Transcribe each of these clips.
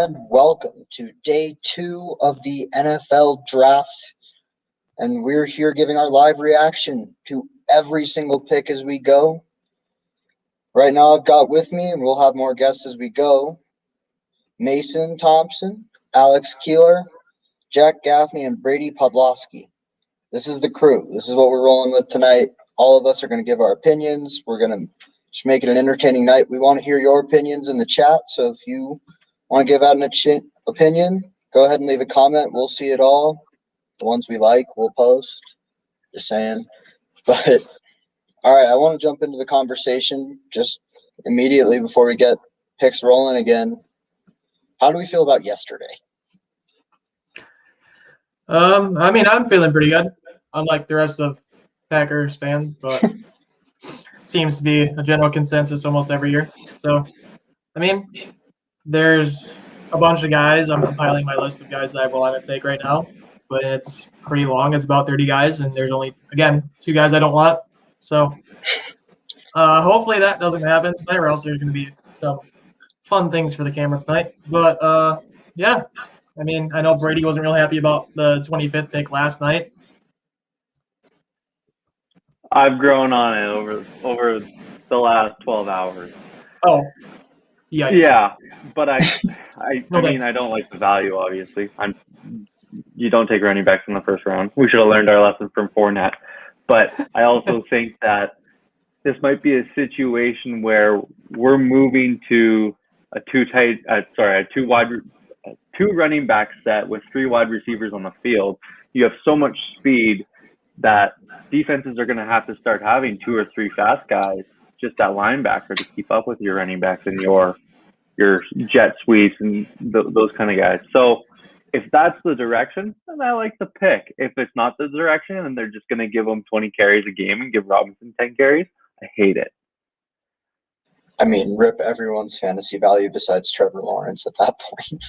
and welcome to day 2 of the NFL draft. And we're here giving our live reaction to every single pick as we go. Right now, I've got with me, and we'll have more guests as we go, Mason Thompson, Alex Keeler, Jack Gaffney, and Brady Podlosky. This is the crew. This is what we're rolling with tonight. All of us are going to give our opinions. We're going to just make it an entertaining night. We want to hear your opinions in the chat. So if you want to give out an opinion, go ahead and leave a comment. We'll see it all. The ones we like, we'll post. Just saying. But, all right, I want to jump into the conversation just immediately before we get picks rolling again. How do we feel about yesterday? I'm feeling pretty good, unlike the rest of Packers fans, but seems to be a general consensus almost every year. So, there's a bunch of guys. I'm compiling my list of guys that I want to take right now, but it's pretty long. It's about 30 guys, and there's only, again, 2 guys I don't want. So, hopefully that doesn't happen tonight, or else there's going to be some fun things for the camera tonight. But, yeah. I know Brady wasn't real happy about the 25th pick last night. I've grown on it over the last 12 hours. Oh, yikes. Yeah, but I don't like the value, obviously. You don't take running backs in the first round. We should have learned our lesson from Fournette. But I also think that this might be a situation where we're moving to a two running back set with 3 wide receivers on the field. You have so much speed that defenses are going to have to start having 2 or 3 fast guys just at linebacker to keep up with your running backs and your jet sweeps and those kind of guys. So if that's the direction, then I like the pick. If it's not the direction and they're just going to give him 20 carries a game and give Robinson 10 carries, I hate it. Rip everyone's fantasy value besides Trevor Lawrence at that point.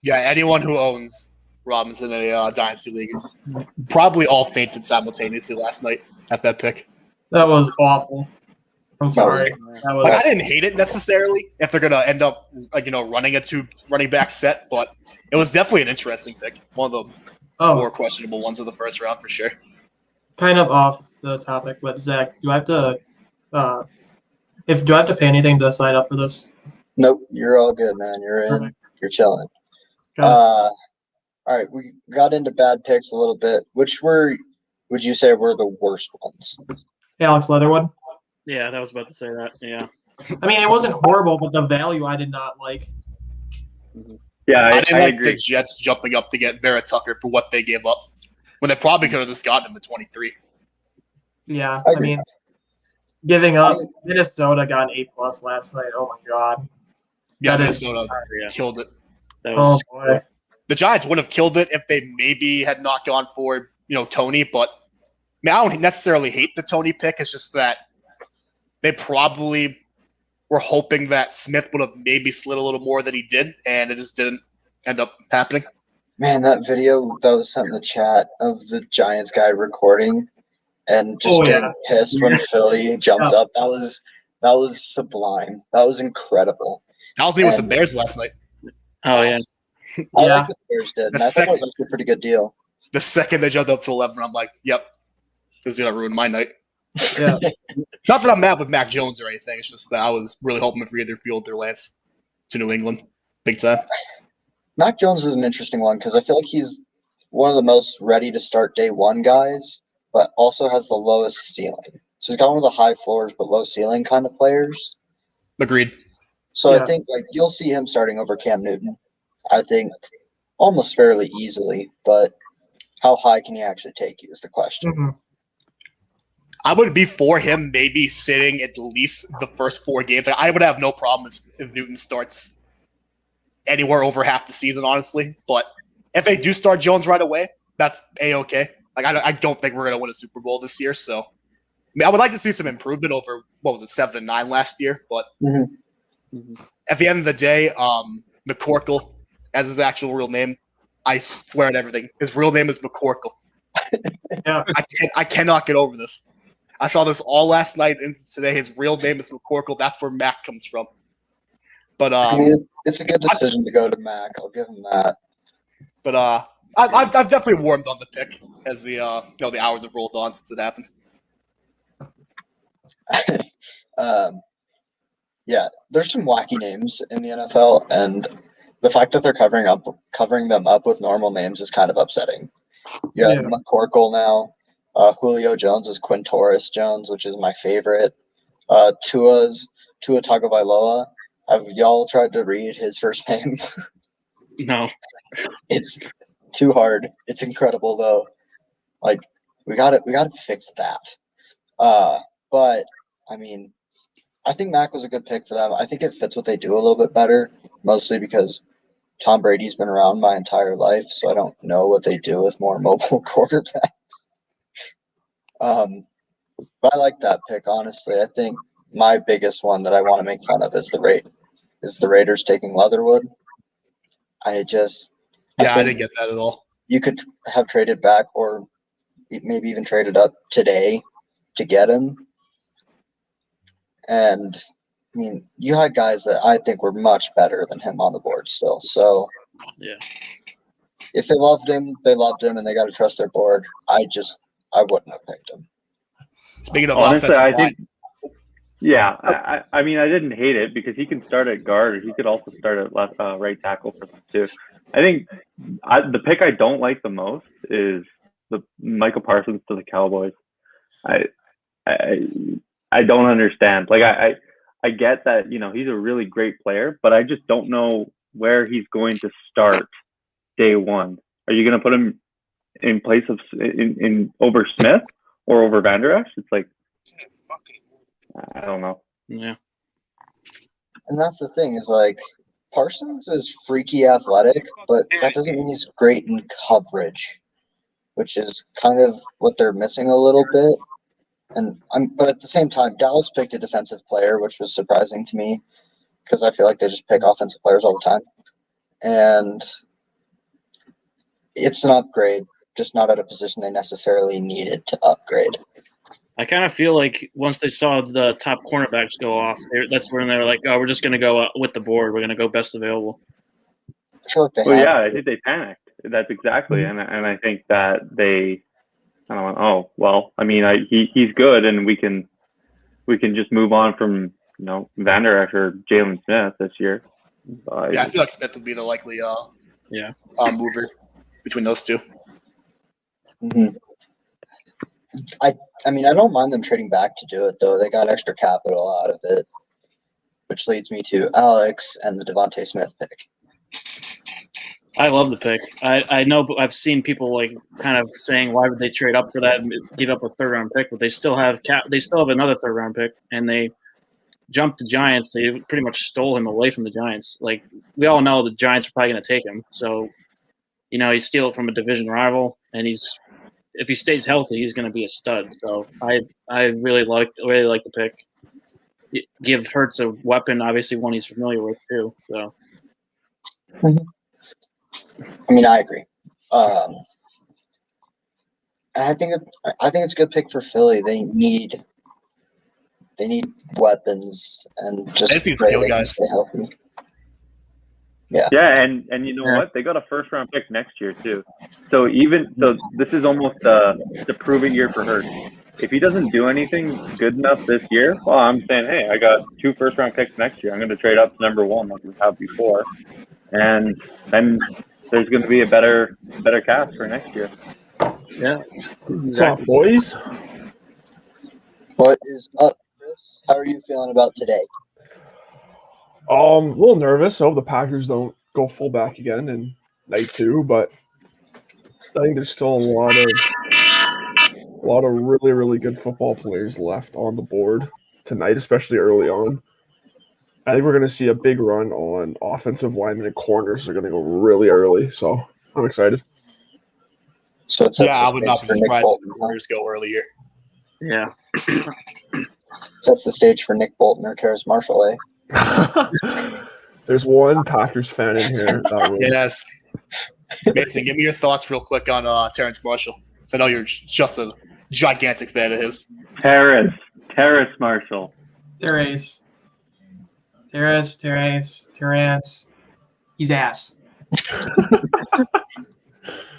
Yeah, anyone who owns Robinson in a Dynasty League is probably all fainted simultaneously last night at that pick. That was awful. I'm sorry. I didn't hate it necessarily if they're going to end up running a 2 running back set, but it was definitely an interesting pick. One of the more questionable ones of the first round for sure. Kind of off the topic, but Zach, do I have to pay anything to sign up for this? Nope, you're all good, man. You're in. Perfect. You're chilling. All right, we got into bad picks a little bit. Which would you say were the worst ones? Alex Leatherwood. Yeah, I was about to say that. Yeah. It wasn't horrible, but the value I did not like. Yeah, I didn't like agree. the Jets jumping up to get Vera Tucker for what they gave up when they probably could have just gotten him at 23. Yeah, giving up. Minnesota got an A+ last night. Oh my god. Yeah, Minnesota killed it. Oh boy. The Giants would have killed it if they maybe had not gone for Tony, but I don't necessarily hate the Tony pick. It's just that they probably were hoping that Smith would have maybe slid a little more than he did, and it just didn't end up happening. Man, that video that was sent in the chat of the Giants guy recording and just getting pissed when Philly jumped up. That was sublime. That was incredible. That was me with the Bears last night. Oh, yeah. I like what the Bears did. And I thought it was actually a pretty good deal. The second they jumped up to 11, I'm like, yep, this is going to ruin my night. Yeah. Not that I'm mad with Mac Jones or anything. It's just that I was really hoping for either Field or Lance to New England. Big time. Mac Jones is an interesting one because I feel like he's one of the most ready to start day 1 guys, but also has the lowest ceiling. So he's got one of the high floors but low ceiling kind of players. Agreed. So I think you'll see him starting over Cam Newton. I think almost fairly easily, but how high can he actually take you is the question. Mm-hmm. I would be for him maybe sitting at least the first 4 games. I would have no problem if Newton starts anywhere over half the season, honestly. But if they do start Jones right away, that's A-okay. I don't think we're going to win a Super Bowl this year. So I would like to see some improvement over, 7-9 last year. But at the end of the day, McCorkle, as his actual real name, I swear at everything. His real name is McCorkle. Yeah. I cannot get over this. I saw this all last night and today. His real name is McCorkle. That's where Mac comes from. But I mean, it's a good decision to go to Mac. I'll give him that. I've definitely warmed on the pick as the the hours have rolled on since it happened. Yeah, there's some wacky names in the NFL, and the fact that they're covering them up with normal names is kind of upsetting. You have Yeah. McCorkle now. Julio Jones is Quintorris Jones, which is my favorite. Tua Tagovailoa. Have y'all tried to read his first name? No. It's too hard. It's incredible though. Like we got to fix that. But I mean, I think Mac was a good pick for them. I think it fits what they do a little bit better, mostly because Tom Brady's been around my entire life, so I don't know what they do with more mobile quarterbacks. But I like that pick, honestly. I think my biggest one that I want to make fun of is the Raiders taking Leatherwood. I didn't get that at all. You could have traded back or maybe even traded up today to get him. And I mean, you had guys that I think were much better than him on the board still. So Yeah. if they loved him, and they got to trust their board. I wouldn't have picked him. Speaking of Honestly, offensive I line, think, yeah, I mean, I didn't hate it because he can start at guard. He could also start at left, right tackle for them too. I think the pick I don't like the most is the Michael Parsons to the Cowboys. I don't understand. Like I get that, he's a really great player, but I just don't know where he's going to start day one. Are you going to put him in place of in over Smith or over Van Der Esch? It's like, I don't know. Yeah. And that's the thing is like Parsons is freaky athletic, but that doesn't mean he's great in coverage, which is kind of what they're missing a little bit. But at the same time, Dallas picked a defensive player, which was surprising to me because I feel like they just pick offensive players all the time. And it's an upgrade, just not at a position they necessarily needed to upgrade. I kind of feel like once they saw the top cornerbacks go off, that's when they were like, "Oh, we're just going to go with the board. We're going to go best available." I feel like they Well, had yeah, I think they panicked. That's exactly, and I think that they kind of went, "Oh, well, I mean, he's good, and we can just move on from Van Der Esch or Jalen Smith this year." yeah, I feel like Smith would be the likely mover between those two. Mm-hmm. I mean, I don't mind them trading back to do it, though. They got extra capital out of it, which leads me to Alex and the Devontae Smith pick. I love the pick. I know, but I've seen people like kind of saying, "Why would they trade up for that and give up a third-round pick?" But they still have another third-round pick, and they jumped the Giants. They pretty much stole him away from the Giants. Like we all know, the Giants are probably going to take him. So, you steal it from a division rival, and if he stays healthy, he's going to be a stud. So I really like the pick. Give Hurts a weapon, obviously one he's familiar with too. So. I mean, I agree. I think it's a good pick for Philly. They need weapons and just I see skill guys. Stay healthy. Yeah. Yeah, and you know what? They got a first-round pick next year too. So this is almost the prove-it year for Hurts. If he doesn't do anything good enough this year, well, I'm saying, hey, I got 2 first-round picks next year. I'm going to trade up to number 1 like we have before, and then there's going to be a better cast for next year. Yeah. What's up, boys? What is up, Chris? How are you feeling about today? A little nervous. I hope the Packers don't go fullback again in night 2, but I think there's still a lot of really, really good football players left on the board tonight, especially early on. I think we're going to see a big run on offensive linemen and corners. They're going to go really early, so I'm excited. So it's I would not be surprised if the corners go earlier. Yeah. Sets the stage for Nick Bolton or Terrace Marshall, eh? There's one Packers fan in here. Yes. Mason, give me your thoughts real quick on Terrence Marshall. I know you're just a gigantic fan of his. Terrace Marshall. Terrace Terrence. He's ass.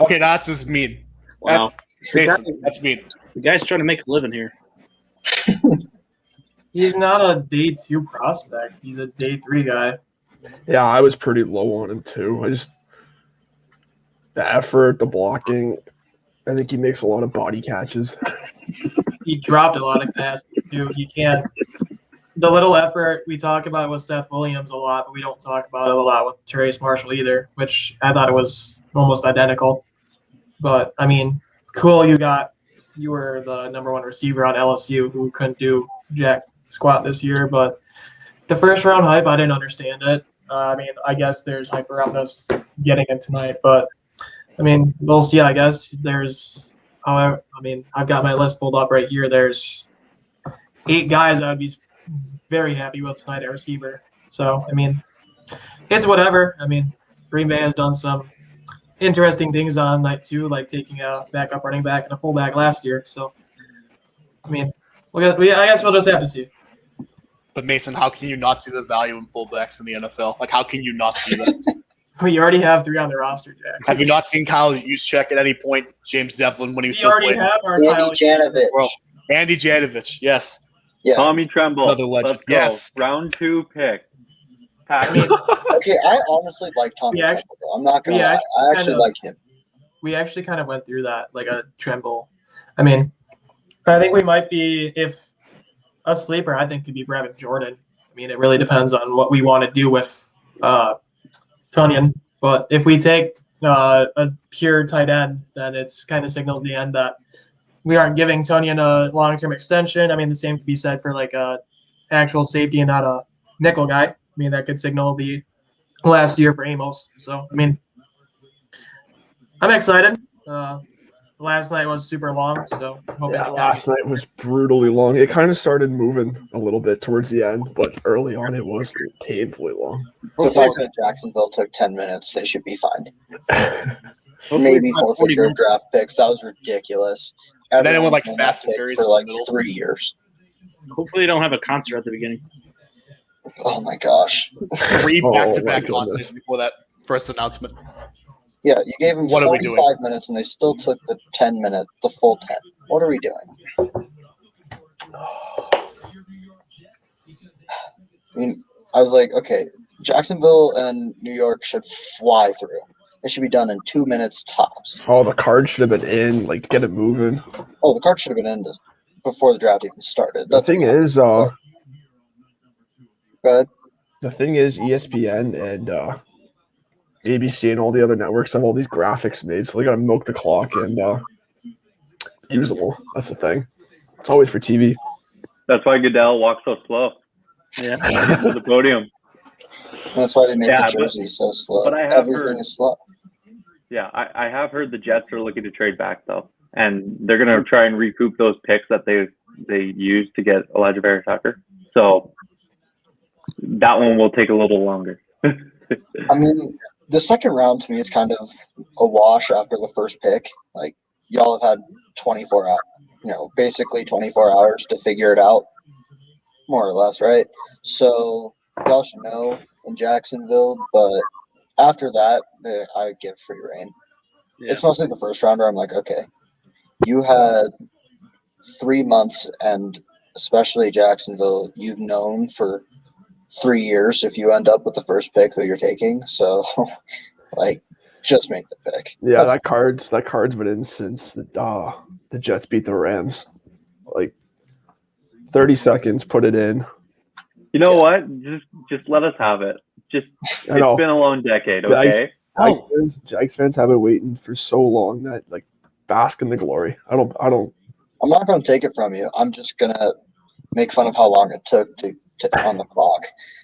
Okay, that's just mean. Wow. Mason, that's mean. The guy's trying to make a living here. He's not a day 2 prospect. He's a day 3 guy. Yeah, I was pretty low on him too. The effort, the blocking. I think he makes a lot of body catches. He dropped a lot of passes too. He can't. The little effort we talk about with Seth Williams a lot, but we don't talk about it a lot with Terrace Marshall either, which I thought it was almost identical. But I mean, cool. You were the number 1 receiver on LSU who couldn't do jack squat this year. But the first round hype, I didn't understand it. I mean, I guess there's hype around us getting it tonight, but I mean, we'll see. I guess I've got my list pulled up right here. There's 8 guys I would be very happy with tonight at receiver. So, I mean, it's whatever. I mean, Green Bay has done some interesting things on night 2, like taking a backup running back and a fullback last year. So, I mean, I guess we'll just have to see. But Mason, how can you not see the value in fullbacks in the NFL? Like, how can you not see that? We already have 3 on the roster, Jack. Have you not seen Kyle Juszczyk at any point? James Devlin when he was We still already playing? have our Andy Kyle Janovich. Bro, Andy Janovich, yes. Yeah. Tommy Tremble. Another legend. Let's go. Yes. Round 2 pick. I mean, Okay, I honestly like Tommy We actually- Tremble, though. I'm not gonna we lie. actually I actually kind of- like him. we actually kind of went through that, like a Tremble. I mean, I think we might be, if a sleeper, I think could be Brevin Jordan. I mean, it really depends on what we want to do with Tunyon. But if we take a pure tight end, then it's kind of signals the end that we aren't giving Tunyon a long-term extension. I mean, the same could be said for like a actual safety and not a nickel guy. I mean, that could signal the last year for Amos. So, I mean, I'm excited. Last night was super long, so I'm hoping Yeah, last night was brutally long. It kind of started moving a little bit towards the end, but early on it was painfully long. The fact that Jacksonville took 10 minutes, they should be fine. Hopefully Maybe it's not 40 forfeiture of minutes. draft picks. That was ridiculous. And then it Everyone went, like, was on that Fast and pick Furious for in the like middle. 3 years. Hopefully they don't have a concert at the beginning. Oh my gosh. 3 Oh, back-to-back my goodness. concerts before that first announcement. Yeah, you gave them What are we 45 minutes and they still took the full 10. What are we doing? I mean, I was like, okay, Jacksonville and New York should fly through. It should be done in 2 minutes tops. Oh, the card should have been in, like get it moving. Oh, the card should have been ended before the draft even started. The thing is, Go ahead. ESPN and ABC and all the other networks have all these graphics made, so they gotta milk the clock and use them all. That's the thing. It's always for TV. That's why Goodell walks so slow Yeah. to the podium. That's why they make Yeah, the jerseys so slow. but I have Everything heard- is slow. Yeah, I have heard the Jets are looking to trade back though, and they're gonna try and recoup those picks that they used to get Elijah Vera Tucker. So that one will take a little longer. I mean, the second round to me is kind of a wash after the first pick. Like, y'all have had 24 hours, basically 24 hours to figure it out, more or less, right? So y'all should know in Jacksonville, but after that, I give free reign. Yeah. It's mostly the first round where I'm like, okay, you had 3 months, and especially Jacksonville, you've known for 3 years if you end up with the first pick who you're taking. So, like, just make the pick. Yeah, That's- that card's been in since the Jets beat the Rams. Like 30 seconds, put it in. You know what? Just let us have it. It's I know. been a long decade, Yeah, okay? Jags fans have been waiting for so long that like bask in the glory. I don't I'm not going to take it from you. I'm just going to make fun of how long it took to on the clock.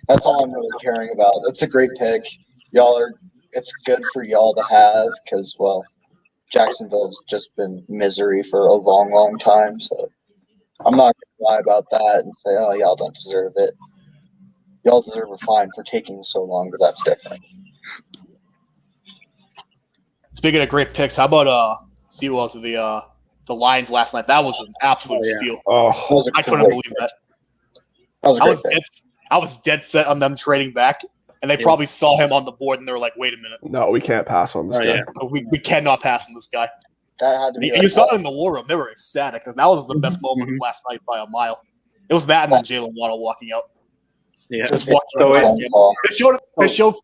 That's all I'm really caring about. It's a great pick. It's good for y'all to have because, well, Jacksonville's just been misery for a long, long time. So I'm not going to lie about that and say, oh, y'all don't deserve it. Y'all deserve a fine for taking so long, but that's different. Speaking of great picks, how about Sewell to the Lions last night? That was an absolute Oh, yeah. steal. oh That was a I couldn't great believe pick. that. That was a I great was pick. I was dead set on them trading back, and they probably saw him on the board, and they were like, "Wait a minute, No, we can't pass on this Oh, guy. yeah. we cannot pass on this guy." That had to be. You saw it in the war room; they were ecstatic because that was the best moment Mhm. of last night by a mile. It was that, and then Jalen Waddle walking out. Yeah. Just It's walking so out. phone call. They showed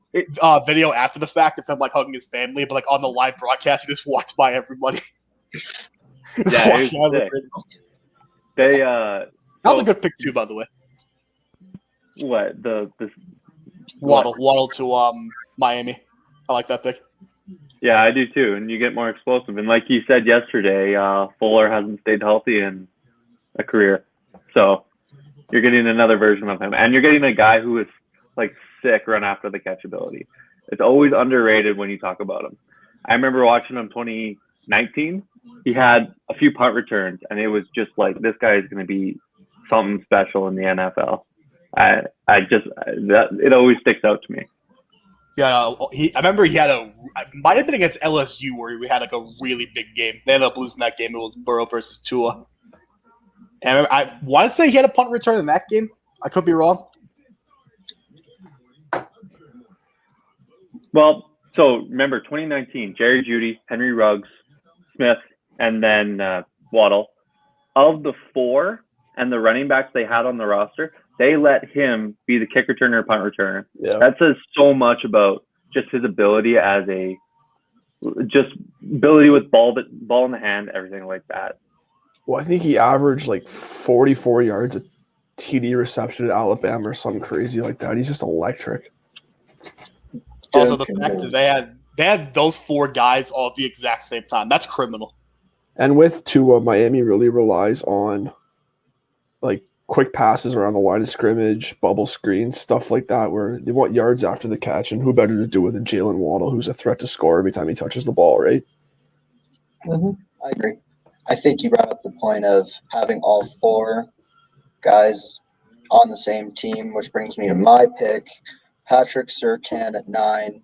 video after the fact of him like hugging his family, but like on the live broadcast, he just walked by everybody. Just Yeah, it walking was out of the sick. radio. They That was a good pick too, by the way. what the Waddle to Miami. I like that pick. Yeah, I do too. And you get more explosive. And like you said yesterday, Fuller hasn't stayed healthy in a career. So you're getting another version of him. And you're getting a guy who is like sick run after the catch ability. It's always underrated when you talk about him. I remember watching him 2019. He had a few punt returns, and it was just like, this guy is going to be something special in the NFL. It always sticks out to me. Yeah, I remember he had might have been against LSU where we had like a really big game. They ended up losing that game. It was Burrow versus Tua. And I want to say he had a punt return in that game. I could be wrong. Well, so remember 2019, Jerry Jeudy, Henry Ruggs, Smith, and then Waddle. Of the four and the running backs they had on the roster, they let him be the kick returner, punt returner. Yeah. That says so much about just his ability ability with ball in the hand, everything like that. Well, I think he averaged like 44 yards a TD reception at Alabama or something crazy like that. He's just electric. Also, the fact that they had those four guys all at the exact same time. That's criminal. And with Tua, Miami really relies on like quick passes around the line of scrimmage, bubble screens, stuff like that, where they want yards after the catch. And who better to do it than Jalen Waddle, who's a threat to score every time he touches the ball, right? I agree. I think you brought up the point of having all four guys on the same team, which brings me to my pick, Patrick Surtain at 9.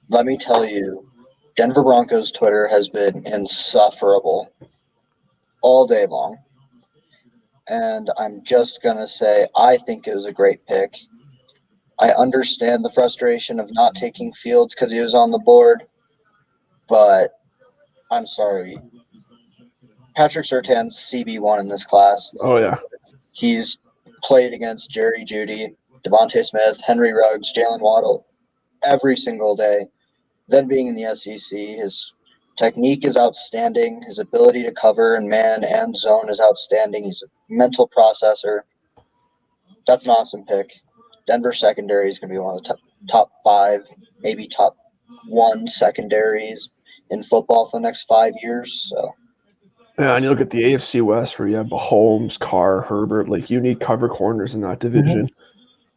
Let me tell you, Denver Broncos Twitter has been insufferable all day long. And I'm just going to say I think it was a great pick. I understand the frustration of not taking Fields because he was on the board, but I'm sorry. Patrick Surtain's CB1 in this class. Oh, yeah. He's played against Jerry Jeudy, Devontae Smith, Henry Ruggs, Jalen Waddle every single day. Then being in the SEC, his technique is outstanding. His ability to cover in man and zone is outstanding. He's a mental processor. That's an awesome pick. Denver secondary is going to be one of the top 5, maybe top 1 secondaries in football for the next 5 years. So. Yeah, and you look at the AFC West where you have Mahomes, Carr, Herbert. Like, you need cover corners in that division.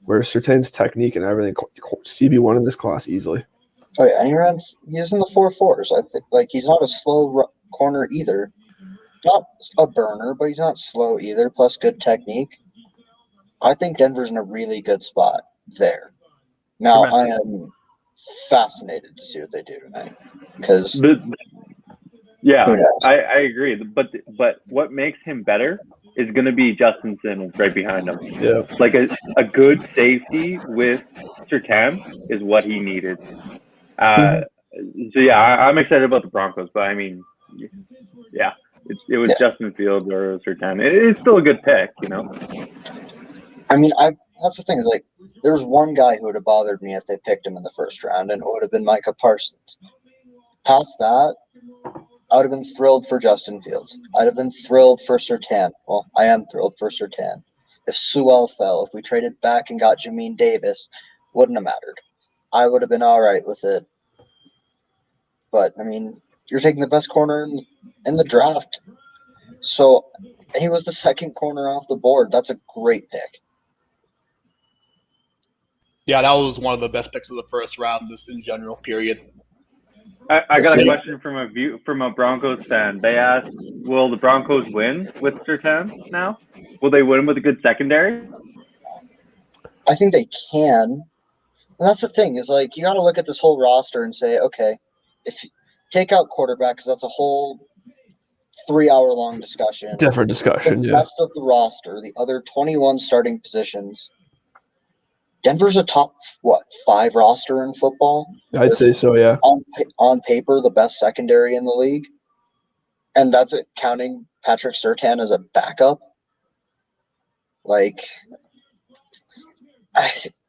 Where Surtain's technique and everything, CB1 in this class easily. Oh yeah, and he's in the 4.4s. I think he's not a slow corner either. Not a burner, but he's not slow either. Plus good technique. I think Denver's in a really good spot there. Now I am fascinated to see what they do tonight because yeah, I agree. But what makes him better is going to be Justin Simmons right behind him. Yeah. Like a good safety with Surtain is what he needed. So yeah, I'm excited about the Broncos, but I mean, yeah, it was Justin Fields or Surtain. It's still a good pick, you know. I mean, that's the thing is there was one guy who would have bothered me if they picked him in the first round, and it would have been Micah Parsons. Past that, I would have been thrilled for Justin Fields. I'd have been thrilled for Surtain. Well, I am thrilled for Surtain. If Sewell fell, if we traded back and got Jamin Davis, wouldn't have mattered. I would have been all right with it. But, I mean, you're taking the best corner in the draft. So, and he was the second corner off the board. That's a great pick. Yeah, that was one of the best picks of the first round, this in general, period. I got a question from a Broncos fan. They asked, will the Broncos win with Surtain now? Will they win with a good secondary? I think they can. And that's the thing is you got to look at this whole roster and say, okay, if you take out quarterback, because that's a whole 3-hour-long discussion. Different discussion, The yeah. rest of the roster, the other 21 starting positions, Denver's a top, 5 roster in football? I'd say so, yeah. On paper, the best secondary in the league. And that's it, counting Patrick Surtain as a backup. Like,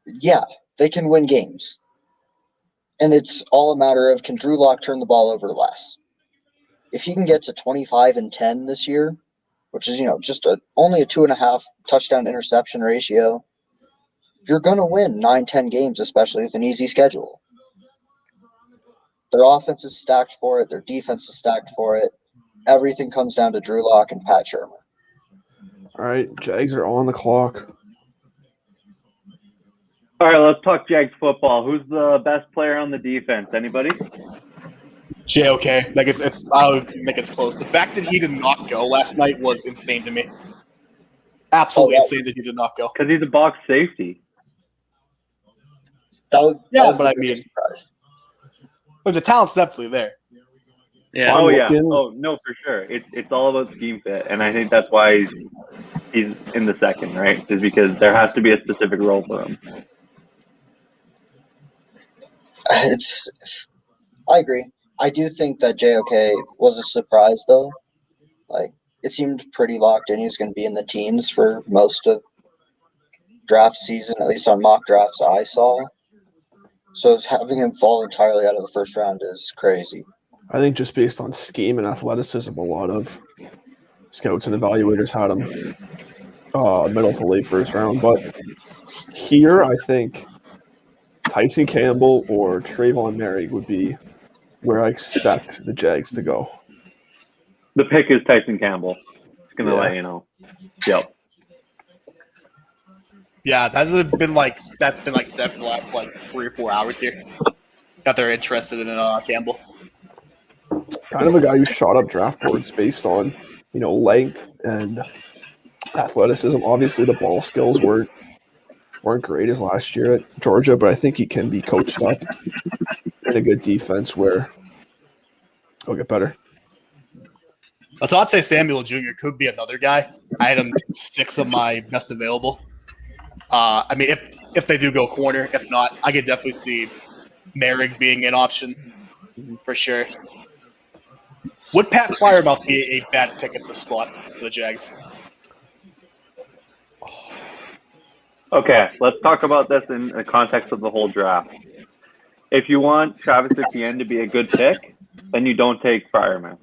yeah, they can win games. And it's all a matter of, can Drew Lock turn the ball over less? If he can get to 25-10 this year, which is, just only a 2.5 touchdown interception ratio, you're going to win 9-10 games, especially with an easy schedule. Their offense is stacked for it. Their defense is stacked for it. Everything comes down to Drew Lock and Pat Shurmur. All right, Jags are on the clock. All right, let's talk Jags football. Who's the best player on the defense? Anybody? JOK. Like it's I don't think it's close. The fact that he did not go last night was insane to me. Absolutely insane that he did not go. Because he's a box safety. That but I mean, but the talent's definitely there. Yeah. Oh yeah. Oh no, for sure. It's all about scheme fit, and I think that's why he's in the second, right? Is because there has to be a specific role for him. I agree. I do think that JOK was a surprise, though. Like, it seemed pretty locked in. He was going to be in the teens for most of draft season, at least on mock drafts I saw. So having him fall entirely out of the first round is crazy. I think just based on scheme and athleticism, a lot of scouts and evaluators had him middle to late first round. But here, I think Tyson Campbell or Trayvon Merrick would be where I expect the Jags to go. The pick is Tyson Campbell. Just gonna let you know. Yep. Yeah, that's been said for the last 3 or 4 hours here. That they're interested in Campbell. Kind of a guy who shot up draft boards based on, length and athleticism. Obviously, the ball skills weren't great as last year at Georgia, but I think he can be coached up in a good defense where he'll get better. Asante Samuel Jr. could be another guy. I had him 6 of my best available. I mean, if they do go corner, if not, I could definitely see Merrick being an option for sure. Would Pat Freiermuth be a bad pick at this spot for the Jags? Okay, let's talk about this in the context of the whole draft. If you want Travis Etienne to be a good pick, then you don't take Freiermuth.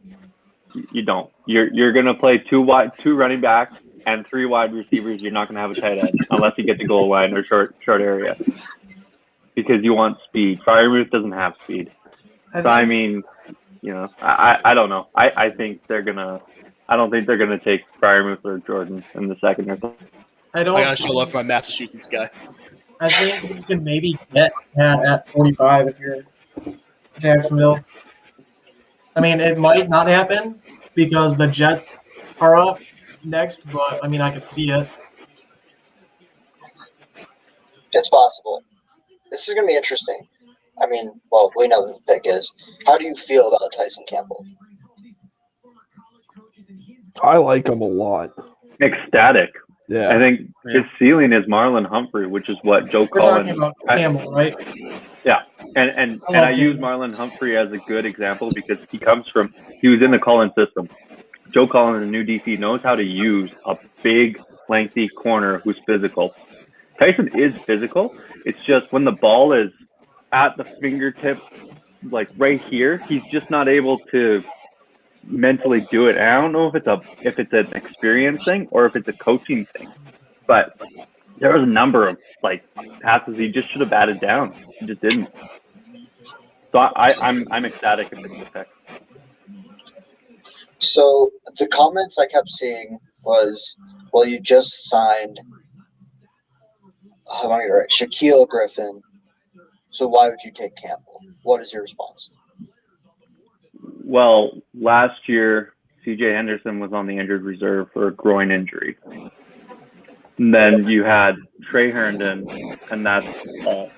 You don't. You're going to play 2 running backs and 3 wide receivers. You're not going to have a tight end unless you get to goal line or short area because you want speed. Freiermuth doesn't have speed. So I mean, I don't know. I think they're gonna. I don't think they're gonna take Freiermuth or Jordan in the second or third. I gotta show love for my Massachusetts guy. I think you can maybe get at 45 if you're Jacksonville. I mean, it might not happen because the Jets are up next, but I mean, I could see it. It's possible. This is going to be interesting. I mean, well, we know who the pick is. How do you feel about Tyson Campbell? I like him a lot. Ecstatic. Yeah. I think his ceiling is Marlon Humphrey, which is what Joe We're Collins. talking about Campbell, right? Yeah, and I use Marlon Humphrey as a good example because he was in the Collins system. Joe Collins, the new DC, knows how to use a big, lengthy corner who's physical. Tyson is physical. It's just when the ball is at the fingertip, like right here, he's just not able to mentally do it. I don't know if it's an experience thing or if it's a coaching thing, but there was a number of passes he just should have batted down. He just didn't. So I'm ecstatic if it's the pick. So the comments I kept seeing was, well, you just signed Shaquille Griffin, so why would you take Campbell? What is your response? Well, last year, C.J. Henderson was on the injured reserve for a groin injury. And then you had Trey Herndon, and that's all.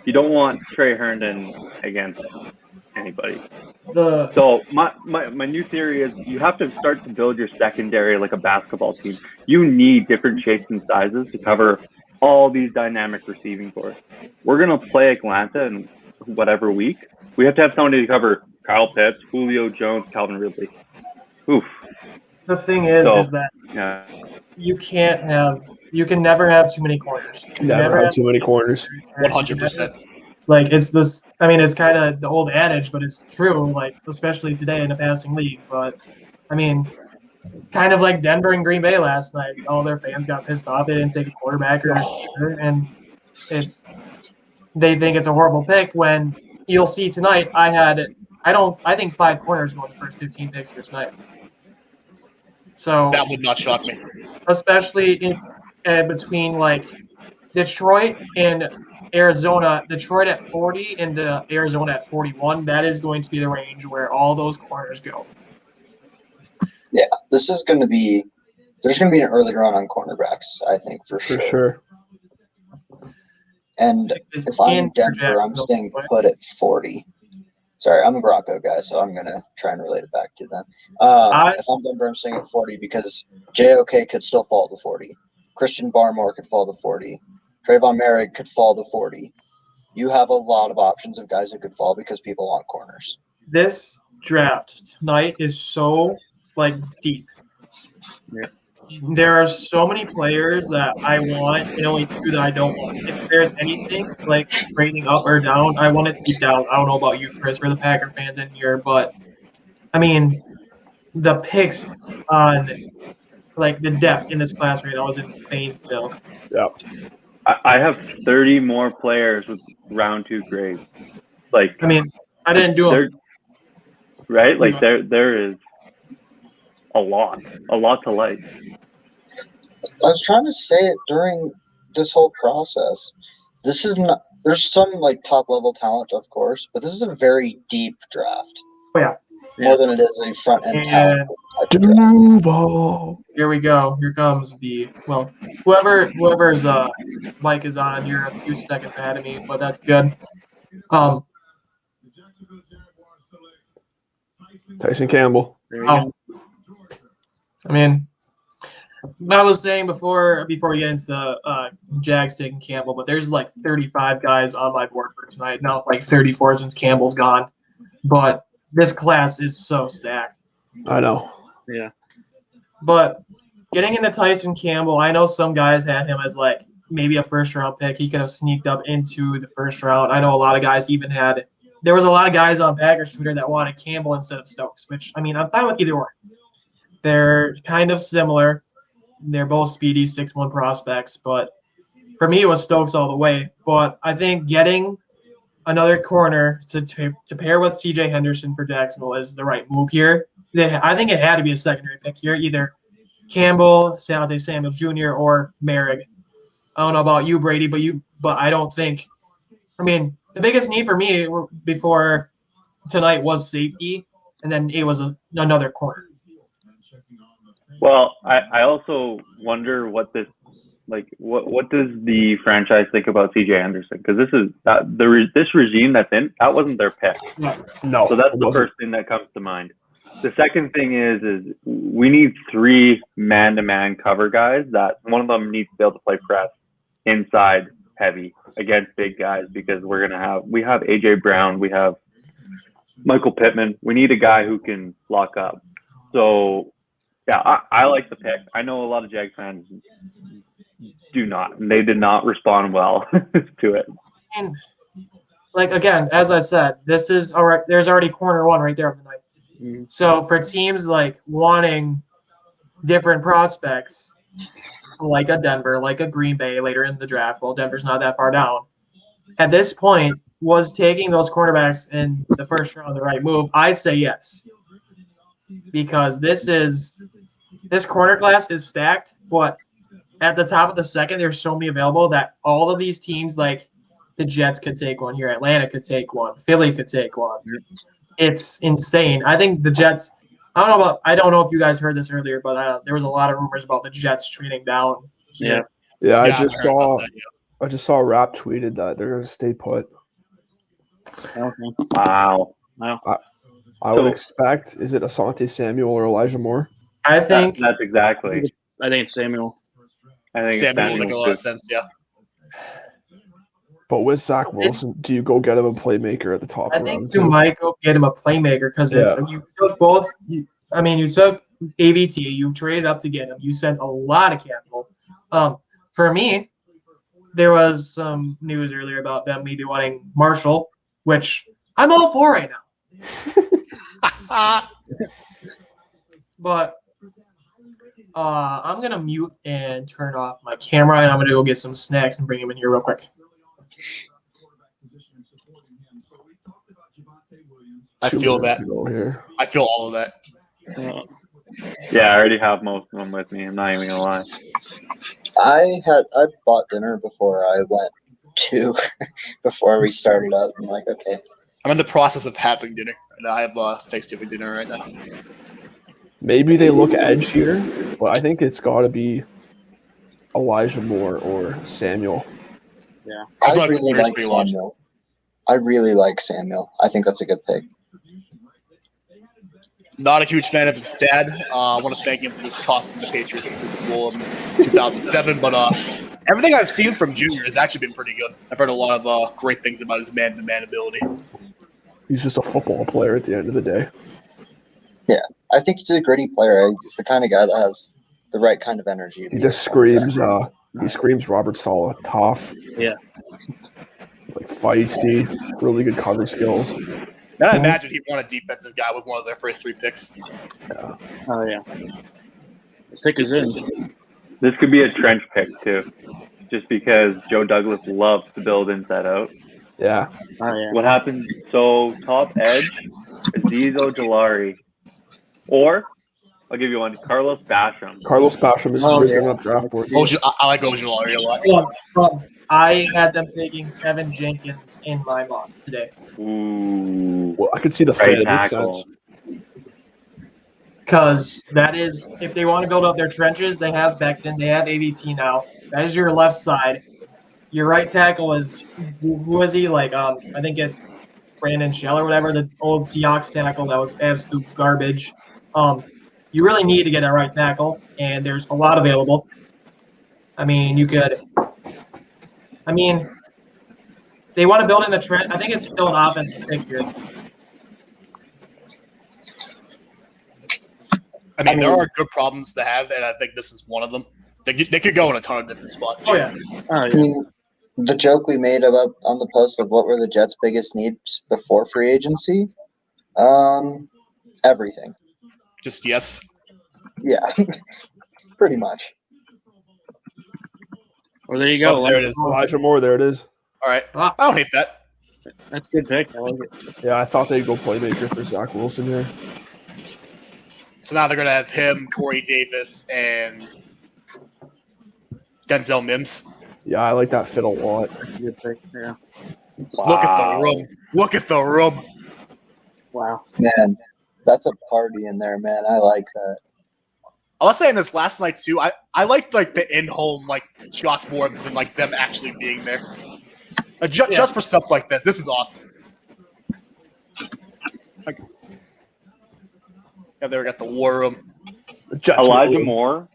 You don't want Trey Herndon against anybody. So my new theory is you have to start to build your secondary like a basketball team. You need different shapes and sizes to cover all these dynamic receiving corps. We're gonna play Atlanta in whatever week. We have to have somebody to cover Kyle Pitts, Julio Jones, Calvin Ridley. Oof. The thing is So- that Yeah. you can never have too many corners. You can Never have too many corners. 100%. Like it's this. I mean, it's kind of the old adage, but it's true. Like especially today in a passing league. But I mean, kind of like Denver and Green Bay last night. All their fans got pissed off. They didn't take a quarterback or a receiver, and they think it's a horrible pick. When you'll see tonight, I think 5 corners go in the first 15 picks here tonight. So That would not shock me. especially in between like Detroit and Arizona, Detroit at 40 and Arizona at 41. That is going to be the range where all those corners go. Yeah, this is going to be. There's going to be an early run on cornerbacks, I think, for For sure. sure. And if I'm Denver, I'm staying put at 40. Sorry, I'm a Bronco guy, so I'm going to try and relate it back to them. If I'm Denver, I'm staying at 40 because JOK could still fall to 40. Christian Barmore could fall to 40. Trayvon Merrick could fall to 40. You have a lot of options of guys who could fall because people want corners. This draft tonight is so deep. Yeah. There are so many players that I want and only 2 that I don't want. If there's anything like rating up or down, I want it to be down. I don't know about you, Chris. We're the Packer fans in here, but I mean, the picks on the depth in this class right now is insane still. Yeah. I have 30 more players with round 2 grades. Like, I mean, I didn't do them. right? Like there is a lot to like. I was trying to say it during this whole process. This is not. There's some top level talent, of course, but this is a very deep draft. Oh, yeah. More than it is a front end And talent type of draft. Duval. here we go. Here comes whoever's mic is on. You're a few seconds ahead of me, but that's good. Tyson Campbell. There you go. I mean, I was saying before we get into Jags taking Campbell, but there's 35 guys on my board for tonight. Now 34 since Campbell's gone. But this class is so stacked. I know. Yeah. But getting into Tyson Campbell, I know some guys had him as maybe a first round pick. He could have sneaked up into the first round. I know a lot of guys even had. There was a lot of guys on Packers Twitter that wanted Campbell instead of Stokes, which I mean I'm fine with either or. They're kind of similar. They're both speedy 6'1" prospects, but for me it was Stokes all the way. But I think getting another corner to pair with CJ Henderson for Jacksonville is the right move here. I think it had to be a secondary pick here, either Campbell, Asante Samuel Jr., or Merrick. I don't know about you, Brady, but I don't think. I mean, the biggest need for me before tonight was safety, and then it was another corner. Well, I also wonder what this what does the franchise think about CJ Henderson? Because this is this regime that's in, that wasn't their pick. No. So that's it the wasn't. first thing that comes to mind. The second thing is we need 3 man-to-man cover guys that one of them needs to be able to play press inside heavy against big guys because we have AJ Brown, we have Michael Pittman. We need a guy who can lock up. So yeah, I like the pick. I know a lot of Jag fans do not. They did not respond well to it. And again, as I said, this is all right. There's already corner 1 right there on the night. Mm-hmm. So for teams wanting different prospects, like a Denver, like a Green Bay later in the draft, well, Denver's not that far down. At this point, was taking those cornerbacks in the first round the right move? I'd say yes, because this corner class is stacked, but at the top of the second, there's so many available that all of these teams, the Jets could take one here, Atlanta could take one, Philly could take one. It's insane. I think the Jets. I don't know if you guys heard this earlier, but there was a lot of rumors about the Jets trading down. Yeah. Yeah, Yeah, I heard about that, yeah. I just saw Rap tweeted that they're going to stay put. Okay. Wow. I would expect, is it Asante Samuel or Elijah Moore? I think That's exactly. I think it's Samuel. I think Samuel would Samuel make a lot of sense, yeah. But with Zach Wilson, do you go get him a playmaker at the top I of think round you two? might go get him a playmaker because Yeah. you took both. You took AVT. You traded up to get him. You spent a lot of capital. For me, there was some news earlier about them maybe wanting Marshall, which I'm all for right now. But I'm gonna mute and turn off my camera, and I'm gonna go get some snacks and bring him in here real quick. I 2 feel minutes that. to go here. I feel all of that. Yeah, I already have most of them with me. I'm not even gonna lie. I bought dinner before I went to before we started up. I'm like, okay. I'm in the process of having dinner. And I have Thanksgiving dinner right now. Maybe they look edge here, but I think it's got to be Elijah Moore or Samuel. I I thought really Clear's like pretty logical. Samuel. I really like Samuel. I think that's a good pick. Not a huge fan of his dad. I want to thank him for just costing the Patriots the Super Bowl in 2007. But everything I've seen from Junior has actually been pretty good. I've heard a lot of great things about his man-to-man ability. He's just a football player at the end of the day. I think he's a gritty player. He's the kind of guy that has the right kind of energy. to He be just a quarterback. screams. He screams Robert Saleh, tough. Yeah. Like feisty, really good cover skills. And I imagine he'd want a defensive guy with one of their first 3 picks. Oh yeah. The pick is in. This could be a trench pick too, just because Joe Douglas loves to build inside out. Yeah. Oh yeah. What happens? So top edge, Aziz Ojolari, or I'll give you one, Carlos Basham. Carlos Basham is Oh, risen yeah. up draft board. I like Ojolari a lot. Hold on. I had them taking Tevin Jenkins in my mock today Ooh, Well, I could see the right fit. It makes tackle. sense. because that is if they want to build up their trenches, they have Becton, they have AVT now. That is your left side. Your right tackle is who is he? Like I think it's Brandon Shell or whatever, the old Seahawks tackle that was absolute garbage. You really need to get a right tackle, and there's a lot available. I mean, they want to build in the trend. I think it's still an offensive pick here. I mean, there are good problems to have, and I think this is one of them. They could go in a ton of different spots. Oh yeah, Oh I yeah. mean, the joke we made about on the post of what were the Jets' biggest needs before free agency, everything. Just yes. Yeah, pretty much. Well, there you go. Oh, there it is. Elijah Moore, there it is. All right. Ah. I don't hate that. That's a good pick. I like it. Yeah, I thought they'd go playmaker for Zach Wilson here. So now they're going to have him, Corey Davis, and Denzel Mims. Yeah, I like that fit a lot. That's a good pick. Yeah. Look at the room. Look at the room. Wow. Man, that's a party in there, man. I like that. I was saying this last night too. I like the in-home shots more than them actually being there. Just for stuff like this. This is awesome. Yeah, they got the war room. The Jets Elijah really- Moore,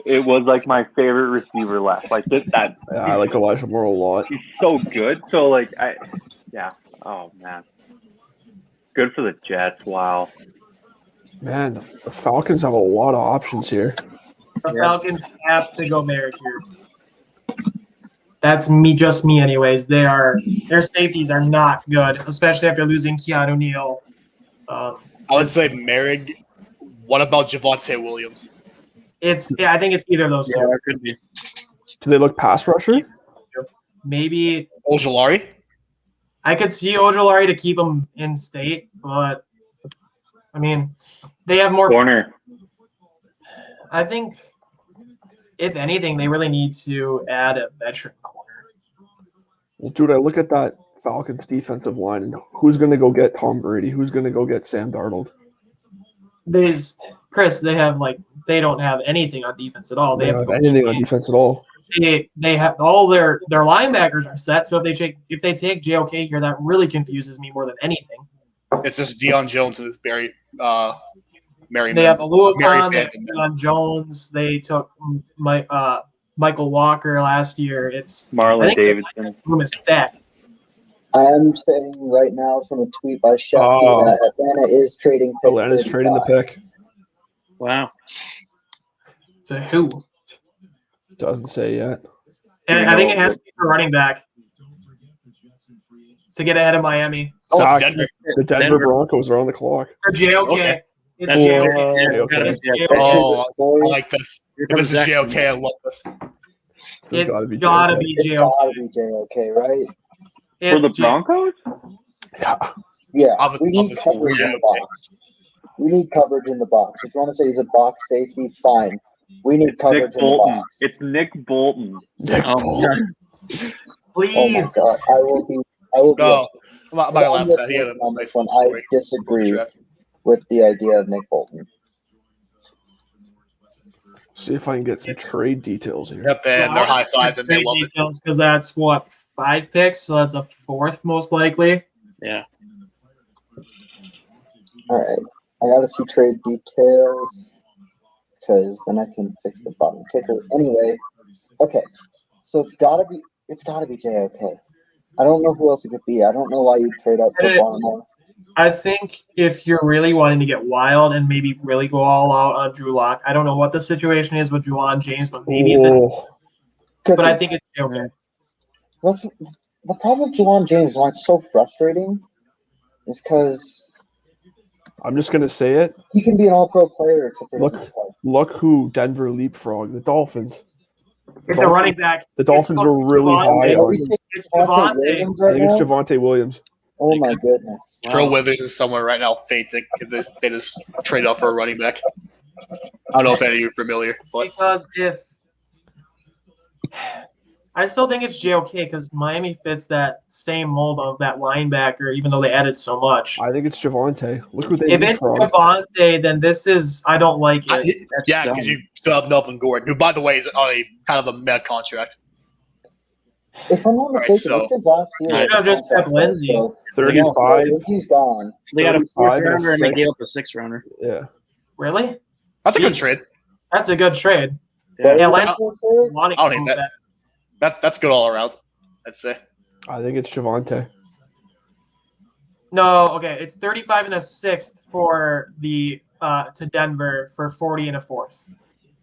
it was like my favorite receiver left. Like this, that Yeah, I like Elijah Moore a lot. he's so good. So oh man, good for the Jets. Wow. Man, the Falcons have a lot of options here. the Falcons have to go Merrick here. That's just me anyways. Their safeties are not good, especially after losing Keanu Neal. I would say Merrick. What about Javonte Williams? I think it's either of those Yeah, two. it could be. Do they look pass rusher? Maybe Ojolari? I could see Ojolari to keep him in state, but I mean, they have more. Corner. I think, if anything, they really need to add a veteran corner. Well, dude, I look at that Falcons defensive line, and who's going to go get Tom Brady? Who's going to go get Sam Darnold? Chris, they don't have anything on defense at all. They They don't have have anything on defense at all. they have all their linebackers are set. So if they take JOK here, that really confuses me more than anything. It's just Deion Jones and this Mary. They have Alua Mary Khan, they have Banton. Deion Jones. They took Michael Walker last year. I Marlon think Davidson. room is stacked. I am saying right now from a tweet by Shefty Oh. that Atlanta is trading pick Atlanta's trading the 35. pick. Wow. So who? Doesn't say yet. And I think it has to be for running back to get ahead of Miami. Oh, it's Zach, Denver. the Denver Broncos are on the clock. Or JOK. Okay. It's That's JOK. okay. Yeah. Oh, I Boys, like this. Here If comes this is Zach. JOK, I love this. It's It's gotta be it's JOK. gotta be JOK, right? For the It's Broncos? Yeah. Yeah, I would we love need this coverage in the JOK. box. We need coverage in the box. If you want to say he's a box safety, fine. We need Nick coverage in the Bolton. box. It's Nick Bolton. Nick Oh, Bolton. Oh my Please. god, I will be. No, I'm not gonna I'm laugh with at that. He had a Bolton on nice this one. little I story. disagree Draft. with the idea of Nick Bolton. See if I can get some trade details here. Yep, and they're high five and they love it. Because that's what, 5 picks, so that's a 4th most likely. yeah. All right, I gotta see trade details because then I can fix the bottom kicker. Anyway, okay, so it's gotta be JOK. I don't know who else it could be. I don't know why you trade up for Barnum. I think if you're really wanting to get wild and maybe really go all out on Drew Lock, I don't know what the situation is with Juwan James, but maybe it's Oh, but I think it's okay. That's the problem with Juwan James. Why it's so frustrating is because I'm just gonna say it. he can be an All-Pro player except for Look. doesn't play. Look who Denver leapfrogged. The Dolphins. It's a running back. The Dolphins It's were really Javonte. high Are we on. taking It's Javonte Javonte. Williams I right think it's now? Javonte Williams. Oh my goodness! Joe Withers is somewhere right now fainting if they just trade up for a running back. I don't know if any of you are familiar, but Because if I still think it's JOK because Miami fits that same mold of that linebacker, even though they added so much. I think it's Javonte. Look who they If it's leapfrogged. Javonte, then this is I don't like it. yeah, because you still have Melvin Gordon, who, by the way, is on a kind of a mad contract. If I'm not Alright, mistaken, so- this is last year. You should have just kept Lindsey. So, 35. Lindsey's gone. They got a 35 4th rounder and they 6. gave up a 6th rounder. Yeah. Really? That's a good trade. That's a good trade. Yeah. Yeah, Lance Lance Wilson, wanting I don't to hate move that. That's good all around, I'd say. I think it's Javonte. No, okay. It's 35 and a 6th for the to Denver for 40 and a 4th.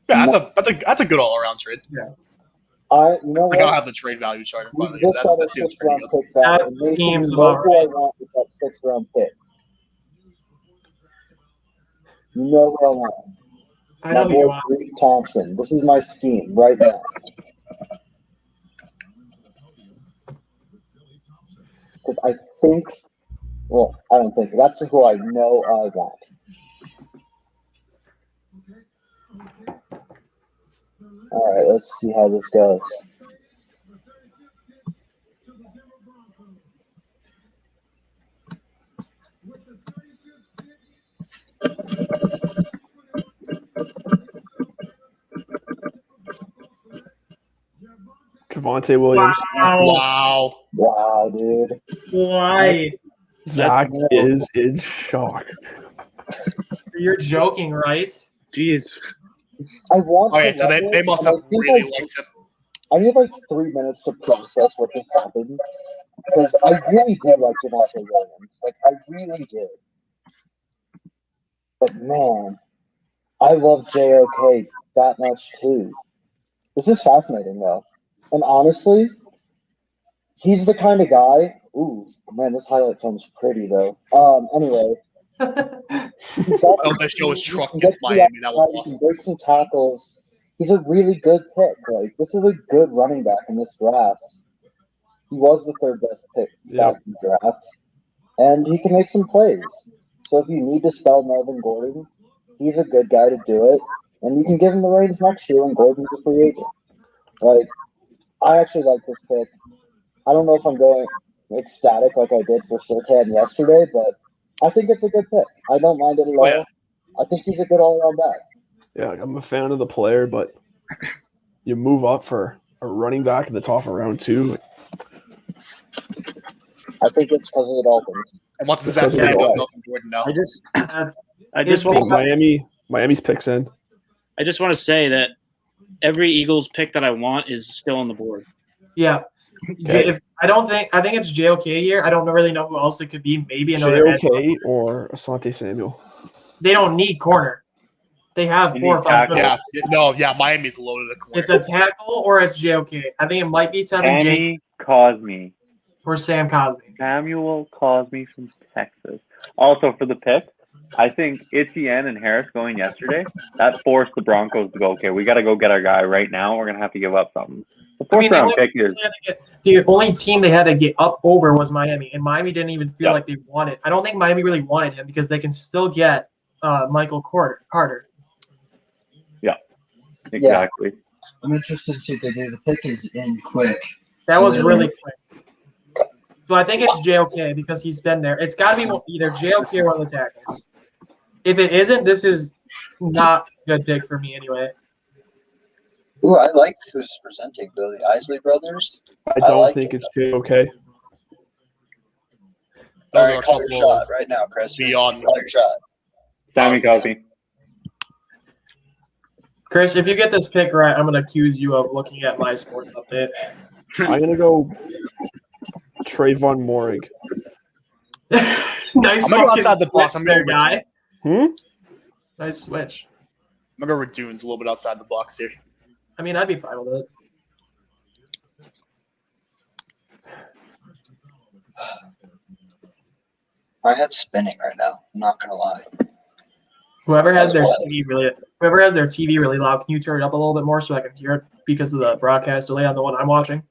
Yeah, that's a good all around trade. you know Like I don't what? have the trade value chart in We front of me. just But got a that seems 6th pretty round good. pick back. That And Mason, seems you know about who I right. want with that 6th round pick. You know who I want. I My know who you boy want. Reed Thompson. This is my scheme right now. Because I think, well, I don't think that's who I know I want. All right, let's see how this goes. Javonte Williams. Wow. Wow. Wow, dude. Why? Zach is in shock. You're joking, right? Jeez. I want. Okay, to so love they it, must and have I think really liked him. I need like 3 minutes to process what just happened because I really do like Javonte Williams. Like I really do. But man, I love JOK that much too. This is fascinating though, and honestly, he's the kind of guy. Ooh, man, this highlight film's pretty though. Anyway, he's got Oh, that show was truck he gets against the Miami. That was outside, he awesome. can break some tackles. He's a really good pick. Like this is a good running back in this draft. He was the 3rd best pick Yep. back in the draft, and he can make some plays. So if you need to spell Melvin Gordon, he's a good guy to do it, and you can give him the reins next year when Gordon's a free agent. Like I actually like this pick. I don't know if I'm going ecstatic like I did for Surtain yesterday, but I think it's a good pick. I don't mind it at all. yeah. I think he's a good all-around back. Yeah, I'm a fan of the player, but you move up for a running back at the top of round 2. I think it's because of the Dolphins. And what does that say about Melvin Gordon now? I just That's- I just Well, want Miami's picks in. I just want to say that every Eagles pick that I want is still on the board. Yeah. Okay. I think it's JOK here. I don't really know who else it could be. Maybe another edge. JOK or Asante Samuel. They don't need corner. They have They 4 or need 5 tackle. good. Miami's loaded at corner. It's a tackle or it's JOK. I think it might be Tevin Jenkins Sammy Cosme. or Sam Cosme. Samuel Cosme from Texas. Also for the pick, I think Etienne and Harris going yesterday, that forced the Broncos to go, okay, we got to go get our guy right now. We're going to have to give up something. The fourth round pick is The only team they had to get up over was Miami, and Miami didn't even feel like they wanted. I don't think Miami really wanted him because they can still get Michael Carter. exactly. I'm interested to see if they do. The pick is in quick. That was really quick. So I think it's JOK because he's been there. It's got to be either JOK or one of the tackles. If it isn't, this is not a good pick for me anyway. Ooh, I like who's presenting, Bill. The Isley brothers. I don't like think it. it's JOK. All Those are right, a call your couple shot of right now, Chris. beyond- Call your shot. Sammy Cosme. Chris, if you get this pick right, I'm going to accuse you of looking at my sports update. I'm gonna go Trayvon Morig. Nice I'm gonna go fucking outside the box. switch I'm there, going guy. Hmm? Nice switch. I'm gonna go with Dunes a little bit outside the box here. I mean, I'd be fine with it. My head's spinning right now. I'm not gonna lie. Whoever has their What? TV really loud, can you turn it up a little bit more so I can hear it because of the broadcast delay on the one I'm watching?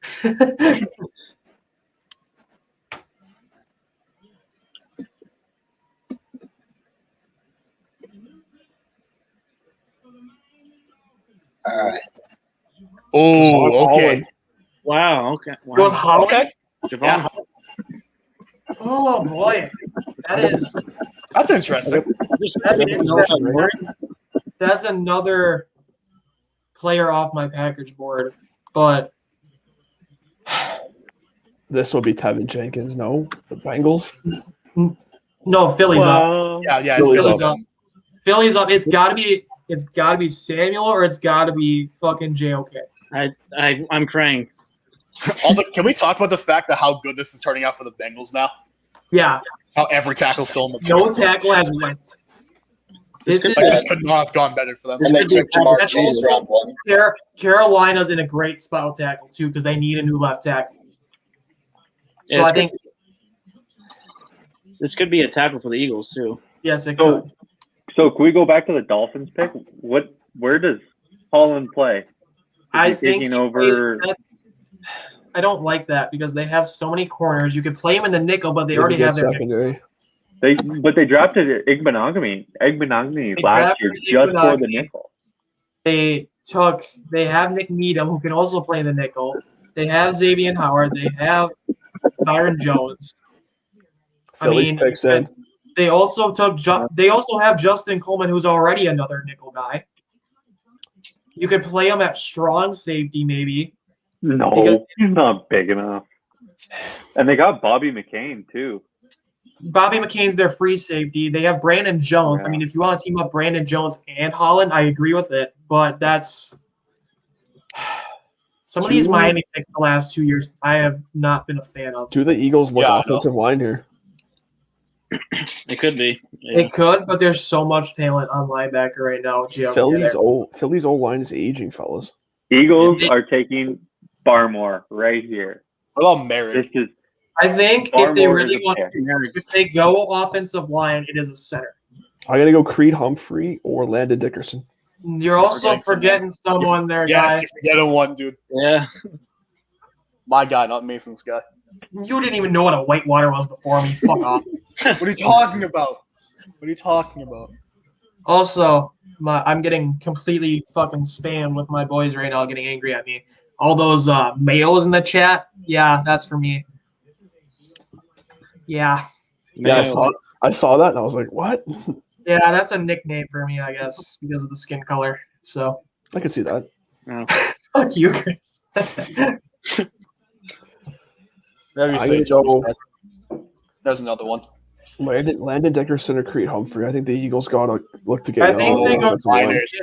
All right. Oh, okay. Holland. Wow. Okay. Goes Wow. Holland? Okay. Javon Yeah. Holland. Oh boy, that's Interesting. that's another player off my package board. But This will be Tevin Jenkins. No, the Bengals. no, Philly's up. Well, Yeah, Philly's Philly's up. up. Philly's up. It's gotta be Samuel or it's gotta be fucking JOK. I'm praying. Also, can we talk about the fact that how good this is turning out for the Bengals now? Yeah, How every tackle's still in the no tackle has went. This is Like, this could not have gone better for them. And they could be took Jamar that's Chase also- round one. Carolina's in a great spot with tackle too because they need a new left tackle. So Yeah, I it's think This could be a tackle for the Eagles too. yes, it could. So can we go back to the Dolphins pick? Where does Holland play? I Is he think taking over. I don't like that because they have so many corners. You could play him in the nickel, but they already have their nickel. secondary. They drafted Igbenogany last year drafted just for the Igbenogany. nickel. They have Nick Needham who can also play in the nickel. They have Xavier Howard. They have Byron Jones. Phillies picks in. They also they also have Justin Coleman, who's already another nickel guy. You could play him at strong safety, maybe. No, Because- he's not big enough. And they got Bobby McCain too. Bobby McCain's their free safety. They have Brandon Jones. Yeah. I mean, if you want to team up Brandon Jones and Holland, I agree with it. But that's some of these Miami picks the last 2 years I have not been a fan of. Do the Eagles look Yeah, I know. offensive line here? It could be. Yeah. They could, but there's so much talent on linebacker right now. Philly's old line is aging, fellas. Eagles Yeah, are taking Barmore right here. What about Merrick? This is I think if they Barmore really is a want, pick. if they go offensive line, it is a center. I'm gonna go Creed Humphrey or Landon Dickerson. You're also forgetting forgetting someone there, Yes, guy. you're forgetting one, dude. Yeah. My guy, not Mason's guy. You didn't even know what a whitewater was before me. Fuck off. What are you talking about? What are you talking about? Also, I'm getting completely fucking spammed with my boys right now getting angry at me. All those males in the chat, yeah, that's for me. Yeah. Yeah, Mayo. I saw that and I was like, what? Yeah, that's a nickname for me, I guess, because of the skin color. So, I can see that. fuck you, Chris. Whatever you I say, gotta Joe. go- There's another one. Landon Dickerson or Creed Humphrey. I think the Eagles gotta look to get I it think on they the go offensive line. Niners.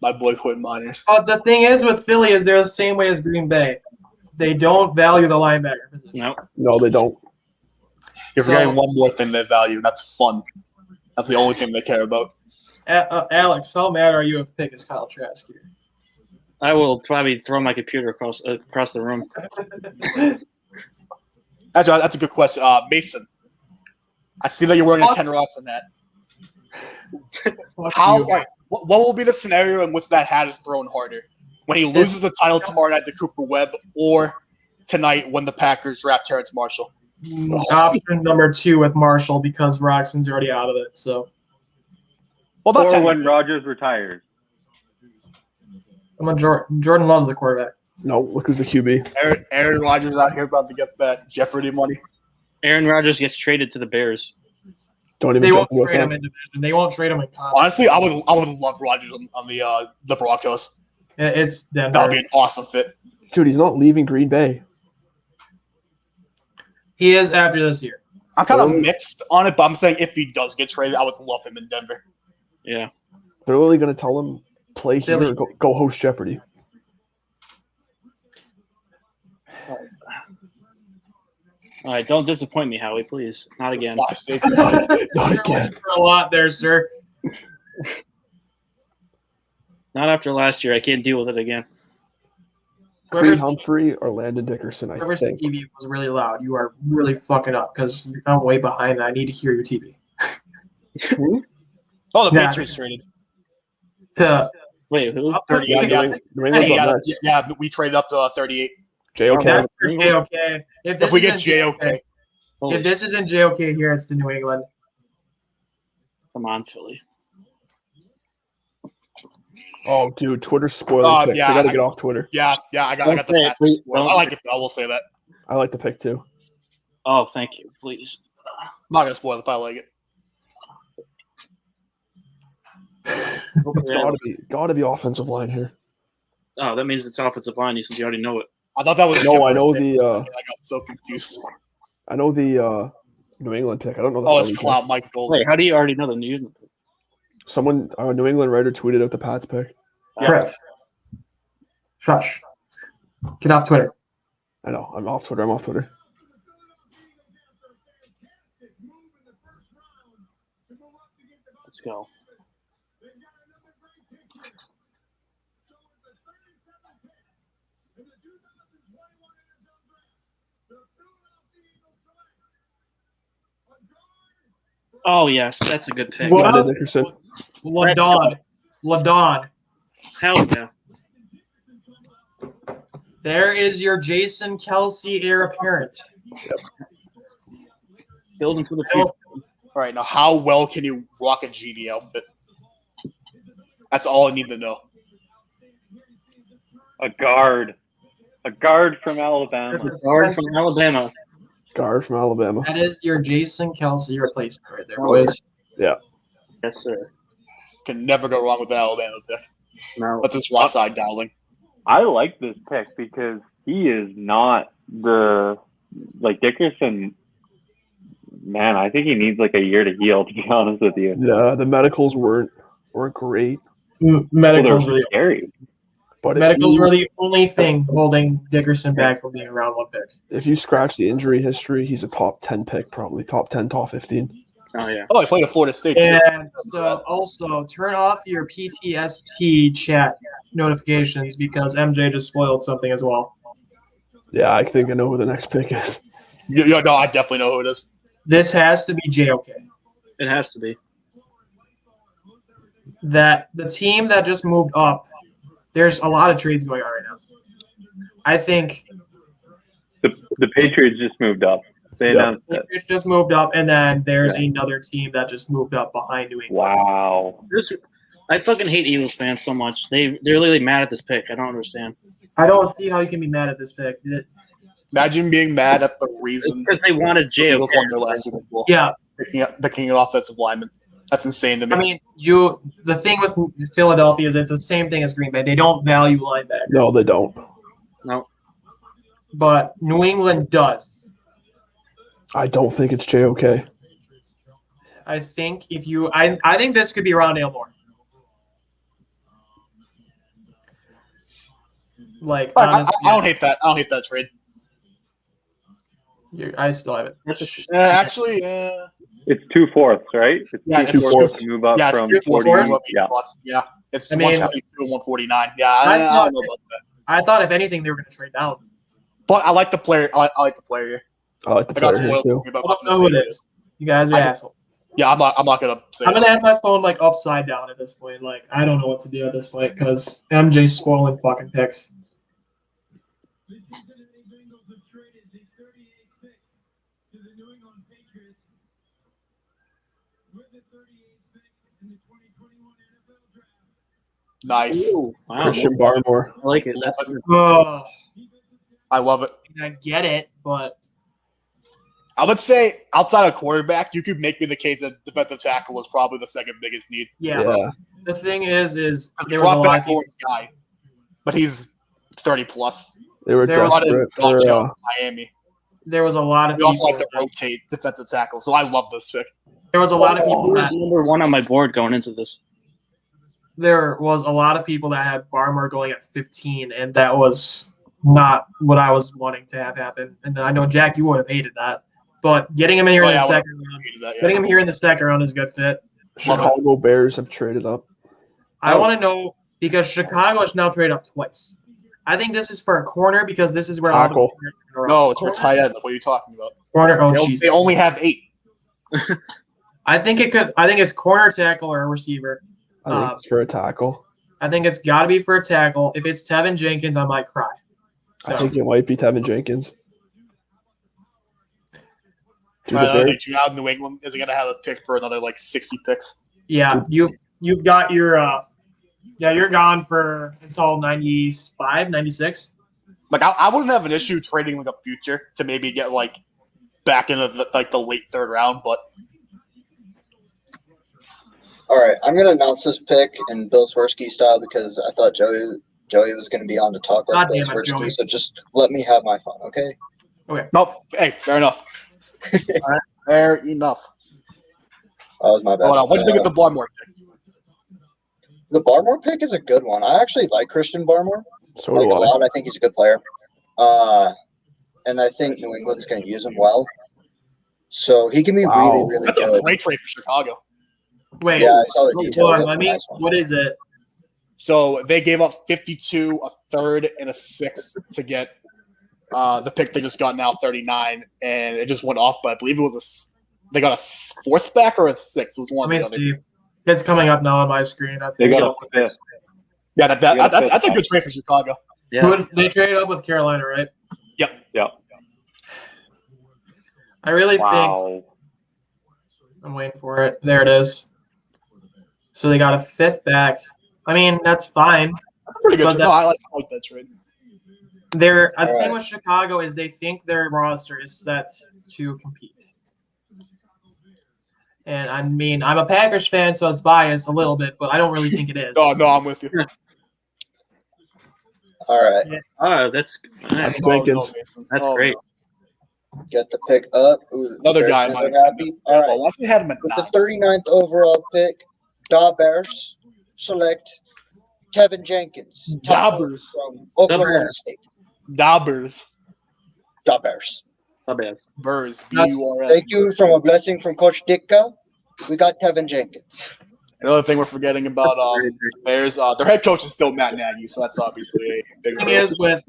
my boy Quinn Miners. But the thing is with Philly is they're the same way as Green Bay. They don't value the linebacker position. No, No, they don't. You're So- forgetting one more thing they value. That's fun. That's the only thing they care about. Alex, how mad are you if pick is Kyle Trask here? I will probably throw my computer across the room. That's a good question. Mason, I see that you're wearing a Ken Robinson hat. How? Like, what will be the scenario in which that hat is thrown harder? When he loses the title tomorrow night to Cooper Webb, or tonight when the Packers draft Terrence Marshall? Option number 2 with Marshall because Roxon's already out of it. So Well, not Or when technically. Rodgers retires. Jordan loves the quarterback. No, look who's the QB. Aaron Rodgers out here about to get that Jeopardy money. Aaron Rodgers gets traded to the Bears. Don't even They joke won't about trade him that. in division. They won't trade him in conference. Honestly, I would love Rodgers on the Broncos. It's Denver. That would be an awesome fit. Dude, he's not leaving Green Bay. He is after this year. I'm kind of Really? mixed on it, but I'm saying if he does get traded, I would love him in Denver. Yeah. They're literally going to tell him, play here Philly. or go host Jeopardy. All right, don't disappoint me, Howie, please. Not again. 5'6". Not You're again. looking for a lot there, sir. Not after last year. I can't deal with it again. Creed Whoever's, Humphrey or Landon Dickerson, I whoever's think. TV was really loud. You are really fucking up because I'm way behind. I need to hear your TV. Oh, the Yeah. Patriots traded. Wait, who? 38, Yeah, yeah. New England's Yeah, up next. yeah, we traded up to 38. JOK. That's for JOK. If we get JOK, Holy If this isn't JOK here, it's the New England. come on, Philly. Oh, dude, Twitter's spoiling picks. yeah, I got to I- get off Twitter. yeah, I got the Don't say it, pass. please. I like it. I will say that. I like the pick, too. Oh, thank you. Please. I'm not gonna spoil it, but I like it. It's got to be offensive line here. Oh, that means it's offensive line since you already know it. I thought that was. No, I Jim know Irsay. the I got so confused. New England pick. I don't know the Oh, it's Philly pick. Clown Mike Gold. Wait, how do you already know the New? Someone, a New England writer, tweeted out the Pats pick. Yeah. Chris. Shush. Get off Twitter. I know. I'm off Twitter. Let's go. Oh yes, that's a good pick. What? Landon Dickerson. Ladon. Hell yeah. There is your Jason Kelsey heir apparent. Building for the future. All right, now how well can you rock a GD outfit? That's all I need to know. A guard from Alabama. Guard from Alabama. Guard from Alabama. That is your Jason Kelsey replacement right there, boys. Yes, sir. Can never go wrong with the Alabama pick. No. But this Ross side dowling. I like this pick because he is not Dickerson. Man, I think he needs like a year to heal. To be honest with you, Yeah, the medicals weren't great, Medicals they're were scary. but if medicals you, were the only thing holding Dickerson back from being a round 1 pick. if you scratch the injury history, he's a top 10 pick, probably top 10, top 15. Oh yeah. Oh, I played at Florida State too. And also turn off your PTST chat notifications because MJ just spoiled something as well. Yeah, I think I know who the next pick is. Yeah, no, I definitely know who it is. This has to be JOK. It has to be. That the team that just moved up, there's a lot of trades going on right now. I think The Patriots just moved up. They Yeah. announced it. Patriots just moved up, and then there's another team that just moved up behind New England. Wow. I fucking hate Eagles fans so much. They're really mad at this pick. I don't understand. I don't see how you can be mad at this pick. Imagine being mad at the It's reason because they wanted the JOK. Eagles won their last Super Bowl. Yeah, Picking an offensive lineman. That's insane to me. I mean, the thing with Philadelphia is it's the same thing as Green Bay. They don't value linebacker, No, they don't. No. but New England does. I don't think it's JOK. I think I think this could be Rondale Moore. Like I honestly, don't hate that. I don't hate that trade. I still have it. Actually, It's 2/4, right? It's Yeah, two it's fourths 2/4. to move up yeah, it's from 3/4. 40. Yeah. Yeah, it's I mean- 122 and 149. Yeah, I I thought- don't know about that. I thought if anything they were going to trade down. But I like the player. I like the player here. I like the I got player here spoiled too. about I don't know who it is. You guys are I- assholes. Yeah, I'm not gonna say. I'm gonna have my phone like upside down at this point. Like I don't know what to do at this point because MJ's spoiling fucking picks. Nice. Ooh, wow, Christian Barmore. I like it. That's Oh, I love it. I get it, but I would say outside of quarterback, you could make me the case that defensive tackle was probably the second biggest need. yeah. Yeah. The thing is there was a Brought lot back of people. Lawrence guy, but he's 30 plus. They were There was- desperate Watch for out, Miami. There was a lot of We also people. like to rotate defensive tackle, so I love this pick. There was a lot of people Who was that number one on my board going into this? there was a lot of people that had Barmer going at 15, and that was not what I was wanting to have happen. And I know Jack, you would have hated that, but getting him here Oh, in yeah, the I would've second round, hated that, yeah. getting him here in the second round is a good fit. Chicago Bears have traded up. I want to know because Chicago has now traded up twice. I think this is for a corner because this is where all the Tackle. corners are. No, it's for tight end. What are you talking about? corner. Oh, They, jeez. they only have 8. I think it could. I think it's corner, tackle, or a receiver. I think it's for a tackle. I think it's got to be for a tackle. If it's Tevin Jenkins, I might cry. So I think it might be Tevin Jenkins. Dude, the I Bears, think now New England is going to have a pick for another like 60 picks. yeah, you've got your you're gone for until 95, 96. Like I wouldn't have an issue trading like a future to maybe get like back into the late third round, but All right, I'm gonna announce this pick in Bill Swirsky style because I thought Joey was gonna be on to talk like God Bill damn it, Joey. Swirsky. So just let me have my fun, okay? nope. Hey, fair enough. Fair enough. That was my bad. What do you think of the Barmore pick? The Barmore pick is a good one. I actually like Christian Barmore. so Like do a I. lot. I think he's a good player. And I think New England's going to use him well. So he can be Wow. really, really That's a good. great trade for Chicago. Wait, Yeah, I saw the details. hold on, That's let a me. nice one. What is it? So they gave up 52, a third, and a sixth to get the pick they just got now, 39, and it just went off. But I believe it was they got a fourth back or a sixth. It was one Let or me the other. see. It's coming up now on my screen. I They think. got a fifth. Yeah, They got a that's a fifth good trade for Chicago. Yeah. They traded up with Carolina, right? Yep. Yeah. I really think Wow. I'm waiting for it. There it is. So they got a fifth back. I mean, that's fine. That's a pretty good But trade. that- No, I like that trade. The All thing right. with Chicago is they think their roster is set to compete. And I mean, I'm a Packers fan, so it's biased a little bit, but I don't really think it is. No, I'm with you. All right, Oh, that's Tevin Oh, Jenkins. no, Mason. That's Oh, great. no. get the pick up. Ooh, Another Bears guy fans might are happy. All right, Well, once they had him at with the 9. 39th overall pick, Da Bears select Tevin Jenkins. Dabbers. From Oklahoma Bears. State. Dabbers. Da Bears. Not bad. Burrs. That's- B-U-R-S. Thank you from a blessing from Coach Ditka. We got Tevin Jenkins. Another thing we're forgetting about the Bears, their head coach is still Matt Nagy, so that's obviously a big The thing is with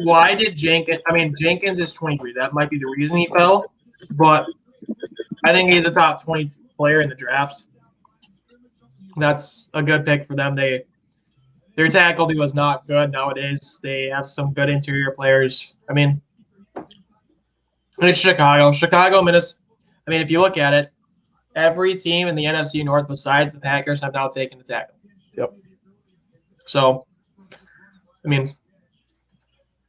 why did Jenkins? I mean, Jenkins is 23. That might be the reason he fell, but I think he's a top 20 player in the draft. That's a good pick for them. Their tackle D was not good nowadays. They have some good interior players. I mean, it's Chicago, Minnesota. I mean, if you look at it, every team in the NFC North besides the Packers have now taken a tackle. Yep. So, I mean,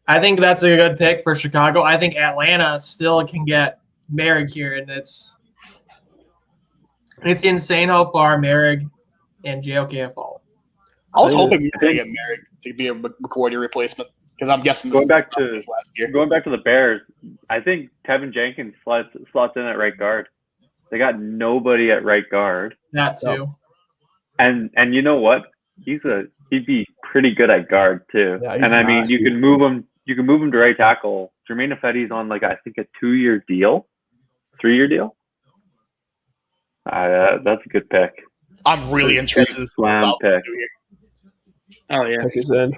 I think that's a good pick for Chicago. I think Atlanta still can get Merrick here, and it's insane how far Merrick and JOK have fallen. I was I hoping we were going to get Merrick to be a McCourty replacement because I'm guessing Going this is back to- his last year. Going back to the Bears, I think Tevin Jenkins slots in at right guard. They got nobody at right guard, That too. and you know what? He's he'd be pretty good at guard too. Yeah, he's and I mean, nasty. you can move him. You can move him to right tackle. Jermaine Ifedi's on like I think a 2-year deal, 3-year deal. That's a good pick. I'm really interested in Slam about pick. here. Oh yeah. Pick is in.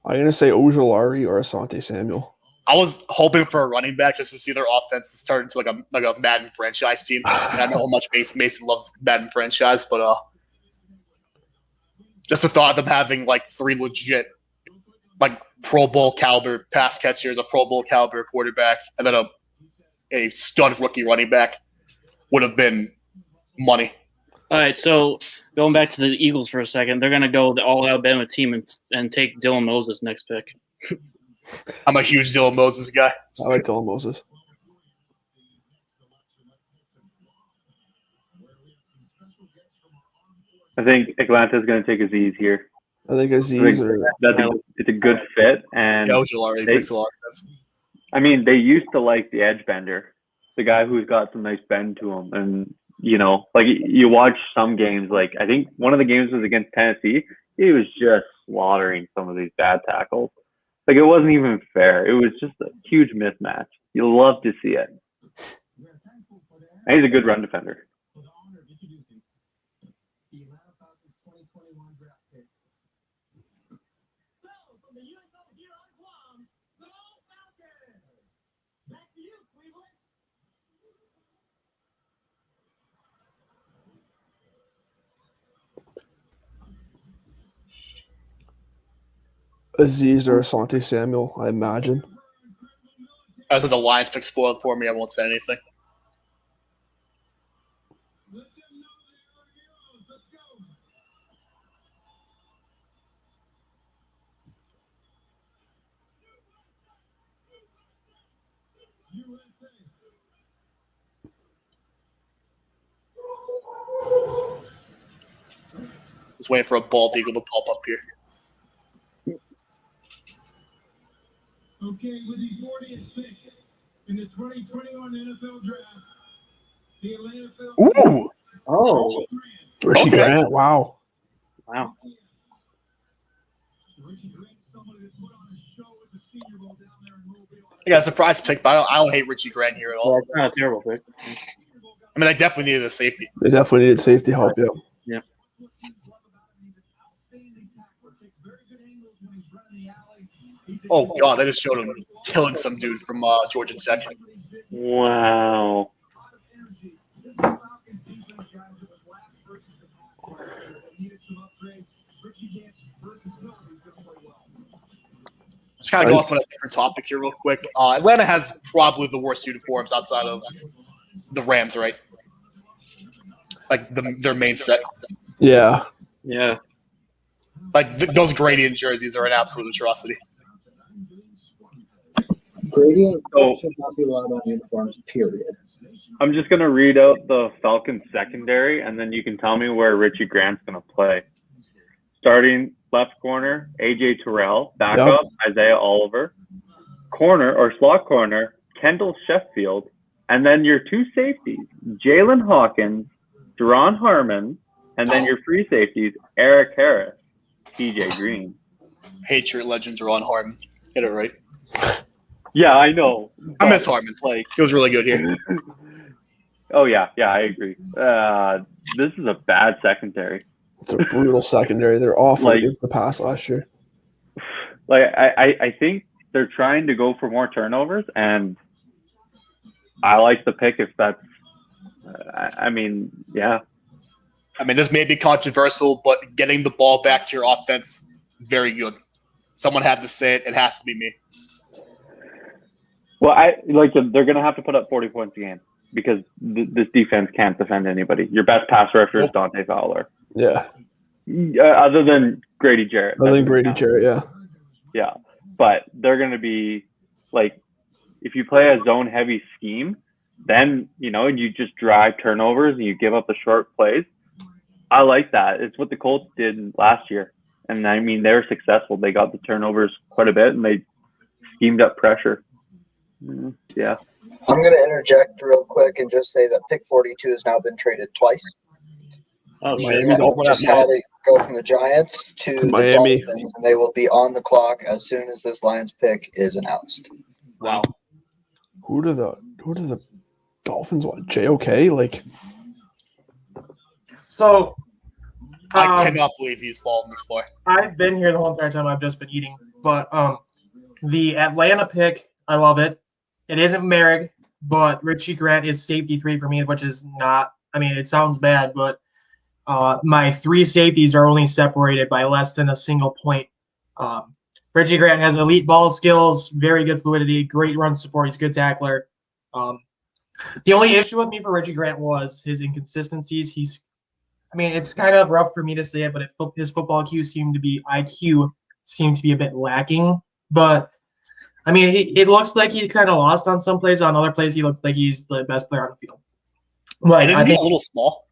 I'm gonna say Ojulari or Asante Samuel. I was hoping for a running back just to see their offense start into like a Madden franchise team. And I know how much Mason loves Madden franchise, but just the thought of them having like 3 legit like Pro Bowl caliber pass catchers, a Pro Bowl caliber quarterback, and then a stud rookie running back would have been money. All right, so going back to the Eagles for a second, they're going to go the all Alabama team and take Dylan Moses next pick. I'm a huge Dylan Moses guy. I like Dylan Moses. I think Atlanta's going to take Aziz here. I think I Aziz think or it's a good fit, and Ojulari they- makes a lot of sense. I mean, they used to like the edge bender, the guy who's got some nice bend to him. And, you know, like you watch some games, like I think one of the games was against Tennessee. He was just slaughtering some of these bad tackles. Like it wasn't even fair. It was just a huge mismatch. You'll love to see it. And he's a good run defender. Aziz or Asante Samuel, I imagine. After the Lions pick spoiled for me, I won't say anything. Just waiting for a bald eagle to pop up here. Okay, with the 40th pick in the 2021 NFL Draft, the Atlanta Falcons. Ooh, Oh, Richie Okay. Grant, wow. wow. Richie Grant, someone that put on a show at the Senior Bowl down there in Mobile. I got a surprise pick, but I don't hate Richie Grant here at all. Well, it's not a terrible pick. I mean, I definitely needed a safety. They definitely needed safety help, yeah. Oh, God, they just showed him killing some dude from Georgia Tech. Wow. Just kind of go off on a different topic here real quick. Atlanta has probably the worst uniforms outside of the Rams, right? Like their main set. Yeah. Yeah. Like those gradient jerseys are an absolute atrocity. Gradient So- should not be allowed on uniforms, period. I'm just going to read out the Falcons secondary, and then you can tell me where Richie Grant's going to play. Starting left corner, A.J. Terrell. Backup, Isaiah Oliver. Corner or slot corner, Kendall Sheffield. And then your 2 safeties, Jalen Hawkins, Deron Harmon. And then your free safeties, Eric Harris, T.J. Green. Hate your legend, Deron Harmon. Get it right. Yeah, I know. I miss Harmon. Like, He was really good here. oh, yeah, I agree. This is a bad secondary. It's a brutal secondary. They're awful Like- against the pass last year. Like I think they're trying to go for more turnovers, and I like the pick if that's. I mean, yeah, I mean, this may be controversial, but getting the ball back to your offense, very good. Someone had to say it. It has to be me. well, they're gonna have to put up 40 points a game because this defense can't defend anybody. Your best pass rusher is Dante Fowler, Yeah. other than Grady Jarrett. I think Brady Jarrett, yeah. Yeah, but they're gonna be like, if you play a zone heavy scheme, then you just drive turnovers and you give up the short plays. I like that. It's what the Colts did last year, and I mean they were successful. They got the turnovers quite a bit, and they schemed up pressure. Yeah. I'm going to interject real quick and just say that pick 42 has now been traded twice. Oh, We shit. Miami don't want just that had go from the Giants to the Miami. Dolphins, and they will be on the clock as soon as this Lions pick is announced. Wow. Who do the Dolphins want? JOK? Like, So I cannot believe he's fallen this far. I've been here the whole entire time. I've just been eating. But the Atlanta pick, I love it. It isn't Merrick, but Richie Grant is safety 3 for me, which is not. I mean, it sounds bad, but my 3 safeties are only separated by less than a single point. Richie Grant has elite ball skills, very good fluidity, great run support. He's a good tackler. The only issue with me for Richie Grant was his inconsistencies. It's kind of rough for me to say it, but his football IQ seemed to be a bit lacking. But I mean, it looks like he kind of lost on some plays. On other plays, he looks like he's the best player on the field. But And isn't he a little small?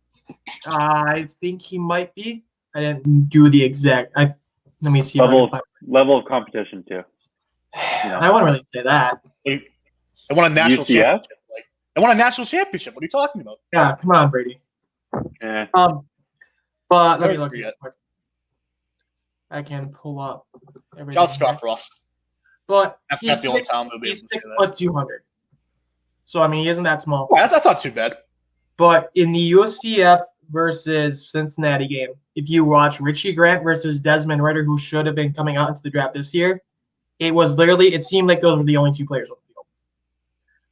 I think he might be. I didn't do the exact. Let me see. Level of competition too. I wouldn't really say that. They won a national UCF? championship. They won a national championship. What are you talking about? Yeah, come on, Brady. Eh. But let me Never look. forget. I can pull up everything. John Scott for us. But That's he's the only time we'll be able he's to say that. 6'2". So I mean, he isn't that small. Yeah, that's not too bad. But in the UCF versus Cincinnati game, if you watch Richie Grant versus Desmond Ritter, who should have been coming out into the draft this year, it seemed like those were the only 2 players on the field.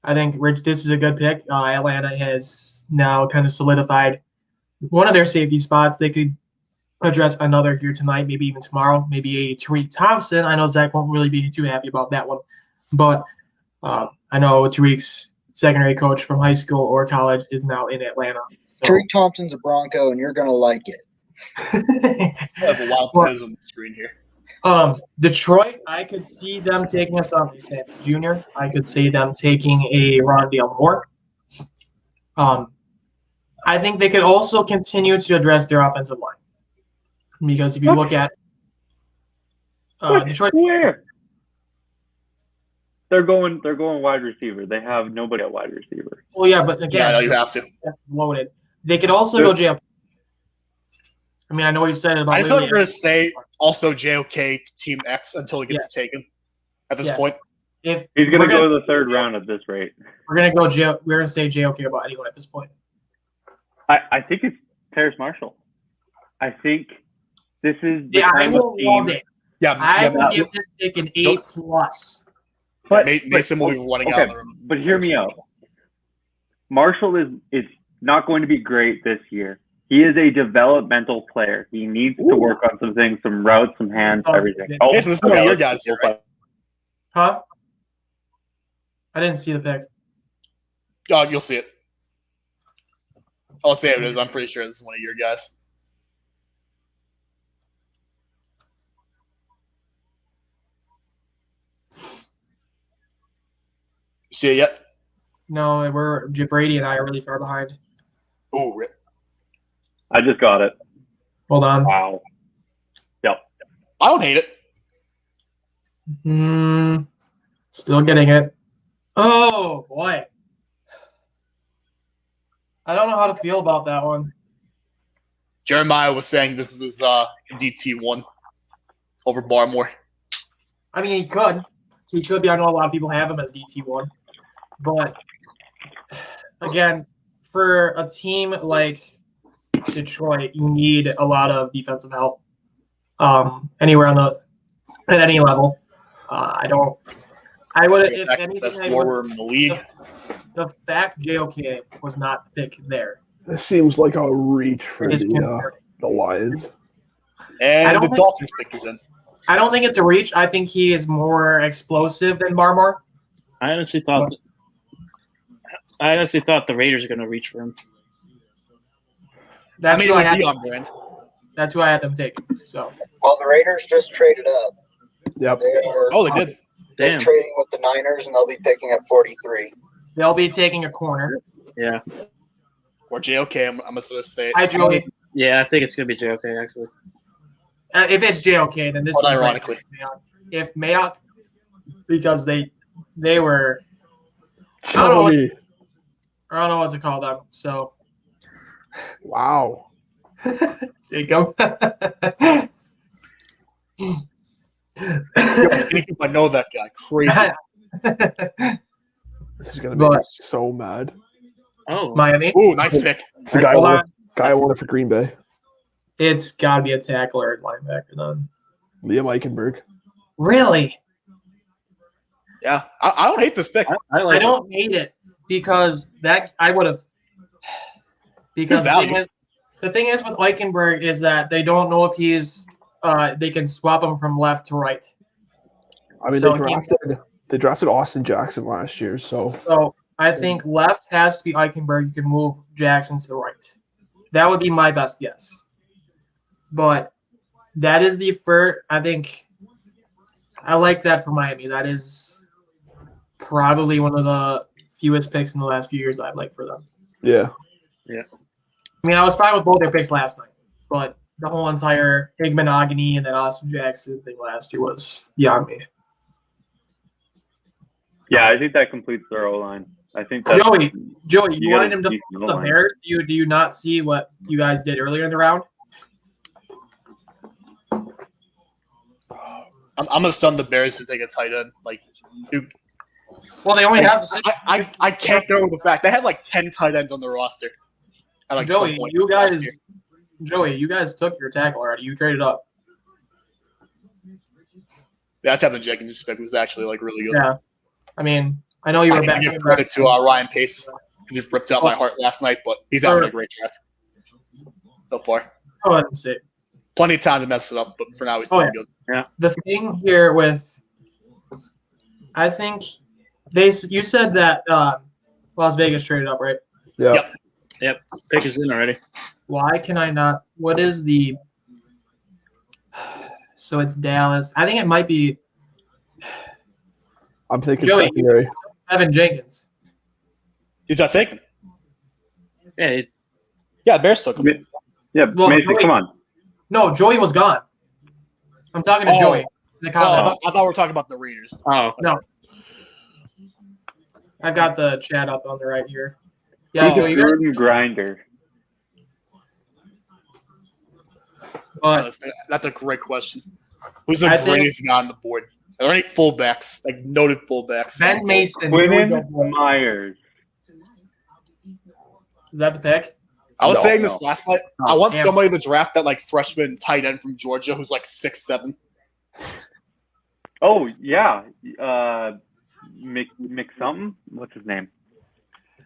I think this is a good pick. Atlanta has now kind of solidified one of their safety spots. They could address another here tonight, maybe even tomorrow, maybe a Tariq Thompson. I know Zach won't really be too happy about that one, but I know Tariq's secondary coach from high school or college is now in Atlanta. So. Tariq Thompson's a Bronco, and you're going to like it. I have a wild quiz on the screen here. Detroit, I could see them taking a Dante Samuel Jr. I could see them taking a Rondale Moore. I think they could also continue to address their offensive line. Because if you look at Detroit, Where? They're going wide receiver. They have nobody at wide receiver. well, yeah, but again, Yeah, no, you have to. that's loaded. They could also go JOK. I mean, I know we've said it about. I just thought you were Lillian. going to say also JOK Team X until he gets taken at this Yeah. point. If He's going we're to go to the 3rd round at this rate. we're gonna we're gonna say JOK about anyone at this point. I think it's Terrace Marshall. I think this is the Yeah, I kind will of love team. it. Yeah, I will yeah, give this pick an A+. Mason will be running out of the room. But hear me out. Marshall is not going to be great this year. He is a developmental player. He needs to work on some things, some routes, some hands, everything. Yeah. Jason, this is one of your guys here, right? Huh? I didn't see the pick. Oh, you'll see it. I'll say it is. I'm pretty sure this is one of your guys. You see it yet? No, Brady and I are really far behind. Oh, rip. I just got it. Hold on. Wow. Yep. I don't hate it. Still getting it. Oh boy. I don't know how to feel about that one. Jeremiah was saying this is DT1 over Barmore. I mean, he could. He could be. I know a lot of people have him as DT1. But again, for a team like Detroit, you need a lot of defensive help. Anywhere at any level. I would, if anything, Best I forward would, in the league. the fact JOK was not the pick there this seems like a reach for is the concerning. Lions. I And don't the think- Dolphins pick is in. I don't think it's a reach. I think he is more explosive than Barmore. I honestly thought the Raiders are going to reach for him. That's I mean, who it I would had. be on brand. That's who I had them take. So Well, the Raiders just traded up. Yep. Oh, they did. They're Damn. trading with the Niners, and they'll be picking up 43. they'll be taking a corner. Yeah. Or JOK, I'm just going to say it. Hi, Joey. Yeah, I think it's going to be JOK, actually. If it's JOK, then this But is ironically. Mayock. If Mayock, because they were, I don't know what- Joey. I don't know what to call them. So Wow. Jacob. Yo, I know that guy. Crazy. This is gonna make me But so mad. Oh, Miami, Ooh, nice pick. It's the guy hold I on. wanted for Green Bay. It's got to be a tackler at linebacker then. Liam Eichenberg. Really? Yeah, I don't hate this pick. I I like. don't hate it because that I would have. Because Good value. the thing is with Eichenberg is that they don't know if he's. They can swap him from left to right. I mean, So they drafted Austin Jackson last year, so So I think left has to be Eichenberg. You can move Jackson to the right. That would be my best guess. But that is the first. I think I like that for Miami. That is probably one of the fewest picks in the last few years that I've liked for them. yeah. I mean, I was fine with both their picks last night, but the whole entire Higmanogany and then Austin Jackson thing last year was beyond me. Yeah, I think that completes their O line. I think that Joey, you got wanted a him to decent follow the O-line. Bears. Do you not see what you guys did earlier in the round? I'm gonna stun the Bears to take a tight end. Like, dude, Well, they only have I can't go with the fact they had like 10 tight ends on their roster. At like some Joey. point You last guys, year. you guys took your tackle already. You traded up. Yeah, Tevin Jenkins pick was actually like really good. Yeah, I mean, I know you I were need to back. give credit to Ryan Pace because he ripped out my heart last night, but he's having a great draft so far. Go ahead and see. Plenty of time to mess it up, but for now he's doing good. The thing here with, I think you said that Las Vegas traded up, right? Yeah. Yep. Pick is in already. Why can I not? What is the? So it's Dallas. I think it might be I'm thinking Joey. secondary. Evan Jenkins. He's not taken. Yeah, Yeah, the Bears took him. Yeah, Well, Mason, Joey- come on. No, Joey was gone. I'm talking to Oh. Joey. In the Oh, comments. I thought we were talking about the Raiders. oh, No. I've got the chat up on the right here. Yeah, Who's so a you guys. Gruden grinder? But That's a great question. Who's the I think- greatest guy on the board? Are there any fullbacks, like noted fullbacks? Ben Mason. Here we go. Quinnen Myers. Is that the pick? I was No, saying this last night. I Oh, want damn. somebody to draft that like freshman tight end from Georgia who's like 6'7". Oh yeah, Mick something. What's his name?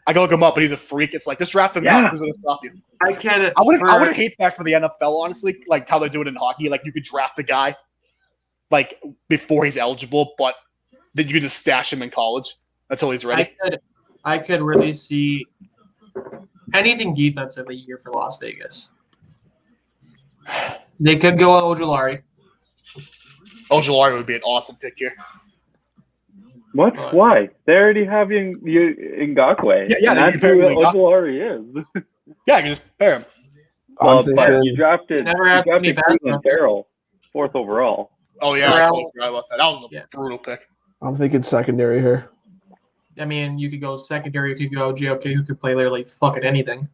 I go look him up, but he's a freak. It's like just draft him Yeah. now. Who's gonna stop you? I could. I wouldn't hate that for the NFL, honestly. Like how they do it in hockey. Like you could draft the guy like before he's eligible, but then you can just stash him in college until he's ready. I could really see anything defensively here for Las Vegas. They could go Ojulari. Ojulari would be an awesome pick here. What? What? Why? They already have Ngakwe. Yeah, and they that's can pair who Ngakwe. Ojulari is. Yeah, I can just pair him. Well, I'm but thinking you drafted, Never had any bad Cleveland ones. Farrell, 4th overall. Oh yeah, I Corral. totally forgot about that. That was a Yeah. brutal pick. I'm thinking secondary here. I mean, you could go secondary. You could go JOK, who could play literally fucking anything.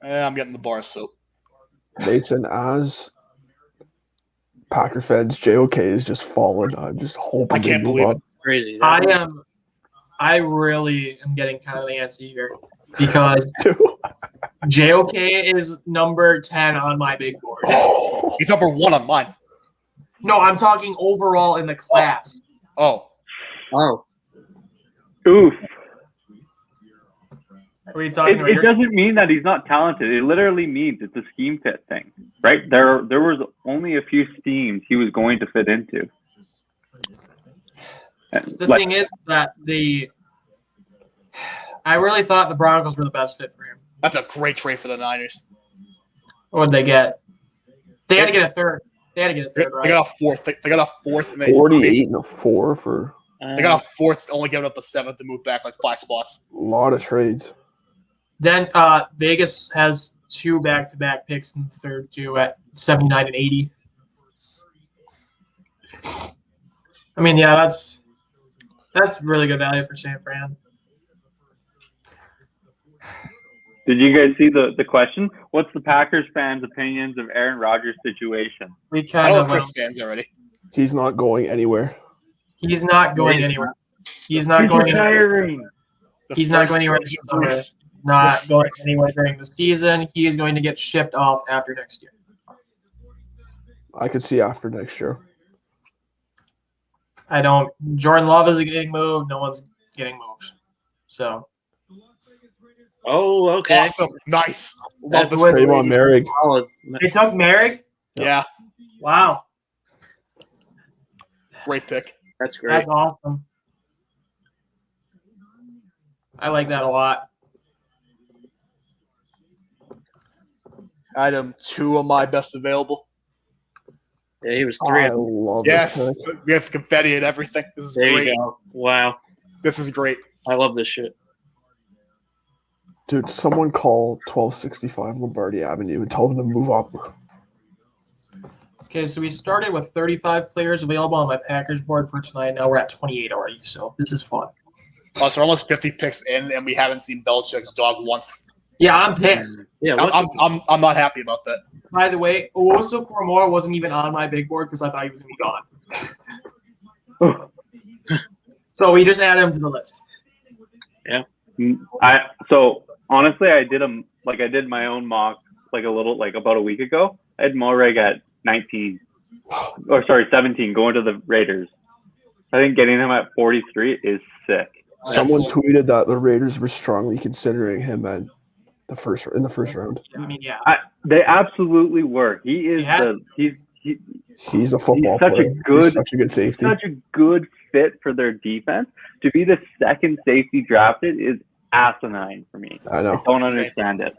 I'm getting the bar soap. Mason as Packer fans, JOK is just falling. I'm just hoping I can't they move believe up. crazy. I really am getting kind of antsy here because JOK is number 10 on my big board. He's number 1 on mine. No, I'm talking overall in the class. Oh, Oh, Oof. Are we talking It Raiders? doesn't mean that he's not talented. It literally means it's a scheme fit thing, right? There was only a few schemes he was going to fit into. The thing is that I really thought the Broncos were the best fit for him. that's a great trade for the Niners. What would they get? They had to get a third. They had to get a They third, right? got a fourth. They got a fourth. And 48 and a 4 for They got a fourth, only giving up a 7th to move back like 5 spots. a lot of trades. Then Vegas has 2 back-to-back picks in the third, too, at 79 and 80. I mean, yeah, that's really good value for San Fran. Did you guys see the question? What's the Packers fans' opinions of Aaron Rodgers' situation? We I kind know of Chris stands already. He's not going anywhere. he's not going anywhere. He's not going anywhere. retiring. The He's not first going anywhere version this summer. Bruce. Not going Christ. anywhere during the season. He is going to get shipped off after next year. I could see after next year. I don't. Jordan Love is getting moved. No one's getting moved. So Oh, okay. Awesome. Nice. Love That's this. what- for the Draymond Raiders. Merrick. Solid. they took Merrick. Yeah, Wow, great pick. That's great. that's awesome. I like that a lot. Item 2 of my best available. Yeah, he was 3. I love Yes, this pick. we have confetti and everything. This is There great. you go. Wow. This is great. I love this shit. Dude, someone call 1265 Lombardi Avenue and tell them to move up. Okay, so we started with 35 players available on my Packers board for tonight. Now we're at 28 already, so this is fun. So we're almost 50 picks in, and we haven't seen Belichick's dog once. Yeah, I'm pissed. Yeah. I'm not happy about that. By the way, Owusu Koromora wasn't even on my big board because I thought he was going to be gone. So we just added him to the list. So honestly, I did my own mock about a week ago. I had Mulreg at 19, or sorry, 17, going to the Raiders. I think getting him at 43 is sick. Someone Excellent. tweeted that the Raiders were strongly considering him in the first round. I mean, yeah. They absolutely were. He is Yeah. He's a football such a player. good- He's such a good safety. such a good fit for their defense. To be the second safety drafted is asinine for me. I I know. don't understand it.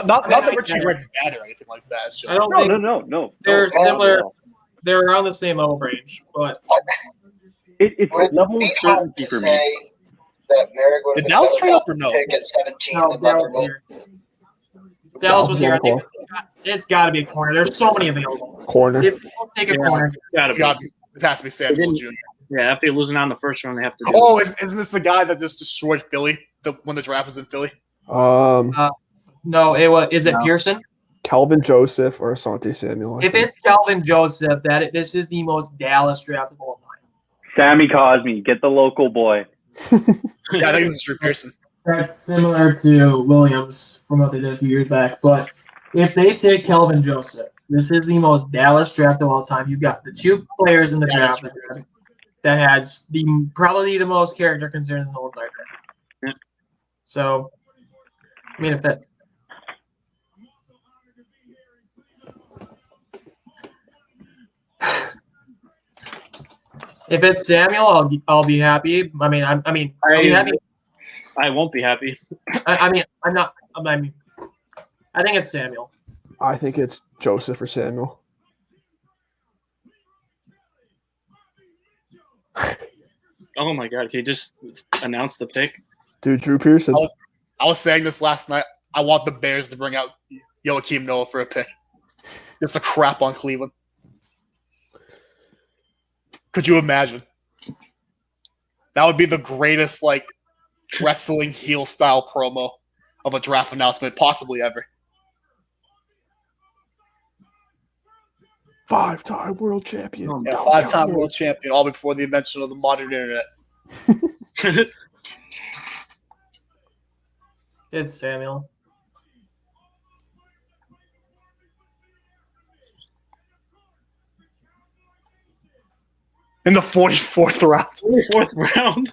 Not that Richie Grant's bad or anything like that. It's just I don't think No. they're No. similar. They're around the same level range, but It's Would it level be of hard certainty to for me. say that Merrick would Did have Dallas been trade up or no? pick at 17 no, than Dallas Leatherwood? was here. Dallas was here. I think it's got to be a corner. There's so many available. Corner. If you don't take a Yeah. corner, Gotta be. It has to be Samuel Jr. Yeah, after losing out in the first round, they have to do Oh, it. isn't this the guy that just destroyed Philly when the draft was in Philly? no, it was. Is it No. Pearson? Calvin Joseph or Asante Samuel. I If think. it's Calvin Joseph, this is the most Dallas draft of all time. Sammy Cosme, get the local boy. Yeah, I think this is Drew Pearson. That's similar to Williams from what they did a few years back. But if they take Calvin Joseph, this is the most Dallas draft of all time. You've got the two players in the Yeah, draft that has probably the most character concerns in the whole entire draft. Yeah. So, I mean, if that. If it's Samuel, I'll be happy. I'll be happy. I won't be happy. I'm not. I think it's Samuel. I think it's Joseph or Samuel. Oh my god, he just announced the pick. Dude, Drew Pearson. I was saying this last night. I want the Bears to bring out Joakim Noah for a pick. Just to crap on Cleveland. Could you imagine? That would be the greatest wrestling heel style promo of a draft announcement possibly ever. 5-time world champion. Oh, Yeah, 5-time world champion, all before the invention of the modern internet. It's Samuel. In the 44th round. Fourth round.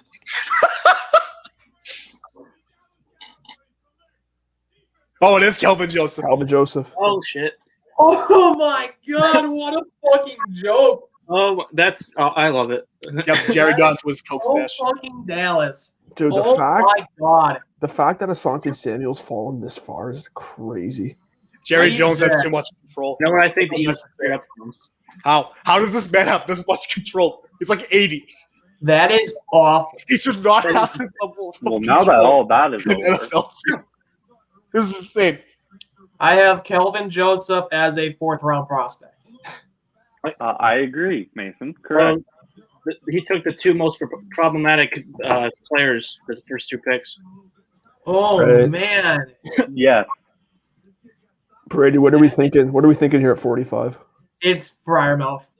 Oh, it is Kelvin Joseph. Calvin Joseph. Oh shit. Oh my god, what a fucking joke. Oh, that's. Oh, I love it. Yep, Jerry Gunn to his Coke Oh stash. fucking Dallas. Dude, Oh my god. the fact that Asante Samuel's fallen this far is crazy. Jerry Jones has Jesus. too much control. You know what I think? He That's straight up from? How does this man have this much control? He's like 80. That is awful. He should not have this level of Well, now that all that is in over, NFL too. This is insane. I have Kelvin Joseph as a 4th round prospect. I agree, Mason. Correct. He took the two most problematic players for the first two picks. Oh Right. man, Yes. Brady, what are we thinking? What are we thinking here at 45? it's Friarmouth.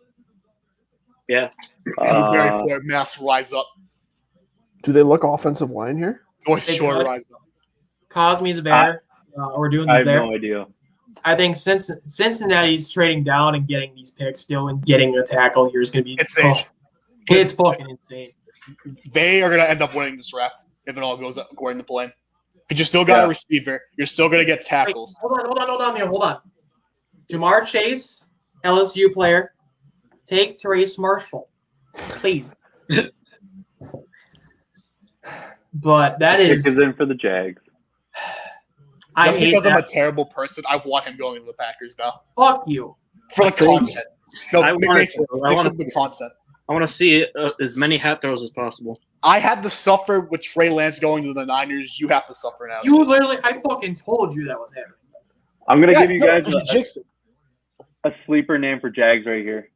Yeah. Very Uh, poor Mass rise up. Do they look offensive line here? North They Shore could. rise up. Cosme's a bear. Or Dunes I is have there. no idea. I think since Cincinnati's trading down and getting these picks still and getting a tackle here is going to be Insane. it's fucking insane. They are going to end up winning this draft if it all goes according to plan. But you still got Yeah. a receiver. You're still going to get Wait, tackles. hold on. Jamar Chase, LSU player, take Therese Marshall, please. But that Pick is, is in for the Jags. I Just hate because I'm a that. terrible person, I want him going to the Packers now. Fuck you. For the content. No, I want Nathan, to- I think want of the content. I want to see as many hat throws as possible. I had to suffer with Trey Lance going to the Niners. You have to suffer now. You literally, I fucking told you that was happening. I'm gonna Yeah, give you no, guys you jinxed it. a sleeper name for Jags right here.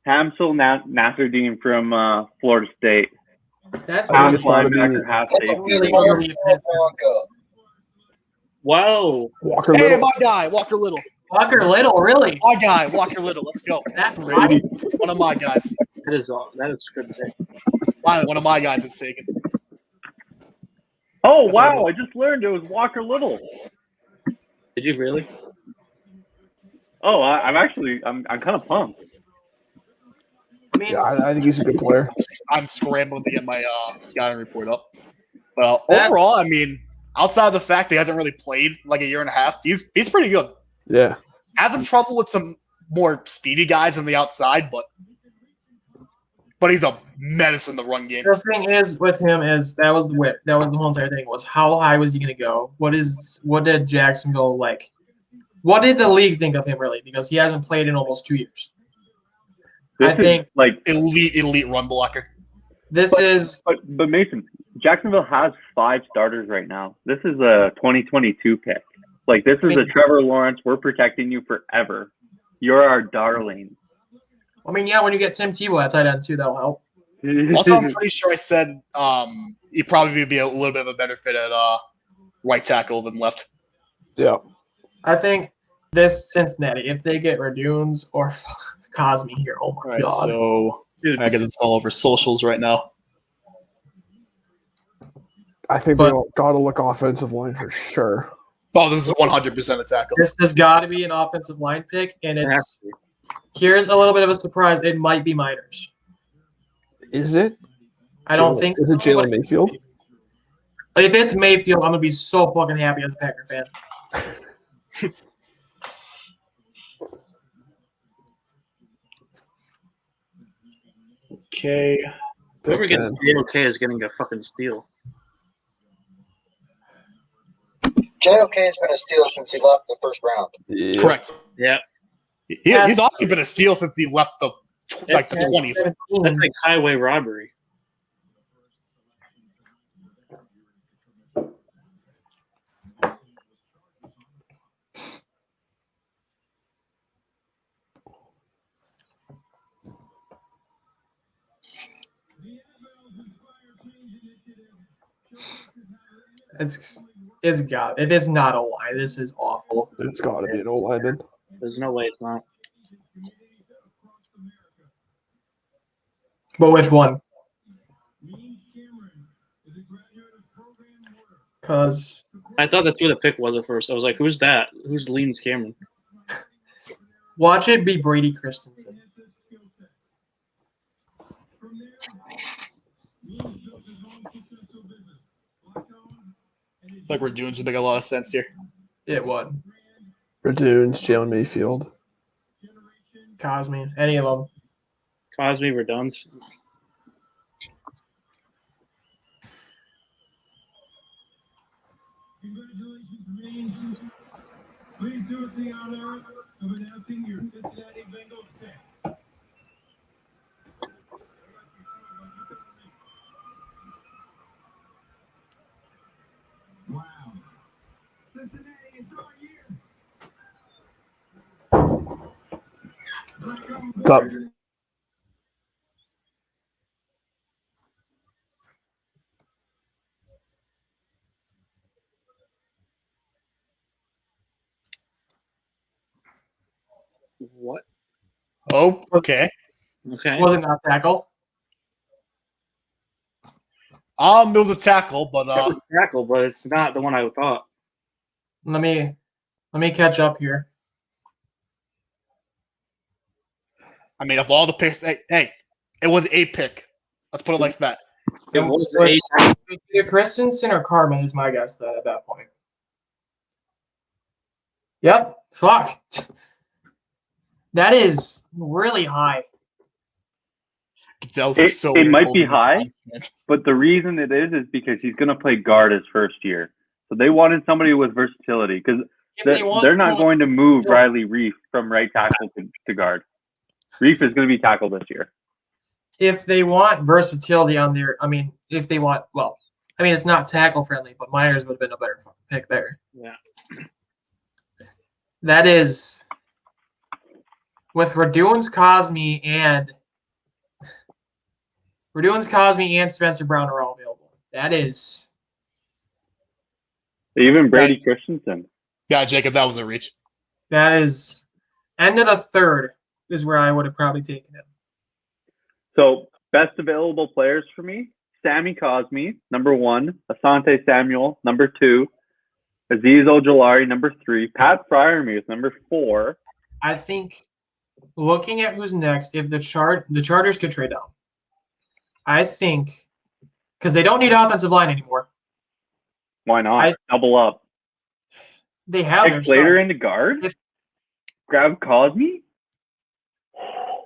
Hamsel Nasruddin from Florida State. That's I think Pound it's gotta be- linebacker, half That's a safety. really Really hard offensive. Bronco. Wow. Walker Hey, Little. my guy, Walker Little. Walker Little, really? My guy, Walker Little. Let's go. That Brady. One of my guys. That is good to say. Finally, one of my guys is taken. Oh wow! I just learned it was Walker Little. Did you really? Oh, I'm kind of pumped. I mean, Yeah, I think he's a good player. I'm scrambling to get my scouting report up. But That's- overall, I mean, outside of the fact that he hasn't really played in like a year and a half, he's pretty good. Yeah. Has some trouble with some more speedy guys on the outside, but he's a menace in the run game. the thing is with him is that was the whip. That was the whole entire thing. Was how high was he going to go? What did Jacksonville like? What did the league think of him really? Because he hasn't played in almost 2 years. This I think is like, Elite run blocker. this is but Mason, Jacksonville has 5 starters right now. This is a 2022 pick. Like this is a Trevor Lawrence. We're protecting you forever. You're our darling. I mean, yeah, when you get Tim Tebow at tight end too, that'll help. Also, I'm pretty sure I said he'd probably be a little bit of a better fit at right tackle than left. Yeah. I think this Cincinnati, if they get Radunes or Cosme here, oh my All right, god. so Dude. I get this all over socials right now. I think But- they got to look offensive line for sure. Oh, this is 100% a tackle. This has got to be an offensive line pick, and It has it's to be. here's a little bit of a surprise. It might be Miners. Is it? I don't think Is it so, Jalen Mayfield? but if it's Mayfield, I'm gonna be so fucking happy as a Packer fan. Okay. Whoever Makes gets sense. JOK is getting a fucking steal. JOK has been a steal since he left the first round. Yeah. Correct. Yeah. He's honestly been a steal since he left the That's 20s. 17. That's like highway robbery. It's got if it's not a lie, this is awful. It's got to be an old lineman. There's no way it's not. But which one? Because I thought that's who the pick was at first. I was like, who's that? Who's Leans Cameron? watch it be Brady Christensen. It's like we're doing would make a lot of sense here. It would. Radunes, Jalen Mayfield. Cosme, any of them. Cosme Reduns. Congratulations, Marines. Please do us the honor of announcing your Cincinnati Bengals pick. Wow. Cincinnati is our year. What's up? What? Oh, okay. Okay. Was it not tackle? I'll move the tackle, but That was tackle, but it's not the one I thought. Let me catch up here. I mean, of all the picks, hey, it was a pick. Let's put it like that. It was So a either Christensen or Carmen is my guess at that point. Yep. Fuck. That is really high. It might be high, but the reason it is because he's going to play guard his first year. So they wanted somebody with versatility because they're not going to move Riley Reef from right tackle to guard. Reef is going to be tackled this year. If they want versatility on there, I mean, if they want, well, I mean, it's not tackle friendly, but Miners would have been a better pick there. Yeah. That is with Raduans Cosme and Spencer Brown are all available. That is Even Brady Christensen. Yeah, Jacob, that was a reach. end of the third is where I would have probably taken him. So best available players for me: Sammy Cosme, number 1; Asante Samuel, number 2; Aziz Ojolari, number 3; Pat Fryermuth, number 4. I think looking at who's next, if the Chargers could trade down, I think because they don't need offensive line anymore. Why not? Double up. They have their Pick Slater start. into guard. Grab Cosme.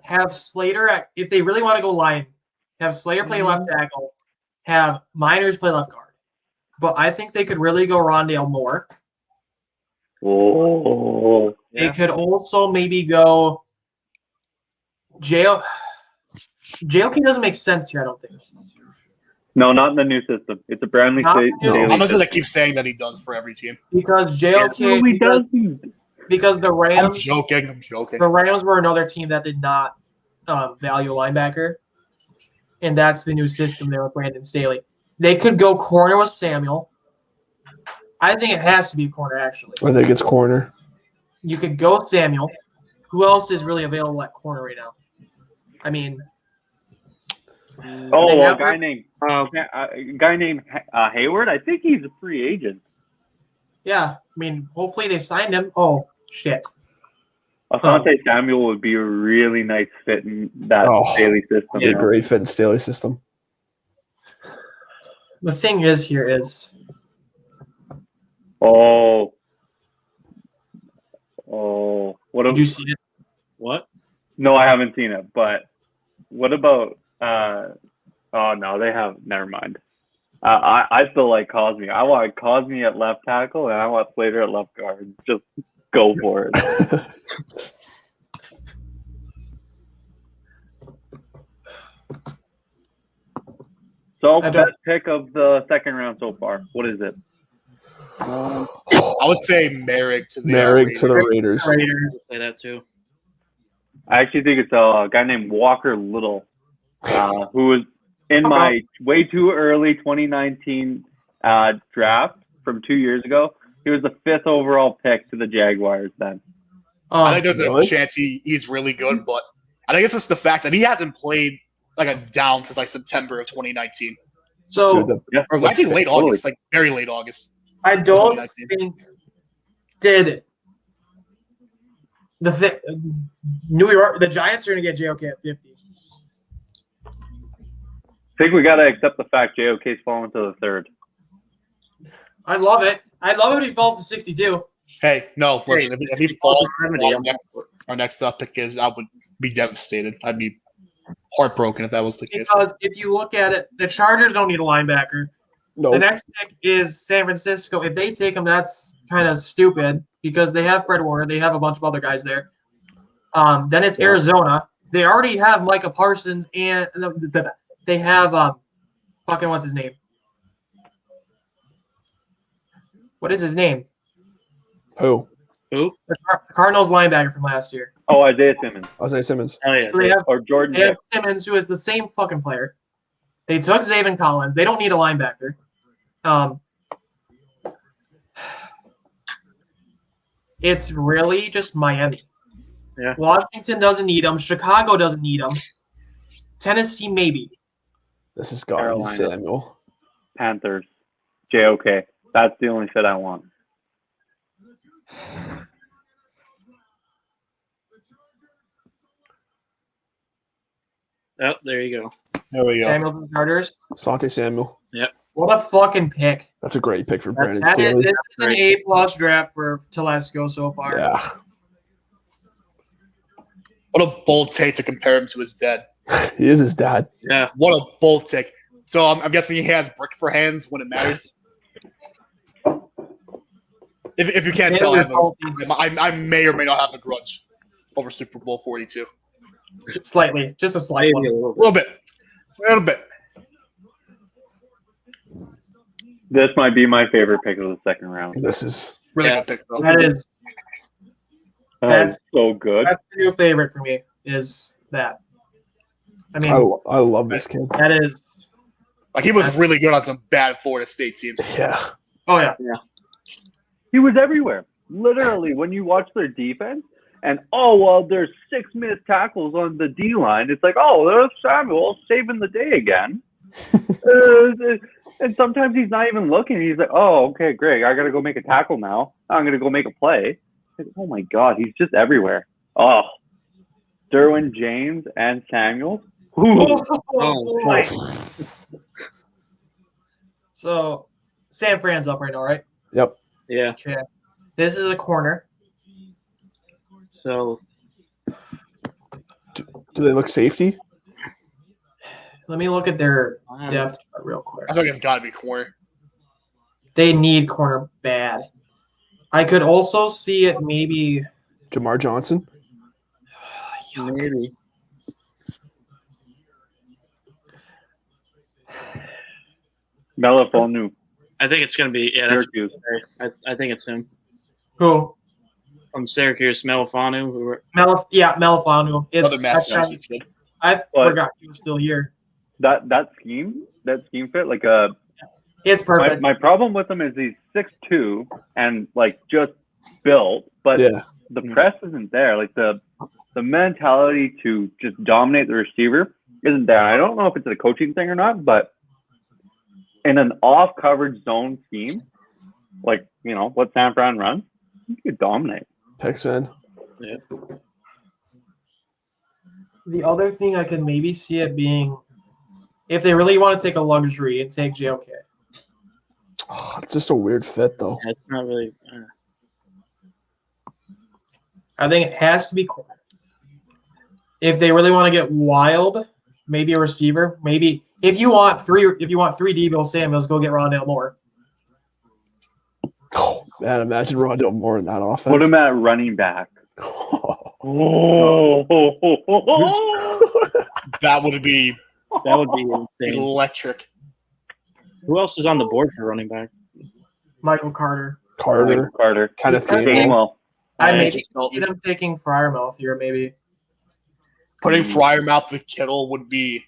Have Slater if they really want to go line. Have Slater play left tackle. Have Miners play left guard. But I think they could really go Rondale Moore. Oh. They could also maybe go JOK doesn't make sense here, I don't think. No, not in the new system. It's a Brownlee Not State. the new- I'm just gonna keep saying that he does for every team. Because JOK No, he doesn't. because the I'm Rams joking. the Rams were another team that did not value a linebacker. And that's the new system there with Brandon Staley. They could go corner with Samuel. I think it has to be a corner, actually. I think it's corner. You could go Samuel. Who else is really available at corner right now? I mean, Oh, They a have- guy named Hayward. I think he's a free agent. yeah. I mean, hopefully they signed him. Oh, shit. Asante Samuel would be a really nice fit in that Oh, Staley system. Be a great fit in Staley's system. The thing is here is Oh, what? did you see it? what? No, I haven't seen it. But what about? Oh no, they have. Never mind. I still like Cosme. I want Cosme at left tackle, and I want Slater at left guard. Just go for it. So, I don't- best pick of the second round so far. What is it? I would say Merrick to the Merrick to the Raiders. Raiders. Raiders. Say that too. I actually think it's a guy named Walker Little, who was in my way too early 2019 draft from 2 years ago. He was the 5th overall pick to the Jaguars then. I think there's Really? a chance he's really good, but I think it's just the fact that he hasn't played like a down since like September of 2019, So Dude, Yeah. or actually late Totally. August, like very late August. I don't 2019. think did New York the Giants are going to get JOK at 50. I think we got to accept the fact JOK's fallen to the 3rd. I love it. I love it if he falls to 62. Hey, no, listen, if he He falls, falls to 70, our next pick is I would be devastated. I'd be heartbroken if that was the case. Because if you look at it, the Chargers don't need a linebacker. No. The next pick is San Francisco. If they take him, that's kind of stupid because they have Fred Warner. They have a bunch of other guys there. Then it's Arizona. They already have Micah Parsons and they have fucking what's his name? What is his name? Who? Who? The Cardinals linebacker from last year. Oh, Isaiah Simmons. Isaiah Simmons. Oh yeah. So they have Or Jordan They have Hicks. Simmons, who is the same fucking player. They took Zaven Collins. They don't need a linebacker. It's really just Miami. Washington doesn't need him. Chicago doesn't need him. Tennessee, maybe. This has got to be Carolina. Samuel. Panthers. JOK. That's the only fit I want. Oh, there you go. There we go. Samuels and Chargers. Sante Samuel. What a fucking pick. That's a great pick for Brandon This Staley. is an A+ draft for Telesco so far. Yeah. What a bold take to compare him to his dad. He is his dad. Yeah. What a bold take. So I'm guessing he has brick for hands when it matters. If you can't tell, I may or may not have a grudge over Super Bowl 42. Slightly. Just a slight one. Maybe a little A bit. little bit. This might be my favorite pick of the second round. This is Really Yeah. good pick, though. That is That's so good. that's the new favorite for me. Is that? I mean, I love this kid. that is. Like, he was really good on some bad Florida State teams. Yeah. Oh yeah. He was everywhere. Literally, when you watch their defense, and there's 6 missed tackles on the D line. It's like, there's Samuel saving the day again. And sometimes he's not even looking. He's like, okay, great. I got to go make a tackle now. I'm going to go make a play. Like, oh my God, he's just everywhere. Oh, Derwin James and Samuel. Ooh. Boy. So, San Fran's up right now, right? Yep. Yeah. Okay. This is a corner. So Do they look safety? Let me look at their depth chart real quick. I think it's got to be corner. They need corner bad. I could also see it maybe. Jamar Johnson? maybe. Melifonu. I think it's gonna be that's Syracuse. I think it's him Who? from Syracuse, Melifonu. Who were, Melifonu. Another It's, Massachusetts kid. I But- forgot he was still here. That scheme fit like It's perfect. my problem with him is he's 6'2" and like just built, but Yeah. the press isn't there. Like the mentality to just dominate the receiver isn't there. I don't know if it's a coaching thing or not, but in an off coverage zone scheme, like what San Fran runs, you could dominate. Picks in. The other thing I could maybe see it being, if they really want to take a luxury and take JOK. Oh, it's just a weird fit, though. it's not really. I think it has to be corner. If they really want to get wild, maybe a receiver. Maybe if you want three Debo Samuels, go get Rondale Moore. Oh, man, imagine Rondale Moore in that offense. Put him at running back. That would be That would be insane. electric. Who else is on the board for running back? Michael Carter. Carter. Kenneth I think- Gainwell. I Yeah, maybe just felt see it. them taking Fryermouth here, maybe. Putting Fryermouth with Kittle would be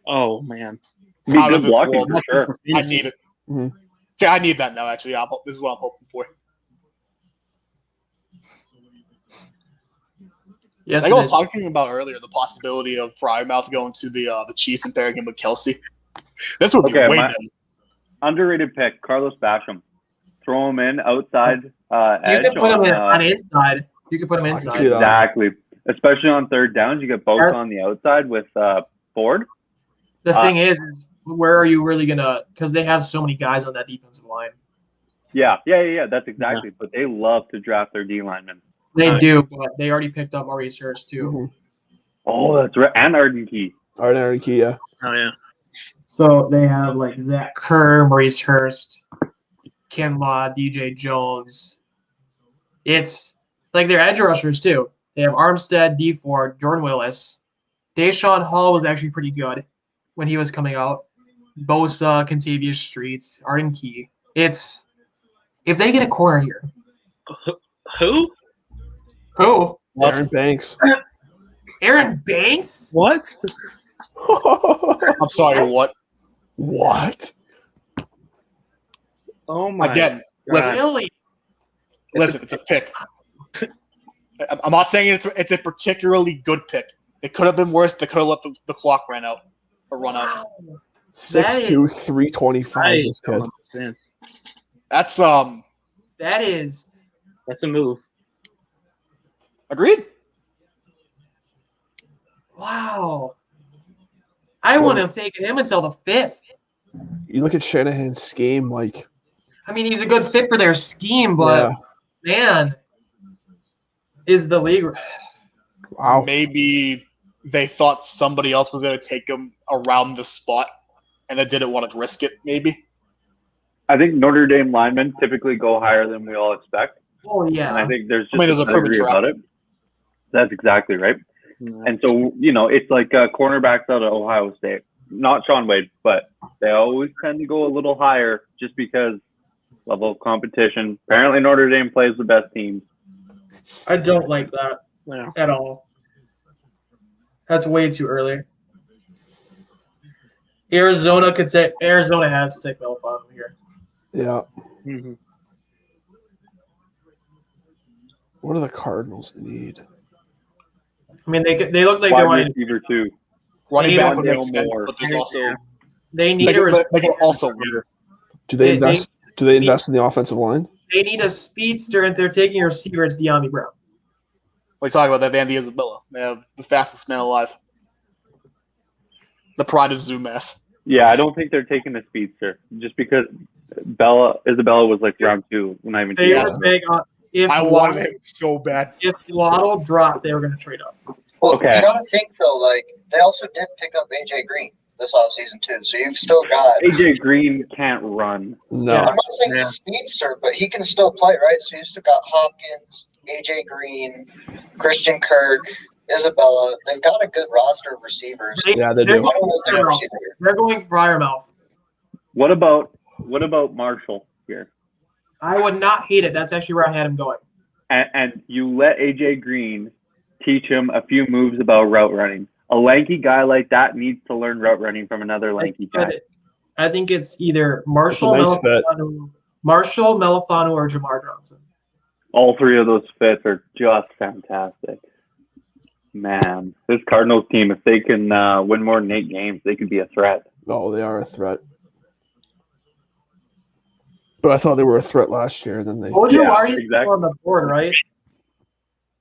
Oh man, Be out good of this blocking world. for sure. I need it. Mhm. Yeah, I need that now. Actually, this is what I'm hoping for. Yes, Like it I was is. talking about earlier, the possibility of Fryermouth going to the Chiefs and pairing him with Kelsey. This would be Okay, way my- better. Underrated pick, Carlos Basham. Throw him in outside You edge. could put him in, on on inside. You could put him I can see inside. that. exactly. Especially on third downs, you get both Are- on the outside with Ford. The thing is where are you really gonna? Because they have so many guys on that defensive line. Yeah. That's exactly. But they love to draft their D linemen. They Nice. do, but they already picked up Maurice Hurst too. Mhm. Oh, that's right. And Arden Key. Arden Kia. oh yeah. So they have like Zach Kerr, Maurice Hurst, Kinlaw, DJ Jones. It's like their edge rushers too. They have Armstead, D Ford, Jordan Willis. Deshaun Hall was actually pretty good when he was coming out. Bosa, Contavious Streets, Arden Key. It's if they get a corner here. Who? Who? Aaron Banks. Aaron Banks? What? I'm sorry, what? What? Oh my. Again, listen, Really? it's a pick. I'm not saying it's a particularly good pick. It could have been worse. They could have let the clock run out. 6'2", 325. I This kid. don't understand. That's That is That's a move. agreed. wow. I wouldn't have taken him until the 5th. You look at Shanahan's scheme, like I mean, he's a good fit for their scheme, but man, is the league. wow. Maybe they thought somebody else was going to take him around the spot, and they didn't want to risk it. Maybe. I think Notre Dame linemen typically go higher than we all expect. Oh And I yeah. think there's just there's a proven pedigree track. about it. That's exactly right. And so, it's like cornerbacks out of Ohio State. Not Sean Wade, but they always tend to go a little higher just because level of competition. Apparently Notre Dame plays the best teams. I don't like that Yeah. at all. That's way too early. Arizona has to take Melfon here. Yeah. Mm-hmm. What do the Cardinals need? I mean, they look like they're Wide wanting. receiver too. Running back would make Rondale sense, Moore. but there's also They need a they can also win. Do they They- invest? Do they invest in the offensive line? They need a speedster, and they're taking a receiver. It's De'Ami Brown. What are you talking about? That Andy Isabella. They have the fastest man alive. The pride of Zoomass. Yeah, I don't think they're taking the speedster just because Isabella was like round 2 when I even They Yeah. were saying if I wanted him so bad. if Waddle dropped, they were going to trade up. Well, Okay. you gotta think though, like they also did pick up AJ Green this offseason too, so you've still got. AJ Green can't run. No. Yeah. I'm not saying he's a speedster, but he can still play, right? So you still got Hopkins, AJ Green, Christian Kirk, Isabella. They've got a good roster of receivers. Yeah, they They're do. I don't know if they're a going receiver here. They're going Fryermouth. What about Marshall here? I would not hate it. That's actually where I had him going. And you let AJ Green teach him a few moves about route running. A lanky guy like that needs to learn route running from another lanky guy. I think it's either Marshall, It's a nice fit. Melifanu, or Jamar Johnson. All three of those fits are just fantastic. Man, this Cardinals team, if they can win more than 8 games, they could be a threat. Oh, they are a threat. But I thought they were a threat last year. Then they Ojulari's exactly. on the board, right?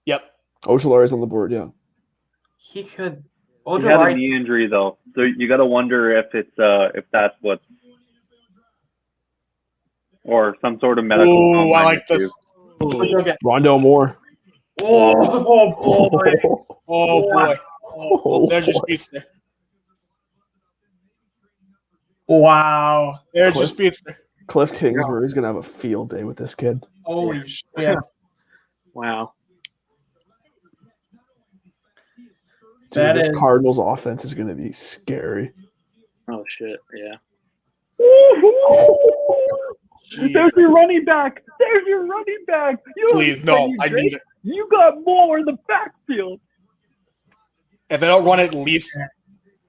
Yep. Ojulari's on the board. Yeah. He could. He had a Ojulari. knee injury though, so you got to wonder if that's what, or some sort of medical. Ooh, I combine like issue. this. Okay. Rondo Moore. Oh boy. Oh boy. Oh, There's your boy. speedster. Wow. There's your speedster. Cliff Kingsbury's gonna have a field day with this kid. Holy shit. Wow. Dude, That this is- Cardinals offense is gonna be scary. Oh shit. Yeah. There's Jesus. your running back. There's your running back. You Please, no. I need it. You got more in the backfield. If they don't run at least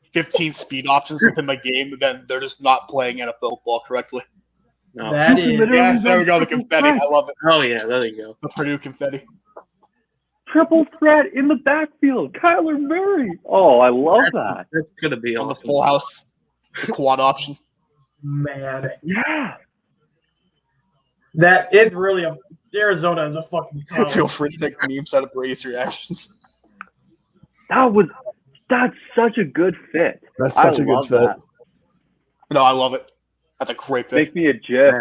15 speed options within my game, then they're just not playing NFL football correctly. No. That is. Yes, there we go. The confetti. I love it. Oh yeah. There you go. The Purdue confetti. Triple threat in the backfield. Kyler Murray. Oh, I love that. That's gonna be On the awesome. full house. The quad option. Man. Yeah. That is really a. Arizona is a fucking. tower. Feel free to take memes out of Brady's reactions. That's such a good fit. That's such I a good love fit. that. No, I love it. That's a great pick. Make me a GIF.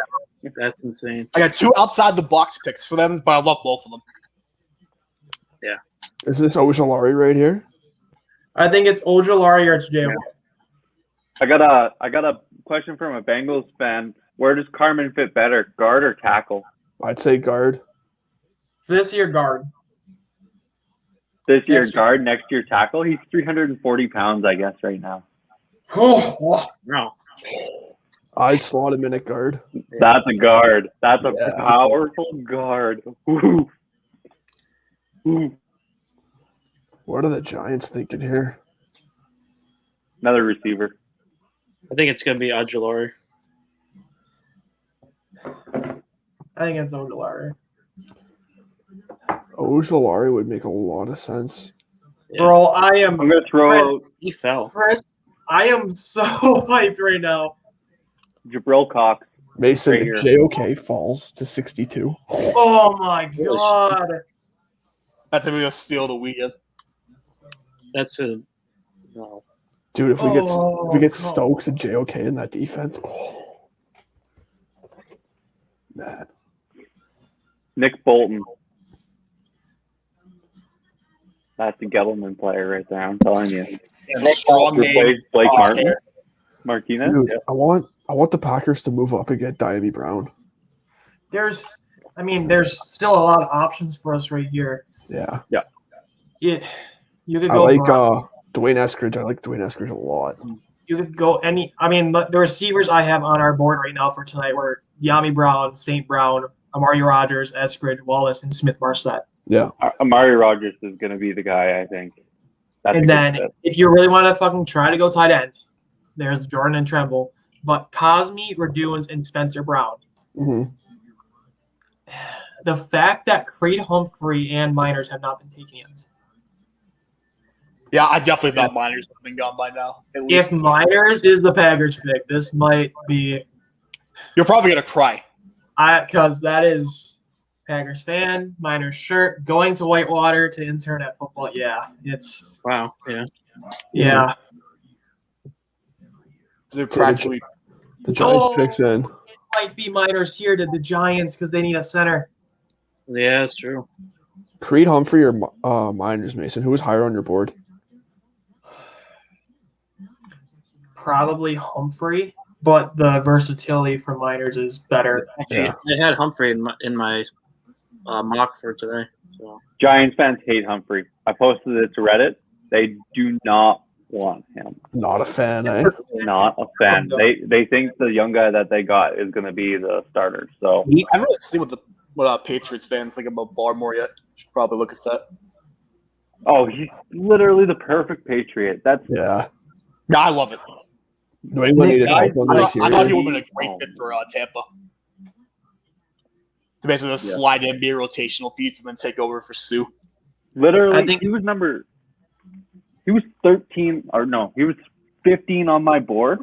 That's insane. I got 2 outside the box picks for them, but I love both of them. Is this Ojulari right here? I think it's Ojulari or it's Jay. Yeah. I got a question from a Bengals fan. Where does Carmen fit better, guard or tackle? I'd say guard. This year guard. This year Next year. guard, next year tackle. He's 340 pounds, I guess, right now. Oh, No. I'd slot him in at guard. That's a guard. That's a Yeah. powerful guard. Ooh. Ooh. What are the Giants thinking here? Another receiver. I think it's gonna be Ojulari. I think it's Ojulari. Ojulari would make a lot of sense. Bro, I am I'm gonna throw out He fell. Chris. I am so hyped right now. Jabril Cox. Mason, Right if here. JOK falls to 62, Oh my god. That's gonna be a steal of the weekend. That's a no. dude, if we Oh, get come- Stokes and JOK in that defense, man. Nick Bolton. That's a Gettleman player right there. I'm telling you. And Nick strong name. Replace Blake Oh, Martin. yeah. Martinez. Dude, I want the Packers to move up and get Diami Brown. There's still a lot of options for us right here. Yeah. You could I go like Brown. Dwayne Eskridge. I like Dwayne Eskridge a lot. You could go any. I mean, the receivers I have on our board right now for tonight were Yami Brown, St. Brown, Amari Rogers, Eskridge, Wallace, and Smith Marset. Yeah. Amari Rogers is going to be the guy, I think. That's a And good then fit. if you really want to fucking try to go tight end, there's Jordan and Tremble. But Cosme, Reduans, and Spencer Brown. hmm The fact that Creed Humphrey and Miners have not been taken yet. Yeah, I definitely thought Miners would have been gone by now. At If least Miners is the Packers pick, this might be you're probably gonna cry. because that is Packers fan, Miners shirt, going to Whitewater to intern at football. Yeah, it's Wow. Yeah. yeah. They're practically The Giants Oh. picks in. Might be Miners here to the Giants because they need a center. Yeah, that's true. Creed Humphrey or Miners, Mason? Who was higher on your board? Probably Humphrey, but the versatility for Miners is better. Actually, Yeah. I had Humphrey in my mock for today. So Giants fans hate Humphrey. I posted it to Reddit. They do not want him. Not a fan, eh? Not a fan. They think the young guy that they got is going to be the starter. So I haven't really seen what Patriots fans think about Barmore yet. Should probably look at that. he's literally the perfect Patriot. That's Yeah. Yeah, I love it. New England needed Nick, help on I the thought he interior. would have been a great fit for Tampa. To basically just slide in, be a rotational piece, and then take over for Sue. literally I think- he was 13 or no, he was 15 on my board.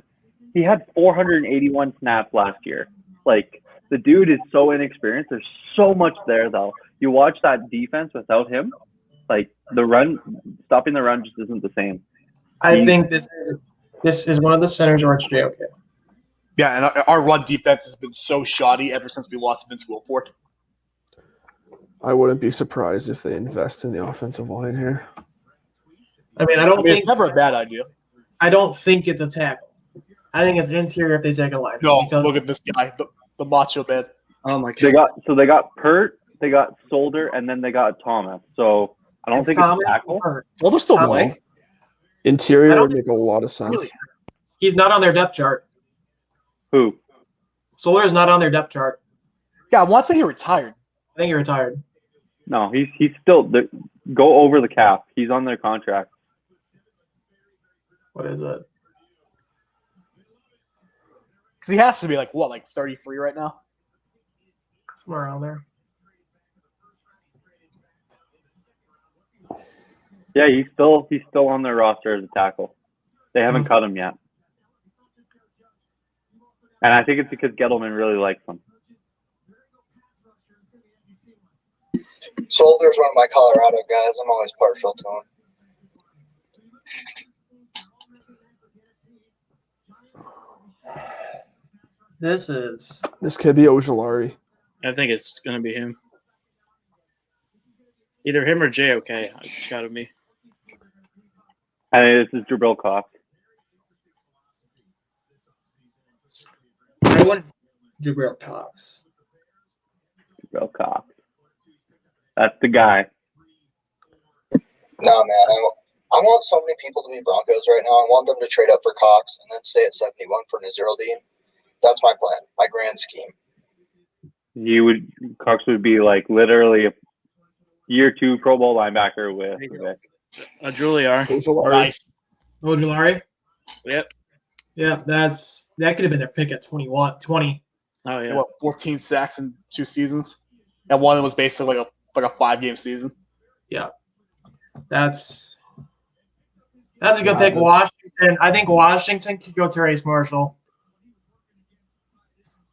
He had 481 snaps last year. Like the dude is so inexperienced. There's so much there though. You watch that defense without him, like stopping the run just isn't the same. I think this is one of the centers or it's JOK. Yeah, and our run defense has been so shoddy ever since we lost Vince Wilfork. I wouldn't be surprised if they invest in the offensive line here. I mean, I mean, it's never a bad idea. I don't think it's a tackle. I think it's interior if they take a line. No, because look at this guy, the macho man. oh my They god. got Pert, they got Solder, and then they got Thomas. So I don't think Thomas it's tackle. Hurt. Well, they're still Thomas- playing. I Interior don't would make a lot of sense. Really? He's not on their depth chart. Who? Solar is not on their depth chart. Yeah, once he retired. I think he retired. No, he's still go over the cap. He's on their contract. What is it? Because he has to be like 33 right now? Somewhere around there. Yeah, he's still on their roster as a tackle. They haven't cut him yet. And I think it's because Gettleman really likes him. Solder's one of my Colorado guys. I'm always partial to him. This could be Ojulari. I think it's gonna be him. Either him or JOK. It's gotta be. And this is Jabril Cox. I went Jabril Cox. Jabril Cox. That's the guy. No, man. I want so many people to be Broncos right now. I want them to trade up for Cox and then stay at 71 for Naziraldine. That's my plan, my grand scheme. Cox would be like literally a year 2 Pro Bowl linebacker with Vic. Juliar. Ojulari. Nice. Ojulari? Yep. Yeah, that could have been their pick at 20. Oh yeah. What, 14 sacks in 2 seasons? And one was basically like a like a 5-game season. That's a good pick. Washington. I think Washington could go Terrace Marshall.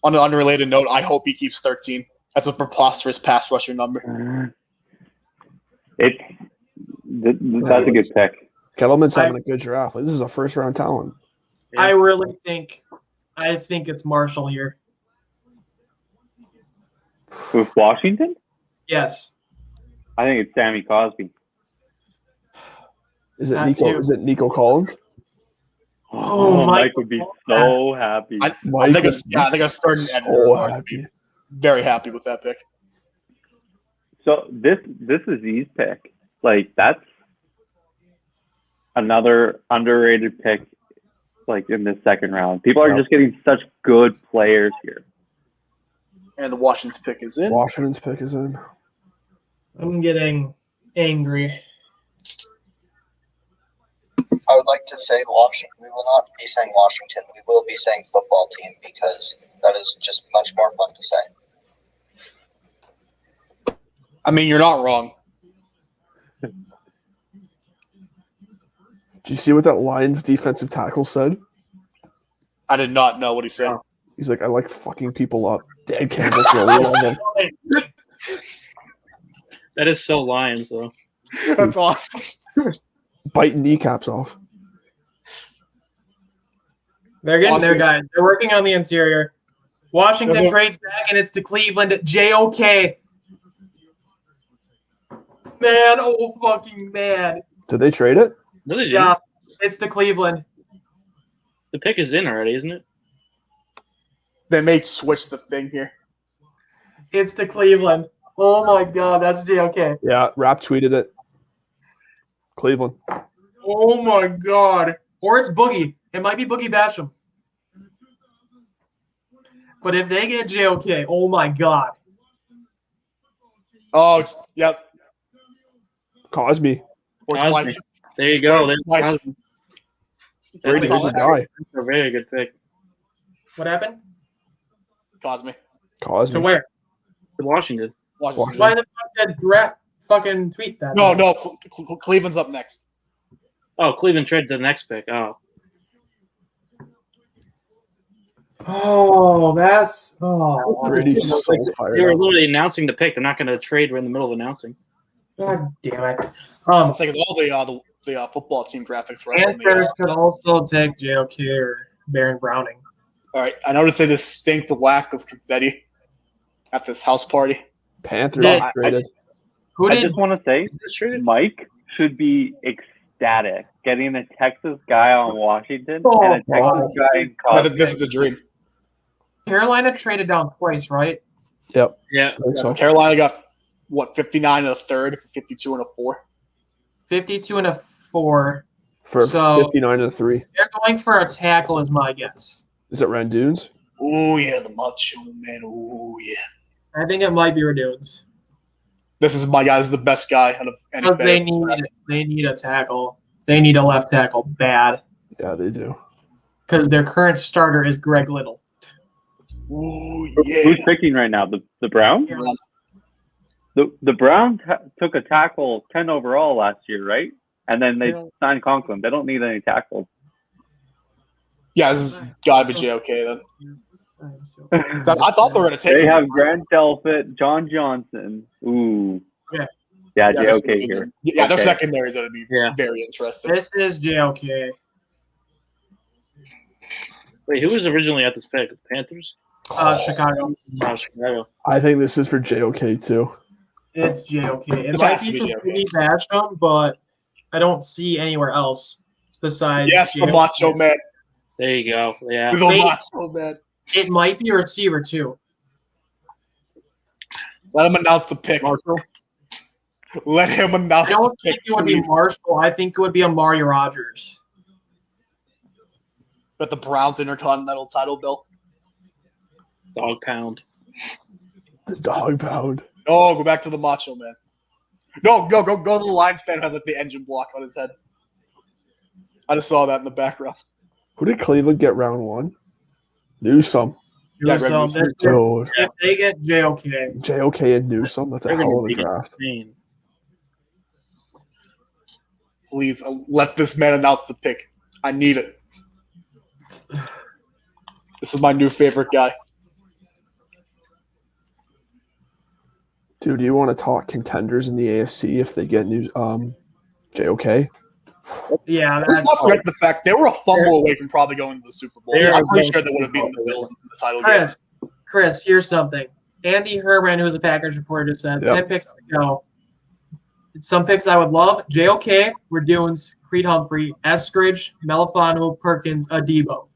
On an unrelated note, I hope he keeps 13. That's a preposterous pass rusher number. That's a good pick. Kettleman's having a good draft. Like, this is a first-round talent. I really think it's Marshall here. With Washington, Yes. I think it's Sammy Cosby. Is it That Nico? too. Is it Nico Collins? Oh, Mike would be so happy. I think I started so happy. very happy with that pick. So this is Z's pick. Like, that's another underrated pick. Like in the second round, people are just getting such good players here. And the Washington's pick is in. Washington's pick is in. I'm getting angry. I would like to say Washington. We will not be saying Washington. We will be saying football team because that is just much more fun to say. I mean, you're not wrong. Did you see what that Lions defensive tackle said? I did not know what he said. He's like, I like fucking people up. Dan Campbell's really love him. That is so Lions, though. That's awesome. Biting kneecaps off. They're getting there, Awesome. guys. They're working on the interior. Washington Uh-huh. trades back, and it's to Cleveland. JOK. Man, oh fucking man. Did they trade it? No, they didn't. Yeah, it's to Cleveland. The pick is in already, isn't it? They may switch the thing here. It's to Cleveland. Oh my god, that's JOK. Yeah, Rap tweeted it. Cleveland. Oh my god. Or it's Boogie. It might be Boogie Basham. But if they get JOK, oh my god. Oh, yep. Cosby. Or Cosby. Mike. There you go. There's Mike. Cosby. Brady That's was a guy. a very good pick. What happened? Cosme. Cosby. To where? To Washington. Washington. Why the fuck did Brett fucking tweet that? No. Cleveland's up next. Oh, Cleveland traded the next pick. Oh, Oh, that's Brady's so fired they were up. literally announcing the pick. They're not going to trade. We're in the middle of announcing. God damn it. It's like all the football team graphics right on Panthers the, could also take JOK or Baron Browning. all right, I noticed a distinct lack of confetti at this house party. Panthers Yeah, traded. Who I did? just want to say, Mike should be ecstatic getting a Texas guy on Washington and a Texas guy in Cosby. This is a dream. Carolina traded down twice, right? Yep. Yeah. I think so. Carolina got 59 and a third for 52 and a 4. 52 and a 4. For So- 59 to 3. They're going for a tackle, is my guess. Is it Randoons? Oh yeah, the macho man. Oh yeah. I think it might be Radunes. This is my guy. This is the best guy out of any Because they fantasy need a tackle. They need a left tackle bad. Yeah, they do. Because their current starter is Greg Little. Oh Who's yeah. picking right now? The Browns? The Browns took a tackle 10 overall last year, right? And then they signed Conklin. They don't need any tackles. Yeah, this has got to be JOK then. I thought they were going to take They him. have Grant Delpit, John Johnson. Ooh. Yeah. Yeah, Yeah, JOK here. Yeah, their Okay. secondary is going to be Yeah. very interesting. This is JOK. Wait, who was originally at this pick? Panthers? Chicago. Oh, Chicago. I think this is for JOK too. It's JOK. It This might has to be be for JOK. Boogie Basham, but I don't see anywhere else besides Yes, the JOK. macho man. There you go. Yeah. The Wait. macho man. It might be a receiver, too. Let him announce the pick. Let him announce I don't the think pick, it would be please. Marshall. I think it would be Amari Rogers. But the Browns Intercontinental title belt. Dog pound. The dog pound. Oh, go back to the macho man. No, go to the Lions fan who has like the engine block on his head. I just saw that in the background. Who did Cleveland get round 1? Newsome. Yeah, Newsome. Newsome. Dude, If they get JOK, JOK and Newsome, that's a They're hell gonna of a be draft. insane. Please let this man announce the pick. I need it. This is my new favorite guy. Dude, do you want to talk contenders in the AFC if they get new JOK? yeah, Let's that's not forget the fact they were a fumble away from probably going to the Super Bowl. They're I'm pretty a sure they would have beaten the Bills in the title game. Chris, here's something. Andy Herman, who's a Packers reporter, just said Yep. 10 picks to go. Some picks I would love. JOK, Redunes, Creed Humphrey, Eskridge, Melifano, Perkins, Adebo.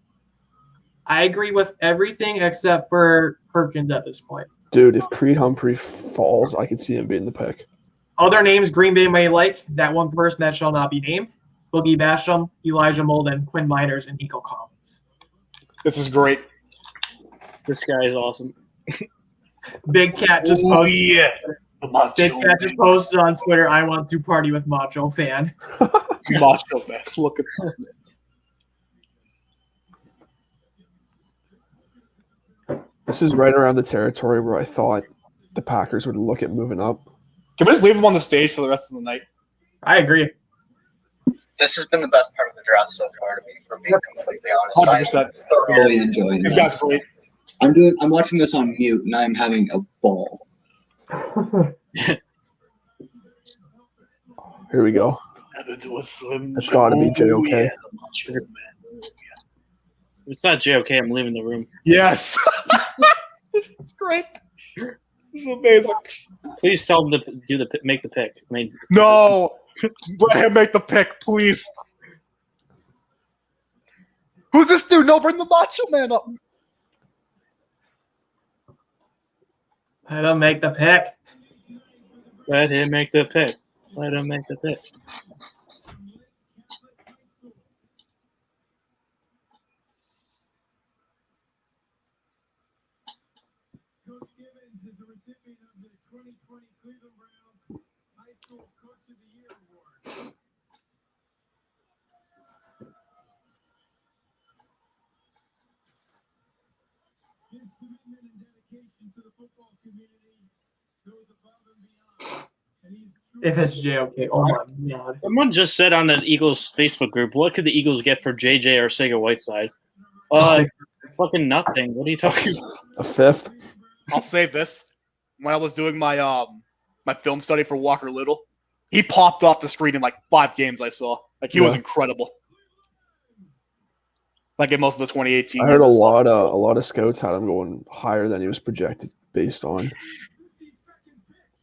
I agree with everything except for Perkins at this point. Dude, if Creed Humphrey falls, I could see him being the pick. Other names Green Bay may like, that one person that shall not be named. Boogie Basham, Elijah Molden, Quinn Miners, and Nico Collins. This is great. This guy is awesome. Big Cat just Oh, posted. yeah. The Macho Big Cat just posted on Twitter, I want to party with Macho fan. Macho man. Look at this. This is right around the territory where I thought the Packers would look at moving up. Can we just leave him on the stage for the rest of the night? I agree. This has been the best part of the draft so far to me, for being completely honest. 100%. I'm thoroughly enjoying This it. guy's great. I'm watching this on mute and I'm having a ball. Here we go. It's It's gotta be JOK. If it's not JOK, I'm leaving the room. Yes. This is great. This is amazing. Please tell them to make the pick. I mean, No. Let him make the pick, please. Who's this dude? No, bring the Macho Man up. Let him make the pick. let him make the pick. Let him make the pick. Coach Gibbons is a recipient of the 2020 Cleveland Browns High School Coach of the Year Award. His commitment and dedication to the football community goes above and beyond. And he's truly If it's JOK, oh my god. Someone just said on the Eagles Facebook group, what could the Eagles get for JJ or Sega Whiteside? Fucking nothing. What are you talking about? A fifth. I'll say this. When I was doing my my film study for Walker Little, he popped off the screen in like 5 games I saw. Like he was Yeah. incredible. Like in most of the 2018. I heard a games. lot of scouts had him going higher than he was projected based on that.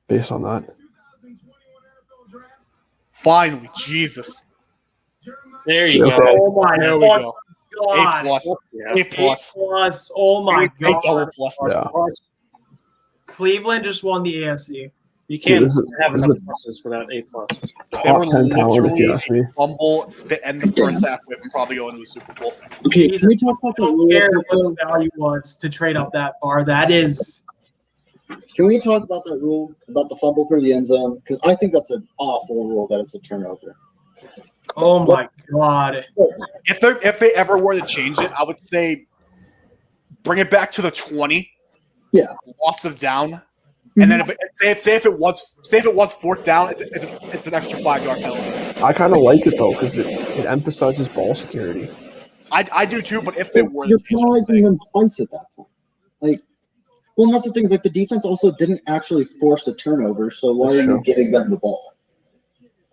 2021 NFL Draft. Finally, Jesus. There you Okay. go. Oh my There we god. go. God. A plus. Yeah. A plus. plus. Oh my A double god. plus. Yeah. Cleveland just won the AFC. You can't Dude, this is- have this enough is- pluses for that A plus. They were Top 10 talent if you literally ask me. fumble the end of the first half with him probably going to the Super Bowl. Okay, can we talk about I the don't care what rule? the value was to trade up that far. That is Can we talk about that rule about the fumble through the end zone? Because I think that's an awful rule that it's a turnover. oh my god. If they ever were to change it, I would say bring it back to the 20. Yeah. Loss of down. And then if it was fourth down, it's an extra 5-yard penalty. I kind of like it though because it emphasizes ball security. I do too, but if they were You're to change penalizing it, them twice at that point. Like, well, and that's the thing. Is like the defense also didn't actually force a turnover, so why are you Sure. giving them the ball?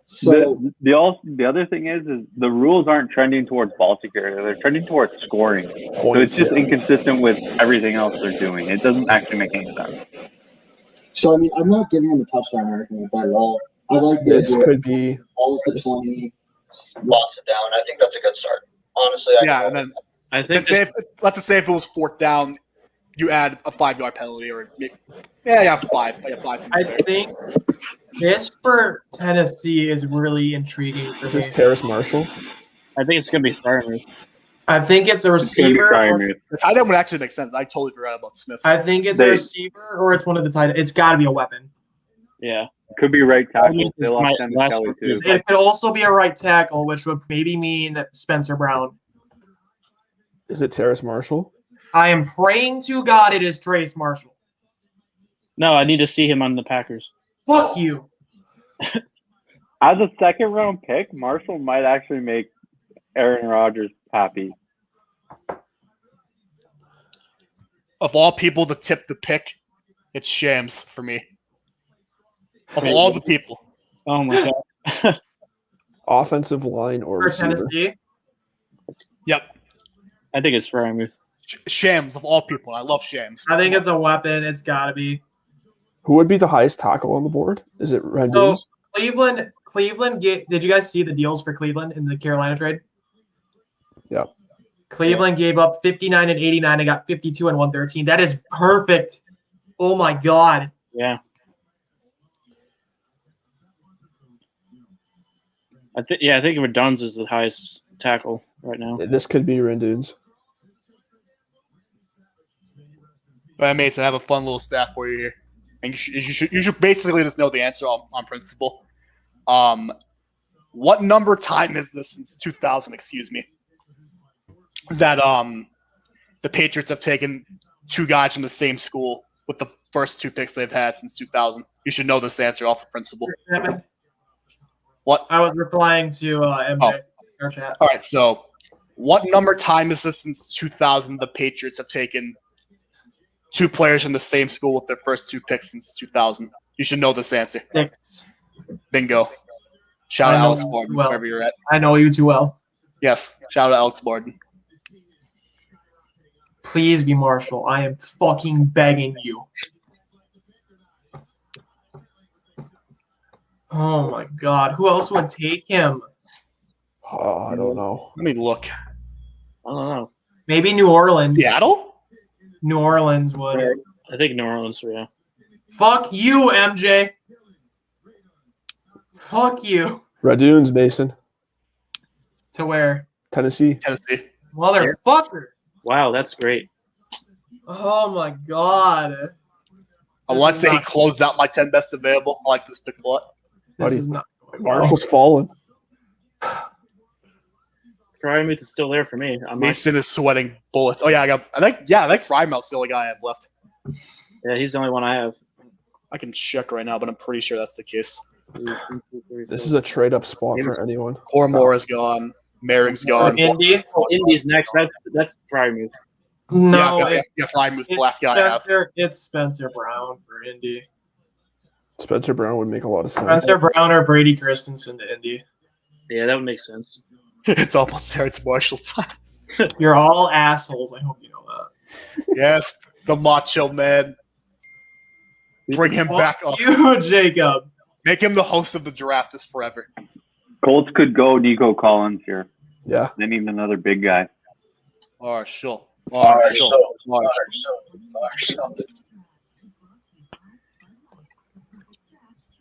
So The other thing is the rules aren't trending towards ball security. They're trending towards scoring. So it's just inconsistent with everything else they're doing. It doesn't actually make any sense. I mean, I'm not giving them a touchdown or anything like that at all. I like the This idea could be all at the 20, loss it down. I think that's a good start. Honestly, yeah, and then I think let's say if it was fourth down, you add a 5-yard penalty or yeah, 5. Yeah, 5 seems I fair. think this for Tennessee is really intriguing for is me. this Terrace Marshall. I think it's gonna be Freiermuth. I think it's a It's going to be receiver. Freiermuth. The tight end would actually make sense. I totally forgot about Smith. I think it's They- a receiver or it's one of the tight. It's got to be a weapon. Yeah. Could be right I mean, tackle. They this lost might Dennis last Kelly for too. years. It could also be a right tackle, which would maybe mean Spencer Brown. Is it Terrace Marshall? I am praying to God it is Trace Marshall. No, I need to see him on the Packers. Fuck you. As a second round pick, Marshall might actually make Aaron Rodgers happy. Of all people to tip the pick, it's Shams for me. Of all the people. Oh my god. Offensive line or For receiver? Tennessee. Yep. I think it's Frymuth. Shams of all people. I love Shams. I think it's a weapon. It's got to be. Who would be the highest tackle on the board? Is it Red So Dunes? Cleveland did you guys see the deals for Cleveland in the Carolina trade? Yep. Cleveland gave up 59 and 89 and got 52 and 113. That is perfect. Oh my god. Yeah. I think Reduns is the highest tackle right now. This could be Rendunes. But Mason, I have a fun little stat for you here. And you should basically just know the answer on principle. What number time is this since 2000, excuse me, that the Patriots have taken two guys from the same school with the first two picks they've had since 2000? You should know this answer off of principle. What? I was replying to MJ our chat. All right, so what number time is this since 2000 the Patriots have taken two players from the same school with their first two picks since 2000? You should know this answer. 6. Bingo. Shout I out know Alex you Borden, well. wherever you're at. I know you too well. Yes, shout out Alex Borden. Please be Marshall. I am fucking begging you. Oh my god. Who else would take him? Oh, I don't know. Let me look. I don't know. Maybe New Orleans. Seattle? New Orleans would. I think New Orleans, yeah. Fuck you, MJ. Fuck you. Red Dunes, Mason. To where? Tennessee. Tennessee. Motherfucker. Wow, that's great. Oh my god. I This want is to say he not- closed out my 10 best available. I like this pick a lot. This Buddy. is not going well. Marshall's fallen. Frymuth is still there for me. Mason is sweating bullets. Oh yeah, I think Frymouth's the only guy I have left. Yeah, he's the only one I have. I can check right now, but I'm pretty sure that's the case. This is a trade up spot for anyone. Cormore is gone. Merring's gone. Indy? Oh, Indy's next. That's Frymuth. No, yeah, Frymouth's the last guy I have. it's Spencer Brown for Indy. Spencer Brown would make a lot of sense. Spencer Brown or Brady Christensen to Indy. Yeah, that would make sense. It's almost Terrence Marshall time. You're all assholes. I hope you know that. Yes, the Macho Man. Bring him back up. Fuck you, Jacob. Make him the host of the draft just forever. Colts could go Nico Collins here. Yeah. They need another big guy. Marshall.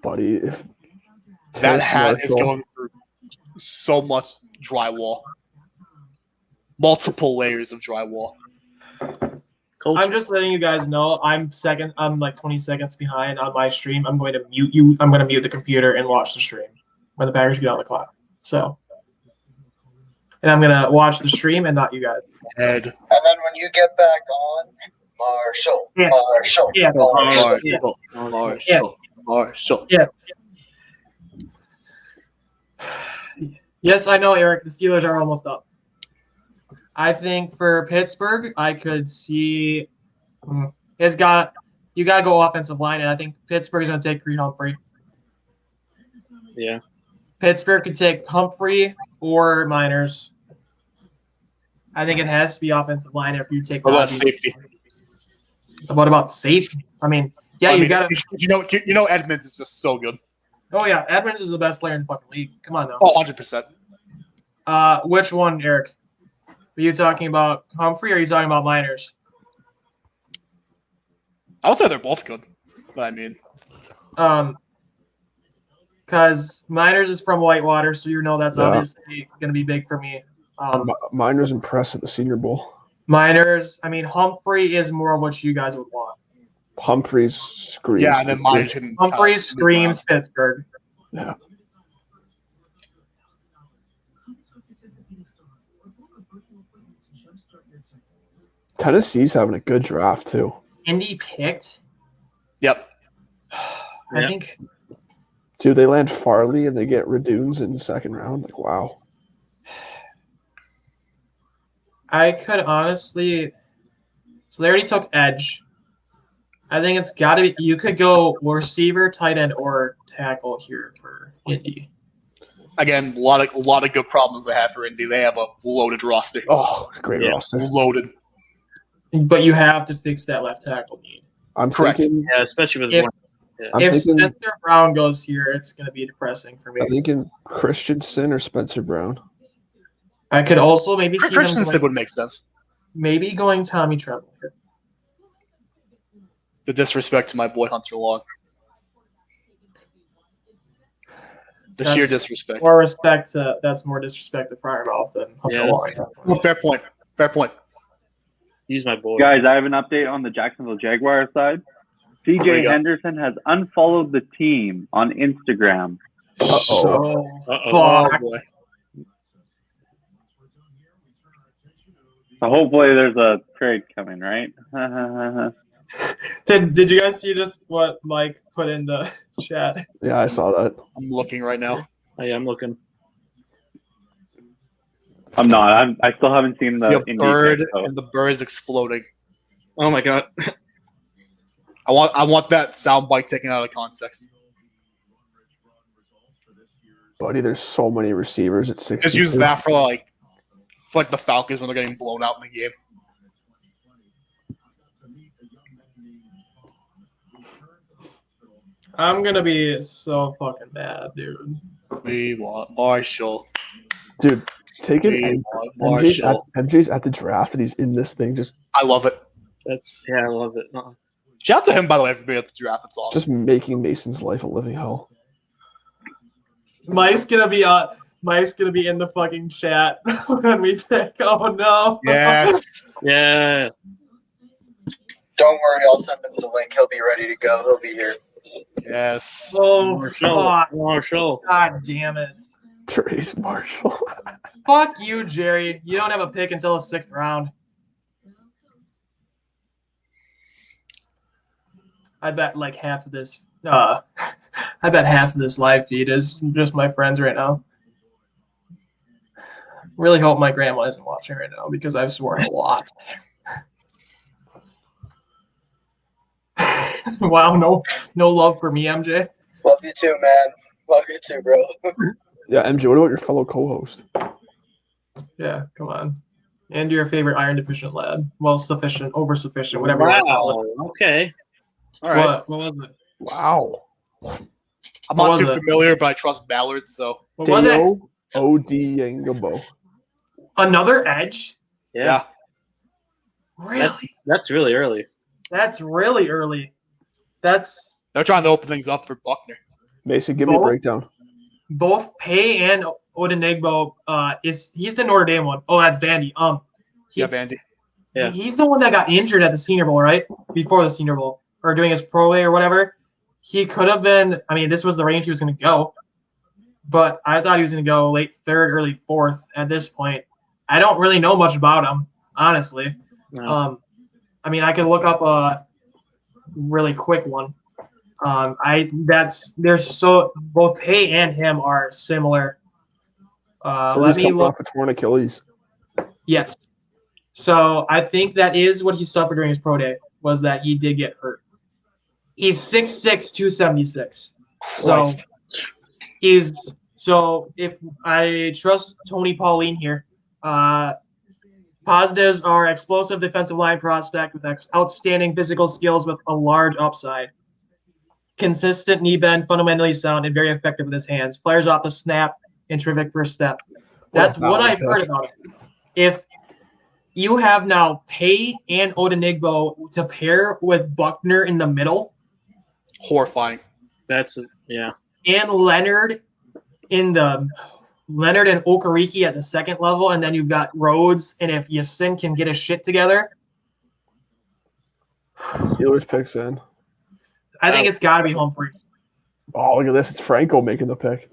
Buddy, if That Terrace hat is Marshall- going through so much drywall. Multiple layers of drywall. Colts. I'm just letting you guys know I'm like 20 seconds behind on my stream. I'm going to mute you. I'm going to mute the computer and watch the stream when the Packers get on the clock. So, and I'm going to watch the stream and not you guys. Head. And then when you get back on, Marshall, Yeah. Marshall, Yeah. Marshall. Marshall. Yes, I know, Eric. The Steelers are almost up. I think for Pittsburgh, I could see you got to go offensive line, and I think Pittsburgh's going to take Creed Humphrey. Yeah. Pittsburgh could take Humphrey or Miners. I think it has to be offensive line if you take. What about safety? What about safety? I mean, yeah, I you mean, got to. You know, Edmonds is just so good. Oh yeah, Edmonds is the best player in the fucking league. Come on now. Oh, 100%. Which one, Eric? Are you talking about Humphrey or are you talking about Miners? I would say they're both good, but I mean, Because Miners is from Whitewater, so you know that's Yeah. obviously going to be big for me. Miners impressed at the Senior Bowl. Miners, I mean, Humphrey is more of what you guys would want. Humphreys screams. yeah, and then Myers can. Humphrey screams Pittsburgh. Yeah. Tennessee's having a good draft too. Indy picked. Yep. I Yeah. think Dude, they land Farley and they get Radunes in the second round. Like, wow. I could honestly. So they already took edge. I think it's got to be. You could go receiver, tight end, or tackle here for Indy. Again, a lot of good problems they have for Indy. They have a loaded roster. Oh, great Yeah. roster. Loaded. But you have to fix that left tackle need. I'm Correct. thinking. Yeah, especially with If- one. I'm If thinking. Spencer Brown goes here, it's going to be depressing for me. I'm thinking Christensen or Spencer Brown. I could also maybe see them Christensen going, would make sense. maybe going Tommy Tremble. The disrespect to my boy Hunter Long. The sheer That's disrespect. More respect to that's more disrespect to Firemouth than Hunter Yeah. Long. Oh, fair point. Fair point. He's my boy. Guys, I have an update on the Jacksonville Jaguars side. There CJ you go. Henderson has unfollowed the team on Instagram. So, Oh fuck. boy. So hopefully there's a trade coming, right? Did you guys see just what Mike put in the chat? Yeah, I saw that. I'm looking right now. Oh, yeah, I'm looking. I'm not. I still haven't seen See the a Indeed bird pick, so- and the bird is exploding. Oh my god. I want that soundbite taken out of context. Buddy, there's so many receivers at 6. Just use that for like the Falcons when they're getting blown out in the game. I'm gonna be so fucking mad, dude. We want Marshall. Dude, take it. We want MJ's at the draft and he's in this thing. Just I love it. I love it. Shout out to him, by the way, for being at the draft. It's awesome. just making Mason's life a living hell. Mike's gonna be in the fucking chat when we pick. Oh no. Yes. Yeah. Don't worry, I'll send him the link. He'll be ready to go. He'll be here. Yes. Oh Marshall. fuck. Marshall. God damn it. Trace Marshall. Fuck you, Jerry. You don't have a pick until the 6th round. I bet like half of this I bet half of this live feed is just my friends right now. Really hope my grandma isn't watching right now because I've sworn a lot. Wow, no love for me, MJ. Love you too, man. Love you too, bro. Yeah, MJ, what about your fellow co-host? Yeah, come on. And your favorite iron deficient lad. Well, sufficient, over sufficient, whatever you want to call it. Wow. Okay. All right. What was it? Wow. I'm What not was too it? familiar, but I trust Ballard, so What was it? Deo Odiengabo. Another edge? Yeah. Really? That's really early. That's really early. That's they're trying to open things up for Buckner. Mason, give me a Both? breakdown. both Pay and Odenigbo. He's the Notre Dame one. Oh, that's Vandy. Yeah, He's, Vandy. Yeah. He's the one that got injured at the Senior Bowl, right? Before the Senior Bowl or doing his pro day or whatever. He could have been. I mean, this was the range he was going to go, but I thought he was going to go late 3rd, early 4th. At this point, I don't really know much about him, honestly. No. I mean, I could look up a really quick one. Both Pay and him are similar. So Let he's me coming look. off a torn Achilles. Yes. So I think that is what he suffered during his pro day, was that he did get hurt. He's 6'6", 276. So Christ. if I trust Tony Pauline here, positives are explosive defensive line prospect with outstanding physical skills with a large upside. Consistent knee bend, fundamentally sound, and very effective with his hands. Flares off the snap and terrific first step. That's what I've heard about him. If you have now Pay and Odenigbo to pair with Buckner in the middle Horrifying. That's yeah. and Leonard and Okereke at the second level, and then you've got Rhodes, and if Yasin can get his shit together, Steelers picks in. I think it's got to be Humphrey. Oh, look at this. It's Franco making the pick.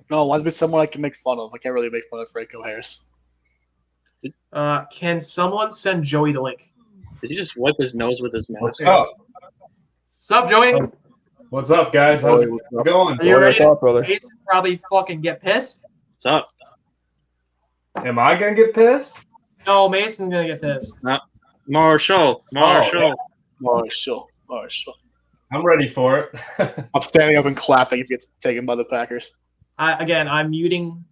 No, why be someone I can make fun of? I can't really make fun of Franco Harris. Can someone send Joey the link? Did he just wipe his nose with his What's mask? up? Sup, Joey? Oh, What's up, guys? How's it going? Are you Joey, ready? what's up, brother? Mason probably fucking get pissed. What's up? Am I gonna get pissed? No, Mason's gonna get pissed. Marshall. yeah. Marshall. I'm ready for it. I'm standing up and clapping if it's taken by the Packers. I'm muting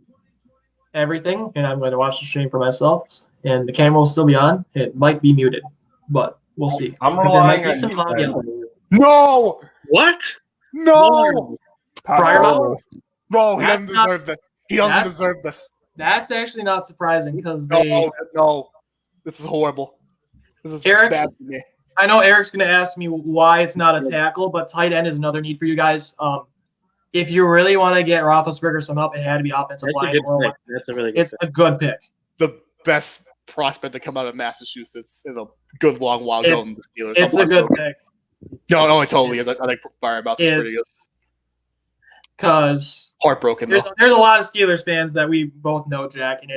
everything, and I'm going to watch the stream for myself. And the camera will still be on. It might be muted, but we'll see. I'm 'Cause there might relying be on some you loud guys. yelling. No! What? No! Fryer No, he doesn't That's not- deserve this. He doesn't that's- deserve this. That's actually not surprising because No. This is horrible. This is Eric? bad for me. I know Eric's going to ask me why it's not a tackle, but tight end is another need for you guys. If you really want to get Roethlisberger some help, it had to be offensive That's a line. good or pick. That's a really good It's pick. a good pick. The best prospect to come out of Massachusetts in a good long while It's- going to the Steelers. It's I'm a good heartbroken. pick. No, it totally is. I think Firemouse is pretty good. Because Heartbroken though. there's a lot of Steelers fans that we both know, Jack, and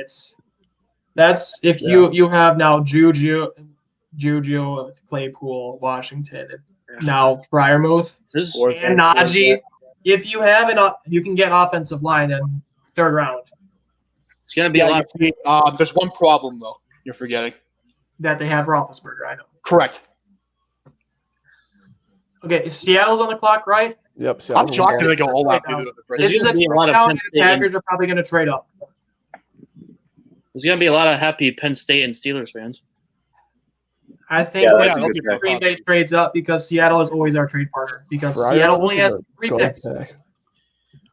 that's if you have now Juju, Claypool, Washington, and now Fryermuth This Or- and Najee. If you have you can get offensive line in third round it's gonna be a lot. you see, there's one problem though. You're forgetting. that they have Roethlisberger. I know. Correct. Okay, Seattle's on the clock, right? Yep. See, I'm shocked that they go all out. Right now. to the first. There's This is gonna a be a lot of down, Penn and State the Packers are probably going to trade up. There's gonna be a lot of happy Penn State and Steelers fans. I think Yeah, when that's a good pick. Green Bay trades up because Seattle is always our trade partner because Seattle only has 3 picks.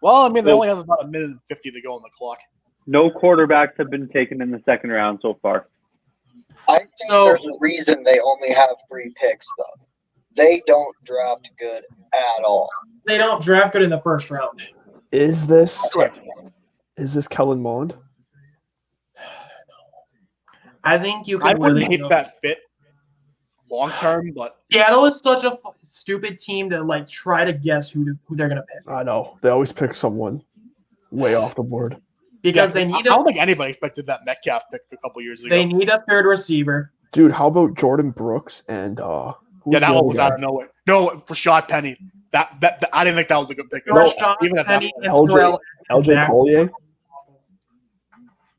Well, I mean, they only have about a minute and 50 to go on the clock. No quarterbacks have been taken in the second round so far. I think So- there's a reason they only have 3 picks, though. They don't draft good at all. They don't draft good in the first round. Is this Correct. Kellen Mond? I think you I can wouldn't really hate that fit long term, but Seattle is such a stupid team to like try to guess who they're going to pick I know. They always pick someone way off the board. because yeah, they I need don't think anybody expected that Metcalf pick a couple years ago. they need a third receiver. Dude, how about Jordan Brooks and Yeah, that one was out of nowhere. No, Rashad Penny. That I didn't think that was a good pick. Rashad even at that Penny point. and LJ Terrell. LJ Back. Collier?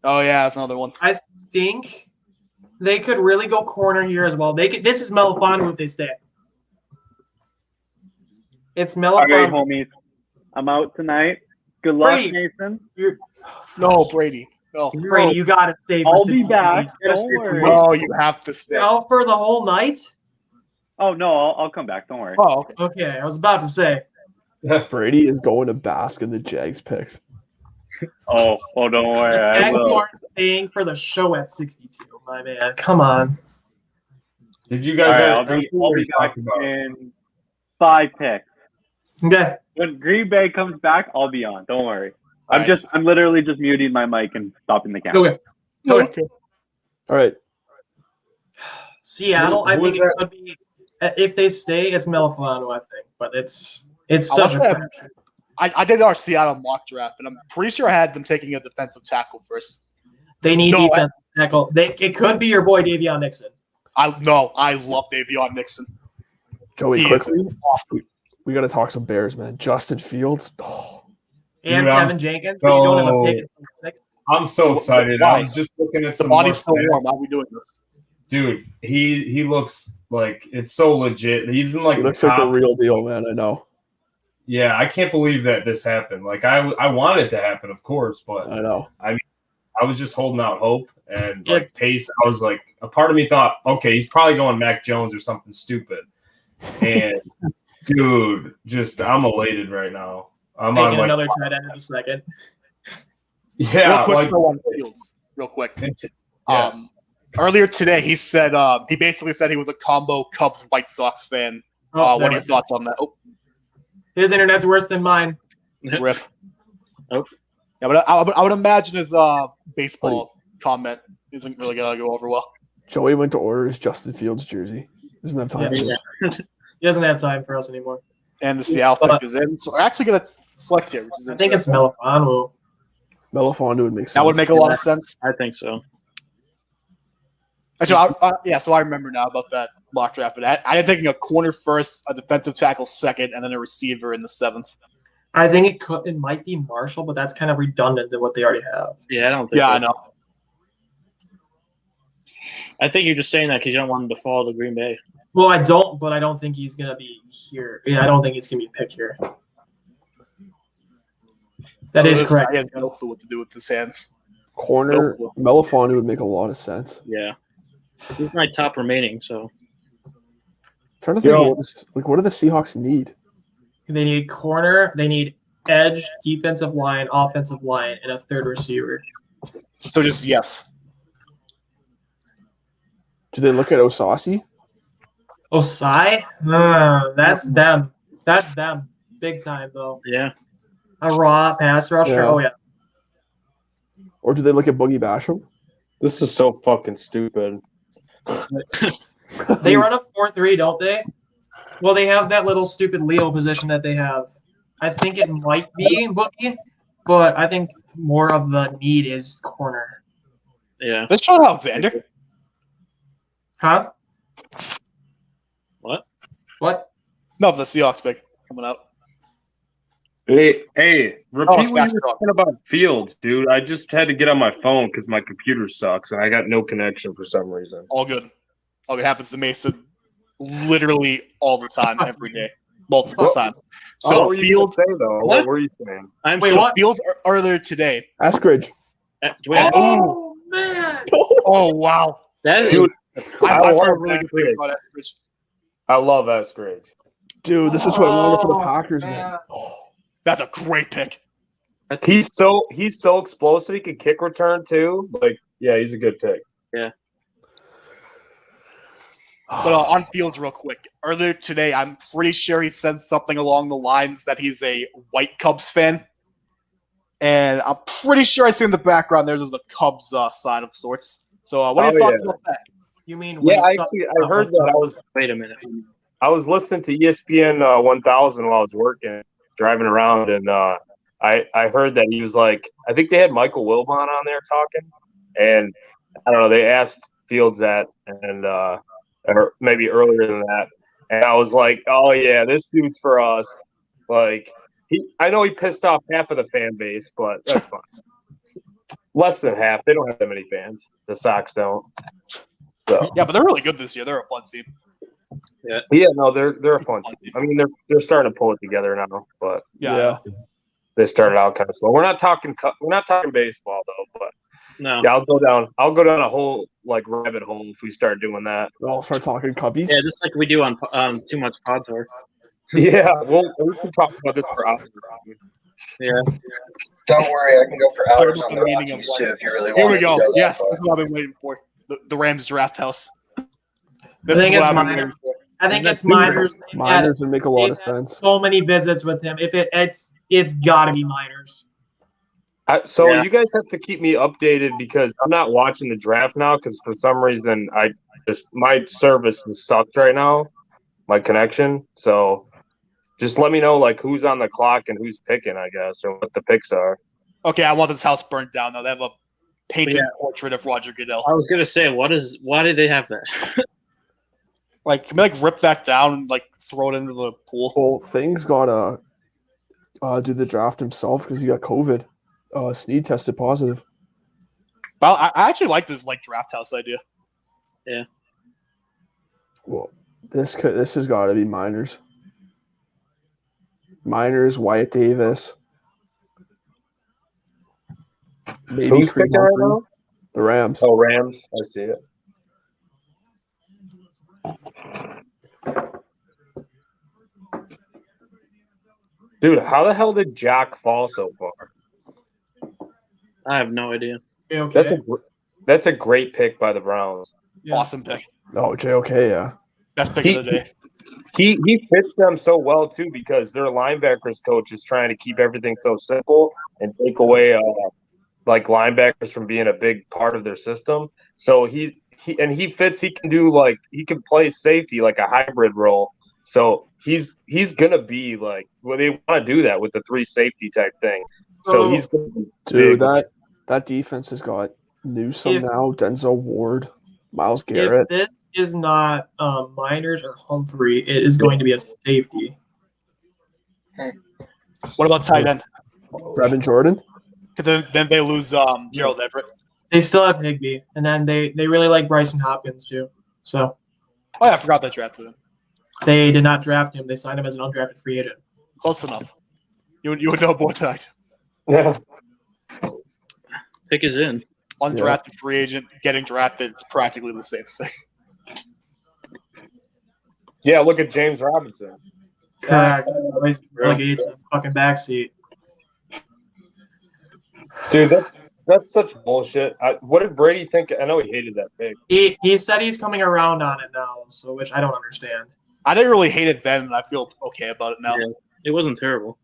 Oh yeah, that's another one. I think they could really go corner here as well. They could. This is Melifonwu if they stay. It's All right, Melifonwu. homies. I'm out tonight. Good luck, Brady. Nathan. No, Brady. No, Brady, you got to stay for I'll be 60 back. minutes. You gotta Don't stay for worry. one. no, you have to stay. Out for the whole night? Oh no, I'll come back. Don't worry. Oh, okay. Okay, I was about to say. Brady is going to bask in the Jags picks. Oh, don't worry. I Jack, you will. aren't staying for the show at 62, my man. Come on. Did you All guys? right, I'm sure I'll we be back talked about it. in 5 picks. Okay. When Green Bay comes back, I'll be on. Don't worry. All right. I'm literally just muting my mic and stopping the camera. Okay. Okay. All right. Seattle, Who I is think it that? could be. If they stay, it's Melifonwu, I think. But it's I such a was crapshoot. I did our Seattle mock draft, and I'm pretty sure I had them taking a defensive tackle first. They need No, defense tackle. It could be your boy Davion Nixon. I love Davion Nixon. Joey, He is quickly, awesome. we got to talk some Bears, man. Justin Fields. Oh, And Dude, I'm Tevin Jenkins, but you don't have a pick so- until 6. I'm so excited. I was just looking at The some body's still more stats. warm. How are we doing this? Dude, he looks like it's so legit. He's in like he the looks like the top. real deal, man. I know. Yeah, I can't believe that this happened. Like I want it to happen, of course, but I know. I was just holding out hope and Yeah. like Pace. I was like, a part of me thought, okay, he's probably going Mac Jones or something stupid. And dude, just I'm elated right now. I'm Taking on like, another tight end in a second. yeah, real quick, like though, on Fields. Real quick. Yeah. Earlier today, he said he basically said he was a combo Cubs White Sox fan. Oh, What are your thoughts on that? Oh, his internet's worse than mine. rip. Oh. Yeah, but I would imagine his baseball comment isn't really gonna go over well. Joey went to order his Justin Fields jersey. Doesn't have time. Yeah. for this. He doesn't have time for us anymore. And the Seattle pick is in. So we're actually gonna select here, which is I think it's interesting. Melifonwu. Melifonwu would make sense. That would make a lot of sense. I think so. Actually, so I remember now about that mock draft. But I had thinking a corner first, a defensive tackle second, and then a receiver in the 7th. I think it might be Marshall, but that's kind of redundant to what they already have. Yeah, I don't think. Yeah, so. I know. I think you're just saying that because you don't want him to fall to Green Bay. Well, I don't think he's gonna be here. Yeah, I don't think he's gonna be picked here. That is correct. He has no clue what to do with his hands. Corner, Melifonu would make a lot of sense. Yeah, he's my top remaining. So Trying to think, what do the Seahawks need? They need corner, they need edge, defensive line, offensive line, and a third receiver. So just yes. Do they look at Osasi? Osai? That's them. That's them. Big time, though. yeah, A raw pass rusher? Yeah. Oh, yeah. Or do they look at Boogie Basham? This is so fucking stupid. They run a 4-3, don't they? Well, they have that little stupid Leo position that they have. I think it might be Boogie, but I think more of the need is corner. yeah. Let's try Alexander. Huh? What? What? No, the Seahawks pick coming up. Hey, it's repeat what you fast were talk. saying about Fields, dude. I just had to get on my phone because my computer sucks and I got no connection for some reason. All good. All good happens to Mason literally all the time, every day, multiple times. what So were you Fields, gonna say, though? What? What were you saying? I'm Wait, so, what? Fields are there today. Askridge. do we have- Oh, man. Oh wow, that is Dude, I've love heard really good things Eskridge. about Eskridge. I love Eskridge. Dude, this is what I wanted for the Oh, Packers, man. man. That's a great pick. He's so explosive. He could kick return too. Like, yeah, he's a good pick. But on Fields, real quick, earlier today, I'm pretty sure he said something along the lines that he's a White Cubs fan, and I'm pretty sure I see in the background there's a Cubs sign of sorts. So, what are your Oh, thoughts yeah. about that? You mean Yeah, Wade I heard that. Wait a minute. I was listening to ESPN 1000 while I was working, driving around, and I heard that he was like, I think they had Michael Wilbon on there talking, and I don't know, they asked Fields that, and or maybe earlier than that, and I was like, oh yeah, this dude's for us. Like, I know he pissed off half of the fan base, but that's fine. Less than half. They don't have that many fans. The Sox don't. So. Yeah, but they're really good this year. They're a fun team. Yeah, no, they're a fun team. I mean, they're starting to pull it together now, but Yeah. they started out kind of slow. We're not talking baseball though, but No. yeah, I'll go down a whole like rabbit hole if we start doing that. I'll start talking Cubbies. Yeah, just like we do on Too Much Pod Tour. Yeah, we can talk about this for hours. Yeah. Don't worry, I can go for hours about on the the meaning of Rockies life. too if you really want. Here we go. that Yes, far. this is what I've been waiting for. The Rams draft house. This I is think what it's I've been mine. waiting for. I think it's Miners. Miners would make a lot of sense. So many visits with him. If it's got to be Miners. So Yeah. you guys have to keep me updated because I'm not watching the draft now because for some reason my service is sucked right now, my connection. So just let me know like who's on the clock and who's picking, I guess, or what the picks are. Okay, I want this house burned down now. They have a painted Yeah. portrait of Roger Goodell. I was gonna say, why did they have that? Like, can we like rip that down and like throw it into the pool? Well, Things gotta do the draft himself because he got COVID. Snead tested positive. But I actually like this like draft house idea. Well, this has got to be Miners. Miners, Wyatt Davis, maybe Who's Creed picking right Humphrey. now? The Rams. Oh, Rams. I see it. Dude, how the hell did Jack fall so far? I have no idea. Okay. That's a great pick by the Browns. Yeah. Awesome pick. Oh, JOK, yeah. Best pick of the day. He fits them so well too because their linebackers coach is trying to keep everything so simple and take away like linebackers from being a big part of their system. So he fits. He can do like he can play safety like a hybrid role. So he's gonna be like they want to do that with the 3 safety type thing. So he's gonna be Dude, big. that defense has got Newsome If- now, Denzel Ward, Miles If Garrett. this is not Miners or Humphrey, it is going to be a safety. What about tight end? Brevin Jordan. Then they lose Gerald Everett. They still have Higbee, and then they really like Bryson Hopkins too. So Oh, yeah, I forgot they drafted him. they did not draft him. They signed him as an undrafted free agent. Close enough. You would know more tonight. Yeah. Pick is in. Undrafted free agent getting drafted. It's practically the same thing. Yeah, look at James Robinson. Correct. Always relegated to the fucking backseat. Dude, that's such bullshit. What did Brady think? I know he hated that pick. He said he's coming around on it now, so which I don't understand. I didn't really hate it then, and I feel okay about it now. Yeah. It wasn't terrible.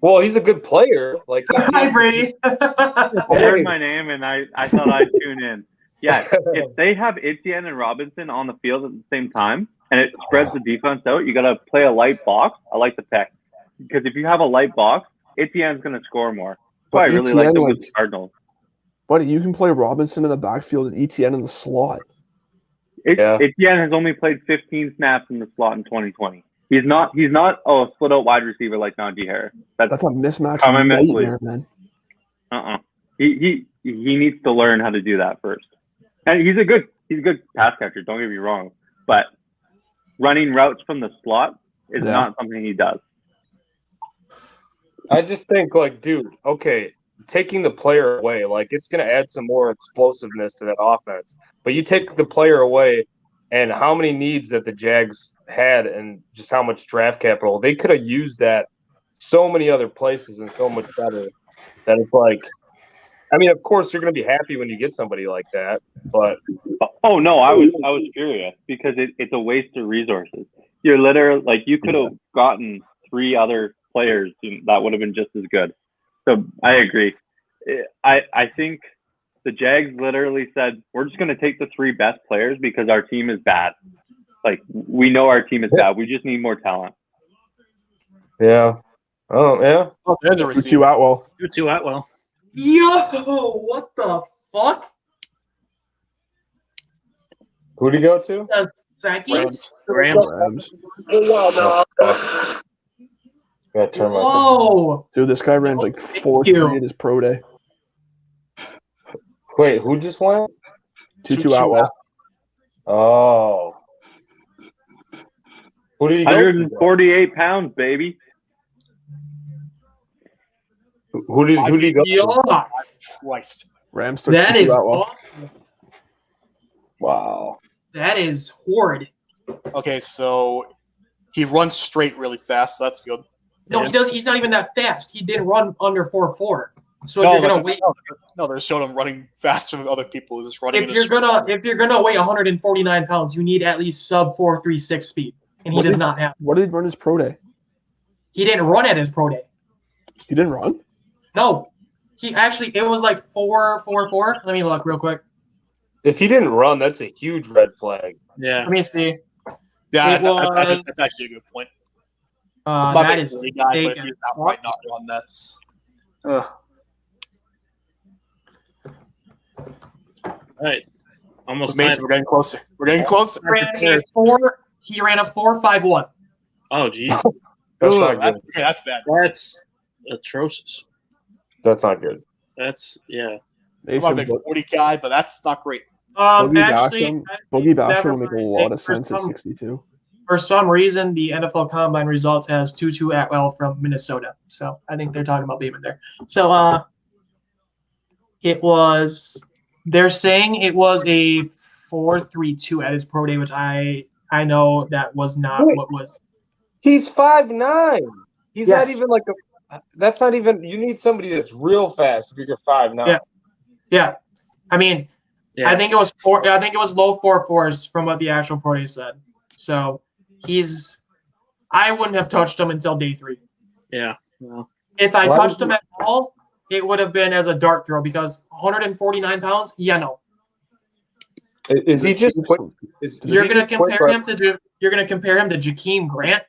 Well, he's a good player. Like, Hi, Brady. I heard my name and I thought I'd tune in. Yeah, if they have Etienne and Robinson on the field at the same time and it spreads the defense out, you got to play a light box. I like the pick. Because if you have a light box, Etienne's going to score more. That's why I really like them with the Cardinals. Buddy, you can play Robinson in the backfield and ETN in the slot. Etienne has only played 15 snaps in the slot in 2020. He's not a split out wide receiver like Najee Harris. That's a mismatch nightmare, man. He needs to learn how to do that first. And he's a good pass catcher, don't get me wrong. But running routes from the slot is not something he does. I just think, like, dude, okay, taking the player away, like, it's going to add some more explosiveness to that offense. But you take the player away, and how many needs that the Jags had and just how much draft capital, they could have used that so many other places and so much better that it's like, I mean, of course, you're going to be happy when you get somebody like that, but. Oh, no, I was furious because it's a waste of resources. You're literally, like, you could have gotten 3 other players that would have been just as good. So I agree. I think the Jags literally said, we're just going to take the 3 best players because our team is bad. Like, we know our team is bad. We just need more talent. Yeah. Oh, yeah. Oh, there's a receiver. Tutu Atwell. Tutu Atwell. Yo, what the fuck? Who'd he go to? The second? Rams. Gotta turn my Whoa. Dude, this guy ran like 4.3 at his pro day. Wait, who just went? Tutu Atwell. Oh. Who did he go 148 pounds, baby. to? Who did he go to? Yeah. Christ. Rams took That Tutu is Atwell. awful. Wow. That is horrid. Okay, so he runs straight really fast. So that's good. No, he doesn't. He's not even that fast. He didn't run under 4.4. So No, if you're gonna wait, they showed him running faster than other people. Just running. if you're gonna weigh 149 pounds, you need at least sub 4.36 speed, and he does not have. What did he run his pro day? He didn't run at his pro day. He didn't run? No, he actually it was like 4.44. Let me look real quick. If he didn't run, that's a huge red flag. Yeah. Let me see. Yeah, It was- that's actually a good point. That is a guy, but if taken. he's not right not run, that's. All right. Almost Mason, time. we're getting closer. We're getting closer. He ran a 4.51. Oh, geez. That's Ooh, not good. that's bad. That's atrocious. That's not good. That's, yeah. I'm not a big 40 guy, but that's not great. Boogie Actually, Basham will make a lot of for sense at some- 62. For some reason, the NFL Combine results has Tutu Atwell from Minnesota. So I think they're talking about Beeman there. So they're saying it was a 4.32 at his pro day, which I know that was not what was. He's 5'9". He's not Yes. even like a. That's not even. You need somebody that's real fast if you're 5'9". Yeah. Yeah. I mean, Yeah. I think it was low 4.4s from what the actual pro day said. So I wouldn't have touched him until day 3. Yeah. Well, If I Why touched would him at all, it would have been as a dart throw because 149 pounds. Yeah, no. Is he just quick? You're gonna compare him to Jakeem Grant.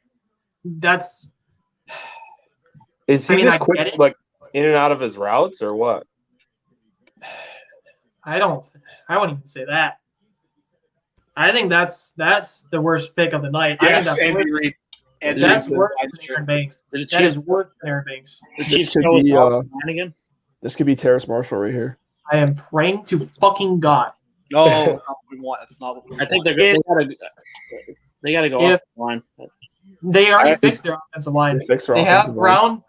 That's. Is he I mean, just I get quick, it. like in and out of his routes, or what? I wouldn't even say that. I think that's the worst pick of the night. I think Yes, that's Andy worse, Reid. Andy that's Reid's worse fine, than sure. Aaron Banks. Did the That Chiefs, is worse than Aaron Banks. the This Chiefs could go with be, line again? This could be Terrace Marshall right here. I am praying to fucking God. No, not what we want. That's not what we I think want. they gotta go If- off the line. They already I- fixed their offensive line. They fixed their They have offensive line.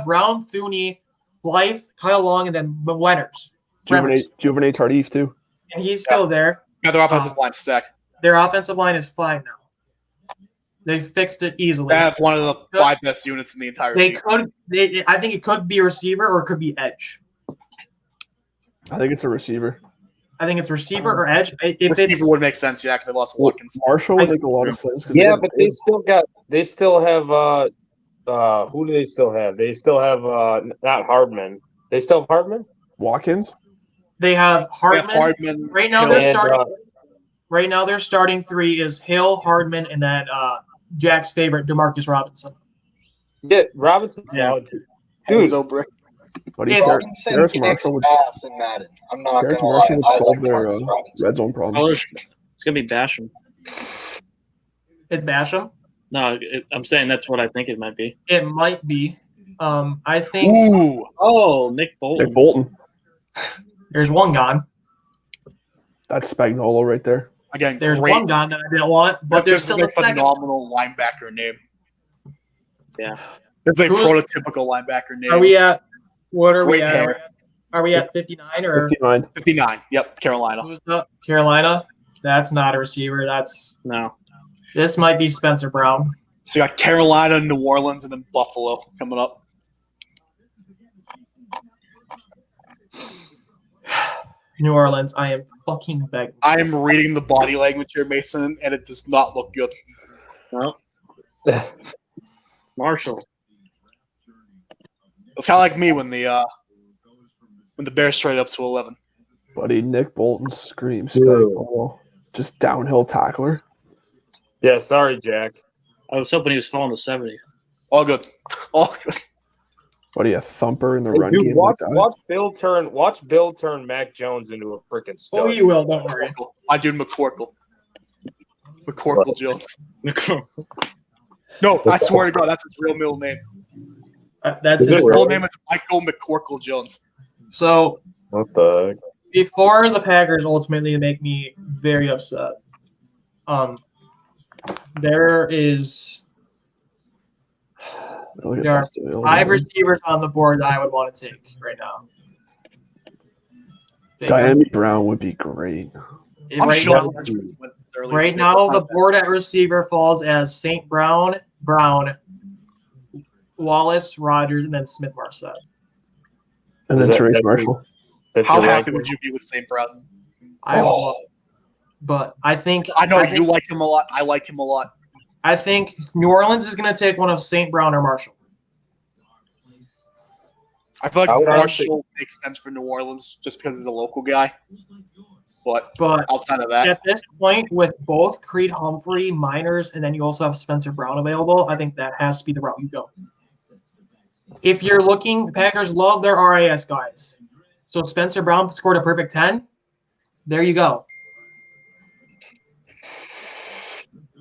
Brown, Thuney, Blythe, Kyle Long, and then Leonard's. Juvenile Tardif too. And he's still there. Yeah, their offensive line stacked. Their offensive line is fine now. They fixed it easily. They have one of the 5 best units in the entire They league. could. I think it could be a receiver or it could be edge. I think it's a receiver. I think it's receiver or edge. If Receiver it's would make sense, yeah, because they lost Watkins. Marshall would make a lot of sense. 'cause Yeah, they- but they still have who do they still have? They still have not Hardman. They still have Hardman? Watkins. they have They Hardman. have Hardman. Right now Hill. they're And, starting. Right now their starting three is Hill, Hardman, and then Jack's favorite Demarcus Robinson. Yeah, Robinson's Yeah. solid too. Dude, Enzo Brick. But Yeah, Robinson Terrace kicks Marshall would ass in Madden. I'm not Terrace gonna lie. Marshall would I solve like their Marcus Robinson. red zone Oh, problems. it's gonna be Basham. It's Basham. No, I'm saying that's what I think it might be. It might be. I think Ooh. Oh, Nick Bolton. Nick Bolton. there's one gone. That's Spagnuolo right there. Again, There's great. one gone that I didn't want, but there's This is still a a second. phenomenal linebacker name. Yeah. It's a Who's- prototypical linebacker name. Are we at? What are we Great at? hair. Are we at 59 or 59. 59. Yep, Carolina. who's up? Carolina? That's not a receiver. No. This might be Spencer Brown. So you got Carolina, New Orleans, and then Buffalo coming up. New Orleans. I am fucking begging. I am reading the body language here, Mason, and it does not look good. No. Marshall. It's kind of like me when the Bears traded up to 11. Buddy, Nick Bolton screams Dude. Spagnuolo. Just downhill tackler. yeah, sorry, Jack. I was hoping he was falling to 70. All good. All good. Buddy, a thumper in the Hey, run dude, game. watch like that. watch Bill turn Mac Jones into a freaking stud. Oh, you will. Don't worry. McCorkle. My dude McCorkle. McCorkle Jones. No, I swear to God, that's his real middle name. That's Is His it full really? name is Michael McCorkle Jones. so. What the heck? Before the Packers ultimately make me very upset, there is Look at There are this dude. 5 receivers on the board that I would want to take right now. Diane Brown would be great. I'm right sure. now, right now, the board at receiver falls as St. Brown, Wallace, Rogers, and then Smith Marset. And Is then that- Terrace that's- Marshall. That's How your happy ranking? would you be with St. Brown? I Oh. love, but I think I know think, you like him a lot. I like him a lot. I think New Orleans is going to take one of St. Brown or Marshall. I feel I like would honestly- Marshall makes sense for New Orleans just because he's a local guy. But But outside of that, at this point, with both Creed Humphrey, Miners, and then you also have Spencer Brown available, I think that has to be the route you go. If you're looking, the Packers love their RAS guys. So Spencer Brown scored a perfect 10. There you go.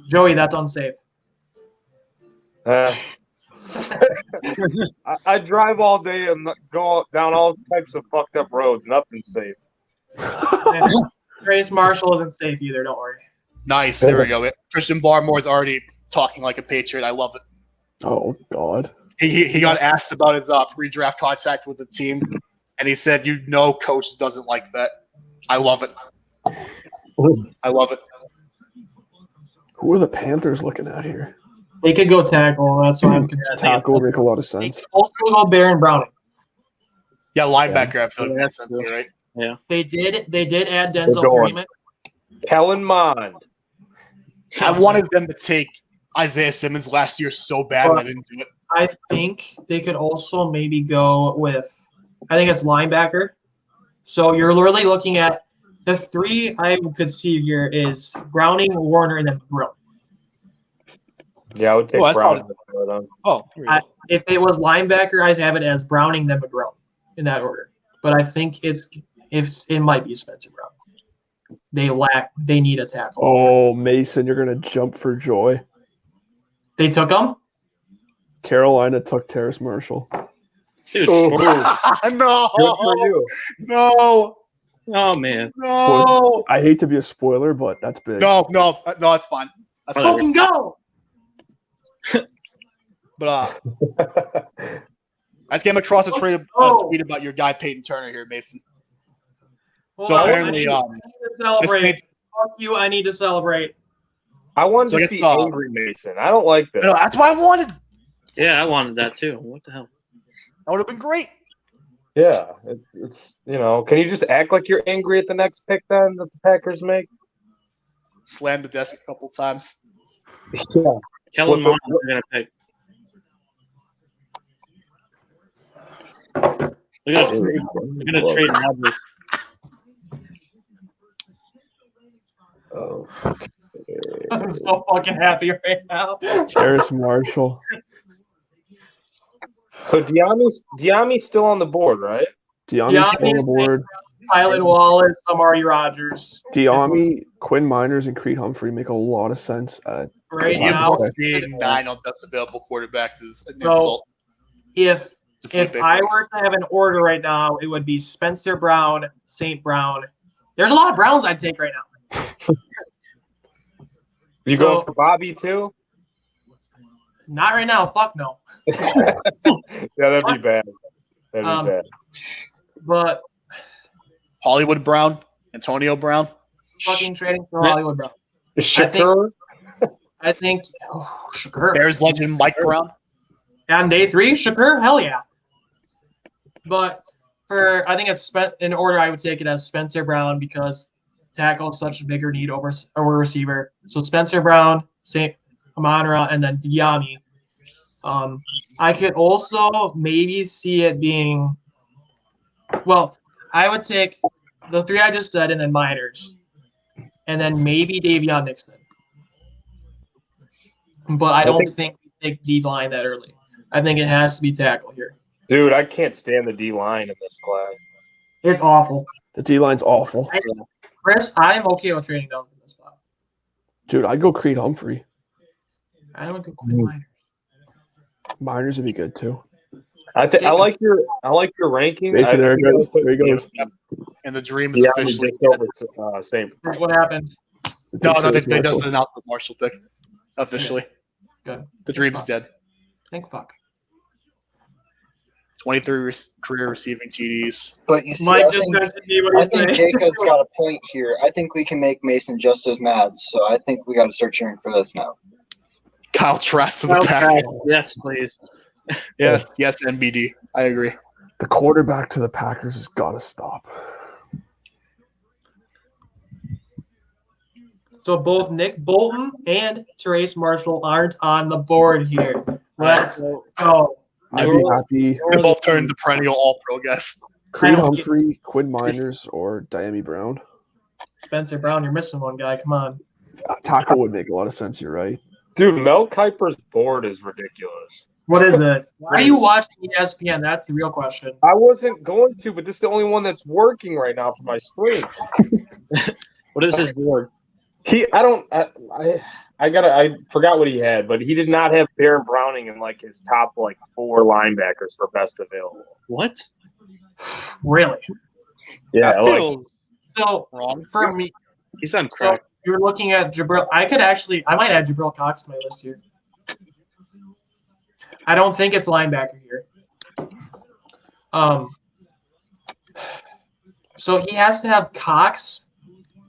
Joey, that's unsafe. Uh, I drive all day and go down all types of fucked up roads. Nothing's safe. And Grace Marshall isn't safe either, don't worry. nice. There we go. Christian Barmore is already talking like a Patriot. I love it. Oh, God. He got asked about his pre-draft contact with the team, and he said, coach doesn't like that. I love it. I love it. Who are the Panthers looking at here? They could go tackle. That's why I'm concerned. Tackle would make a lot of They sense. could also go Baron Browning. Yeah, linebacker. I feel like Yeah, makes sense here, right? They did add Denzel going. Perryman. Kellen Mond. I wanted them to take Isaiah Simmons last year so bad, and I didn't do it. I think they could also maybe go with, I think it's linebacker. So you're literally looking at the 3 I could see here is Browning, Warner, and then McGrill. Yeah, I would take Oh, that's Brown. Oh, here we go. If it was linebacker, I'd have it as Browning, then McGrill in that order. But I think it might be Spencer Brown. They need a tackle. Oh, Mason, you're gonna jump for joy. They took him. Carolina took Terrace Marshall. Dude, Oh. No, Good for you. no, oh man. no, I hate to be a spoiler, but that's big. no, it's fine. That's fine. Fucking go. But I just came across a tweet about your guy Peyton Turner here, Mason. So Hold on, apparently, I need to celebrate. Saints- Fuck you! I need to celebrate. I wanted So I to guess, see angry Mason. I don't like this. No, that's what I wanted. Yeah, I wanted that too. What the hell? That would have been great. Yeah, it's can you just act like you're angry at the next pick then that the Packers make? Slammed the desk a couple times. Yeah. Kellen What Mond are gonna pick. They're gonna trade Rodgers. Oh. I'm so fucking happy right now. Terrace Marshall. So Diami's still on the board, right? Diami's still on the board. Tylan Wallace, Amari Rogers. Diami, Quinn Miners, and Creed Humphrey make a lot of sense. Right Ian now, Book being 9 on best available quarterbacks is an So- insult. if to Felipe I Franks. were to have an order right now, it would be Spencer Brown, St. Brown. There's a lot of Browns I'd take right now. You So- going for Bobby too? Not right now. Fuck no. Yeah, that'd be bad. That'd Um, be bad. But Hollywood Brown, Antonio Brown. fucking trading for Hollywood Brown. Shakur? I think Shakur. Bears legend Mike Brown. On day 3, Shakur, hell yeah. But I think it's in order. I would take it as Spencer Brown because tackle is such a bigger need over receiver. So Spencer Brown, St. Amon-Ra, and then Diami. I could also maybe see it being. Well, I would take the 3 I just said, and then Miners, and then maybe Davion Nixon. But I don't think we take D line that early. I think it has to be tackle here. Dude, I can't stand the D line in this class. It's awful. The D line's awful. Chris, I'm okay with trading down from this spot. Dude, I'd go Creed Humphrey. I would go Quinn Miners. Miners would be good too. I like your ranking. Mason, there he goes. There he goes. And the dream is Yeah, officially over same. What happened? No, they just announced the Marshall pick officially. Good. The dream's dead. Thank fuck. 23 career receiving TDs. But you see, Mike I just think, mentioned me what I he's think saying. Jacob's got a point here. I think we can make Mason just as mad. So I think we got to start cheering for this now. Kyle Trask to the Kyle Packers. Trask, yes, please. Yes, NBD. I agree. The quarterback to the Packers has got to stop. So both Nick Bolton and Terrace Marshall aren't on the board here. Let's go. I'd be happy. They both turned the perennial All-Pro guys. Creed don't get- Humphrey, Quinn Miners, or Diami Brown. Spencer Brown, you're missing one guy. Come on. Tackle would make a lot of sense. You're right. Dude, Mel Kiper's board is ridiculous. What is it? Why are you watching ESPN? That's the real question. I wasn't going to, but this is the only one that's working right now for my screen. What is his board? I forgot what he had, but he did not have Baron Browning in like his top 4 linebackers for best available. What? Really? Yeah, That feels So wrong. for me, He's on so crack. you're looking at Jabril. I might add Jabril Cox to my list here. I don't think it's linebacker here. So he has to have Cox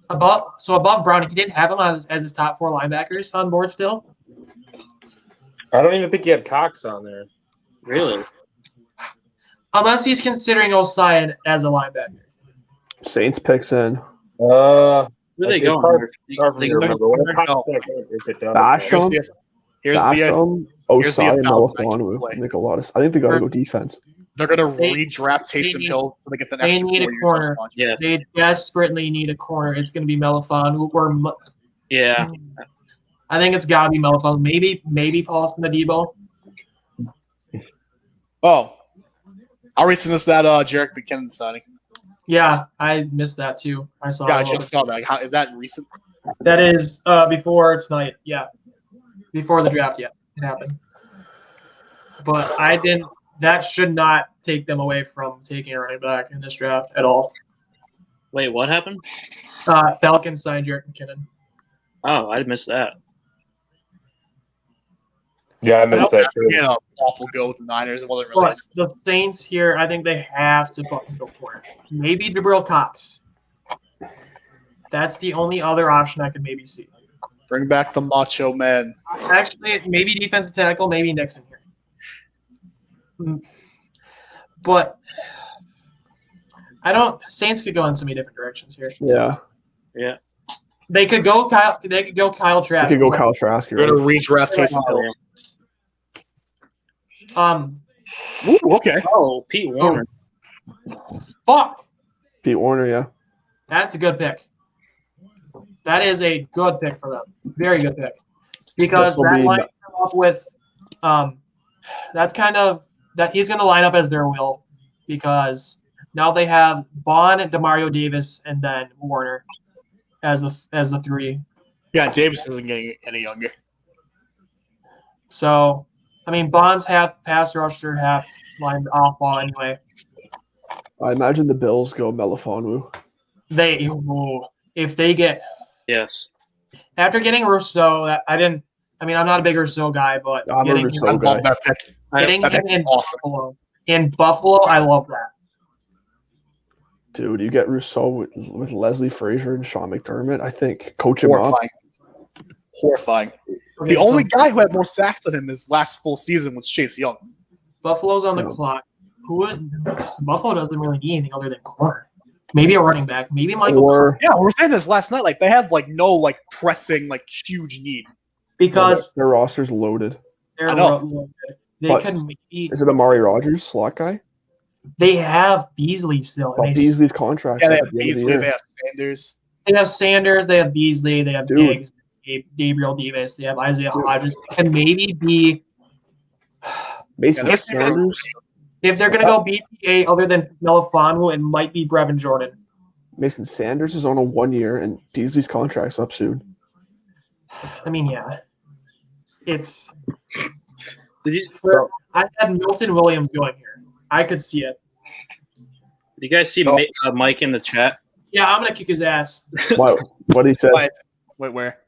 above Browning. He didn't have him as his top 4 linebackers on board still. I don't even think he had Cox on there. Really? Unless he's considering Osai as a linebacker. Saints picks in. Where they It's going? hard for me to They- remember. When it pops No. back up, if it does. Basham, Here's the Basham, here's the Osai, and 1,000 I Malafanu play. make a lot of. I think they got to go defense. they're gonna They- redraft Taysom need- Hill so they get the they next 4 need a years on corner. the contract. Yes. They desperately need a corner. It's going to be Melifon or Yeah. I think it's got to be Melifon. Maybe Paulson Adebo. Oh, I'll resend this that Jarek McKinnon signing. Yeah, I missed that too. I saw Yeah, I it. just saw that. How, is that recent? That is before tonight. Yeah, before the draft. Yeah, it happened. But I didn't. That should not take them away from taking a running back in this draft at all. Wait, what happened? Falcons signed Jerick McKinnon. Oh, I missed that. Yeah, I missed that too. You know, awful go with the Niners. It wasn't really. But the Saints here, I think they have to fucking go for it. Maybe Jabril Cox. That's the only other option I could maybe see. Bring back the Macho Man. Actually, maybe defensive tackle, maybe Nixon here. But I don't. Saints could go in so many different directions here. Yeah. Yeah. They could go Kyle. They could go Kyle Trask. You could go Kyle Trask. You're Right? gonna redraft Taysom Hill. Ooh, okay. Oh, Pete Warner. Fuck. Pete Warner, yeah. That's a good pick. That is a good pick for them. Very good pick. Because This will that be- lines them up with that's kind of that he's gonna line up as their will because now they have Bond, Demario Davis, and then Warner as the three. Yeah, Davis isn't getting any younger. So I mean Bond's half pass rusher, half line off ball anyway. I imagine the Bills go Melifonwu. If they get Yes. after getting Rousseau, I'm not a big Rousseau guy, but I'm a getting Rousseau I him, guy. love that pick. getting That's him in awesome. Buffalo. In Buffalo, I love that. Dude, you get Rousseau with Leslie Frazier and Sean McDermott. I think coach him up. Horrifying. Horrifying. Okay, The only so guy who had more sacks than him his last full season was Chase Young. Buffalo's on the Yeah. clock. Buffalo doesn't really need anything other than corner. Maybe a running back. Maybe Michael Or Yeah, we were saying this last night. Like they have like no like pressing like huge need. because their roster's loaded. they're I know. loaded. They But- can maybe Is it Amari Rogers, slot guy? they have Beasley still. But And Beasley's contract Yeah, they at have the end of the Beasley, year. they have Sanders. they have Sanders, they have Beasley, they have Dude. Diggs, Gabriel Davis, they have Isaiah Hodgins. It can maybe be Mason Yeah, they're- Sanders. if they're gonna go BPA other than Melifonwu, it might be Brevin Jordan. Mason Sanders is on a 1 year, and Beasley's contract's up soon. I mean, yeah. It's Did you I had Milton Williams going here. I could see it. guys see Mike in the chat? Yeah, I'm gonna kick his ass. What he said? Wait, where?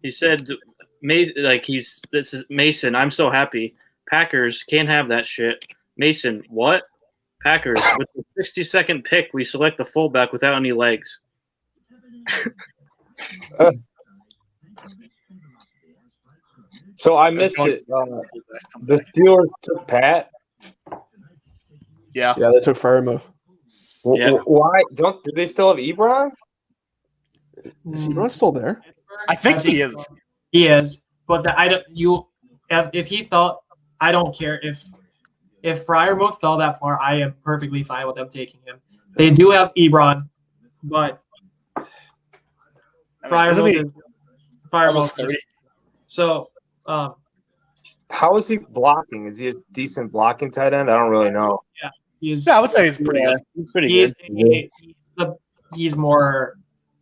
He said, this is Mason. I'm so happy. Packers can't have that shit. Mason, what? Packers with the 62nd pick, we select the fullback without any legs. So I missed it. The Steelers took Pat. Yeah. Yeah, they took Fairmouth. Yeah. Why? Do they still have Ebron? Is he not still there? I think he is. He is, but I don't. If he felt, I don't care if Fryermuth fell that far. I am perfectly fine with them taking him. They do have Ebron, but Isn't he Fryermuth is almost Fryermuth. 30? So, How is he blocking? Is he a decent blocking tight end? I don't really know. he's Yeah, I would say he's pretty good. He's pretty he's good.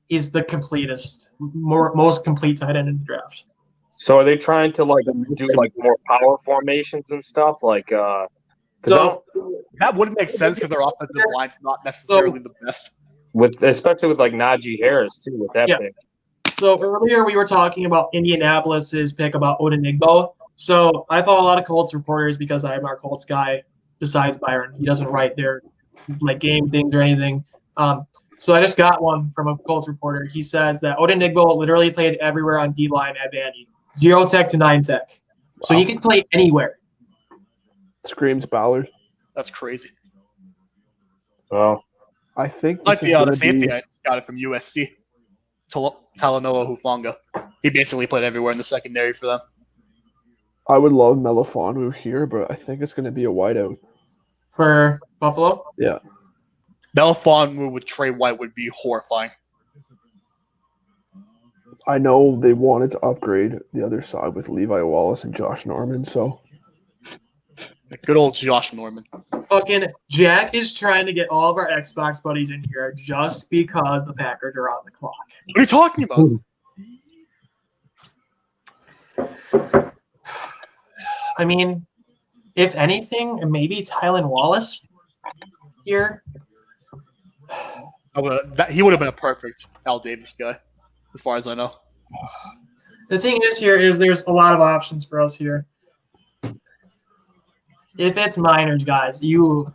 he's the completest, most complete tight end in the draft. So are they trying to do more power formations and stuff? So That would make sense because their offensive line's not necessarily the best. especially with Najee Harris too with that Yeah. pick. So earlier we were talking about Indianapolis's pick about Odenigbo. So I follow a lot of Colts reporters because I'm our Colts guy. Besides Byron, he doesn't write their game things or anything. So I just got one from a Colts reporter. He says that Odenigbo literally played everywhere on D line at Vandy, 0 tech to 9 tech. So he can play anywhere. Screams Ballard. That's crazy. Well, I think Like this is the gonna safety, be- I got it from USC. Talanoa Hufanga. He basically played everywhere in the secondary for them. I would love Melifonwu here, but I think it's going to be a wideout. For Buffalo? Yeah. Melifonwu with Trey White would be horrifying. I know they wanted to upgrade the other side with Levi Wallace and Josh Norman, so Good old Josh Norman. Fucking Jack is trying to get all of our Xbox buddies in here just because the Packers are on the clock. What are you talking about? I mean, if anything, maybe Tylan Wallace here. He would have been a perfect Al Davis guy, as far as I know. The thing is here is there's a lot of options for us here. If it's minors, guys, you're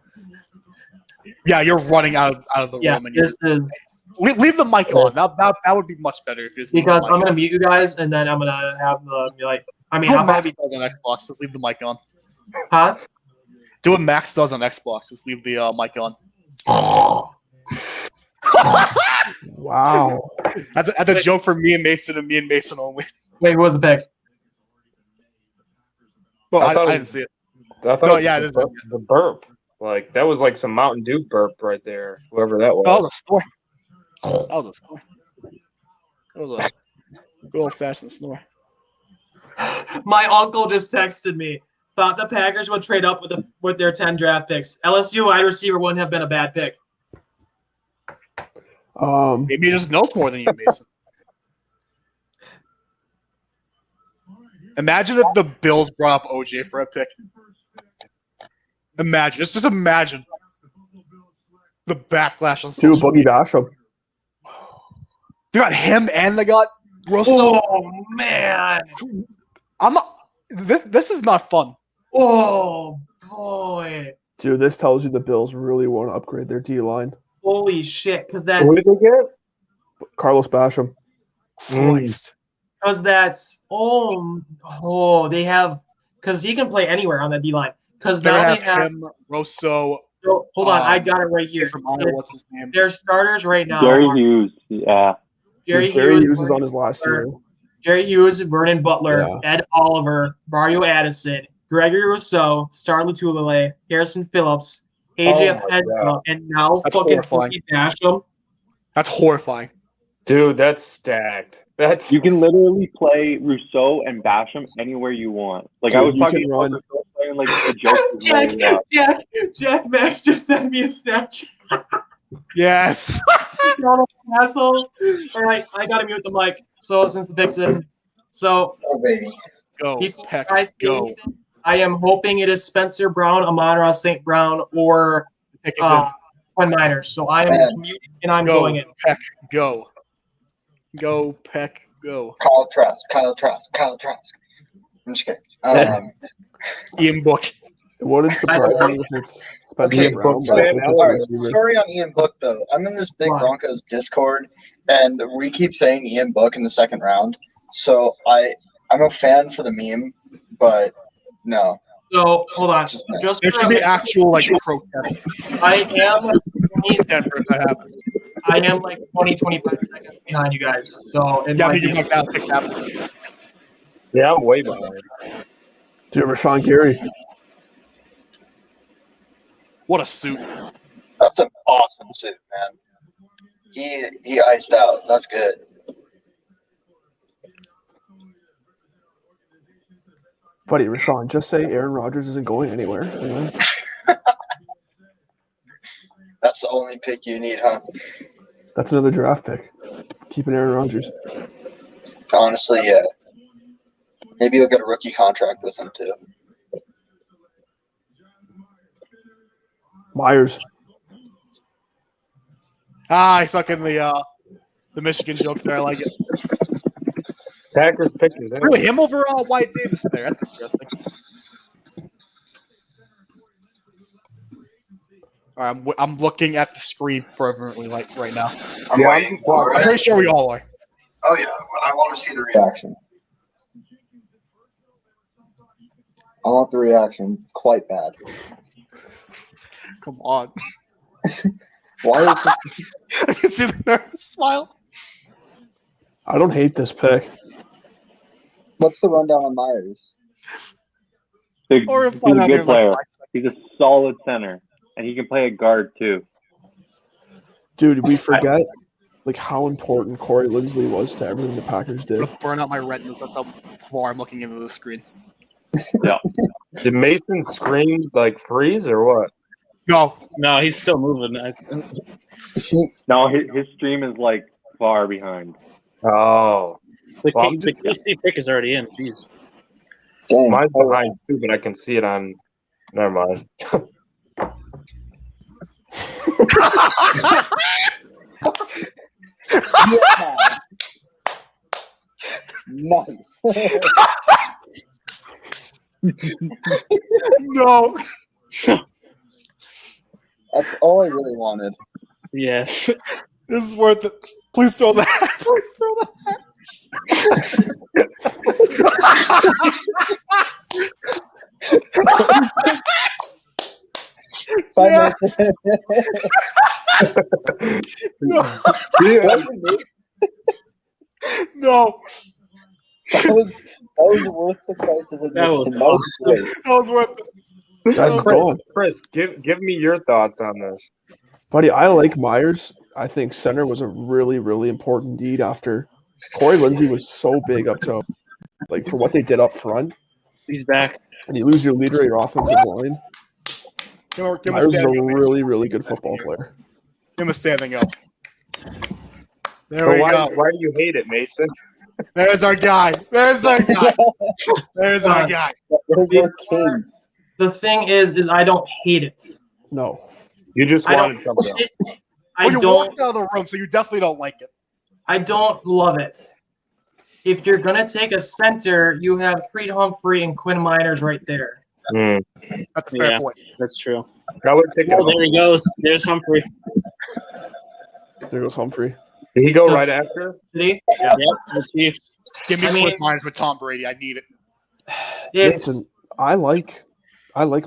running out of the room. And this is leave the mic on. That would be much better if it's because I'm gonna mute you guys and then I'm gonna have the do what Max does on Xbox. Just leave the mic on. Huh? Do what Max does on Xbox. Just leave the mic on. Wow. That's a joke for me and Mason and me and Mason only. Wait, who was the pick? Well, I didn't see it. I thought it was the burp. Like that was like some Mountain Dew burp right there. Whoever that was. Oh, the store. That was a snore. That was a good old-fashioned snore. My uncle just texted me. Thought the Packers would trade up with their 10 draft picks. LSU wide receiver wouldn't have been a bad pick. Maybe he just knows more than you, Mason. Imagine if the Bills brought up OJ for a pick. Imagine. Just imagine the backlash on social Boogie Basham. They got him and they got Rosso. Oh, man. This is not fun. Oh, boy. Dude, this tells you the Bills really want to upgrade their D-line. Holy shit, because that's... Who did they get? Carlos Basham. Christ. Because that's... they have... Because he can play anywhere on that D-line. Because They now have they have... him, Rosso. Hold on, I got it right here. From Iowa, what's his name? Their starters right now Jerry are Hughes. Yeah. Jerry Hughes Hughes is on his last year. Jerry Hughes, Vernon Butler, Yeah. Ed Oliver, Mario Addison, Gregory Rousseau, Star Latulilae, Harrison Phillips, AJ Oh my Penza, and now That's fucking horrifying. Boogie Basham. That's horrifying. Dude, that's stacked. That's You can literally play Rousseau and Basham anywhere you want. Like Dude, I was you talking can about run- Rousseau playing like the joke. Jack Max just sent me a Snapchat. Yes. Asshole. All right, I gotta mute the mic. So since the pick's in, so Oh, baby. Go, people, Peck, guys, go. I am hoping it is Spencer Brown, Amon-Ra St. Brown, or Peck is in. Twin Miners. So I am Man. muting and I'm Go, going in. Peck, go. Go, Peck, go. Kyle Trask. I'm just kidding. Ian Book. It wouldn't surprise me if it's Spencer Okay, Brown. Sam but I think it's All right, receiver. story on Ian Book though. I'm in this big Why? Broncos Discord, and we keep saying Ian Book in the second round. So I'm a fan for the meme, but no. So hold on. Just no. Just There for should be actual protest. I am Denver if that happens. I am like 25 seconds behind you guys. So in Yeah, I my think you like that pick happen. yeah, I'm way behind. Dude, Rashawn Gary. What a suit. That's an awesome suit, man. He iced out. That's good. Buddy, Rashawn, just say Aaron Rodgers isn't going anywhere. Anyway. That's the only pick you need, huh? That's another draft pick. Keeping Aaron Rodgers. Honestly, yeah. Maybe you'll get a rookie contract with him too. Myers. I suck in the Michigan joke there. I like it. Packers pick is in. Really, him over Wyatt Davis there. That's interesting. All right, I'm looking at the screen fervently right now. I'm waiting for I'm it. pretty sure we all are. Oh yeah, I want to see the reaction. I want the reaction quite bad. Come on. Why is this? I can see the nervous smile. I don't hate this pick. What's the rundown on Myers? He's Or a if I'm not here good in like player. 5 seconds. He's a solid center, and he can play a guard too. Dude, we forget like how important Corey Linsley was to everything the Packers I'm did. gonna burn out my retinas. That's how far I'm looking into the screen. Did Mason scream like freeze or what? No, No, he's still moving. No, his stream is like far behind. Oh, The, Well, I'm the just- KC pick is already in. Jeez. Dang. mine's behind too, but I can see it on. Never mind. Yeah. Nice. no. That's all I really wanted. Yes. This is worth it. Please throw that. Please throw that. Five Yeah. minutes. No, That was worth the price of admission. That was That was great. that was worth it. Guys, go. Chris, give me your thoughts on this. Buddy, I like Myers. I think center was a really, really important need after Corey Lindsey was so big up to, like, for what they did up front. He's back. And you lose your leader of your offensive line. Give him Myers a is a standing, really, really good football player. give him a standing up. There So we why go. do you hate it, Mason? There's our guy. There's our guy. There's our guy. There's your king. The thing is I don't hate it. No. You just I wanted don't. something. I Well, you don't. walked out of the room, so you definitely don't like it. I don't love it. If you're gonna take a center, you have Creed Humphrey and Quinn Miners right there. Hmm. That's a fair Yeah. point. That's true. I would take Oh, there he goes. There's Humphrey. There goes Humphrey. Did he go So- right after? Did he? Yep. The Chiefs. Give me I mean- quick minds with Tom Brady. I need it. It's. Listen, I like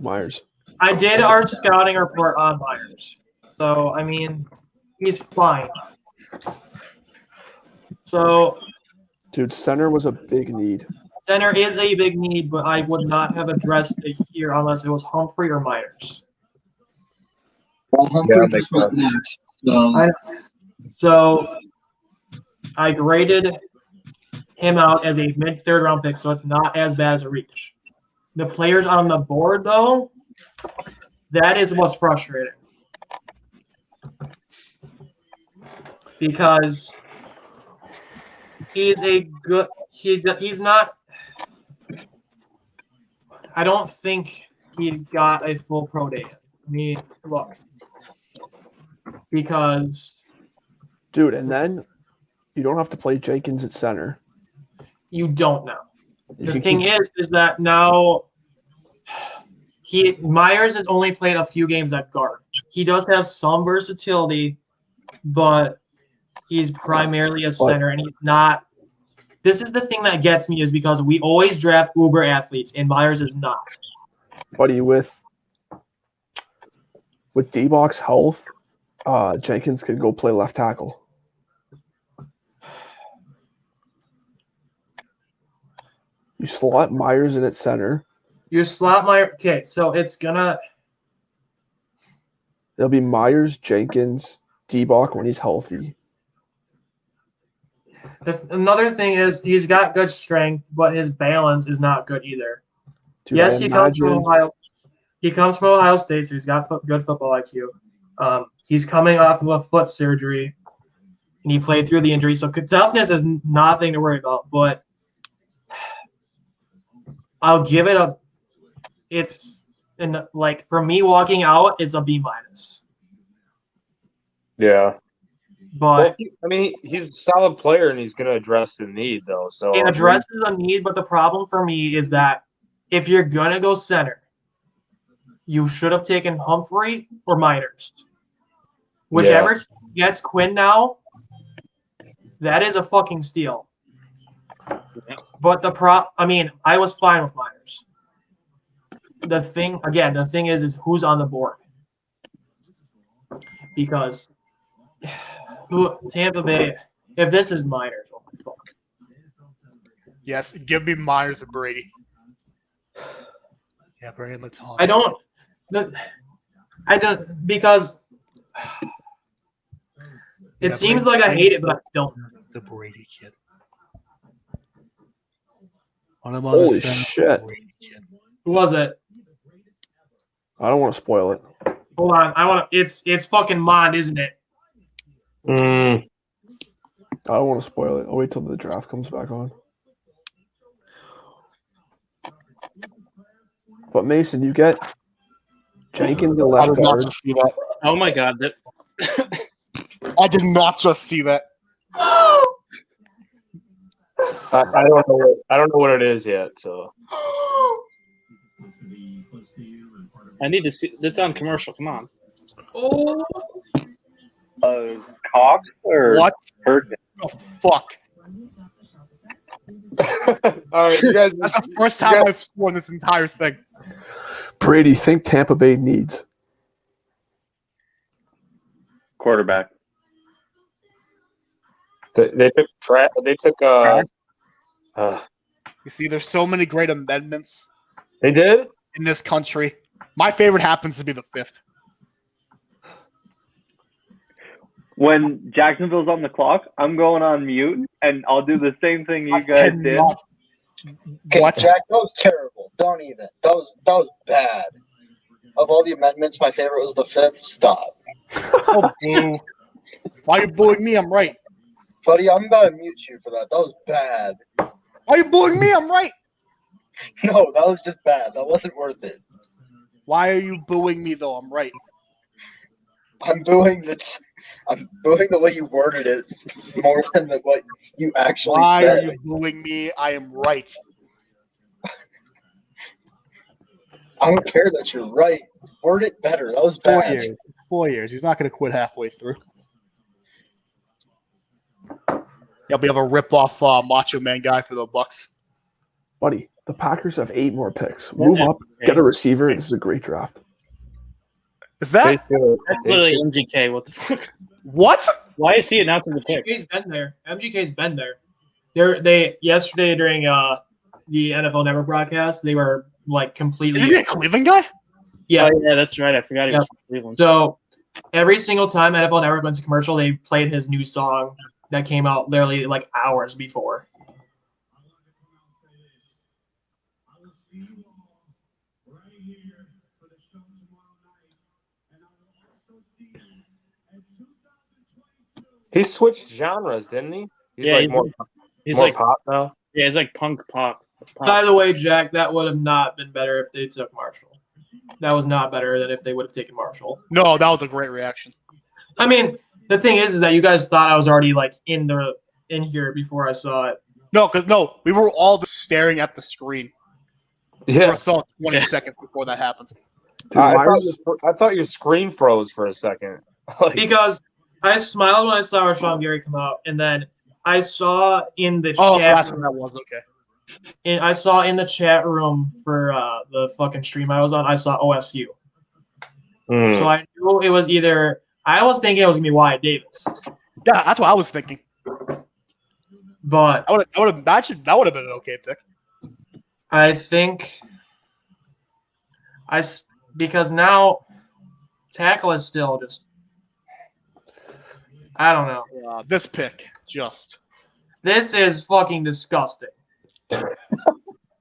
Myers. I did our scouting report on Myers, so I mean, he's fine. So Dude, center was a big need. center is a big need, but I would not have addressed it here unless it was Humphrey or Myers. Well, Humphrey Yeah, just makes went next. So. So I graded him out as a mid-third round pick, so it's not as bad as a reach. The players on the board, though, that is what's frustrating. Because he's a good he's not I don't think he got a full pro day. I mean, look. Because Dude, and then you don't have to play Jenkins at center. you don't know. You The can thing keep- is that now Myers has only played a few games at guard. He does have some versatility, but he's primarily a center, and he's not. This is the thing that gets me is because we always draft uber athletes, and Myers is not. buddy, with D-Box health, Jenkins could go play left tackle. You slot Myers in at center. You slot Myers. Okay, so it's gonna. It'll be Myers, Jenkins, D-Box when he's healthy. That's another thing is he's got good strength, but his balance is not good either. Dude, Yes, I he comes from imagine- Ohio. He comes from Ohio State, so he's got good football IQ. He's coming off of a foot surgery, and he played through the injury. So toughness is nothing to worry about. But I'll give it a. It's and like for me walking out, it's a B minus. Yeah. But He's a solid player and he's going to address the need, though. So it addresses a need. But the problem for me is that if you're gonna go center, you should have taken Humphrey or Miners. Whichever gets Quinn now, that is a fucking steal. But I was fine with Miners. The thing is who's on the board. Because Tampa Bay, if this is Miners, oh my fuck. Yes, give me Myers and Brady. Yeah, Brady, let's talk. I don't because it Yeah, seems Brady- like I hate it, but I don't. It's a Brady kid. On him on the Holy center, shit. Brady kid. Who was it? I don't want to spoil it. Hold on. I want to. It's fucking Mond, isn't it? I don't want to spoil it. I'll wait till the draft comes back on. But Mason, you get Jenkins at I left did not guard. just see that. Oh my god, that I did not just see that. I don't know. I don't know what it is yet. So I need to see. It's on commercial. Come on. Oh. Cox or What? Perkins? Oh, fuck. all right, you guys. That's the first time I've sworn this entire thing. Brady, think Tampa Bay needs. Quarterback. They took. You see, there's so many great amendments They did. in this country. My favorite happens to be the 5th. When Jacksonville's on the clock, I'm going on mute, and I'll do the same thing you guys did. cannot- Okay, What? Jack, that was terrible. Don't even. That was bad. Of all the amendments, my favorite was the 5th. Stop. Oh, boo. Why are you booing me? I'm right. Buddy, I'm about to mute you for that. That was bad. Why are you booing me? I'm right. No, that was just bad. That wasn't worth it. Why are you booing me, though? I'm right. I'm booing the way you worded it more than what you actually Why are said. you booing me? I am right. I don't care that you're right. Word it better. That was 4 bad. years. It's 4 years. He's not going to quit halfway through. Yeah, we have a rip-off Macho Man guy for the Bucks. Buddy, the Packers have 8 more picks. Move up, get a receiver. This is a great draft. Is that That's literally MGK. What the fuck? what? Why is he announcing the pick? MGK's been there. MGK's been there. They yesterday during the NFL Network broadcast, they were like completely. Is he a Cleveland guy? Yeah. Oh, yeah, that's right. I forgot he was from Cleveland. So every single time NFL Network went to commercial, they played his new song that came out literally like hours before. He switched genres, didn't he? Yeah, more he's like pop now. yeah, he's like punk pop. By the way, Jack, that would have not been better if they took Marshall. That was not better than if they would have taken Marshall. No, that was a great reaction. I mean, the thing is that you guys thought I was already like in here before I saw it. No, we were all just staring at the screen for Yeah, a solid 20 seconds before that happened. Dude, I Myers- thought your screen froze for a second. Like, Because I smiled when I saw Rashawn Gary come out, and then I saw in the Oh, so chat that's what that was. Okay. and I saw in the chat room for the fucking stream I was on, I saw OSU. So I knew it was either I was thinking it was gonna be Wyatt Davis, Yeah, that's what I was thinking. but I would have imagined that would have been an okay pick. I think because now tackle is still just I don't know. This pick just. This is fucking disgusting. I still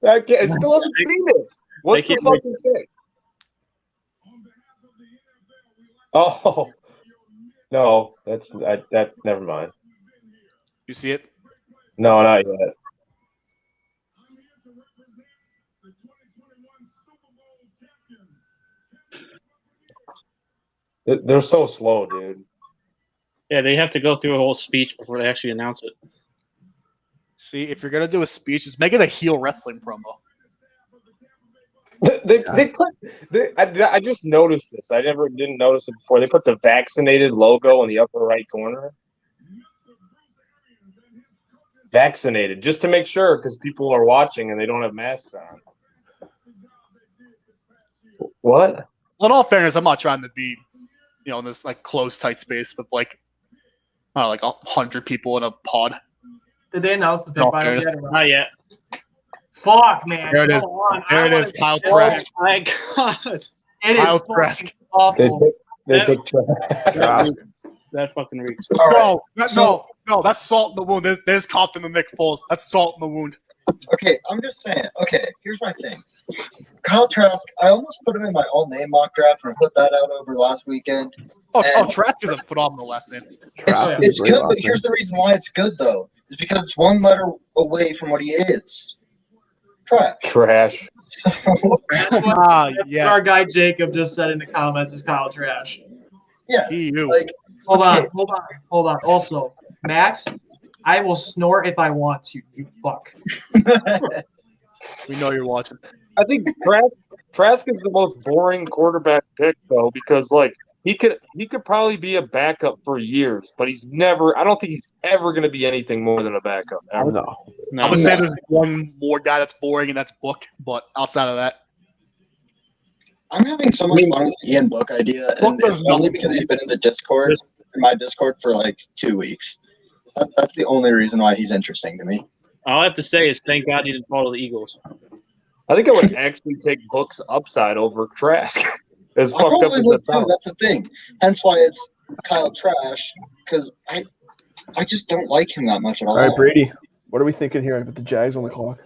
haven't seen it. What's They the can't fucking thing? Oh no, that's that. Never mind. You see it? No, not yet. They're so slow, dude. Yeah, they have to go through a whole speech before they actually announce it. See, if you're gonna do a speech, just make it a heel wrestling promo. I just noticed this. I didn't notice it before. They put the vaccinated logo in the upper right corner. Vaccinated, just to make sure, because people are watching and they don't have masks on. What? Well, in all fairness, I'm not trying to be, in this like close, tight space with like 100 people in a pod. Did they announce the pick No, by fairness. yet? Not yet. Fuck, man. There it is. Come on. There it I is. Kyle wanna- Trask. My God, It is Kyle fucking Trask. They awful. took, they That- took Trask. that fucking reeks. All right. No, that's salt in the wound. There's Compton and Nick Foles. That's salt in the wound. Okay, I'm just saying. Okay, here's my thing. Kyle Trask, I almost put him in my all-name mock draft and put that out over last weekend. Trask is a phenomenal last name. Trask is It's a great good, but last here's name. the reason why it's good, though. Is because it's one letter away from what he is. Trash. Trash. So, That's what, Ah, that's yeah. what our guy Jacob just said in the comments is Kyle Trash. yeah, You. like, Hold Okay. on. Also, Max, I will snort if I want to, you fuck. We know you're watching. I think Trask is the most boring quarterback pick though, because like he could probably be a backup for years, but he's never. I don't think he's ever going to be anything more than a backup. Ever. No. No. I would say there's one more guy that's boring, and that's Book. But outside of that, I'm having so much fun with the Ian Book idea, Book and does it's only nothing. because he's been in the Discord, in my Discord, for like 2 weeks. That's the only reason why he's interesting to me. All I have to say is thank God you didn't follow the Eagles. I think I would actually take Book's upside over Trask. As I fucked up probably as would that too. sounds. That's the thing. Hence why it's Kyle Trash, because I just don't like him that much at all. All right, Brady. What are we thinking here with the Jags on the clock?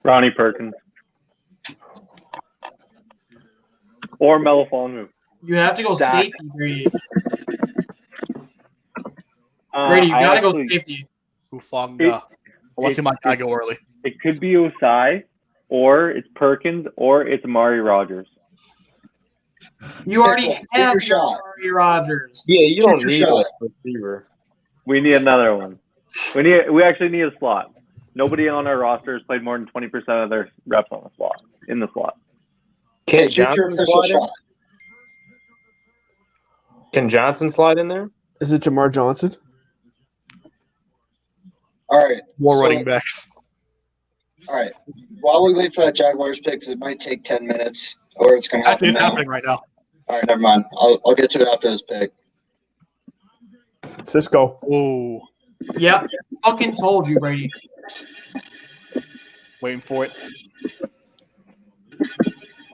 Ronnie Perkins. Or Melifonwu. You have to go Zach. safety, Brady. Brady, you I gotta actually- go safety. Hufanga. Unless he might gotta go early. It could be Osai, or it's Perkins, or it's Amari Rogers. You already Take have your shot. Amari Rogers. Yeah, you Shoot don't your need a shot. receiver. We need another one. We actually need a slot. Nobody on our roster has played more than 20% of their reps on the slot. In the slot. Okay, Can shoot your Johnson official slide in? shot. Can Johnson slide in there? Is it Jamar Johnson? All right. More So- running backs. All right. While we wait for that Jaguars pick, because it might take 10 minutes, or it's going to happen It's now. happening right now. All right, never mind. I'll get to it after this pick. Cisco. Ooh, Yep. Fucking told you, Brady. waiting for it.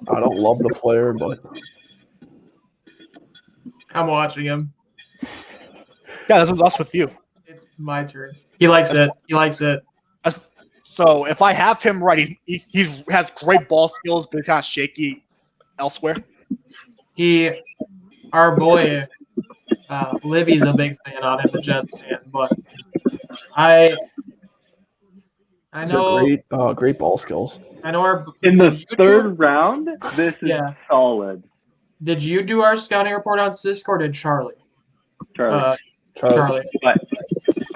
I don't love the player, but I'm watching him. Yeah, that's with you. It's my turn. He likes it. He likes it. So if I have him right, he has great ball skills, but he's kind of shaky elsewhere. Our boy, Libby's a big fan on him, the Jets fan, but I these know, are great ball skills. I know our In the did you third round, this is Yeah. solid. Did you do our scouting report on Cisco or did Charlie? Charlie. Charlie. But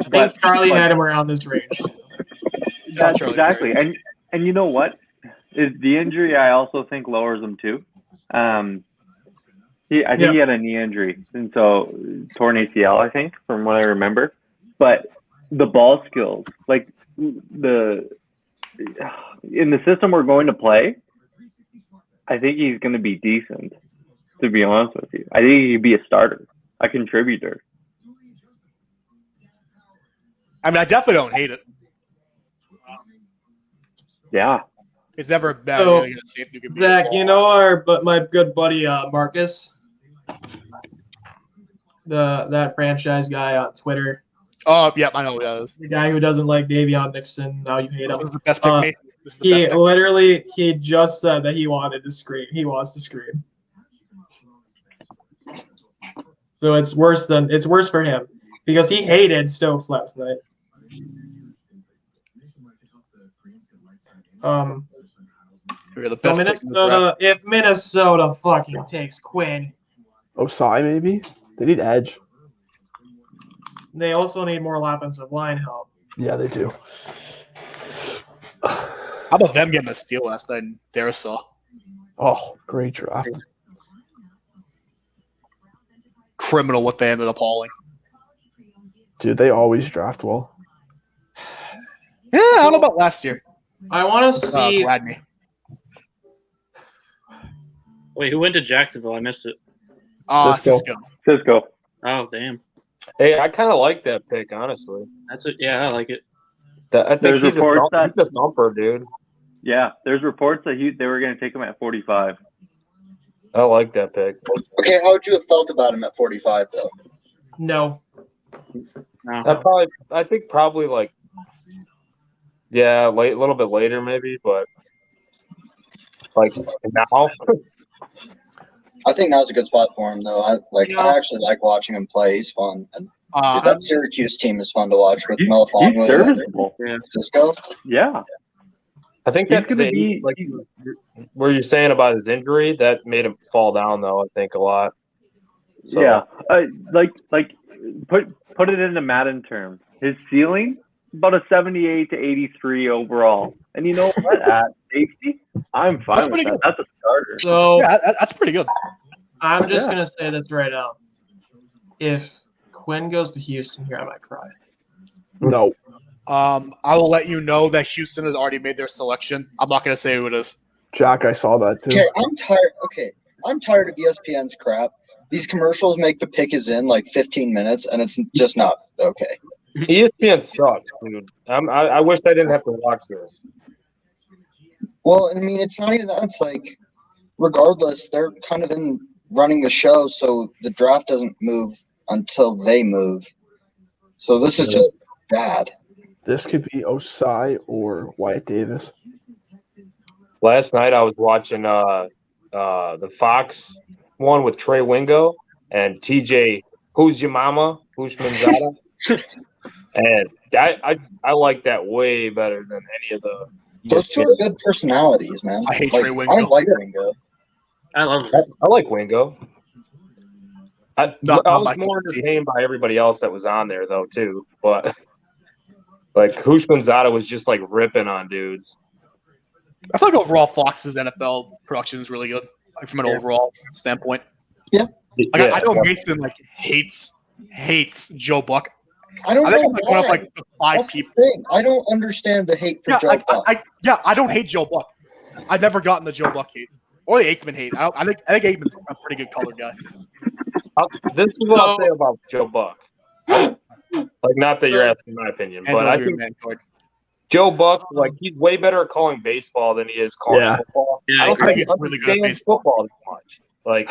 I think Charlie had him around this range. That's Charlie, exactly. And you know what? Is the injury I also think lowers him too. I think he had a knee injury, and so torn ACL, I think, from what I remember. But the ball skills, like in the system we're going to play, I think he's going to be decent. To be honest with you, I think he could be a starter, a contributor. I mean, I definitely don't hate it. Yeah. It's never bad. So, to get a safety who can beat Zach, the ball. you know my good buddy Marcus, that franchise guy on Twitter, Oh, yeah, I know who that is. the guy who doesn't like Davion Nixon. Now you hate him. This is the best pick. Nate. This is the He best pick. literally just said that he wanted to scream. He wants to scream. So it's worse for him because he hated Stokes last night. You're the So best pick in the draft. Minnesota, if Minnesota fucking takes Quinn, Osai, maybe? They need edge. they also need more offensive line help. Yeah, they do. How about them getting a steal last night in Darisaw? Oh, great draft. Criminal what they ended up hauling. Dude, they always draft well. Yeah, I don't know about last year. I want to see. Gladney. Wait, who went to Jacksonville? I missed it. Cisco. Cisco. Oh, damn. Hey, I kind of like that pick, honestly. That's it. Yeah, I like it. I think There's he's reports he's a thumper, dude. Yeah, there's reports that they were going to take him at 45. I like that pick. Okay, how would you have felt about him at 45, though? No. No. I think probably like Yeah, a little bit later maybe, but like now. I think now's a good spot for him, though. I Yeah. I actually like watching him play. He's fun, and Uh, that Syracuse team is fun to watch with He's Melifonwu serviceable. and Cisco. Yeah. I think He's that gonna be like where you're saying about his injury that made him fall down though. I think a lot. So, yeah. Like put it into Madden terms. His ceiling about a 78 to 83 overall. And you know what? At safety, I'm fine That's with pretty that. good. That's a starter. So yeah, that's pretty good. I'm just Yeah. gonna say this right now. If Quinn goes to Houston here, I might cry. No. I will let you know that Houston has already made their selection. I'm not going to say who it is. Jack, I saw that too. Okay, I'm tired. Okay, I'm tired of ESPN's crap. These commercials make the pick is in like 15 minutes, and it's just not okay. ESPN sucks, dude. I wish I didn't have to watch this. Well, I mean, it's not even that. It's like, regardless, they're kind of in running the show, so the draft doesn't move until they move. So this is just bad. This could be Osai or Wyatt Davis. Last night I was watching the Fox one with Trey Wingo and TJ Who's Your Mama, Manzata. And I like that way better than any of the Those two are good personalities, man. I hate Like, Trey Wingo. I like Wingo. I love it. I like Wingo. I Not was my more cup of tea. entertained by everybody else that was on there though too. But like Manzata was just like ripping on dudes. I feel like overall Fox's NFL production is really good like, from an overall standpoint. Like, I know Nathan like hates Joe Buck. I don't I know think I'm like one of why. like the 5 That's the people. thing. I don't understand the hate for Yeah, Joe Buck. I don't hate Joe Buck. I've never gotten the Joe Buck hate or the Aikman hate. I think Aikman's a pretty good color guy. This is what I'll say about Joe Buck. Like, not that you're asking my opinion, And but I your think man card. Joe Buck, like, he's way better at calling baseball than he is calling Yeah. football. Yeah, I don't I think think he's he really good at understands baseball. football as much. Like,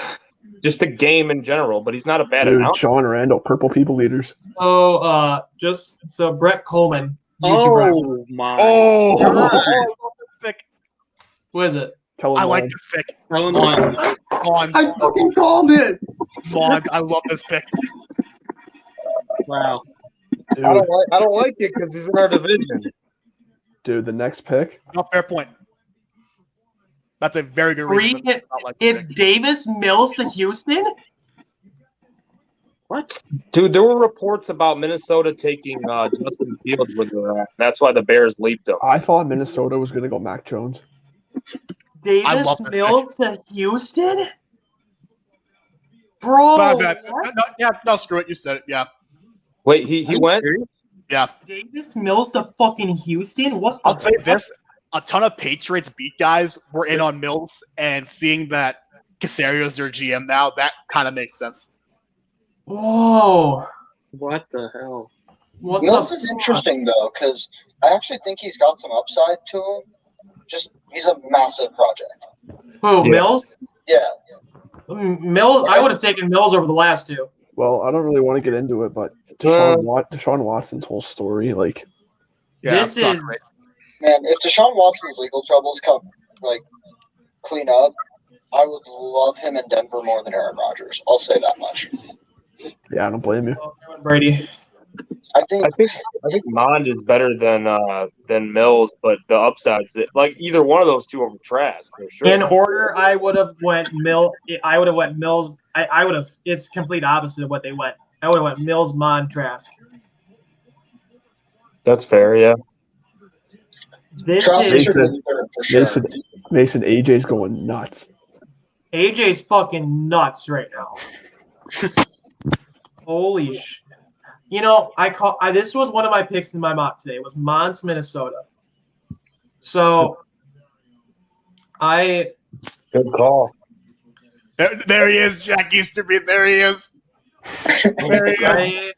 just the game in general, but he's not a bad Dude, announcer. Sean Randall, Purple People Leaders. So Brett Coleman, YouTuber. Oh my! Oh, God. I love this pick. Who is it? Kellen I like Mond. this pick. Helen Mond. Mon, fucking called it. I love this pick. Wow. Dude, I don't like it because he's in our division. dude, the next pick. No, fair point. That's a very good reason. to not like this It's pick. Davis Mills to Houston. What? Dude, there were reports about Minnesota taking Justin Fields with their ass. That's why the Bears leaped him. I thought Minnesota was going to go Mac Jones. I love Davis this Mills to Houston. Bro, Bad. No, screw it. You said it. Yeah. Wait, he went? Yeah. Davis Mills to fucking Houston. What? I'll say this: a ton of Patriots beat guys were in on Mills, and seeing that Casario's their GM now, that kind of makes sense. Whoa. What the hell? What Mills the is fuck? interesting though, because I actually think he's got some upside to him. Just he's a massive project. Who? Yeah. Mills? Yeah. Mills. I would have taken Mills over the last two. Well, I don't really want to get into it, but Deshaun Watson's whole story, like, Yeah, This it's not is- great. Man, if Deshaun Watson's legal troubles come clean up, I would love him in Denver more than Aaron Rodgers. I'll say that much. yeah, I don't blame you. Brady. I think I think Mond is better than Mills, but the upsides, like either one of those two over Trask for sure. In order, I would have went Mills. I would have went Mills. I would have. It's complete opposite of what they went. I would have went Mills, Mon, Trask. That's fair, yeah. This Trask is should be third for sure. Mason AJ's going nuts. AJ's fucking nuts right now. Holy sh! You know, this was one of my picks in my mock today. It was Mons, Minnesota. So, Good call. There he is, Jack Easterby. There he is. There he is.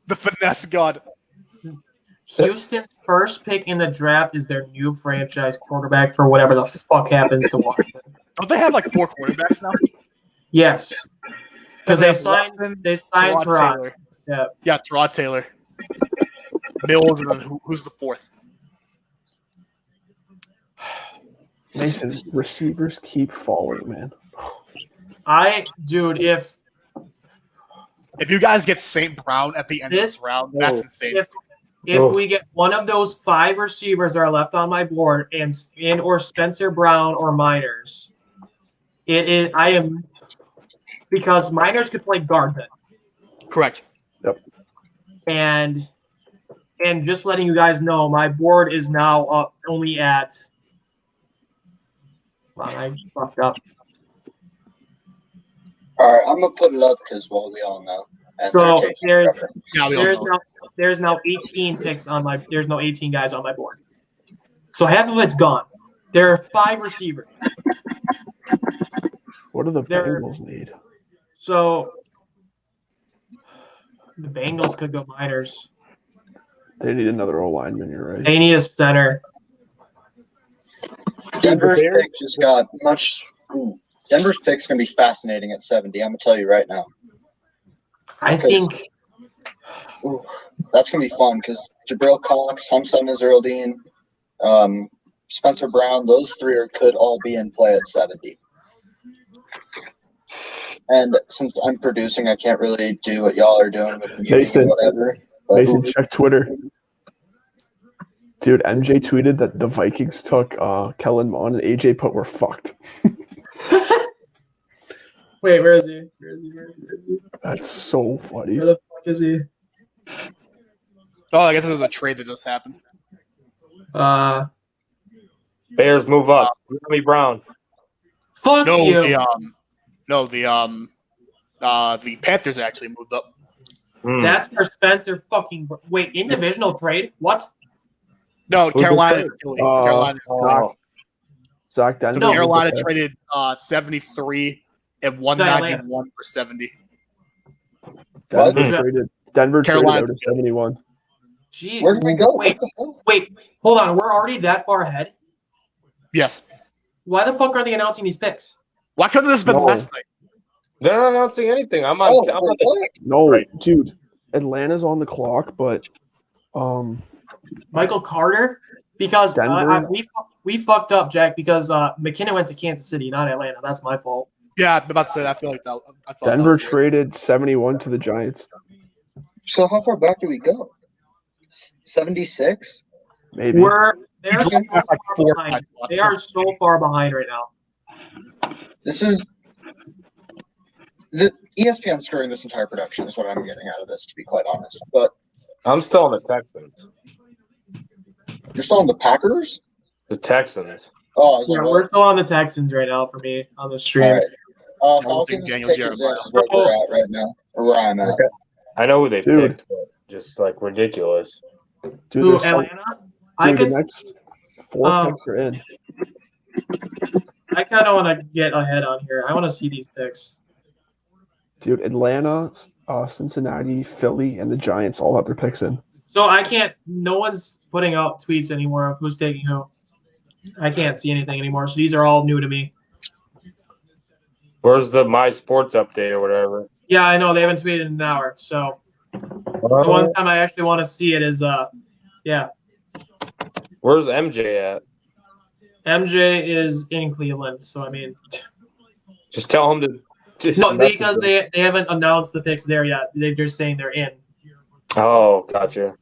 The finesse god. Houston's first pick in the draft is their new franchise quarterback for whatever the fuck happens to Washington. Don't they have like 4 quarterbacks now? Yes, because they signed Watson, Terod. Taylor. Yeah. Yeah, Terod Taylor. Mills, and then who's the fourth? Mason, receivers keep falling, man. Dude, if If you guys get St. Brown at the end of this round, that's insane. if we get one of those 5 receivers that are left on my board and or Spencer Brown or Miners, I am because Miners could play guard then. Correct. And just letting you guys know, my board is now up only at. Wow, I fucked up. All right, I'm gonna put it up because, well, we all know. And So they're taking forever. Yeah, we all know. there's now 18 picks on my. There's no 18 guys on my board. So half of it's gone. There are 5 receivers. What do the They're- Bengals need? So the Bengals could go Miners. They need another O lineman. You're right. They need a center. Denver's pick just got much. Ooh, Denver's pick's gonna be fascinating at 70. I'm gonna tell you right now. I think Ooh, that's gonna be fun because Jabril Cox, Hamza Nasruddin, Spencer Brown, those 3 could all be in play at 70. And since I'm producing, I can't really do what y'all are doing with muting Mason. or whatever. But Mason, check Twitter. Dude, MJ tweeted that the Vikings took Kellen Mond and AJ put we're fucked. Wait, where is he? Where is he? That's so funny. Where the fuck is he? Oh, I guess this is a trade that just happened. Bears move up. Jeremy Brown. Fuck No, you. the Panthers actually moved up. That's for Spencer fucking. Wait, in divisional trade? What? No, Who's Carolina. the Philly. third? Carolina. Zach Denver. So Carolina traded 73 and 191 for 70. Denver What? traded Carolina. out to 71. Gee, where did we go? Wait, What the hell? wait, hold on. We're already that far ahead. Yes. Why the fuck are they announcing these picks? Why couldn't this have been No. last night? They're not announcing anything. I'm on. Oh, I'm on wait, the what? text. No, Right. dude. Atlanta's on the clock, but Michael Carter? Because Denver? we fucked up, Jack, because McKinnon went to Kansas City, not Atlanta. That's my fault. Yeah, I'm about to say. I feel like that. I thought Denver that was traded 71 to the Giants. So how far back do we go? 76? Maybe. They're He so dropped back far like 4 or 5 behind. spots. They are so far behind right now. This is the ESPN screwing this entire production is what I'm getting out of this, to be quite honest. But I'm still on the Texans. you're still on the Packers? The Texans. Oh, I was Yeah, like, we're still on the Texans right now for me on the stream. all right. don't Falcons think Daniel pick is in Jeremiah. is where we're at right now, or where I'm at. Okay. I know who they Dude. picked, but just like ridiculous. Dude, Who, there's some- Atlanta? I dude, could. the next 4 um, picks are in. I kind of want to get ahead on here. I want to see these picks. Dude, Atlanta, Cincinnati, Philly, and the Giants all have their picks in. So I can't. No one's putting out tweets anymore of who's taking who. I can't see anything anymore. So these are all new to me. Where's the My Sports update or whatever? Yeah, I know they haven't tweeted in an hour. So the one time I actually want to see it is yeah. Where's MJ at? MJ is in Cleveland. So I mean, Just tell him to. just no, message because him. they haven't announced the picks there yet. They're just saying they're in. Oh, gotcha.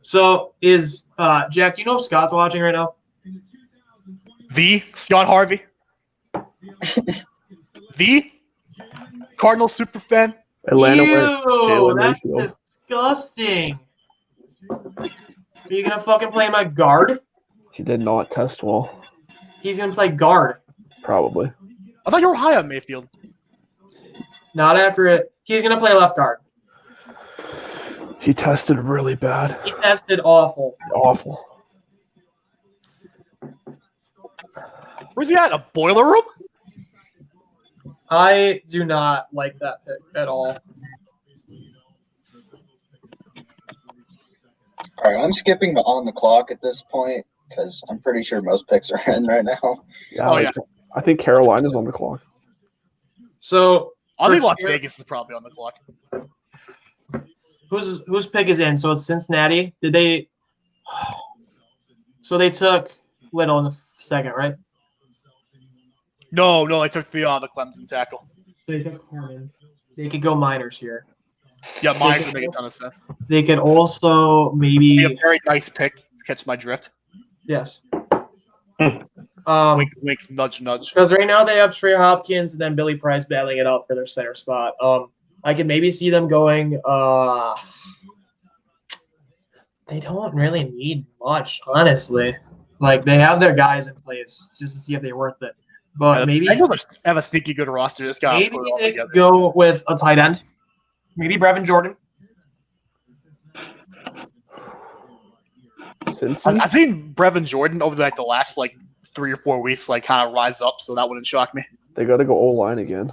So is Jack? You know if Scott's watching right now? The Scott Harvey. The Cardinal superfan. Atlanta went Ew, Jalen that's Mayfield. disgusting. Are you gonna fucking play my guard? He did not test well, He's gonna play guard. probably. I thought you were high on Mayfield. Not after it. He's gonna play left guard. He tested really bad. He tested awful. Awful. Where's he at? A boiler room? I do not like that pick at all. All right, I'm skipping the on the clock at this point because I'm pretty sure most picks are in right now. Yeah, Oh, yeah. I think Carolina's on the clock. So I think for Las sure- Vegas is probably on the clock. whose pick is in? So it's Cincinnati. Did they? So they took Little in the second, right? No, I took the Clemson tackle. They took Harmon. They could go minors here. Yeah, Myers would make a ton of sense. They could also Be a maybe very nice pick. Catch my drift. yes. Wink, wink, nudge, nudge. Because right now they have Trey Hopkins and then Billy Price battling it out for their center spot. I could maybe see them going. They don't really need much, honestly. Like they have their guys in place just to see if they're worth it. But maybe Bengals have a sneaky good roster. Just gotta maybe put it all they together. go with a tight end. Maybe Brevin Jordan. I've seen Brevin Jordan over the last 3 or 4 weeks kind of rise up, so that wouldn't shock me. They got to go O-line again.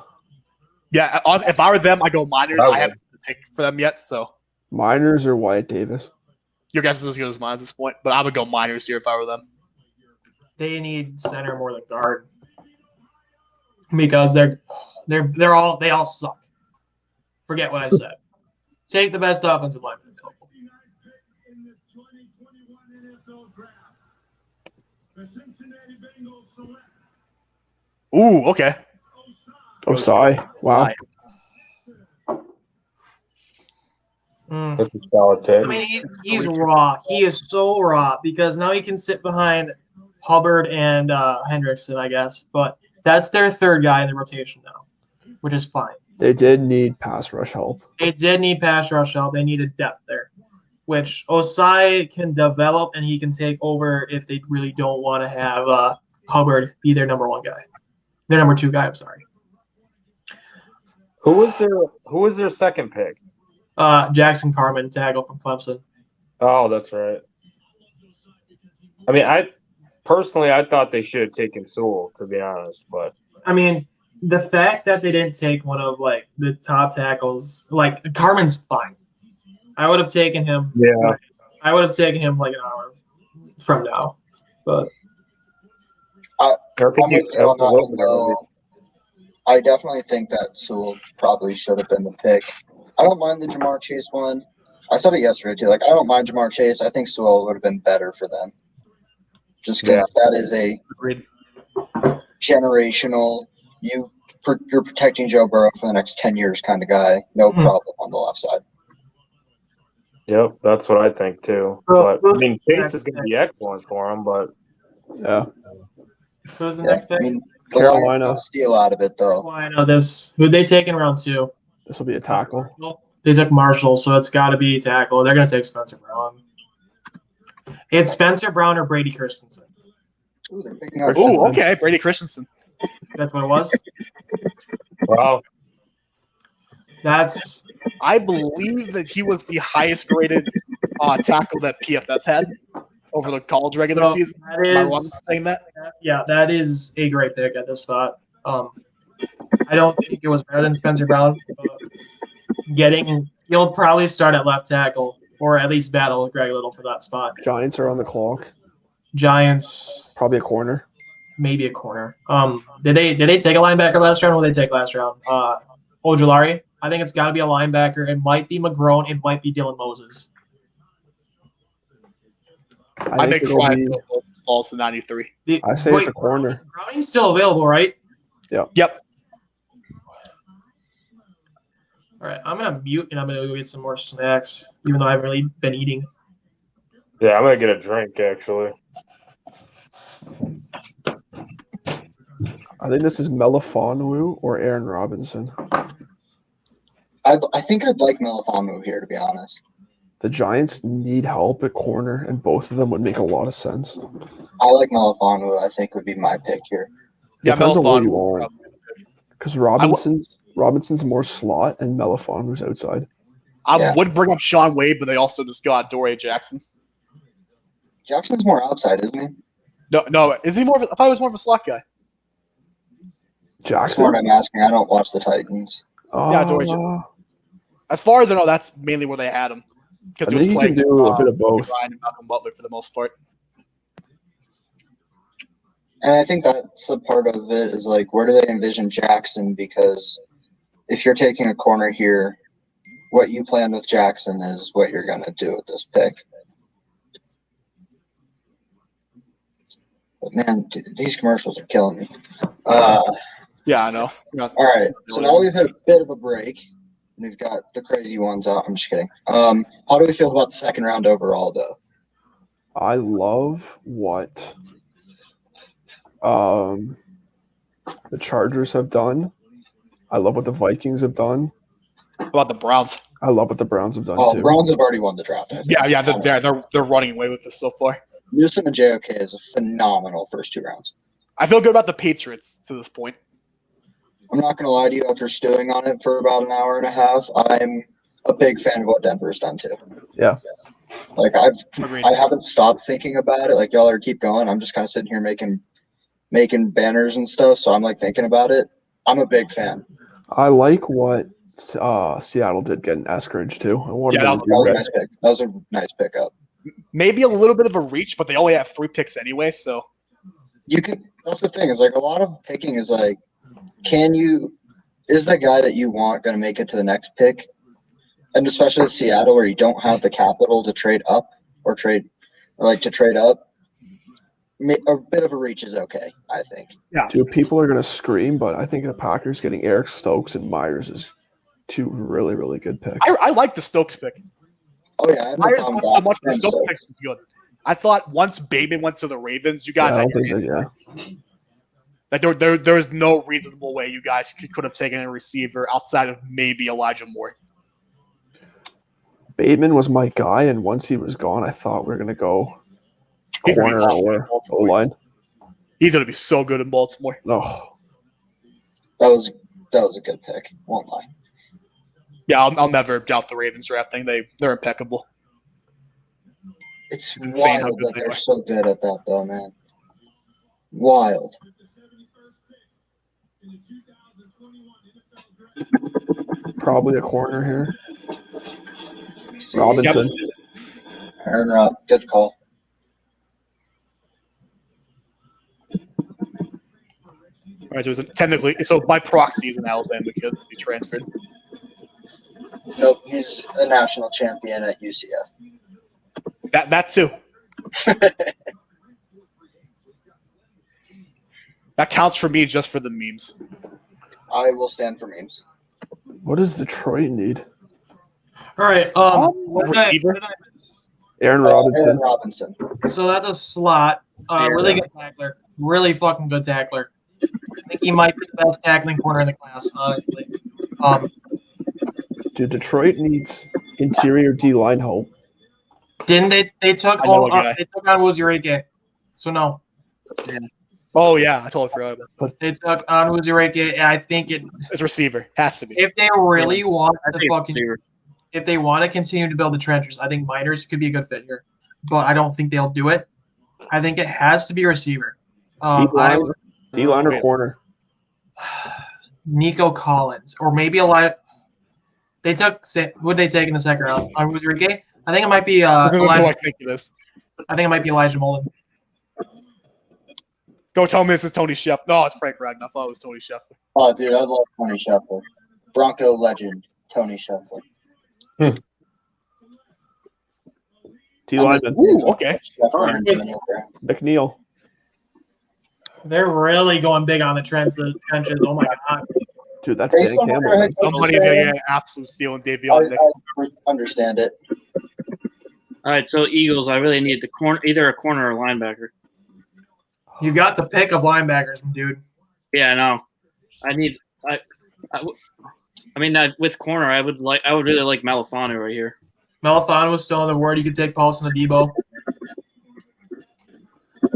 Yeah, if I were them, I go Miners. I haven't picked for them yet, so Miners or Wyatt Davis? your guess is as good as mine at this point. But I would go Miners here if I were them. They need center more than guard because they all suck. Forget what I said. Take the best offensive lineman available. In the 2021 NFL Draft, the Cincinnati Bengals select Ooh, okay. Osai. Wow. That's a solid pick. I mean, he's raw. He is so raw because now he can sit behind Hubbard and Hendrickson, I guess. But that's their third guy in the rotation now, which is fine. They did need pass rush help. They did need pass rush help. They needed depth there, which Osai can develop and he can take over if they really don't want to have Hubbard be their number one guy. Their number two guy, I'm sorry. Who was their second pick? Jackson Carman, tackle from Clemson. Oh, that's right. I mean, I thought they should have taken Sewell, to be honest, but I mean, the fact that they didn't take one of the top tackles, Carman's fine. I would have taken him. Yeah. I would have taken him an hour from now, but I'm with you on that one, though. I definitely think that Sewell probably should have been the pick. I don't mind the Jamar Chase one. I said it yesterday too. I don't mind Jamar Chase. I think Sewell would have been better for them. Just because that is a generational. You're protecting Joe Burrow for the next 10 years kind of guy. No problem on the left side. Yep, that's what I think too. But I mean, Chase is going to be excellent for him, but Yeah. who's the Yeah, next pick? I mean, Carolina. steal out of it though. Carolina. Who'd they take in round 2? This will be a tackle. They took Marshall, so it's got to be tackle. They're going to take Spencer Brown. It's Spencer Brown or Brady Christensen. Ooh, they're picking up. Ooh, okay. Brady Christensen. That's what it was. wow. I believe that he was the highest graded tackle that PFF had over the college regular So season. that Am I wrong is, in saying that? yeah, that is a great pick at this spot. I don't think it was better than Spencer Brown. He'll probably start at left tackle or at least battle with Greg Little for that spot. Giants are on the clock. Giants, Probably a corner. maybe a corner. Did they take a linebacker last round? What did they take last round? Ojulari. I think it's got to be a linebacker. It might be McGrone. It might be Dylan Moses. I think make it'll Ryan be- Phillips falls to 93. I say it's a corner. Browning's still available, right? Yep. All right, I'm gonna mute and I'm gonna go get some more snacks, even though I haven't really been eating. Yeah, I'm going to get a drink, actually. I think this is Melifonwu or Aaron Robinson. I think I'd like Melifonwu here, to be honest. The Giants need help at corner, and both of them would make a lot of sense. I like Melifonwu. I think would be my pick here. Yeah, Depends on what you Melifonwu. want. Because Robinson's more slot and Melifonwu's outside. I would bring up Sean Wade, but they also just got Dory Jackson. Jackson's more outside, isn't he? No, is he more of I thought he was more of a slot guy. That's Jackson? what I'm asking. I don't watch the Titans. Yeah, Dory Jackson. As far as I know, that's mainly where they had him. Because I he was think he playing can do a bit of with both. Ryan and Malcolm Butler for the most part. And I think that's a part of it is where do they envision Jackson? Because if you're taking a corner here, what you plan with Jackson is what you're going to do with this pick. But man, these commercials are killing me. Yeah, I know. All right, so now we've had a bit of a break. And we've got the crazy ones out. I'm just kidding. How do we feel about the second round overall, though? I love what the Chargers have done. I love what the Vikings have done. How about the Browns? I love what the Browns have done Oh, too. the Browns have already won the draft. I think. Yeah, they're running away with this so far. Newsom and JOK is a phenomenal first 2 rounds. I feel good about the Patriots to this point. I'm not going to lie to you. After stewing on it for about an hour and a half, I'm a big fan of what Denver's done too. Yeah. Like Agreed. I haven't stopped thinking about it. Like y'all are keep going. I'm just kind of sitting here making banners and stuff. So I'm like thinking about it. I'm a big fan. I like what Seattle did get in Eskridge too. I wanted Yeah, them to That do was a that. nice pick. That was a nice pickup. Maybe a little bit of a reach, but they only have 3 picks anyway, so You can. That's the thing. Is like a lot of picking is like, is the guy that you want going to make it to the next pick? And especially with Seattle, where you don't have the capital to trade up or trade up, a bit of a reach is okay, I think. Dude, people are gonna scream, but I think the Packers getting Eric Stokes and Myers is 2 really, really good picks. I like the Stokes pick. Oh yeah, I have no Myers problem not so much, but with the Stokes Stokes. pick was good. I thought once Bateman went to the Ravens, you guys I had don't your think hands. that, Like there's no reasonable way you guys could have taken a receiver outside of maybe Elijah Moore. Bateman was my guy, and once he was gone, I thought we were gonna go He's gonna be corner awesome in or O Baltimore. line. He's gonna be so good in Baltimore. No, That was a good pick. Won't lie. Yeah, I'll never doubt the Ravens drafting. They're impeccable. It's insane how wild good that they they're are. so good at that, though, man. Wild. probably a corner here. See, Robinson. Aaron Rod, good call. All right, so technically, so by proxy, he's an Alabama kid. He transferred. Nope, he's a national champion at UCF. That too. That counts for me just for the memes. I will stand for memes. What does Detroit need? All right. What did I- receiver? what did I miss? Aaron Aaron Robinson. Robinson. So that's a slot. Really good tackler. Really fucking good tackler. I think he might be the best tackling corner in the class, honestly. Dude, Detroit needs interior D line help. Didn't they took I know a guy. they took on Wuzurike. So no. Oh yeah, I totally forgot about that. They took on Wuzurike, and I think It's receiver. Has to be. if they really want I to think fucking if they want to continue to build the trenches, I think Miners could be a good fit here. But I don't think they'll do it. I think it has to be receiver. D line or Wait. corner? Nico Collins, or maybe a lot. They took who'd they take in the second round on Wuzurike? I think it might be Who I Elijah. think it is. I think it might be Elijah Molden. Don't tell me this is Tony Shep. No, it's Frank Ragnar. I thought it was Tony Sheffler. Oh, dude, I love Tony Sheffler. Bronco legend, Tony Sheffler. D lineman. Ooh, okay. Sheffler and Daniel Graham. McNeil. They're really going big on the trenches. Oh my god! Dude, that's Based Danny on what Campbell. our head coach Somebody is to saying, get an absolute steal and Davion next. I understand it. All right, so Eagles, I really need the corner, either a corner or a linebacker. You got the pick of linebackers, dude. Yeah, I know. I need. I mean, with corner, I would really like Malafanu right here. Malafano was still on the board. You could take Paulson Adebo.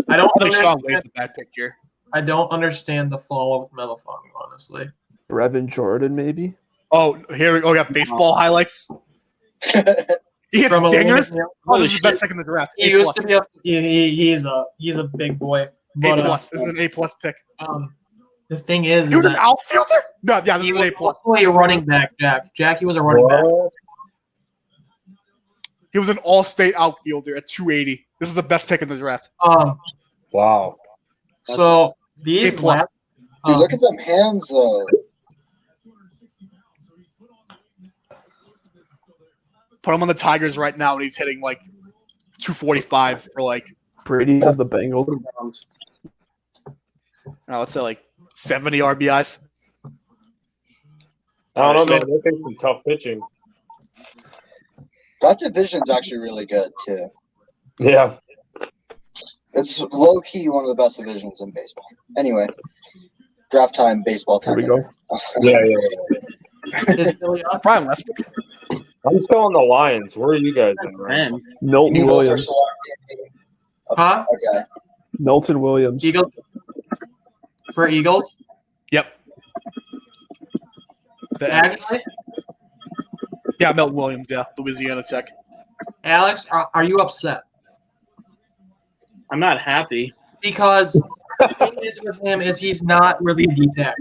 I don't I think Sean understand. Wade's a bad pick here. I don't understand the follow with Malafano, honestly. Brevin Jordan, maybe. Oh, here we go. We got baseball highlights. He hits From dingers. Illinois. Oh, this is the best pick in the draft. He A used plus. to be he's a big boy. A But plus. This is an A plus pick. the thing is He was an that outfielder. No, yeah, this he is an was A plus. also a running back, Jack. Jackie was a running back. He was an all-state outfielder at 280. This is the best pick in the draft. Wow. So A these plus. last, Dude, look at them hands, though. Put him on the Tigers right now, and he's hitting like 245 for like. Brady says the Bengals. let's say like 70 RBIs. I don't know, man. They think some tough pitching. That division's actually really good too. Yeah. It's low key one of the best divisions in baseball. Anyway, draft time, baseball Here time. we go. Yeah. Is Philly up? Brian Westbrook. I'm still on the Lions. Where are you guys at? Right? And Milton Eagles are Williams. selecting. Huh? Okay. Milton Williams. Eagles? For Eagles? Yep. The Actually, Yeah, Milton Williams. Yeah, Louisiana Tech. Alex, are you upset? I'm not happy. Because the thing is with him is he's not really a D-tech.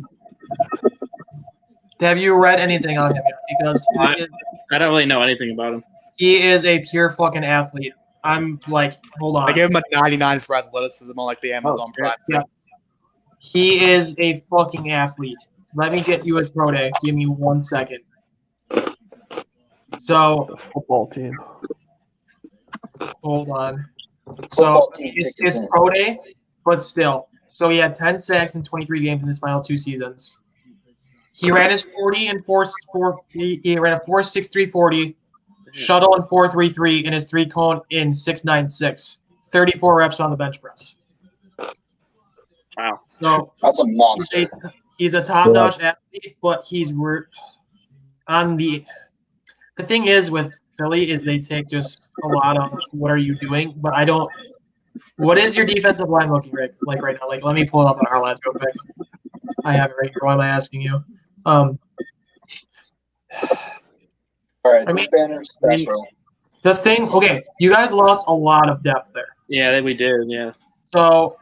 Have you read anything on him yet? Because I don't really know anything about him. he is a pure fucking athlete. I'm like, hold on. I gave him a 99 for athleticism on like the Amazon Prime Yeah. thing. He is a fucking athlete. Let me get you his pro day. Give me 1 second. So, The football team. hold on. Football So, team it's pick is his in. pro day, but still. So, he had 10 sacks in 23 games in his final 2 seasons. He ran his 40 and 4 he ran a 4.63 40, shuttle in 4.33, and his 3-cone in 6.96. 34 reps on the bench press. Wow. So, That's a monster. he's a top-notch athlete, but he's on the thing is with Philly is they take just a lot of what are you doing, but I don't. What is your defensive line looking like right now? Like, let me pull it up on our last real quick. I have it right here. Why am I asking you? All right, I mean- this banner's special. The thing, okay, you guys lost a lot of depth there. Yeah, we did. Yeah. So,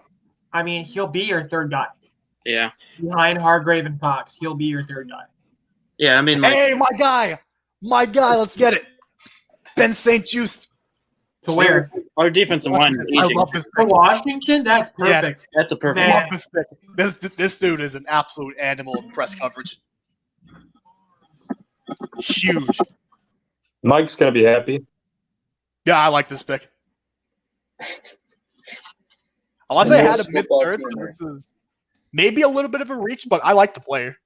I mean, he'll be your third guy Yeah. behind Hargrave and Cox. He'll be your third guy. Yeah. I mean, like, Hey, my guy, let's get it. Ben St. Just. To where? our defensive line is I aging. love this For pick. Washington, that's perfect. That's a perfect. I Man. love this pick. This dude is an absolute animal in press coverage. Huge. Mike's gonna be happy. Yeah, I like this pick. Unless I had a mid Football third, teamer. this is maybe a little bit of a reach, but I like the player.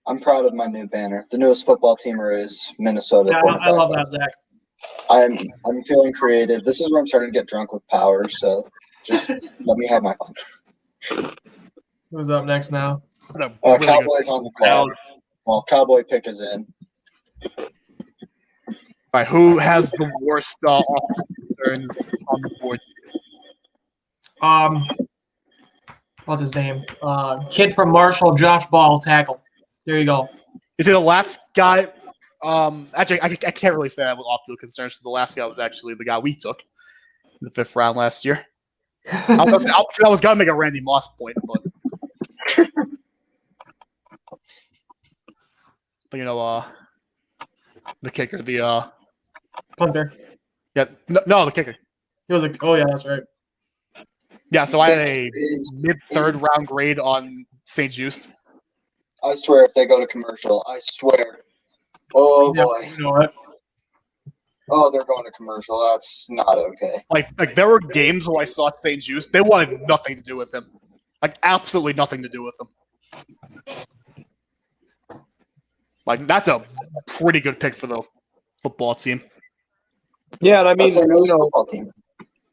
I'm proud of my new banner. The newest football teamer is Minnesota. Yeah, I love that, Zach. I'm feeling creative. This is where I'm starting to get drunk with power. So just let me have my fun. Who's up next now? What a really good Cowboys on the cloud. Well, Cowboy pick is in. All right, who has the worst concerns on the board? What's his name? Kid from Marshall, Josh Ball, tackle. There you go. Is he the last guy? Actually, I can't really say that with off-field concerns. The last guy was actually the guy we took in the 5th round last year. I was gonna make a Randy Moss point, but you know, the kicker, the Punter. the kicker. He was like, oh yeah, that's right. Yeah, so I had a mid-3rd round grade on St. Just. I swear, if they go to commercial, I swear. Oh Yeah, boy. you know what? Oh, they're going to commercial. That's not okay. Like there were games where I saw St. Just. They wanted nothing to do with him. Like absolutely nothing to do with him. Like that's a pretty good pick for the football team. Yeah, and I mean, That's their newest you know, football team.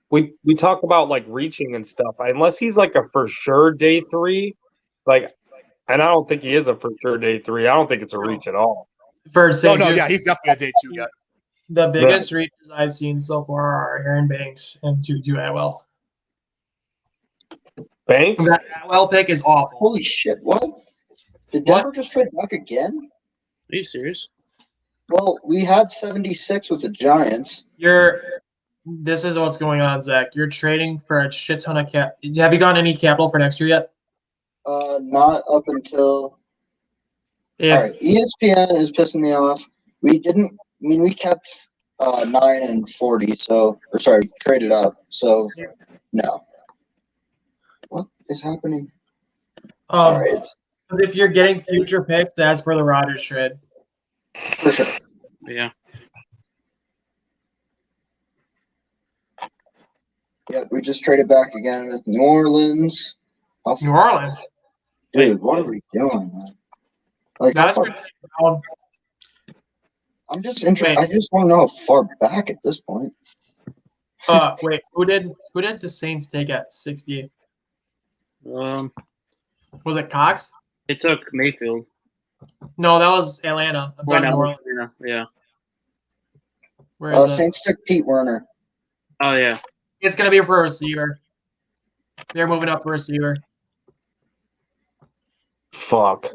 we talk about like reaching and stuff. Unless he's like a for sure day 3, like, and I don't think he is a for sure day 3. I don't think it's a reach at all. For No, St. Jude, yeah, he's definitely a day 2 guy. the biggest reaches I've seen so far are Aaron Banks and Tutu Atwell. Banks? That Atwell pick is awful. Holy shit! What? Did What? Denver just trade back again? Are you serious? Well, we had 76 with the Giants. This is what's going on, Zach. You're trading for a shit ton of cap. Have you gotten any capital for next year yet? Not up until. If All right, ESPN is pissing me off. We didn't. I mean, we kept 9 and 40. So, or sorry, traded up. So, no. What is happening? All right, it's if you're getting future picks, that's for the Rodgers trade. for sure. Yeah. Yep, we just traded back again with New Orleans. New Orleans. Dude, what are we doing, man? Like, how That's far, good. I'm just interested. I just want to know how far back at this point. Wait, who did the Saints take at 60? Was it Cox? They took Mayfield. No, that was Atlanta. I'm talking New Orleans. Yeah. Where is it? Saints took Pete Werner. Oh yeah. It's gonna be for a receiver. They're moving up for a receiver. Fuck.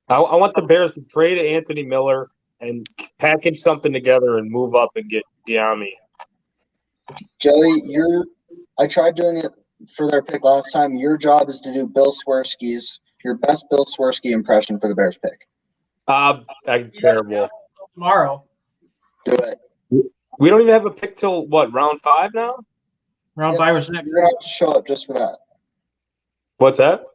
I want the Bears to trade Anthony Miller and package something together and move up and get Diami. Joey, I tried doing it for their pick last time. Your job is to do your best Bill Swersky impression for the Bears pick. I'm terrible. Tomorrow. Do it. We don't even have a pick till what, round 5 now? Round 5 or 6. You're gonna have to show up just for that. What's that?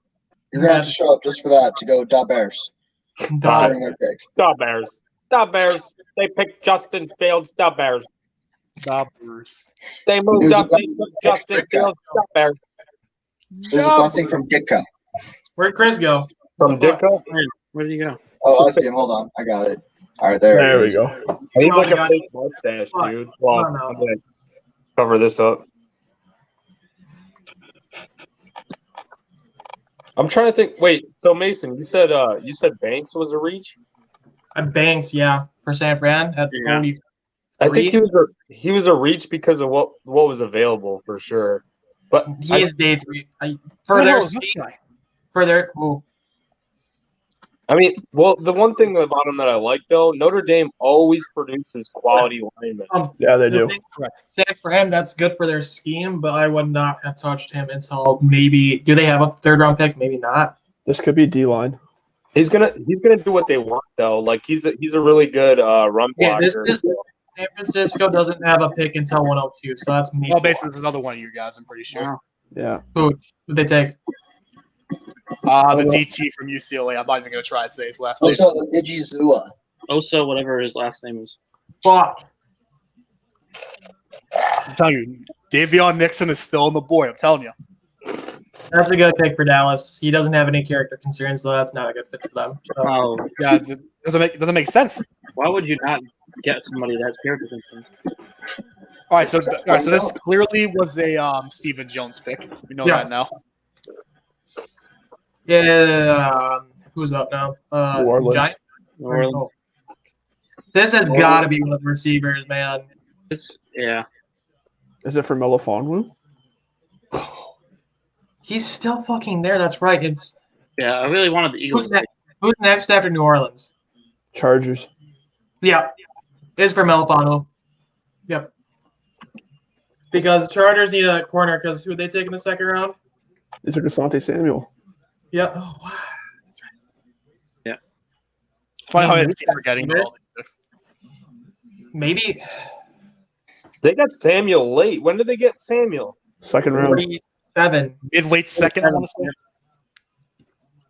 You're gonna have to show up just for that to go Bears. During their pick. Bears. Bears. They picked Justin Fields. Bears. Bears. They moved up. They took Justin Fields. Bears. There's a blessing from Ditka. Where'd Chris go? From Ditka? Where did he go? Oh, I see him. Hold on. I got it. All right, there we go. He's like a fake mustache, dude. Well, I'm gonna cover this up. I'm trying to think. Wait, so Mason, you said Banks was a reach? Banks, yeah, for San Fran at 43. I think he was a reach because of what was available for sure. But he is day 3. I mean, well, the one thing about him that I like though, Notre Dame always produces quality linemen. Yeah, they do. San Fran, that's good for their scheme, but I would not have touched him until maybe. Do they have a 3rd round pick? Maybe not. This could be D-line. He's gonna do what they want though. Like he's a really good run blocker. Yeah, San Francisco doesn't have a pick until 102, so that's me. Well, basically, it's another one of you guys. I'm pretty sure. Yeah. Who would they take? The DT from UCLA. I'm not even gonna try to say his last name. Also, Digizua. Osa, whatever his last name is. Fuck. I'm telling you, Davion Nixon is still on the board. I'm telling you. That's a good pick for Dallas. He doesn't have any character concerns, so that's not a good fit for them. So. Oh, Yeah, it doesn't make sense. why would you not get somebody that's character concerns? All right, so this clearly was a Stephen Jones pick. We know that now. Yeah, who's up now? New Orleans. Giants? New Orleans. This has got to be one of the receivers, man. Is Is it for Melifonwu? He's still fucking there. That's right. I really wanted the Eagles. Who's next after New Orleans? Chargers. Yeah, it's for Melifonwu. Yep. Because Chargers need a corner. Because who they take in the 2nd round? They took Asante Samuel. Yeah. Oh, wow. That's right. Yeah. It's funny how I keep forgetting all these picks. Maybe They got Samuel late. When did they get Samuel? 2nd round. 47. Mid-late second, I want to say.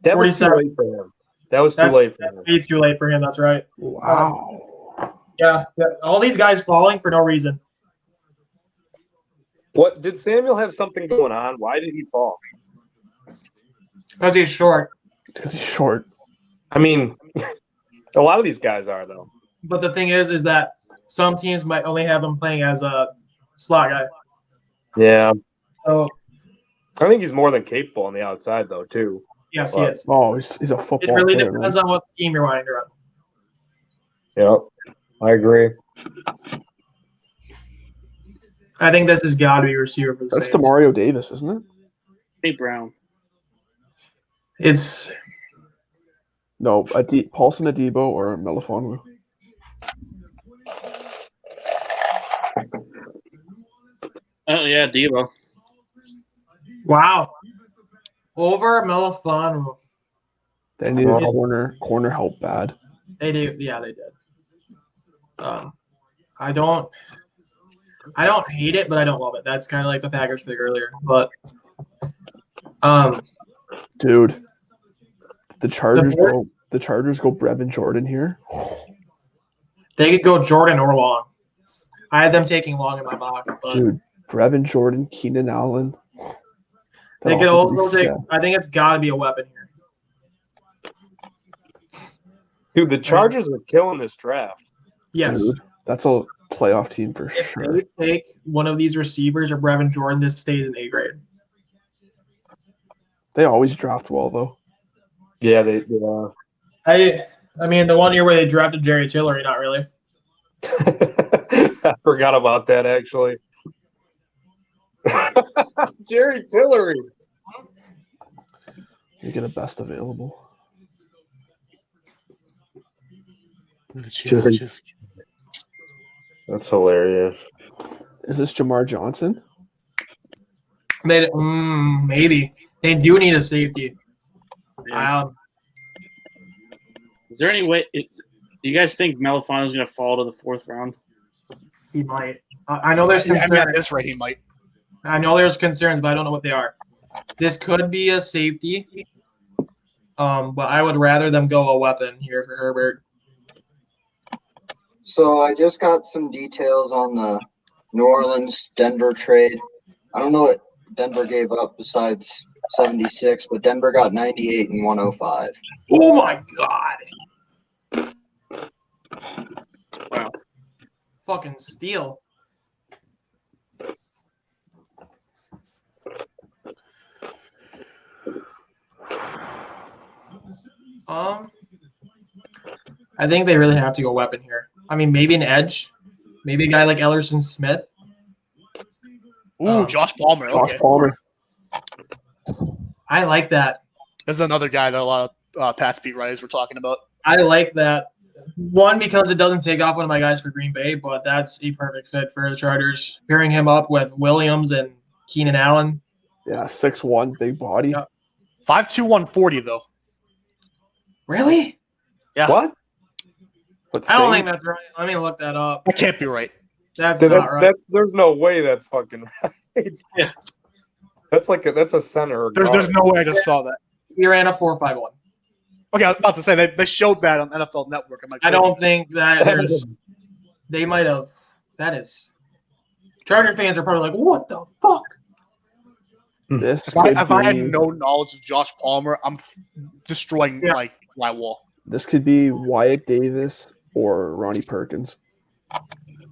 That was too 47. late for him. That was too late for him. It's too late for him. That's right. Wow. Yeah. All these guys falling for no reason. What did Samuel have something going on? Why did he fall? Because he's short. Because he's short. I mean, a lot of these guys are though. But the thing is that some teams might only have him playing as a slot guy. Yeah. So I think he's more than capable on the outside though, too. yes, he is. Oh, he's a football It really player, depends man. on what scheme you're wanting to run. Yep. I agree. I think this has got to be receiver for the That's Saints. Demario Davis, isn't it? St. Brown. It's No, Paulson Adebo or Melifonwu. Oh yeah, Devo. wow. Over Melifonwu. They needed corner help bad. They do. Yeah, they did. I don't hate it, but I don't love it. That's kind of like the Packers pick earlier. But Dude, the Chargers go Brevin Jordan here. they could go Jordan or Long. I had them taking Long in my mock, but Dude, Brevin Jordan, Keenan Allen. They That could offense would be also take. set. I think it's got to be a weapon here. Dude, the Chargers are killing this draft. Yes. Dude, that's a playoff team for If sure. they take one of these receivers or Brevin Jordan, this stays in A grade. They always draft well, though. Yeah, they. I mean, the one year where they drafted Jerry Tillery, not really. I forgot about that actually. Jerry Tillery. You get a best available. Just- That's hilarious. Is this Jamar Johnson? Maybe they do need a safety. Yeah. Is there any way? Do you guys think Melifano is going to fall to the 4th round? He might. I know there's I mean, concerns. at this rate, he might. I know there's concerns, but I don't know what they are. This could be a safety. But I would rather them go a weapon here for Herbert. So I just got some details on the New Orleans Denver trade. I don't know what Denver gave up besides 76, but Denver got 98 and 105. Oh my god! Wow. Fucking steal. I think they really have to go weapon here. I mean, maybe an edge, maybe a guy like Ellerson Smith. Ooh, Josh Palmer. Josh Okay. Palmer. I like that. This is another guy that a lot of Pats beat writers were talking about. I like that. One, because it doesn't take off one of my guys for Green Bay, but that's a perfect fit for the Chargers. Pairing him up with Williams and Keenan Allen. Yeah, 6'1", big body. Yeah. 5'2", 140, though. Really? Yeah. What? But I don't Thing- think that's right. Let me look that up. That can't be right. That's Dude, not right. there's no way that's fucking right. Yeah. That's a center. or There's guard. no way I just saw that. He ran a 4.51. Okay, I was about to say they showed that on NFL Network. I'm like, I don't think that they might have. That is. Charger fans are probably like, what the fuck? This If I had could be- no knowledge of Josh Palmer, I'm destroying Yeah. like drywall. This could be Wyatt Davis or Ronnie Perkins.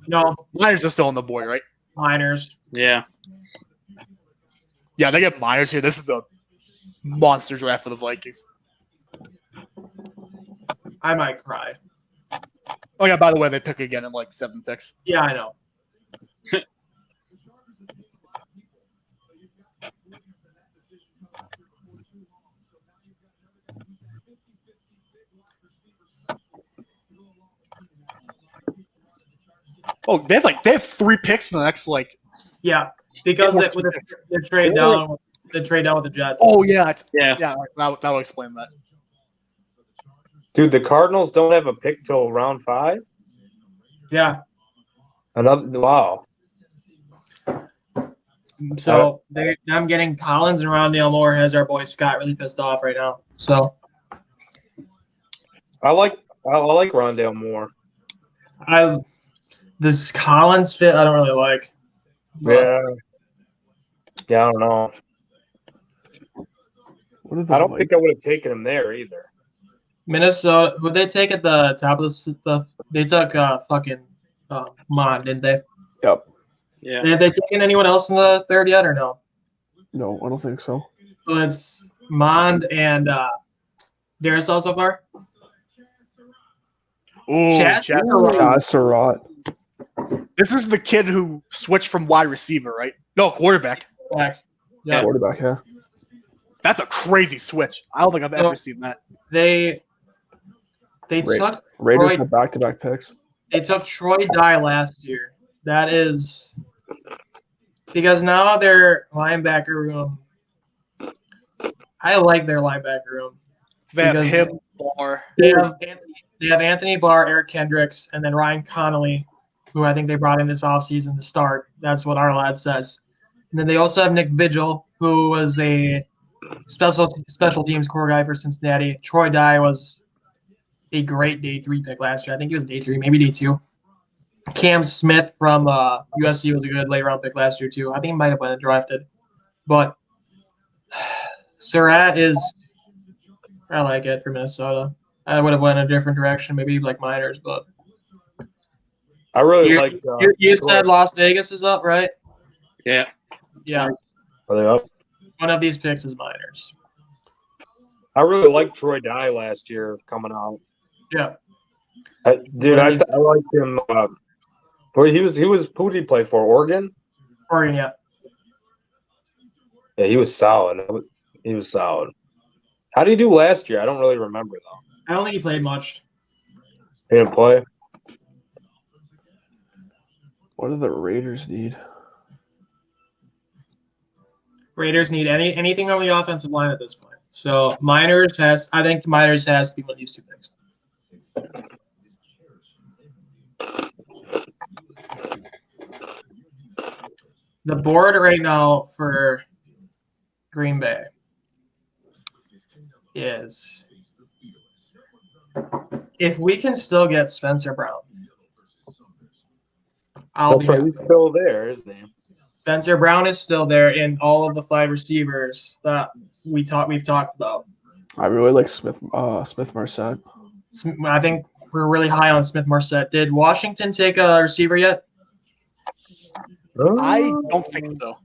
No, Miners are still on the board, right? Miners. Yeah. Yeah, they get Miners here. This is a monster draft for the Vikings. I might cry. Oh yeah, by the way, they pick again in like 7 picks. Yeah, I know. Oh, they have 3 picks in the next like. Yeah, because Yeah, with the trade down, the trade down with the Jets. Oh yeah, Yeah. yeah. That will explain that. Dude, the Cardinals don't have a pick till round 5. Yeah. Wow. So I'm getting Collins and Rondale Moore has our boy Scott really pissed off right now. So I like Rondale Moore. This Collins fit I don't really like. But Yeah, I don't know. What did the I don't Vikings- think I would have taken him there either. Minnesota, who they take at the top of they took fucking Mond, didn't they? Yep. Yeah. Have they taken anyone else in the 3rd yet or no? No, I don't think so. So it's Mond and Darisaw so far. Ooh, Chaz? Chaz Surratt. This is the kid who switched from wide receiver, right? No, quarterback. Back. Yeah. Quarterback, yeah. That's a crazy switch. I don't think I've ever seen that. They Right. took Raiders Troy- have back-to-back picks. They took Troy Dye last year. That is because now their linebacker room. I like their linebacker room. They have Because- him or They have Anthony Barr, Eric Kendricks, and then Ryan Connolly, who I think they brought in this offseason to start. That's what our lad says. And then they also have Nick Vigil, who was a special teams core guy for Cincinnati. Troy Dye was a great day 3 pick last year. I think he was day 3, maybe day 2. Cam Smith from USC was a good late round pick last year too. I think he might have been drafted, but Surratt is. I like it for Minnesota. I would have went a different direction, maybe like Miners, but I really you, like. you said Las Vegas is up, right? Yeah. Yeah, Are they up? one of these picks is Miners. I really liked Troy Dye last year coming out. Yeah, Dude, I liked him. Where he was. Who did he play for? Oregon. Oregon, yeah. Yeah, he was solid. He was solid. How did he do last year? I don't really remember though. I don't think he played much. He didn't play. What do the Raiders need? Raiders need anything on the offensive line at this point. So I think Miners has to be one of these two picks. The board right now for Green Bay is if we can still get Spencer Brown. That's right. He's still there, isn't he? Spencer Brown is still there in all of the 5 receivers that we've talked about. I really like Smith Marset. I think we're really high on Smith Marset. Did Washington take a receiver yet? I don't think so.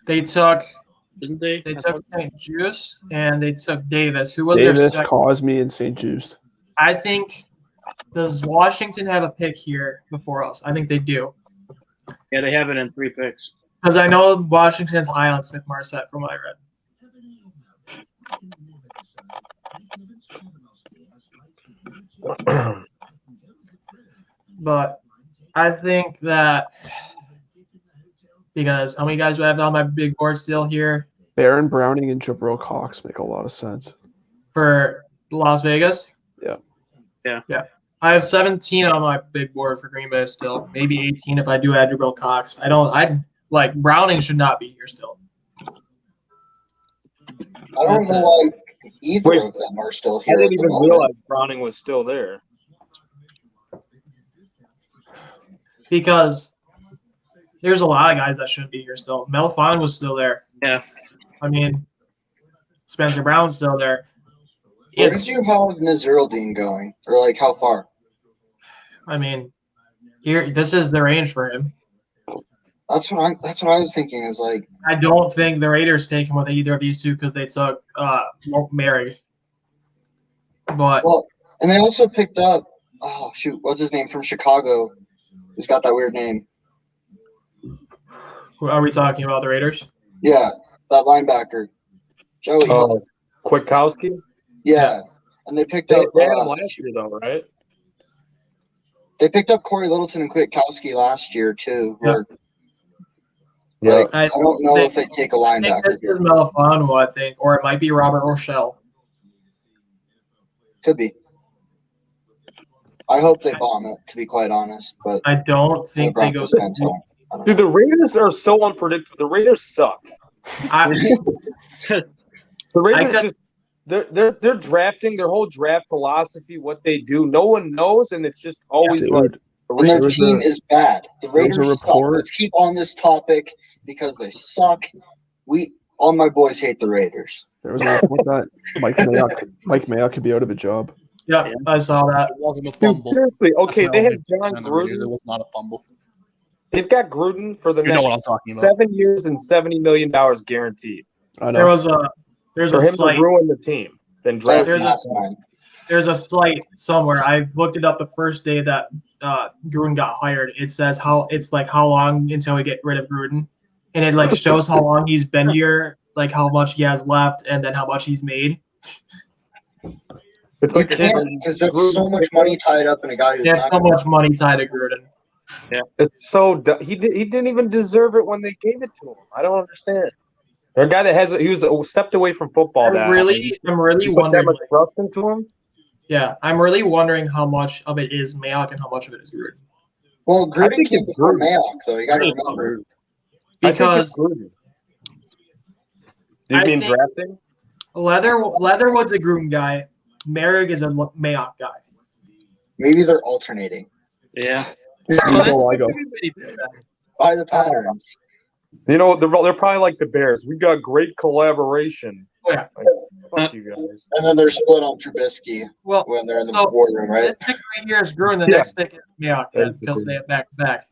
They took Didn't they? They took St. Juice and they took Davis. Who was their Davis, second? Cosme, and St. Juice. I think, does Washington have a pick here before us? I think they do. Yeah, they have it in 3 picks. Because I know Washington's high on Smith Marset from what I read. But I think that because how many guys do I have on my big board still here Baron Browning and Jabril Cox make a lot of sense. for Las Vegas? Yeah. I have 17 on my big board for Green Bay still. Maybe 18 if I do add Jabril Cox. Browning should not be here still. I don't know why either of them are still I here. didn't at the even moment. realize Browning was still there. Because there's a lot of guys that shouldn't be here still. Mel Fon was still there. Yeah. I mean, Spencer Brown's still there. Where did you have Naziraldine going? Or like how far? I mean, this is the range for him. That's what I was thinking is like I don't think the Raiders take him with either of these two because they took Mary. But well, and they also picked up what's his name from Chicago? Who's got that weird name? are we talking about the Raiders? Yeah, that linebacker. Joey. Kwiatkowski? Yeah. And they picked They up had him last year though, right? they picked up Corey Littleton and Kwiatkowski last year too. Yep. Like, I I don't know if they take a I think linebacker this here. is Melifonwu, I think, or it might be Robert Rochelle. Could be. I hope they bomb it, to be quite honest. But I don't think they go. Broncos fans don't. I don't Dude, know. the Raiders are so unpredictable. The Raiders suck. The Raiders could- they're drafting their whole draft philosophy, what they do. No one knows, and it's just always Dude. like the And their Raiders. team is bad. The there was a Raiders suck. report- Let's keep on this topic because they suck. All my boys hate the Raiders. There was a report that Mike Mayock could be out of a job. Yeah, I saw that. It wasn't a Dude, fumble. seriously, okay, That's they my have John only Raiders. It Gruden. was not a fumble. They've got Gruden for the You know next what I'm talking about. 7 years and $70 million guaranteed I There know. was there's for a him slight to ruin the team. Then That draft was There's a- last time. there's a slight somewhere. I looked it up the first day that Gruden got hired. It says how long until we get rid of Gruden, and it like shows how long he's been here, like how much he has left, and then how much he's made. It's You like can't because there's so much money tied up in a guy who's There's not so gonna- much money tied to Gruden. It's so he didn't even deserve it when they gave it to him. I don't understand. A guy that he was stepped away from football. I'm really You put that wondering. much trust into him. Yeah, I'm really wondering how much of it is Mayock and how much of it is Gruden. Well, I Gruden think came it's before Gruden. Mayock, though. You got to remember. I think Because it's Gruden. You I mean think- drafting? Leatherwood's a Gruden guy. Merrick is a Mayock guy. Maybe they're alternating. Yeah. So this I go. By the patterns. You know, they're probably like the Bears. We got great collaboration. Oh, yeah. Like, fuck you guys. And then they're split on Trubisky Well, when they're in the so war room, right? this pick right here is Gruden. The Yeah. next pick is Mayock because they have back to back.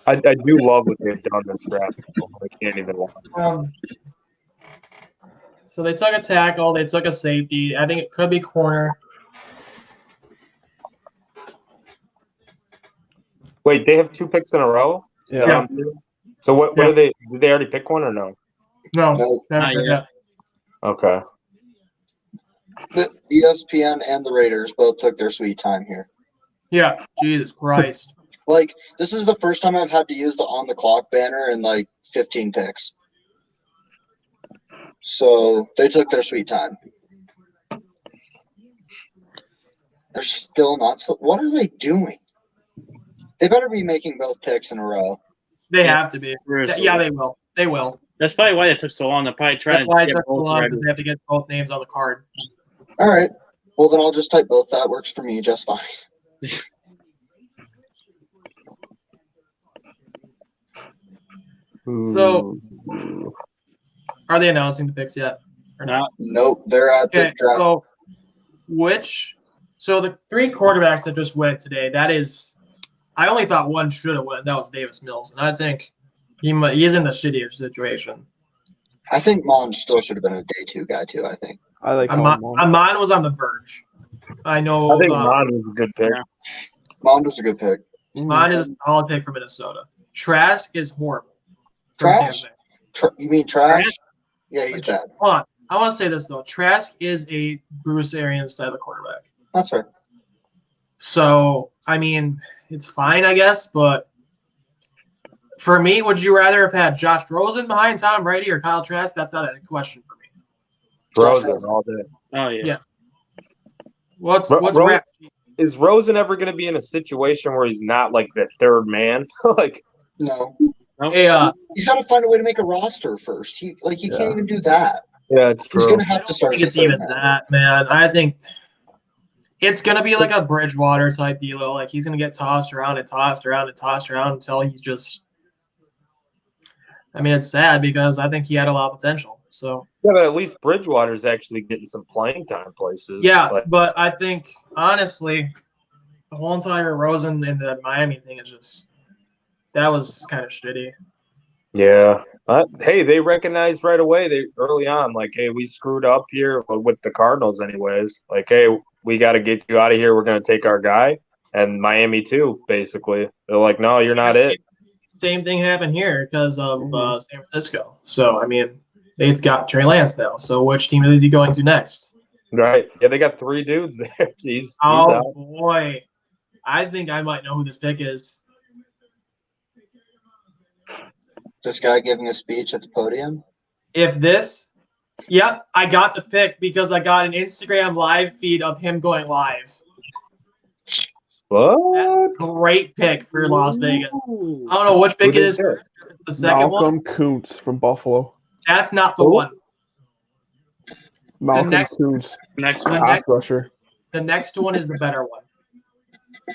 I do love what they've done this draft. I can't even lie. So they took a tackle. They took a safety. I think it could be corner. Wait, they have 2 picks in a row? Yeah. So what Yeah. are they? Did they already pick one or no? No, No, never Not did yet. that. Okay. the ESPN and the Raiders both took their sweet time here. Yeah, Jesus Christ. Like, this is the first time I've had to use the on the clock banner in like 15 picks. So they took their sweet time. They're still not. So what are they doing? They better be making both picks in a row. They have to be. Seriously. Yeah, they will. They will. That's probably why it took so long. They're probably trying That's why to it get took so both long ready. because they have to get both names on the card. All right. Well, then I'll just type both. That works for me just fine. So, are they announcing the picks yet? Or not? Nope. They're at the Okay, draft. so the 3 quarterbacks that just went today, that is, I only thought one should have went. That was Davis Mills. And I think he's in the shittier situation. I think Mon still should have been a day 2 guy, too, I think. I like Amon Amon. was on the verge. I know I think Mon was a good pick. Mon was a good pick. Mon is a solid pick from Minnesota. Trask is horrible. from Trash? Tampa Bay. You mean trash? Yeah, he's bad. Hold on. I want to say this, though. Trask is a Bruce Arians type of quarterback. That's fair. So, I mean, it's fine, I guess, but for me, would you rather have had Josh Rosen behind Tom Brady or Kyle Trask? That's not a question for me. Rosen all day. Oh yeah. Yeah. What's Ro- rap? Is Rosen ever going to be in a situation where he's not like the third man? Like, No. Hey, He's got to find a way to make a roster first. He can't even do that. yeah, it's He's true. going to I have to don't start think as it's a third even man. that, man. I think it's going to be like a Bridgewater type deal. Like, he's going to get tossed around and tossed around and tossed around until he's just – I mean, it's sad because I think he had a lot of potential. So, Yeah, but at least Bridgewater's actually getting some playing time places. yeah, But but I think, honestly, the whole entire Rosen and the Miami thing is just – that was kind of shitty. yeah. Hey, they recognized right away. They early on, like, hey, we screwed up here with the Cardinals, anyways. Like, hey, we got to get you out of here. We're going to take our guy, and Miami too. Basically, they're like, no, you're not it. Same thing happened here because of San Francisco. So, I mean, they've got Trey Lance now. So, which team is he going to next? Right? Yeah, they got 3 dudes there. He's Oh, out. boy. I think I might know who this pick is. This guy giving a speech at the podium. Yep, I got the pick because I got an Instagram live feed of him going live. What? Great pick for Las Vegas. I don't know which pick it did is that? first. If it's the second one. Malcolm Kuntz from Buffalo. That's not the Who? one. Malcolm next- Kuntz, Next The one. pass next, rusher. the next one is the better one.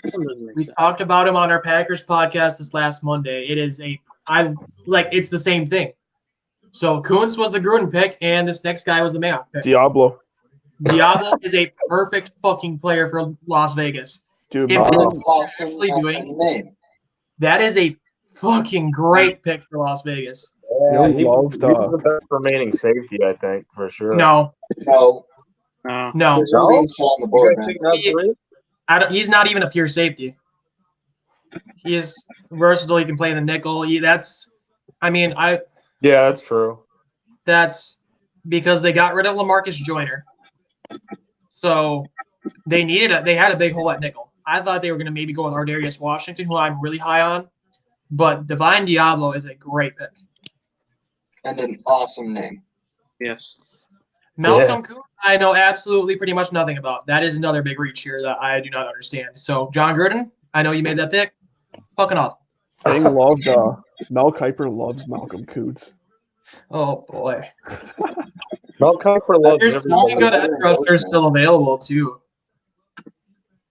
Doesn't make We sense. talked about him on our Packers podcast this last Monday. It's the same thing. So Kuntz was the Gruden pick, and this next guy was the Mayock pick. Diablo. Diablo is a perfect fucking player for Las Vegas. Dude, If Malcolm, it's Awesome actually doing name. that is a fucking great pick for Las Vegas. Yeah, You he was loved, the best remaining safety, I think, for sure. No, No. no, There's no being still on the You board, guys man. think that's three? he's not even a pure safety. He is versatile. He can play in the nickel. Yeah, that's true. That's because they got rid of LaMarcus Joyner. So they had a big hole at nickel. I thought they were going to maybe go with Ardarius Washington, who I'm really high on. But Divine Diablo is a great pick. And an awesome name. Yes. Malcolm Kuntz, I know absolutely pretty much nothing about. That is another big reach here that I do not understand. So, John Gruden, I know you made that pick. Fucking awesome. Thing loved, Mel Kiper loves Malcolm Kuntz. Oh, boy. Mel Kiper loves There's everybody. some good edge rushers still available, too.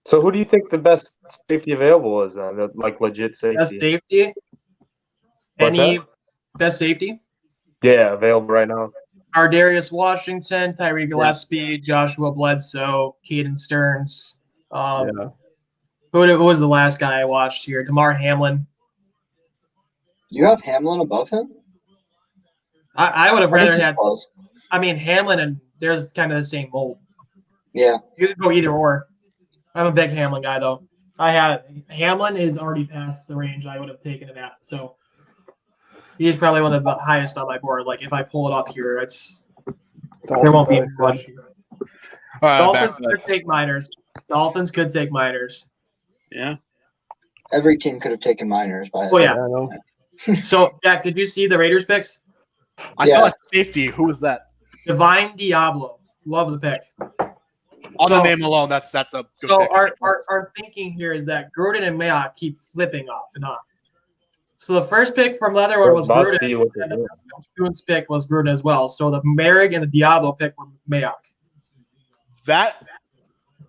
So who do you think the best safety available is then? Like legit Best safety? safety? What's Any that? best safety? Yeah, available right now. Ardarius Washington, Tyree Gillespie, Joshua Bledsoe, Caden Stearns. Yeah. Who was the last guy I watched here? Damar Hamlin. You have Hamlin above him? I would have I guess rather he's had. close. I mean, Hamlin and they're kind of the same mold. Yeah. You could go either or. I'm a big Hamlin guy though. Hamlin is already past the range I would have taken him at. So he's probably one of the highest on my board. Like if I pull it up here, there won't be much. All right, Dolphins back to could that. take minors. Dolphins could take minors. Yeah. Every team could have taken minors by Oh Yeah, yeah. I know. So Jack, did you see the Raiders picks? I Yeah. saw a safety. Who was that? Divine Diablo. Love the pick. On the So- name alone, that's a good So pick. our thinking here is that Gruden and Mayock keep flipping off and on. So the first pick from Leatherwood was Must Gruden, be what they're and the doing. Kuhn's pick was Gruden as well. So the Merrick and the Diablo pick were Mayock. That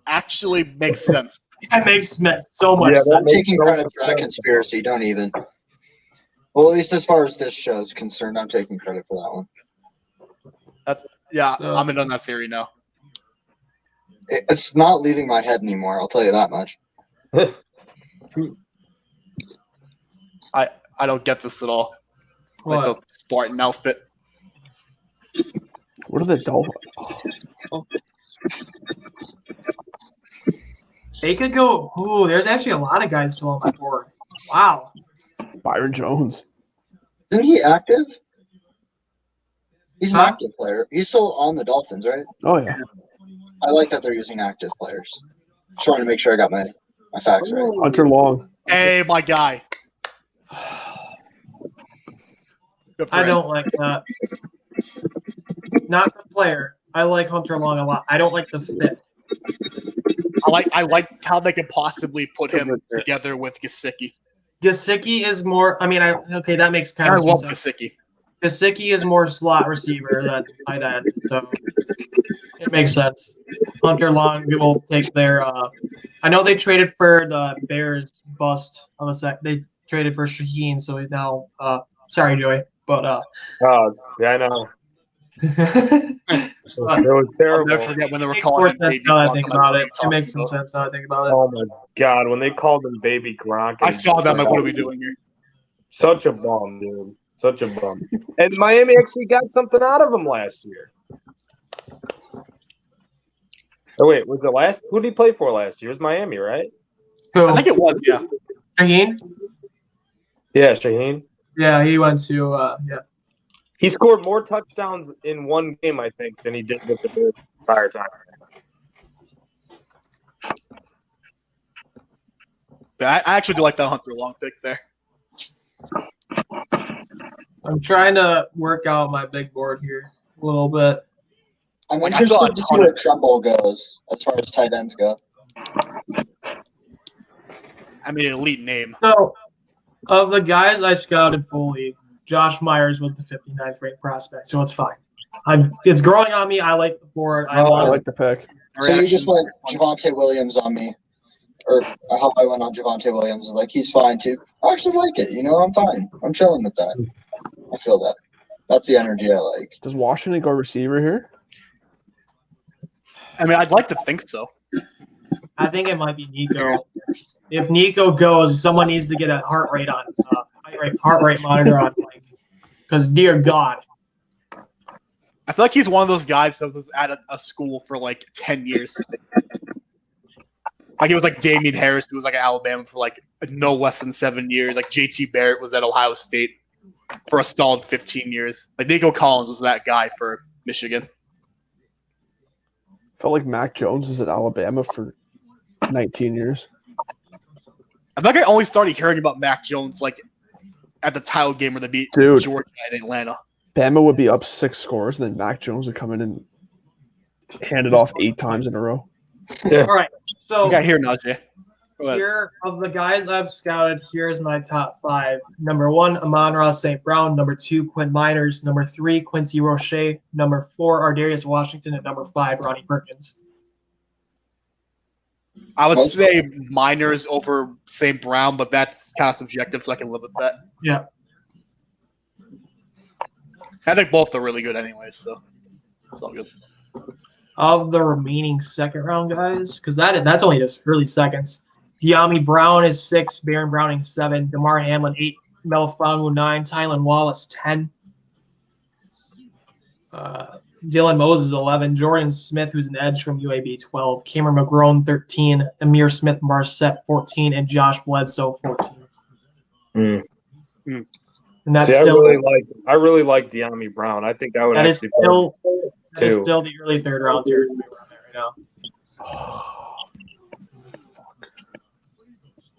actually makes sense. That makes so much Yeah, that sense. I'm makes taking so credit much for that sense. conspiracy. Don't even. Well, at least as far as this show is concerned, I'm taking credit for that one. Yeah, So- I'm in on that theory now. It's not leaving my head anymore. I'll tell you that much. I don't get this at all. Like What? the Spartan outfit. What are the Dolphins? They could go. Ooh, there's actually a lot of guys still on my board. Wow. Byron Jones. Isn't he active? He's an Huh? active player. He's still on the Dolphins, right? Oh yeah. I like that they're using active players. Just wanted to make sure I got my facts right. Hunter Long. Hey, my guy. Good for I him. don't like that. Not the player. I like Hunter Long a lot. I don't like the fit. I like how they could possibly put him together with Gesicki. Gesicki is more. I mean, okay, that makes kind I of love sense. Gesicki. Gesicki is more slot receiver than tight end, so it makes sense. Hunter Long will take their. I know they traded for the Bears bust on the sec. They traded for Shaheen, so he's now. Sorry, Joey, but Oh, yeah, I know. It was I'll never terrible. forget when they were makes calling more him sense Baby now that I Gronk. think I'm like, about what are it. you It talking makes some about? sense now that I think about it. Oh my god, when they called him Baby Gronk, I saw them. Like, what are we doing here? Such a bum, dude. Such a bum. And Miami actually got something out of him last year. Oh wait, was it last? Who did he play for last year? It was Miami, right? Who? I think it was, yeah. Shaheen? Yeah, Shaheen. Yeah, he went to. Yeah. He scored more touchdowns in one game, I think, than he did with the Bears the entire time. But I actually do like that Hunter Long pick there. I'm trying to work out my big board here a little bit. I'm Like, I saw a interested to see ton where of- Trumbull goes as far as tight ends go. I mean, elite name. So, of the guys I scouted fully, Josh Myers was the 59th ranked prospect, so it's fine. It's growing on me. I like the board. I I want like the pick. So you just Reaction. went Javante Williams on me, or how I went on Javante Williams. Like he's fine too. I actually like it. You know, I'm fine. I'm chilling with that. I feel that. That's the energy I like. Does Washington go receiver here? I mean, I'd like to think so. I think it might be Nico. If Nico goes, someone needs to get a heart rate monitor on, like, because dear God, I feel like he's one of those guys that was at a school for like 10 years. Like he was like Damian Harris, who was like at Alabama for like no less than 7 years. Like JT Barrett was at Ohio State for a solid 15 years. Like Nico Collins was that guy for Michigan. Felt like Mac Jones was at Alabama for 19 years. I think I only started hearing about Mac Jones like at the title game where they beat Dude. Georgia in Atlanta. Bama would be up 6 scores, and then Mac Jones would come in and hand it off 8 times in a row. all right. So You got here now, Jay. Go ahead. here of the guys I've scouted, here's my top 5. Number 1, Amon-Ra St. Brown. Number 2, Quinn Miners. Number 3, Quincy Roche. Number 4, Ardarius Washington. And number 5, Ronnie Perkins. I would Most- say Miners over St. Brown, but that's kind of subjective, so I can live with that. Yeah. I think both are really good anyways, so it's all good. Of the remaining second round guys, because that's only just early seconds. De'Ami Brown is 6, Baron Browning 7, DeMar Hamlin 8, Melifonwu 9, Tylan Wallace 10, Dylan Moses 11, Jordan Smith, who's an edge from UAB 12, Cameron McGrone 13, Amir Smith Marset 14, and Josh Bledsoe 14. Mm. And that's See, still I really like De'Ami Brown. I think I would that is actually still too. the early third round tier right now.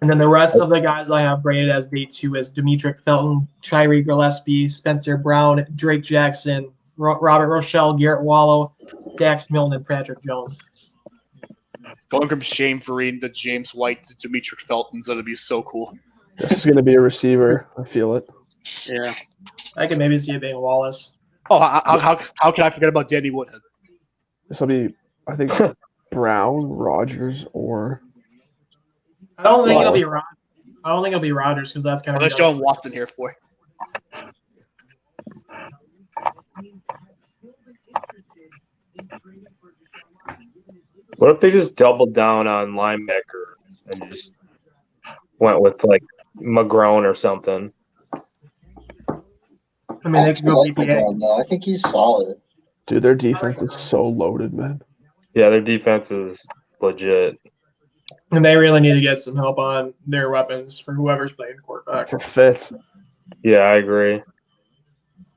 And then the rest of the guys I have graded as day 2 is Demetric Felton, Tyree Gillespie, Spencer Brown, Drake Jackson, Robert Rochelle, Garrett Wallow, Dax Milne, and Patrick Jones. Going from Shane Vereen to James White to Demetric Felton's going to be so cool. This is going to be a receiver. I feel it. Yeah. I could maybe see it being Wallace. Oh, how can I forget about Danny Woodhead? This will be, I think, Brown, Rogers, or I don't think Wallace. it'll be Rodgers because that's kind of Let's John Watson here for. What if they just doubled down on linebacker and just went with like McGrone or something? I mean, they could go like BPA. McGrone, though. I think he's solid. dude, their defense is so loaded, man. Yeah, their defense is legit. And they really need to get some help on their weapons for whoever's playing quarterback. For Fitz, Yeah, I agree.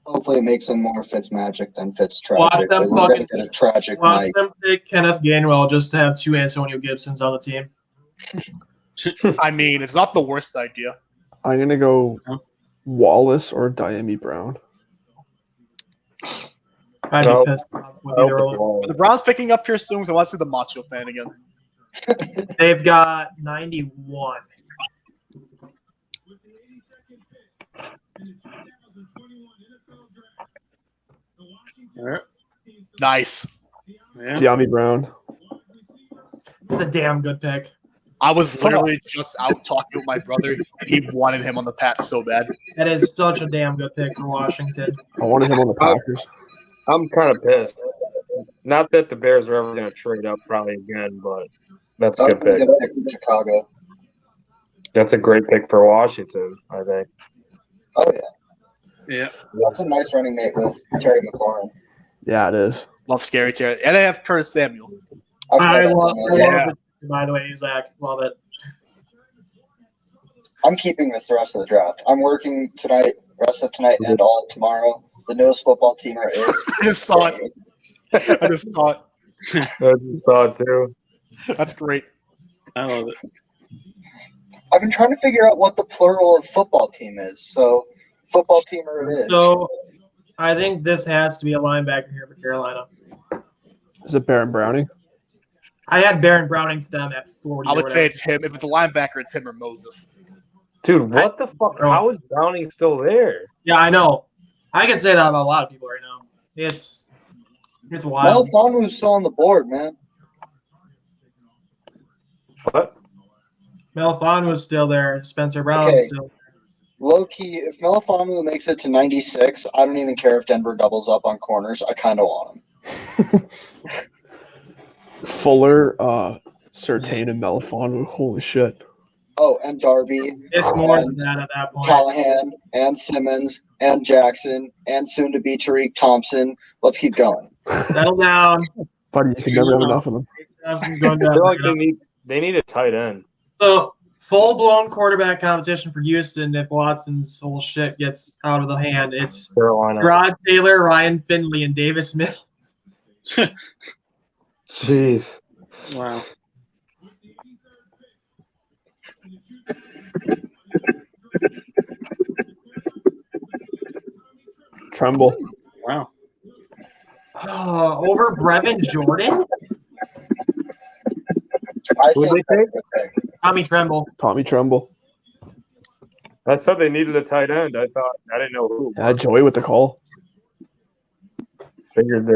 Hopefully, it makes him more Fitzmagic than Fitz Watch tragic. them We're gonna fucking- get a tragic Watch night. them pick Kenneth Gainwell just to have 2 Antonio Gibsons on the team. I mean, it's not the worst idea. I'm gonna go Wallace or De'Ami Brown. I'd No. be pissed off with I either hope one. it's wrong. The Browns picking up here soon, so I want to see the Macho fan again. They've got 91. With the 82nd pick in the 2021 NFL Draft, the Washington All right. Nice. Yeah. De'Ami Brown. It's a damn good pick. I was literally just out talking with my brother, and he wanted him on the Pats so bad. That is such a damn good pick for Washington. I wanted him on the Packers. I'm kind of pissed. Not that the Bears are ever going to trade up probably again, but that's a That good would be pick. a good pick in Chicago. That's a great pick for Washington, I think. Oh yeah, Yeah. that's a nice running mate with Terry McLaurin. Yeah, it is. Love Scary Terry. And they have Curtis Samuel. I forgot I that's love, on I there. love Yeah. it. By the way, Zach, love it. I'm keeping this the rest of the draft. I'm working tonight, rest of tonight, and all of tomorrow. The newest football teamer is. I just saw it. I just saw it. I just saw it too. That's great. I love it. I've been trying to figure out what the plural of football team is. So, football teamer it is. So I think this has to be a linebacker here for Carolina. Is it Baron Browning? I had Baron Browning to them at 40. I or would say whatever. it's him. If it's a linebacker, it's him or Moses. Dude, what the fuck? How is Browning still there? Yeah, I know. I can say that about a lot of people right now. It's wild. Melifonwu's still on the board, man. What? Melifonwu was still there. Spencer Brown Okay. still. Low key, if Melifonwu makes it to 96, I don't even care if Denver doubles up on corners. I kind of want him. Fuller, Surtain, and Melifonwu. Holy shit. Oh, and Darby, It's more than that at that point. Callahan, and Simmons, and Jackson, and soon to be Tariq Thompson. Let's keep going. Settle down. Buddy, you can never have enough of them. Thompson's going I down. feel like they need a tight end. So full-blown quarterback competition for Houston if Watson's whole shit gets out of the hand. It's Carolina. Rod Taylor, Ryan Finley, and Davis Mills. Jeez. Wow. Tremble. Wow. Over Brevin Jordan? I Who'd think they that's a good pick. Tommy Tremble. Tommy Tremble. I said they needed a tight end. I didn't know who. Yeah, Joey with the call. Figured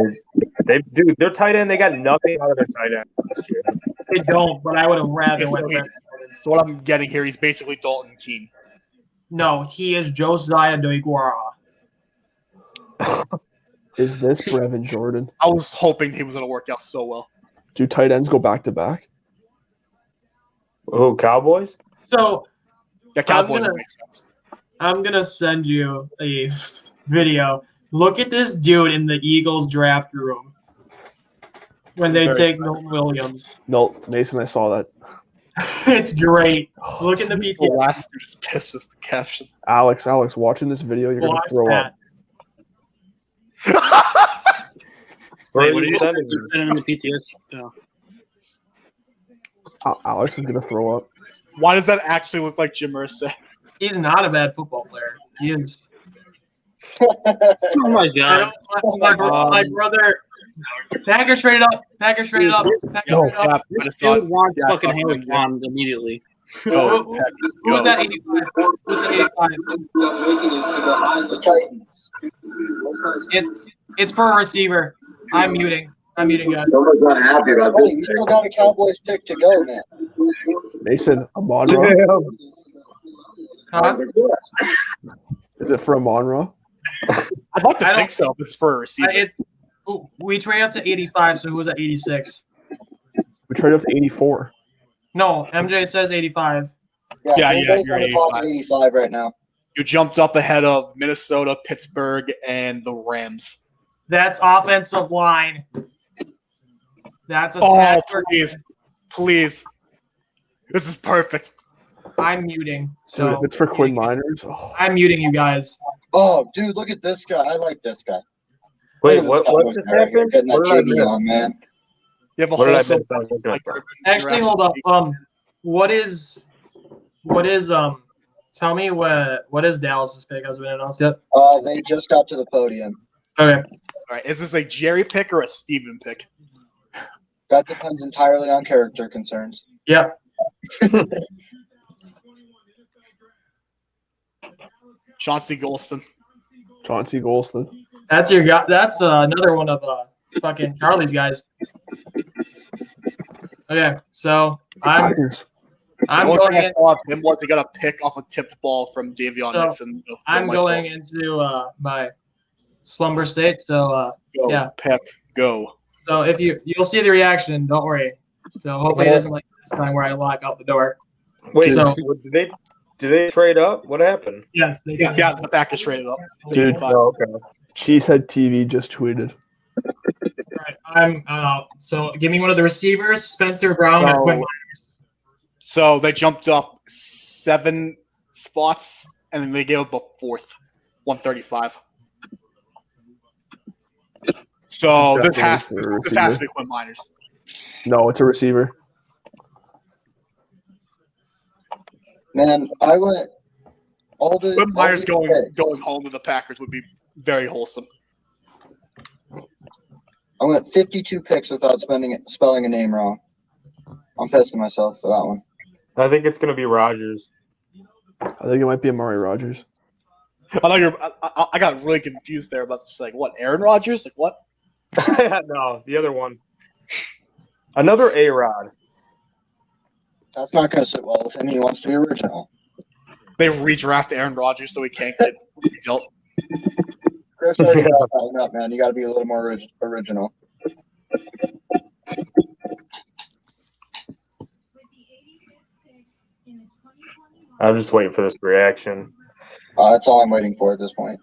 their tight end. They got nothing out of their tight end this year. They don't, but I would have rather So, went he's- Brevin Jordan. so what I'm getting here, he's basically Dalton Keene. No, he is Josiah DeGuara. Is this Brevin Jordan? I was hoping he was going to work out so well. Do tight ends go back to back? Oh, Cowboys? So The Cowboys gonna- would make sense. I'm gonna send you a video. Look at this dude in the Eagles draft room when they Very take Milton Williams. No, Mason, I saw that. It's great. Look at the The PTS. last dude just pisses the caption. Alex, watching this video, you're Watch gonna throw that. up. Where are what you are sending you me? sending in the PTS? Oh. Alex is gonna throw up. Why does that actually look like Jim Irsay? He's not a bad football player. He is. Oh my I god! don't, my brother. Packers traded up. Packers traded up. Packers Yo, traded up. I just thought, Dude wants yeah, I fucking thought Harry that- Bond immediately. Go, Packers, Who was go. that 85? Who was that 85? The Titans. It's for a receiver. I'm muting, guys. Someone's not happy about Hey, this. you still got a Cowboys pick to go, man. Mason, Amon-Ra? Huh? Is it for Amon-Ra? I'd like to I don't- think so. If it's for a receiver. We trade up to 85, so who was at 86? We traded up to 84. No, MJ says 85. Yeah, everybody's you're on the ball at 85 right now. You jumped up ahead of Minnesota, Pittsburgh, and the Rams. That's offensive line. That's a Oh, stack. please. This is perfect. I'm muting. Dude, So if it's for Quinn Miners, oh, I'm muting you guys. Oh, dude, look at this guy. I like this guy. Wait, Look at this what Cowboys just guy right here, happened? getting that What did I JD miss? on, man. You have a What did I wholesome miss? I was looking at that. Actually, hold up. What is tell me what is Dallas's pick? Has it been announced yet? They just got to the podium. Okay. All right, is this a Jerry pick or a Steven pick? That depends entirely on character concerns. Yep. Chauncey Golston. Chauncey Golston. That's your guy. That's another one of fucking Charlie's guys. Okay, so I'm Packers. I'm the only going thing I in, saw of him was he got a pick off a tipped ball from Davion So, Nixon. I'm going into my slumber state. So Go, yeah. Peck, go. so if you'll see the reaction, don't worry. So hopefully it isn't like this time where I lock out the door. Wait, So- did they trade up? What happened? Yes. They Yeah, the Packers traded up. to Dude. 85. Oh, okay. Cheesehead TV just tweeted. Right, I'm so give me one of the receivers, Spencer Brown or No. Quinn. So they jumped up 7 spots, and then they gave up a fourth, 135. So this has to be Quinn Miners. No, it's a receiver. Man, I went all the. Quinn Miners all the picks. going home to the Packers would be very wholesome. I went 52 picks without spelling a name wrong. I'm pissed at myself for that one. I think it's gonna be Rodgers. I think it might be Amari Rogers. I got really confused there about this, like what, Aaron Rodgers? Like what? No, the other one. Another A-Rod. That's not going to sit well with him. He wants to be original. They redraft Aaron Rodgers so he can't get dealt. Chris already got that one up, man. You got to be a little more original. I'm just waiting for this reaction. That's all I'm waiting for at this point.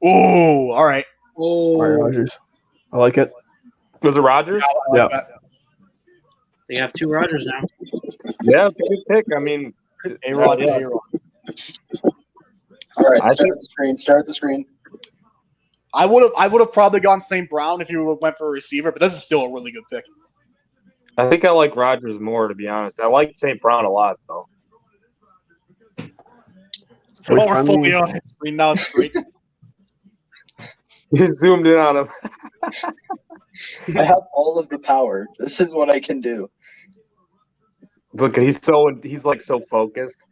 Ooh, all right. Amari Rogers. I like it. Was it Rodgers? I like Yeah. that. They have 2 Rodgers now. Yeah, it's a good pick. I mean, A-Rod, yeah. A-Rod. All right, I start the screen. Start the screen. I would have probably gone St. Brown if you went for a receiver, but this is still a really good pick. I think I like Rodgers more, to be honest. I like St. Brown a lot, though. Are we Oh, we're finally- fully on his screen now. It's great. You zoomed in on him. I have all of the power. This is what I can do. Look, he's like so focused.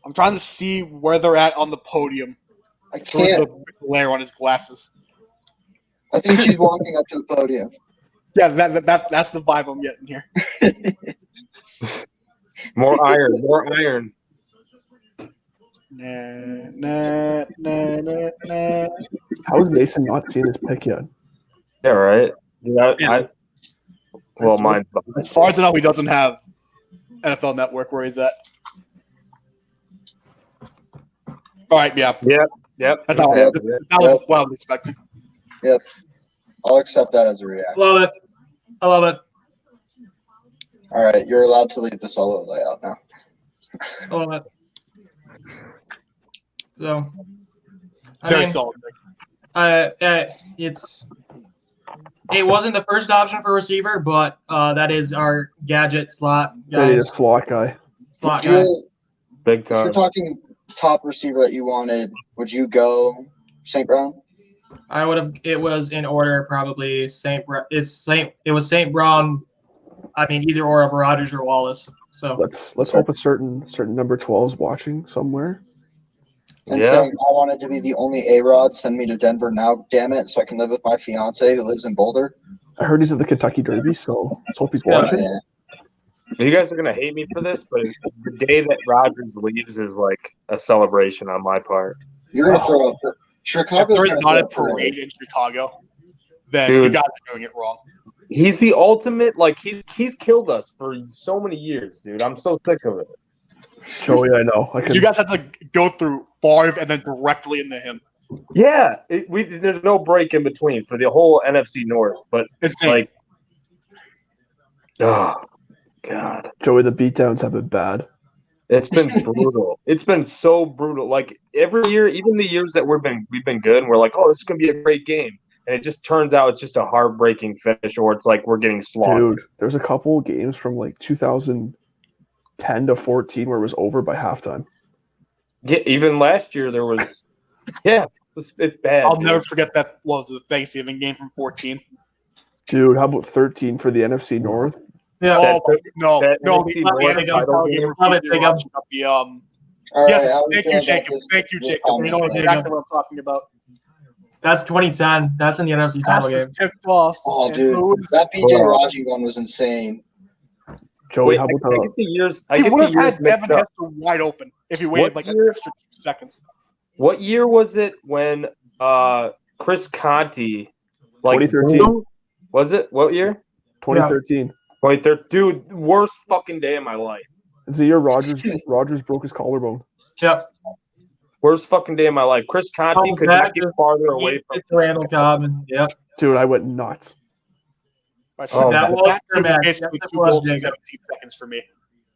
I'm trying to see where they're at on the podium I through can't. the glare on his glasses. I think she's walking up to the podium. Yeah, that's the vibe I'm getting here. More iron, more iron. Nah. How is Mason not seeing his pick yet? Yeah, right. Well, That's mine. As far as I know, he doesn't have NFL Network where he's at. All right, yeah. Yep. That's all. Yep. That was what I was expecting. Yep. I'll accept that as a reaction. Love it. I love it. All right, you're allowed to leave the solo layout now. I love it. So, Very solid. It wasn't the first option for receiver, but that is our gadget slot They need a guys. slot guy. Slot Would guy. you, Big if you're time. talking top receiver that you wanted, would you go St. Brown? I would have. It was in order probably It was St. Brown. I mean, either or of Rodgers or Wallace. So Let's hope a certain number 12's watching somewhere. And Yeah. saying I wanted to be the only A-Rod, send me to Denver now, damn it, so I can live with my fiance who lives in Boulder. I heard he's at the Kentucky Derby, so let's hope he's Yeah. watching. Yeah. You guys are gonna hate me for this, but the day that Rodgers leaves is like a celebration on my part. You're gonna throw up. If Chicago's there is gonna not a throw up parade in Chicago, then you Dude. got to be doing it wrong. He's the ultimate. Like he's killed us for so many years, dude. I'm so sick of it. Joey, I know. You guys have to go through Favre and then directly into him. Yeah, there's no break in between for the whole NFC North. But Insane. like, oh god, Joey, the beatdowns have been bad. it's been brutal. It's been so brutal. Like every year, even the years that we've been good, and we're like, oh, this is gonna be a great game, and it just turns out it's just a heartbreaking finish, or it's like we're getting slaughtered. Dude, there's a couple games from like 2010 to 14 where it was over by halftime. Yeah, even last year there was. Yeah, it's bad. I'll dude. never forget that was the Thanksgiving game from 14. Dude, how about 13 for the NFC North? yeah. Oh, no. that No, NFC the North NFC title title game. game Love it, Jacob. All Yes, right, how are we thank you, feeling about Jacob. this- Thank you, this Jacob. comment, You know man? exactly what I'm talking about. That's 2010. That's in the NFC title Passes game. tipped off. Oh, and dude, moves. that BJ Raji one was insane. Joey, Wait, how I about get the years. I He get would the have years had mixed Devin up. Hester wide open if he waited What like an year? extra 2 seconds. What year was it when Chris Conti, like 2013. was it? What year? 2013? 2013. Dude, worst fucking day of my life. It's the year Rogers broke his collarbone. Yep. Worst fucking day of my life. Chris Conti Comes could back, not get just- farther away from. It's Randall Cobb, and yep. Dude, I went nuts. Right, Oh, that was was dramatic. basically Yes, it 2 was, goals in Jacob. 17 seconds for me.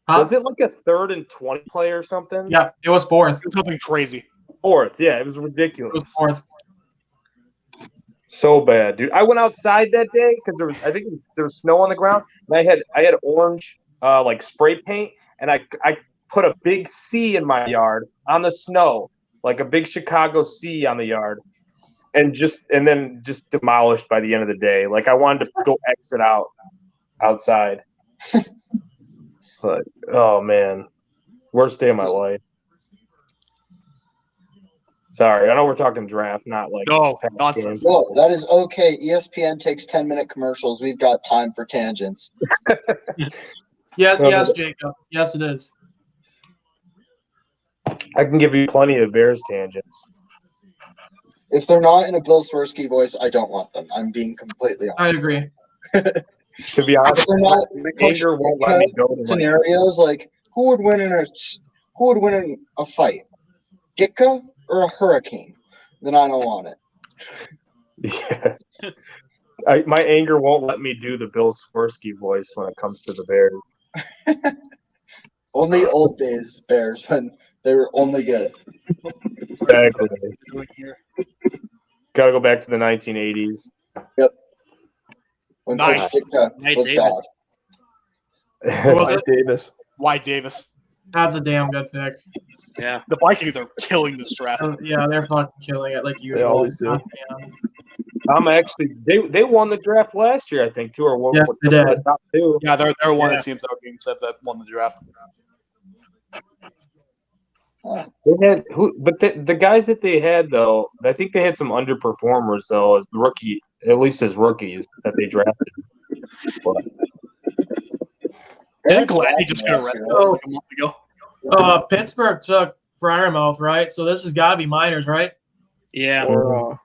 Was it like a 3rd and 20 play or something? Yeah, it was fourth. It was something crazy. 4th. Yeah, it was It ridiculous. was fourth. So bad, dude. I went outside that day because there was snow on the ground, and I had orange like spray paint, and I put a big C in my yard on the snow, like a big Chicago C on the yard, and then just demolished by the end of the day. Like I wanted to go exit outside, but oh man, worst day of my life. Sorry, I know we're talking draft, not like No, past nonsense. games. No, that is okay. ESPN takes 10-minute commercials. We've got time for tangents. Yes, No, yes, but- Jacob. Yes, it is. I can give you plenty of Bears tangents. If they're not in a Bill Swirsky voice, I don't want them. I'm being completely I honest. agree. To be honest, If they're not the anger won't let me go to like, scenarios like who would win in a fight, Ditka or a Hurricane? Then I don't want it. yeah. My anger won't let me do the Bill Swirsky voice when it comes to the Bears. Only old days Bears when they were only good. Exactly. Doing here. Got to go back to the 1980s. When Nice. Coach Ditka Nate was Davis. God. Who was Mike it? Davis. Why Davis? That's a damn good pick. Yeah. The Vikings are killing this draft. Yeah, they're fucking killing it like usual. always do. I'm actually they won the draft last year, I think, too, or one Yes, they one of did. the top 2. Yeah, they're one Yeah. of the teams that being said that won the draft. They had the guys that they had though, I think they had some underperformers though as the rookie, at least as rookies that they drafted. Didn't Gladney just get arrested like a month ago? Pittsburgh took Fryermouth, right? So this has got to be minors, right? Yeah. Or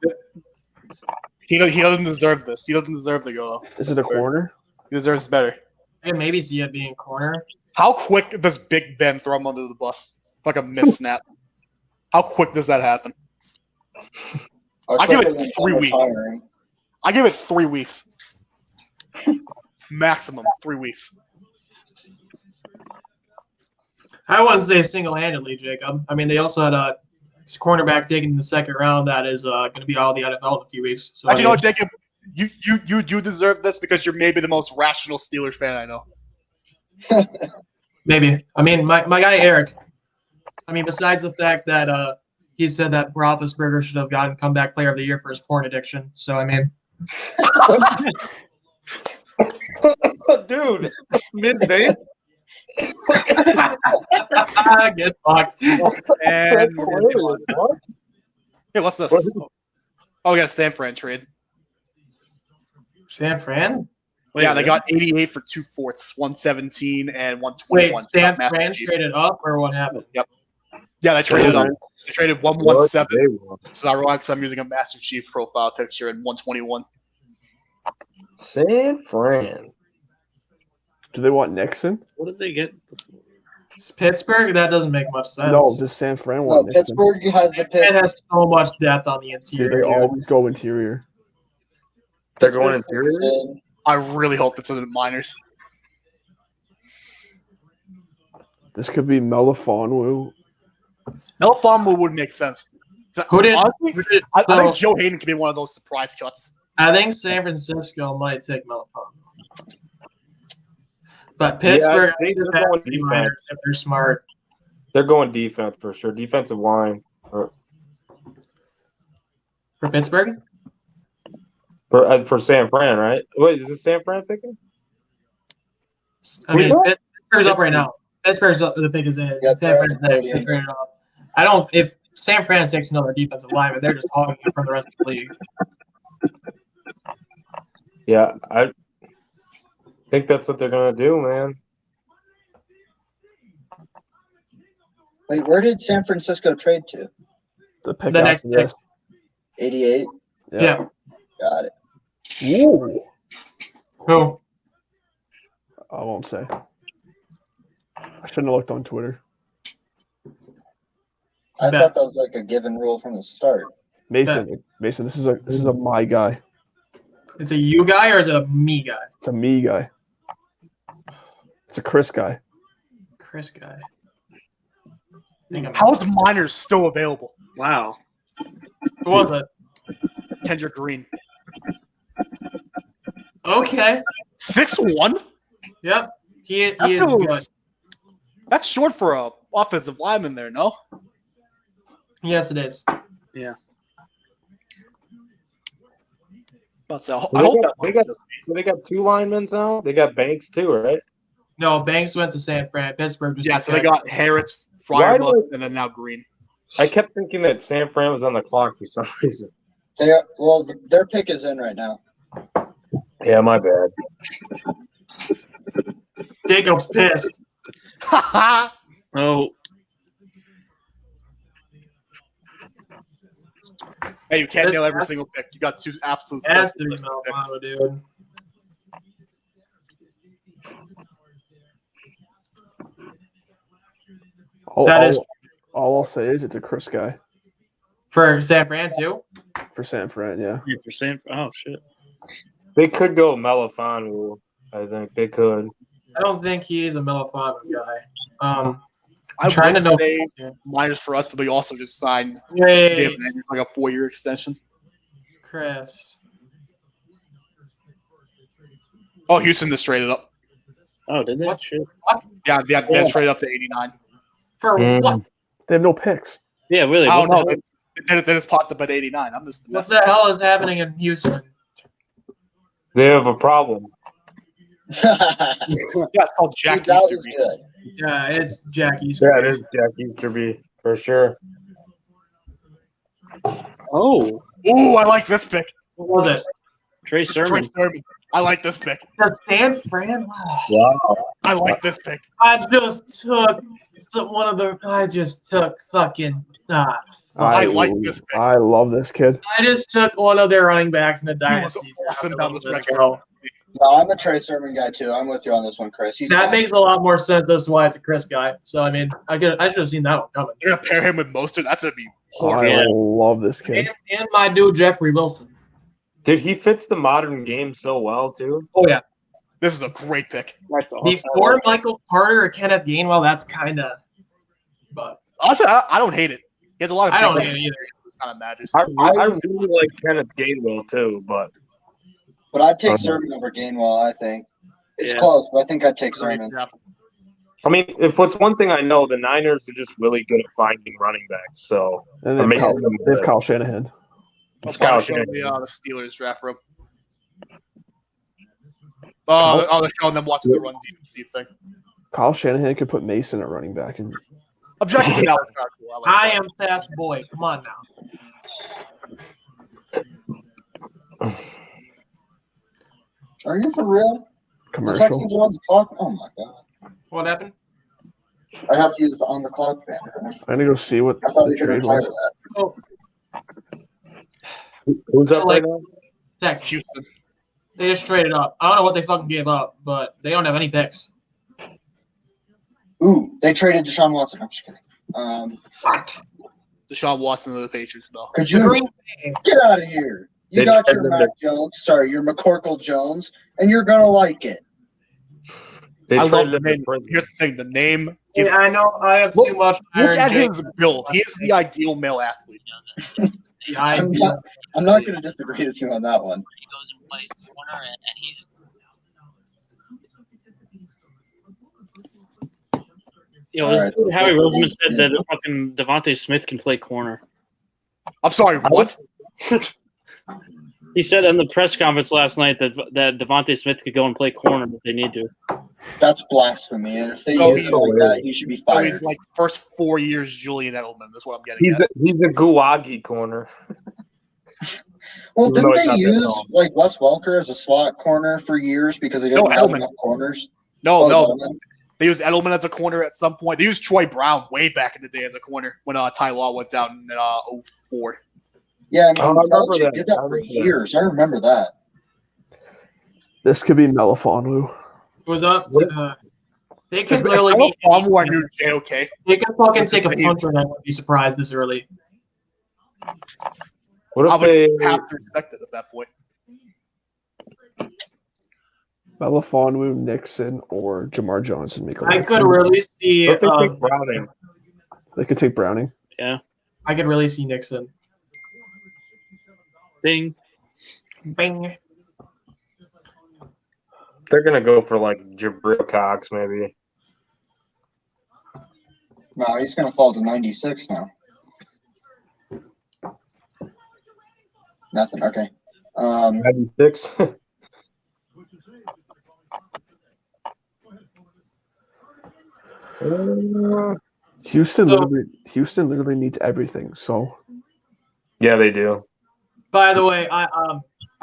He doesn't deserve this. He doesn't deserve to go. is it a corner? He deserves better. I can maybe see it being corner. How quick does Big Ben throw him under the bus? Like a missed snap. How quick does that happen? I give it 3 weeks. I give it 3 weeks. Maximum 3 weeks. I wouldn't say single-handedly, Jacob. I mean, they also had a cornerback taken in the second round that is going to be out of the NFL in a few weeks. So Actually, no, Jacob, you do deserve this because you're maybe the most rational Steelers fan I know. maybe. I mean, my guy Eric. I mean, besides the fact that he said that Roethlisberger should have gotten comeback player of the year for his porn addiction. So I mean, Dude, midday. get fucked. And we're gonna get on. Hey, what's this? Oh, we got a San Fran trade. San Fran? Yeah, they got 88 for 2 fourths, 117 and 121. Wait, San Master Fran Chief. traded up or what happened? Yep. Yeah, they traded up. They traded 117. This is ironic because I'm using a Master Chief profile picture in 121. San Fran. Do they want Nixon? What did they get? It's Pittsburgh? That doesn't make much sense. No, does San Fran No, want Nixon? Pittsburgh has the pick. It has so much depth on the Do interior. they always go interior? They're going interior. I really hope this isn't minors. This could be Melifonwu. Melifonwu would make sense. Who did? Honestly, I think Joe Hayden could be one of those surprise cuts. I think San Francisco might take Melifonwu. But Pittsburgh, I think they're they're going pretty defense. minor if they're smart. They're going defense for sure. Defensive line For Pittsburgh? for San Fran, right? Wait, is it San Fran picking? I mean, What? Pittsburgh's up right now. Pittsburgh's up, the pick is in. Yeah, San Fran's they're next. podium. They traded up. I don't. If San Fran takes another defensive lineman, they're just hogging it from the rest of the league. Yeah, I think that's what they're gonna do, man. Wait, where did San Francisco trade to? The pick The after next pick. this. 88? Yeah. Got it. Ooh. Who? I won't say. I shouldn't have looked on Twitter. I Bet. thought that was like a given rule from the start. Mason, this is a my guy. It's a you guy or is it a me guy? It's a me guy. It's a Chris guy. Chris guy. I think I'm- How is minors still available? Wow. Who was it? Kendrick Green. Okay. 6'1"? Yep. He That is good. feels- That's short for a offensive lineman there, no? Yes, it is. But so, So I hope that they got two linemen now. They got Banks too, right? No, Banks went to San Fran. Pittsburgh just yeah, so they got Harris, Why Fryermuth, and then now Green. I kept thinking that San Fran was on the clock for some reason. Their pick is in right now. Yeah, my bad. Jacob's pissed. Oh, Hey, you can't This nail every has- single pick. You got two absolute Has to be picks. Melifonwu, dude. All, That all- is- all I'll say is it's a Chris guy For San Fran, too? for San Fran. Yeah. yeah, for San. Oh shit. They could go Melifonwu. I think they could. I don't think he's a Melifonwu guy. I I'm trying to would know. say minors for us, but we also just signed Wait, David Andrews like a 4-year extension. Chris. Oh, Houston just traded up. Oh, did they? What? Shit. Yeah, they traded up to 89. For Mm. what? They have no picks. Yeah, really. I don't what know. the They just popped up at 89. I'm just What the hell is happening in Houston? They have a problem. Yeah, it's called Jack Dude, that was Easterby. good. Yeah, it's Jackie's. Yeah, it is Jack Easterby for sure. Oh, Ooh, I like this pick. What was it? Trey Trey Sermon. Sermon. I like this pick. The San Fran. Wow. I like this pick. I just took one of the. I just took fucking. I like this pick. I love this kid. I just took one of their running backs in the was dynasty. awesome draft a down the little bit stretch. ago. No, I'm a Trey Sermon guy too. I'm with you on this one, Chris. He's That makes a lot more sense as to why it's a Chris guy. So I mean, I should have seen that one coming. You're gonna pair him with Mostert. That's gonna be I horrible. love this kid. And my dude Jeffrey Wilson. Dude, he fits the modern game so well too. Oh yeah. This is a great pick. That's awesome. Before Michael Carter or Kenneth Gainwell, that's kind of. But Honestly, I don't hate it. He has a lot of. I don't big hate it names. either. Kind of matches. I really like Kenneth Gainwell too, but I'd take Sermon over Gainwell, I think. It's Yeah. close, but I think I'd take Sermon. I mean, if it's one thing I know, the Niners are just really good at finding running backs. So And I they've mean, Kyle Shanahan. It's I'll Kyle show Shanahan. the Steelers draft room. They're showing them watching the run DMC thing. Kyle Shanahan could put Mason at running back. And Objectively, that was not cool. I like I that. am fast boy. Come on now. Are you for real? The commercial. Texans are on the clock? Oh my god. What happened? I have to use the on the clock banner. I'm gonna go see what I thought the we could trade retire was. that. Oh, Who's up right now? Texans. Houston. They just traded up. I don't know what they fucking gave up, but they don't have any picks. Ooh, they traded Deshaun Watson. I'm just kidding. Deshaun Watson of the Patriots, though. Could The you Green Bay. get out of here? You They got your traded Mac Jones. Sorry, your McCorkle Jones, and you're gonna like it. They I love traded the him to name. prison. Here's the thing: the name. Is, Yeah, I know. I have Look- too much. look Iron at Jake. his build. He is the ideal male athlete. Yeah, I I'm not gonna disagree with you on that one. He goes and plays corner, and he's Yo, All this right, dude, so Howie Cooper Roseman is- said that fucking Devontae Smith can play corner. I'm sorry. What? He said in the press conference last night that Devontae Smith could go and play corner if they need to. That's blasphemy. And if they Oh, use it he's- like that, he should be So fired. he's like first 4 years Julian Edelman. That's what I'm getting He's at. a Guwagi corner. Well, even though didn't he's they not that use tall. like Wes Welker as a slot corner for years because they didn't have Edelman. enough corners? No, Oh, no. Edelman. They used Edelman as a corner at some point. They used Troy Brown way back in the day as a corner when Ty Law went down in 04. Yeah, I mean, Oh, I remember Belichick that. did that I for remember that. years. I remember that. This could be Melifonwu. was up. They Because could literally be. Palmer, I knew JOK. They could fucking This take a is- punter, and I wouldn't be surprised this early. What I if they? would have to respect it at that point. Melifonwu, Nixon, or Jamar Johnson make a I list. could really see. What if they take Browning? They could take Browning. I could really see Nixon. Ding. Bing. They're gonna go for like Jabril Cox, maybe. No, he's going to fall to 96 now. Nothing. Okay. 96. Houston So- literally needs everything. So Yeah, they do. By the way,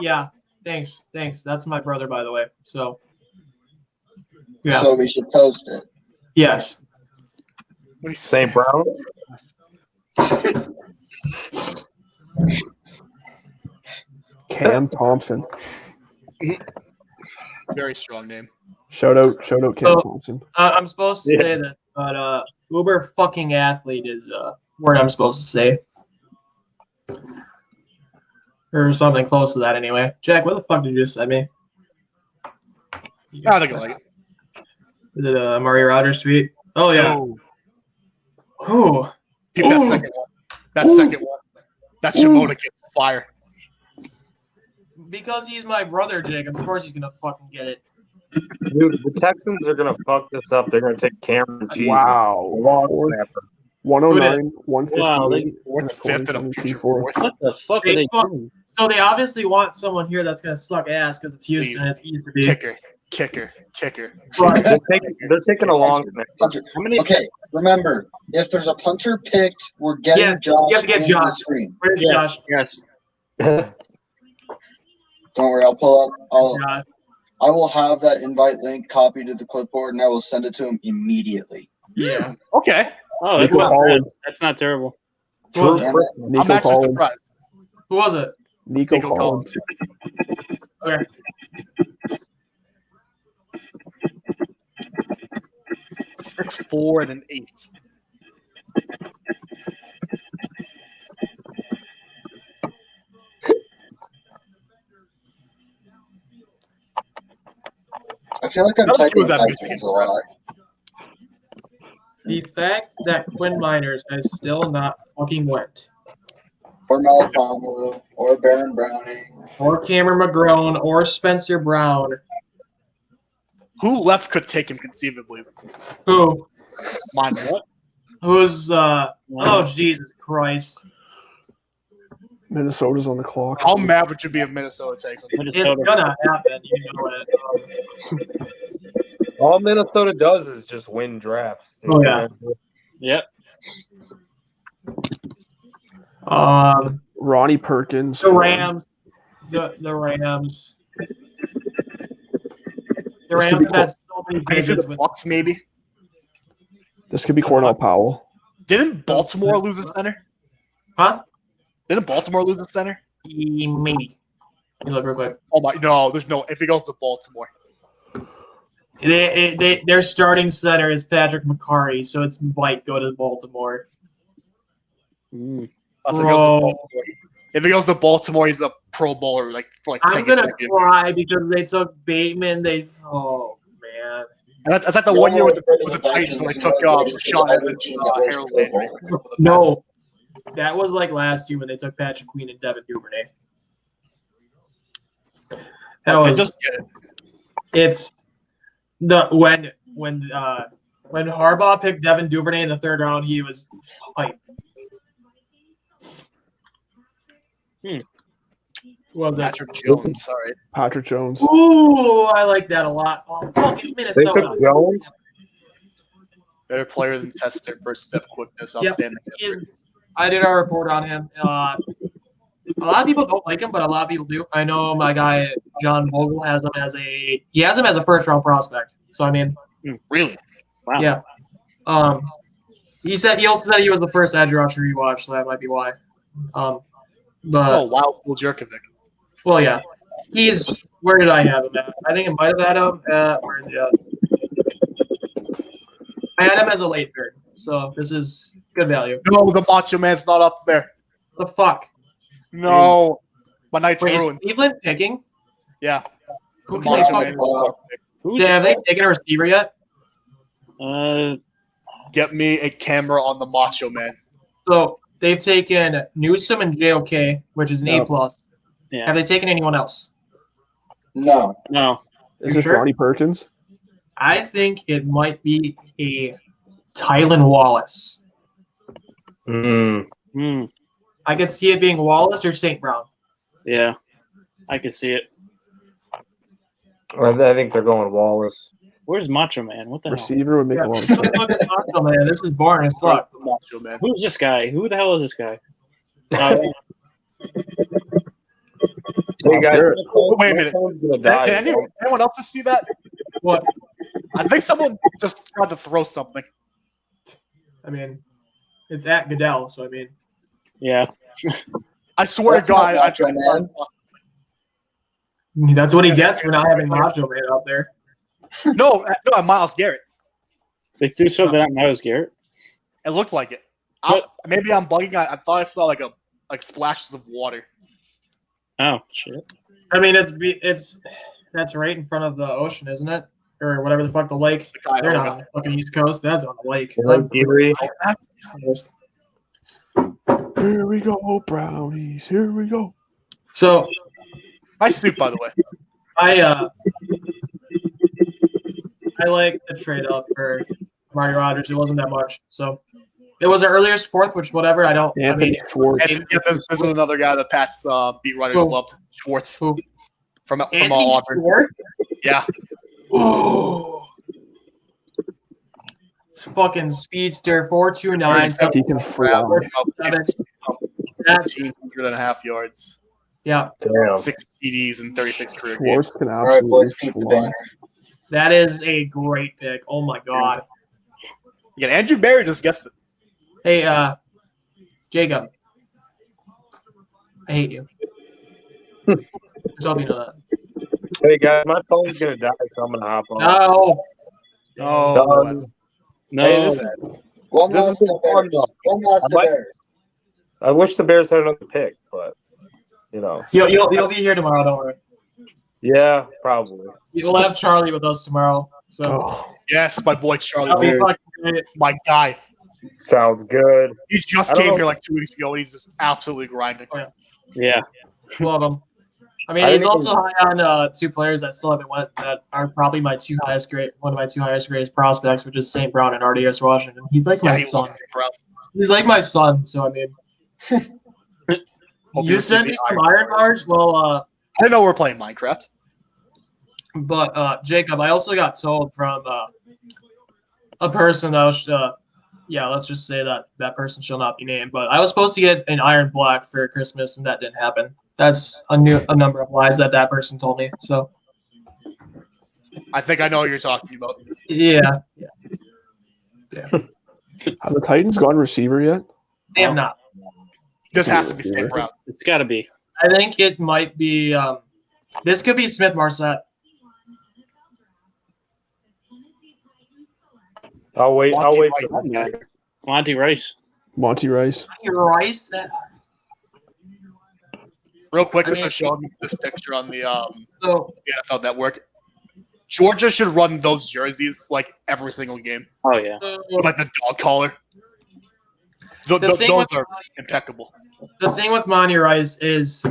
yeah, thanks. That's my brother, by the way. So, yeah, So we should post it. yes. St. Brown. Cam Thompson. Very strong name. Shout out Cam So- Thompson. I'm supposed to Yeah. say this, but uber fucking athlete is a word I'm supposed to say, or something close to that. Anyway, Jack, what the fuck did you just send me? I think I like it. Is it a Murray Rogers tweet? Oh yeah. Oh, Keep that Ooh. second one. That Ooh. second one. That Shimoda gets fire. because he's my brother, Jacob. Of course he's gonna fucking get it. Dude, the Texans are gonna fuck this up. They're gonna take Cameron Cheese. Wow. Long snapper. 109, 158. Wow, Fourth, fifth, and a future fourth. What the fuck are they doing? So they obviously want someone here that's gonna suck ass because it's Houston. Please. And it's easy to be. Kicker. Right. They're taking a long snapper. Punter. How many? Okay, remember, if there's a punter picked, we're getting Yes, Josh you have to get into Josh. the screen. Where's Yes, Josh? yes. Don't worry, I'll pull up. Josh. I will have that invite link copied to the clipboard, and I will send it to him immediately. Yeah. Okay. Oh, that's Nico not bad. Collins. That's not terrible. Who was it? Damn it. I'm Nico actually Collins. surprised. Who was it? Nico Nico Collins. Okay. 6'4" and an 8. I feel like I'm How much typing was that Vikings Michigan a lot. The fact that Quinn Miners has still not fucking went, Or Melifonwu, or Baron Browning. or Cameron McGrone, or Spencer Brown. Who left could take him conceivably? Who? Minus. Who's oh Jesus Christ. Minnesota's on the clock. How mad would you be if Minnesota takes him? It's Minnesota. gonna happen, you know it. All Minnesota does is just win drafts. dude. Oh, yeah. Yep. Ronnie Perkins. The Rams. The Rams. The Rams have had so many I can see visits the with Bucks maybe. This could be Cornell Powell. Didn't Baltimore lose the center? huh? Didn't Baltimore lose the center? Maybe. Let me look real quick. Oh my, no, there's no. If he goes to Baltimore, Their starting center is Patrick McCarry, so it's might go to Baltimore. Mm. if he goes to Bro. Baltimore, if he goes to Baltimore, he's a Pro Bowler like for like 10 I'm gonna consecutive cry years. because they took Bateman. Oh man. And that's like the one year with the Titans when they took Sean Evans, Harold Landry. for the Pats. No, that was like last year when they took Patrick Queen and Devin Duvernay. That Like, they was just get it. it's the when Harbaugh picked Devin Duvernay in the third round, he was hype. What was that? Patrick Jones. Sorry. Patrick Jones. Ooh, I like that a lot. Oh, fuck, it's They Minnesota. took Jones. Better player than Tester, first step quickness, Yep. outstanding. He is- I did our report on him. A lot of people don't like him, but a lot of people do. I know my guy John Vogel has him as a first round prospect. So I mean, Really? Wow. yeah. He also said he was the first edge rusher he watched, so that might be why. Oh, But wow. Will Jerkovic. well, yeah, he's where did I have him at? I think I might have had him at where is he at? I had him as a late third, so this is good value. No, the Macho Man's not up there. The fuck? No. My night's Wait, is ruined. Cleveland picking? Yeah. Who The can they Macho fuck? Man. Who's Have they taken a receiver yet? Get me a camera on the Macho Man. So they've taken Newsom and JOK, which is an No. A plus. Yeah. Have they taken anyone else? No. No. Is You this sure? Ronnie Perkins? I think it might be a Tylan Wallace. Mm. Hmm. I could see it being Wallace or St. Brown. Yeah. I could see it. I think they're going Wallace. Where's Macho Man? What the hell? Receiver would make a lot of Look sense. at Macho Man. This is boring as fuck. The Macho Man. Who's this guy? Who the hell is this guy? Hey guys, Garrett. Wait a minute. my phone's gonna die. Did anyone else just see that? What? I think someone just tried to throw something. I mean, it's at Goodell, so I mean, Yeah. I swear That's to God, not I Macho tried Man. that's what he gets for not having Macho Man out there. No, Miles Garrett. They threw something at Miles Garrett. It looked like it. Maybe I'm bugging. I thought I saw like splashes of water. Oh, shit. I mean, it's that's right in front of the ocean, isn't it? Or whatever the fuck the lake. The They're Cuyahoga. not on the fucking East Coast. That's on the lake. Lake Erie. Here we go, brownies. Here we go. So Nice suit, by the way. I like the trade up for Mario Rodgers. It wasn't that much. So it was the earliest fourth, which whatever. I don't. I Anthony mean, Schwartz. And yeah, this is another guy that Pat's beat writers Who? loved. Schwartz Who? from Anthony Auburn. Schwartz. Yeah. Oh. It's fucking speedster 4.29. He can fly. That's 1,500.5 yards. Yeah, Damn. 6 TDs and 36 career games. Schwartz can All right, boys, absolutely keep the fly. banner. that is a great pick. Oh my god. Yeah, Andrew Barry just gets it. Hey, Jacob. I hate you. Just hope you know that. Hey guys, my phone's gonna die, so I'm gonna hop on. No. Oh, Done. that's No, Hey, this, One This last has to been fun, Bears. though. One last I to might- Bears. I wish the Bears had another pick, but you know, You'll be here tomorrow, don't worry. yeah, probably. You'll have Charlie with us tomorrow. So Oh, yes, my boy Charlie. that'll be Baird, fucking great. my guy. Sounds good. He just I don't came know. here like 2 weeks ago, and he's just absolutely grinding. yeah. Love him. I mean, I he's didn't also high on two players that still haven't went that are probably one of my two highest graded prospects, which is St. Brown and RDS Washington. He's like Yeah, my he son. loves St. Brown. He's like my son. So I mean, Hope you receive sent the me some iron bars. Well, I didn't know we were playing Minecraft. but Jacob, I also got told from a person that was, let's just say that person shall not be named. But I was supposed to get an iron black for Christmas, and that didn't happen. That's a number of lies that person told me. So I think I know what you're talking about. yeah, have the Titans gone receiver yet? they have not. This has to be St. Brown. It's got to be. I think it might be. This could be Smith Marset. I'll wait. I'll wait for Monty Rice. Monty Rice. Monty Rice. Rice. That Real quick, I mean- I'm showing this picture on the so NFL Network. Georgia should run those jerseys like every single game, Oh yeah. with, like the dog collar. The thing Those with- are impeccable. the thing with Monty Rice is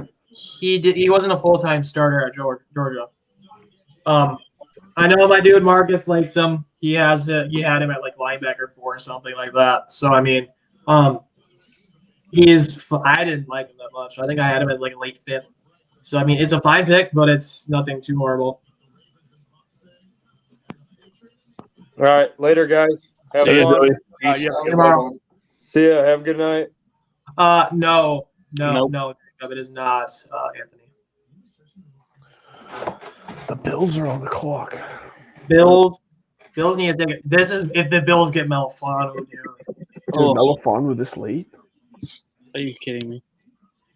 he wasn't a full-time starter at Georgia. I know my dude Marcus likes him. He had him at like linebacker 4 or something like that. So I mean, I didn't like him that much. I think I had him at like late 5th. So I mean, it's a fine pick, but it's nothing too horrible. All right, later, guys. Have See ya, fun. Joey. Yeah, Tomorrow. See ya. Have a good night. No, Nope. Jacob, it is not Anthony. The Bills are on the clock. Bills need to take it. This is if the Bills get Melfano. Dude, Oh. Melifonwu this late? Are you kidding me?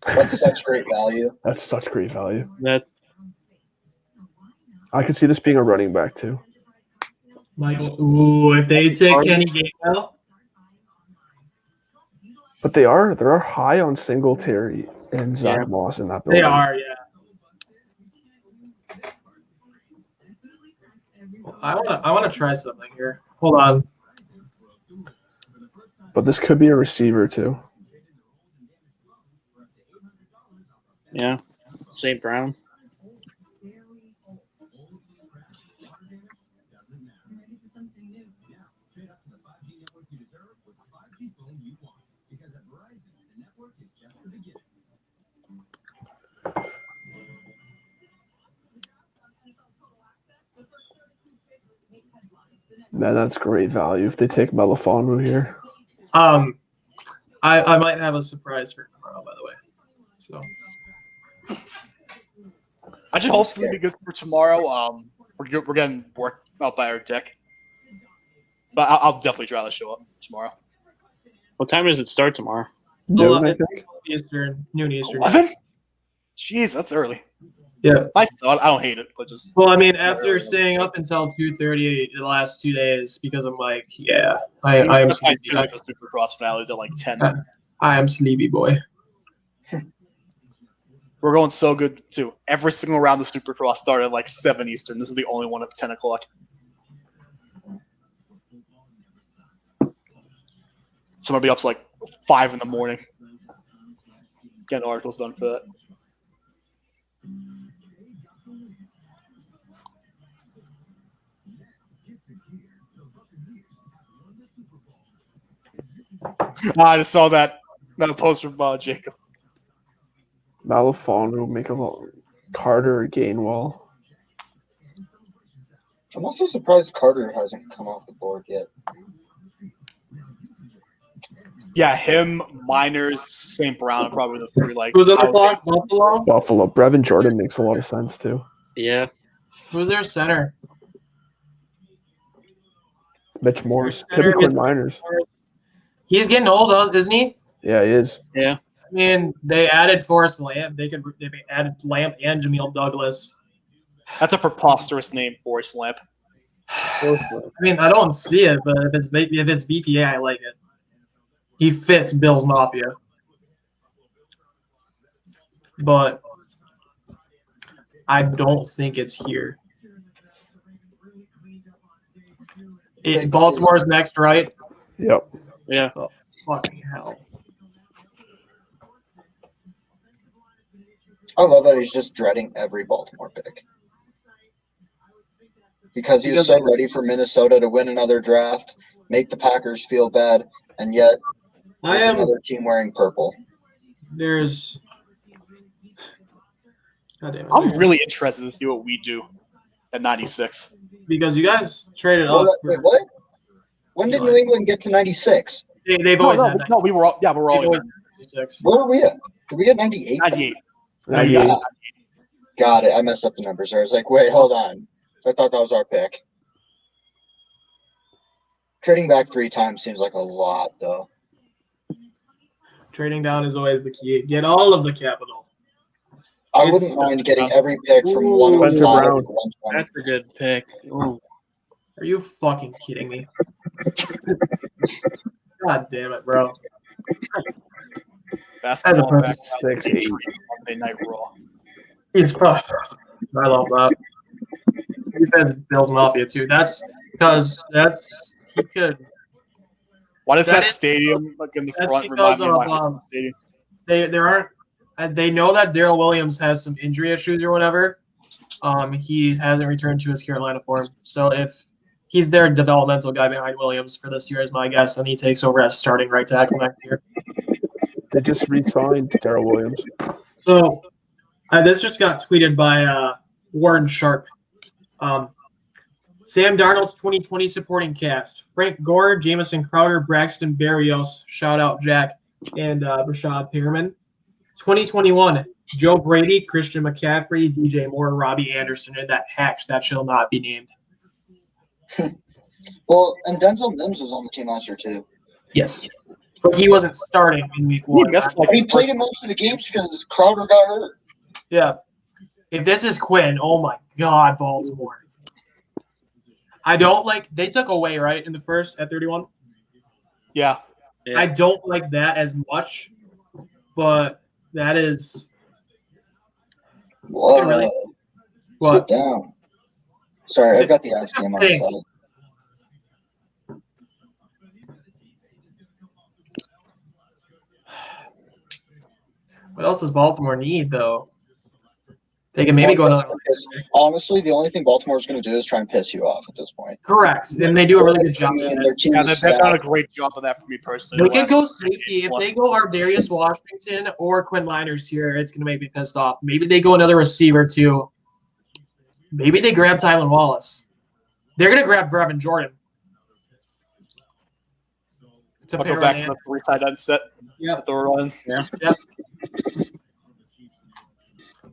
That's such great value. That's such great value. That I could see this being a running back too. Michael, ooh, if they take Kenny Gainwell, But they are high on Singletary and Zach Yeah. Moss in that building. they are, yeah. I wanna try something here. Hold on. But this could be a receiver too. yeah. St. Brown. Man, that's great value if they take Melifonwu here. I might have a surprise for tomorrow, by the way. So I should hopefully be good for tomorrow. We're getting worked out by our deck, but I'll definitely try to show up tomorrow. What time does it start tomorrow? Noon, I think. noon Eastern. 11? Jeez, that's early. Yeah. I don't hate it, but just Well, I mean, after staying up until 2:30 the last 2 days, because I'm like, yeah, I am that's why sleepy. I do the Supercross finales at like 10. I am sleepy boy. We're going so good too. Every single round of Supercross started at like 7 Eastern. This is the only one at 10 o'clock. So I'm gonna be up to like 5 in the morning. Getting articles done for that. I just saw that post from Jacob. Melifonwu, make a little Carter Gainwell. I'm also surprised Carter hasn't come off the board yet. Yeah, him, Miners, St. Brown, probably the three. Like Who's on the how clock? Buffalo? Buffalo. Brevin Jordan makes a lot of sense too. Yeah. Who's their center? Mitch Morris. Center Could be Quinn is- Miners. He's getting old, isn't he? Yeah, he is. Yeah. I mean, they added Forrest Lamp. They added Lamp and Jameel Douglas. That's a preposterous name, Forrest Lamp. I mean, I don't see it, but if it's BPA, I like it. He fits Bill's Mafia. But I don't think it's here. Baltimore's next, right? Yep. Yeah. Oh, fucking hell. I love that he's just dreading every Baltimore pick. Because he was so ready for Minnesota to win another draft, make the Packers feel bad, and yet I there's am. another team wearing purple. There's. God damn it. I'm really interested to see what we do at 96. Because you guys traded up. Wait, what? When did New England get to 96? They've always had No, we were. Yeah, we're always always there. 96. Where were we at? Did we get 98? 98. 98. Got it. I messed up the numbers there. I was like, wait, hold on. I thought that was our pick. Trading back 3 times seems like a lot, though. Trading down is always the key. Get all of the capital. I wouldn't mind getting every pick from Ooh, 105 to Spencer Brown. 120. That's a good pick. Ooh. Are you fucking kidding me? God damn it, bro. Basketball That's back. 6-8. Monday Night Raw. It's I love that. He said Bill's Mafia too. That's because he could. Why does That that is- stadium like in the that's front because remind me of my of, home stadium? There aren't. They know that Daryl Williams has some injury issues or whatever. He hasn't returned to his Carolina form. So if he's their developmental guy behind Williams for this year, is my guess, and he takes over as starting right tackle next year. They just re-signed Darrell Williams. So this just got tweeted by Warren Sharp. Sam Darnold's 2020 supporting cast: Frank Gore, Jamison Crowder, Braxton Berrios, shout out Jack, and Rashad Perriman. 2021: Joe Brady, Christian McCaffrey, DJ Moore, Robbie Anderson, and that hatch that shall not be named. Well, and Denzel Mims was on the team last year, too. Yes, but he wasn't starting in week one. That's like But he played in most of the games because Crowder got hurt. Yeah. If this is Quinn, oh my God, Baltimore. I don't like. They took away right in the first at 31. Yeah. Yeah. I don't like that as much, but that is Whoa. really- Sit what. down. Sorry, I've got the ice game on the Hey. side. What else does Baltimore need though? They can maybe go another. Honestly, the only thing Baltimore's going to do is try and piss you off at this point. Correct, and they do a really good job. I mean, of their that. team Yeah, is they've done a stacked. great job of that for me personally. They could the go last safety. If plus- they go Ardarius Washington or Quinn Miners here, it's going to make me pissed off. Maybe they go another receiver too. Maybe they grab Tylan Wallace. They're going to grab Brevin Jordan. To I'll pair go back with to the 3 tight end set Yep. that they were running.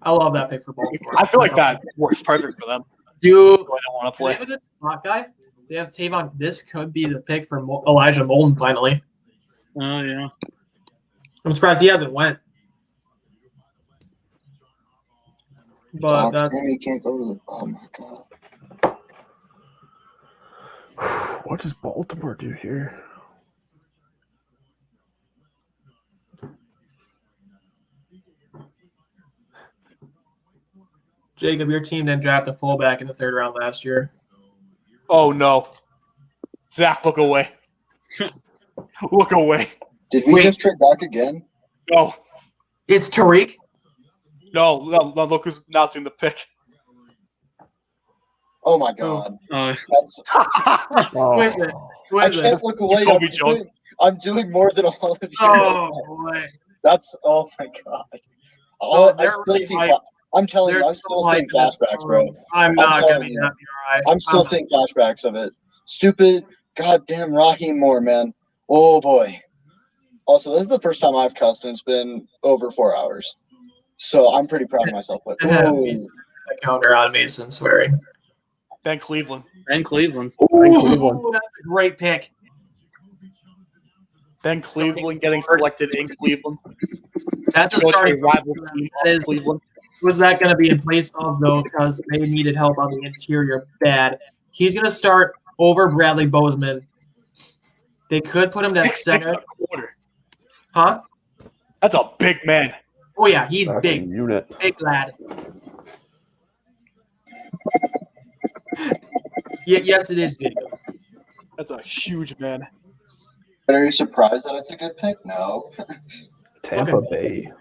I love that pick for Baltimore. I feel like that works perfect for them. Do I don't want to they play. have a good slot guy? They have Tavon. This could be the pick for Elijah Molden finally. Oh yeah. I'm surprised he hasn't went. But Doc, that's Sammy can't go to the. Oh my God. What does Baltimore do here? Jacob. Your team didn't draft a fullback in the 3rd round last year. Oh no. Zach, look away. Look away. Did we Wait. just trade back again? No. It's Tariq. No, look who's announcing the pick. Oh my God. That's, Oh, Who is it? Who I is it? can't look away. Jacoby Jones. I'm doing more than all of you. Oh boy. That's oh my God. So I they're still really see. hyped. I'm telling you, There's I'm still some seeing hype in this flashbacks, bro. room. I'm not telling gonna be you. happy. All right. I'm still seeing flashbacks of it. Stupid, goddamn Raheem Moore, man. Oh boy. Also, this is the first time I've cussed, and it's been over 4 hours. So I'm pretty proud of myself. But ooh, A counter on Mason swearing. Ben Cleveland. And Cleveland. Ooh, that's a great pick. Ben Cleveland getting selected in Cleveland. That's a Go to starting a rival team That of is- Cleveland. Was that going to be in place of, though, because they needed help on the interior bad. He's going to start over Bradley Bozeman. They could put him at 6'6" center. and a quarter. Huh? That's a big man. Oh, yeah, he's That's a big. unit. Big lad. Yes, it is big. That's a huge man. but are you surprised that it's a good pick? No. Tampa Okay. Bay.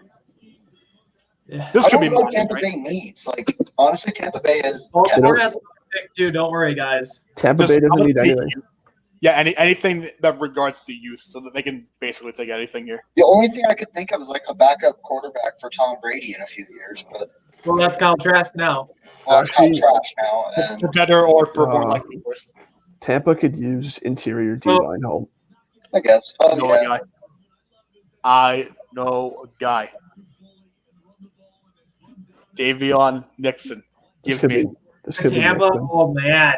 Yeah. This I could be don't know mine, what Tampa right? Bay needs. Like, honestly, Tampa Bay is. Baltimore has a pick, too. Don't worry, guys. Tampa Just Bay doesn't need honestly, anything. Yeah, anything that regards to youth, so that they can basically take anything here. The only thing I could think of is like a backup quarterback for Tom Brady in a few years, but Well, that's Kyle Trask now. well, it's kind of Actually- trash now. And For better or for more Uh, likely worse. Tampa could use interior D line help. I guess. Oh I know a yeah. guy. I know a guy. Davion Nixon. This Give could me. be. This could be. Tampa, Nixon. oh, man.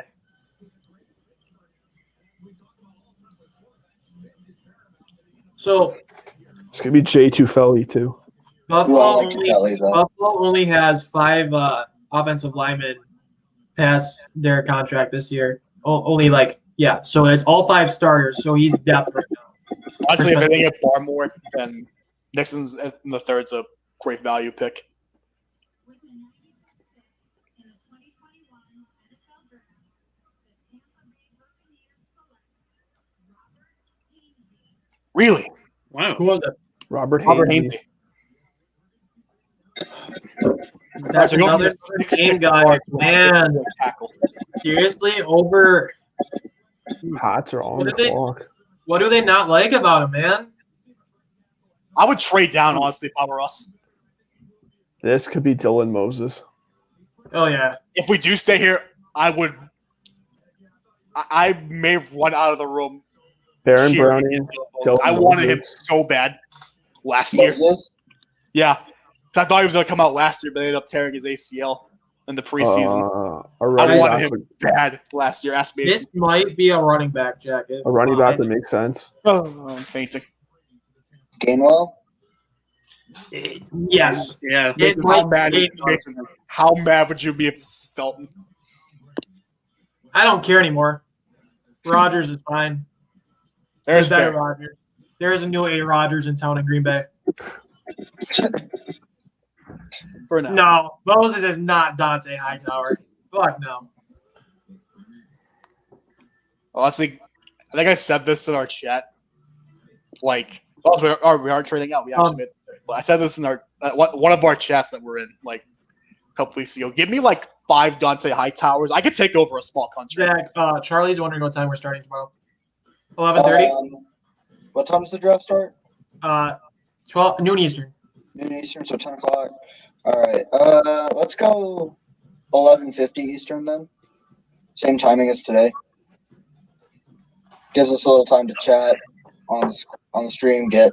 So, This could be Jay Tufeli too. Buffalo, Ooh, I like only, Tufeli though. Buffalo only has 5 offensive linemen past their contract this year. Only so it's all 5 starters. So he's depth right now. Honestly, if they get Barmore, then Nixon's in the third's a great value pick. Really? Wow. Who was it? Robert Robert Hainsey. Hainsey. That's So go from another the 6'6" game guy. guard to a Man, 6'4" tackle. seriously, over. Hots are on What the did they- clock. What do they not like about him, man? I would trade down, honestly, if I were us. This could be Dylan Moses. Oh yeah, If we do stay here, I would. I may run out of the room. Baron cheering Browning. at Dylan Moses. I Dylan wanted him Moses. so bad last year. Moses? Yeah. 'Cause I thought he was going to come out last year, but ended up tearing his ACL in the preseason. A I running wanted back. him would- bad last year. Ask me. this might be a running back jacket. A running back would make sense. Oh, I'm fainting. Gainwell? Yes. Yeah. It How might mad, be- Mason, how mad would you be if it's Felton? I don't care anymore. Rogers is fine. There's better fair. Rogers. There is a new A. Rogers in town in Green Bay. For now. No, Moses is not Dante Hightower. Fuck no. Honestly, I think I said this in our chat. Like, we are trading out. We actually made. But I said this in our one of our chats that we're in like a couple weeks ago. Give me like 5 Dante Hightowers. I could take over a small country. Zach, Charlie's wondering what time we're starting tomorrow. 11:30. What time does the draft start? 12 noon Eastern. Noon Eastern, so 10 o'clock. All right. Let's go 11:50 Eastern then. Same timing as today. Gives us a little time to chat on the stream. Get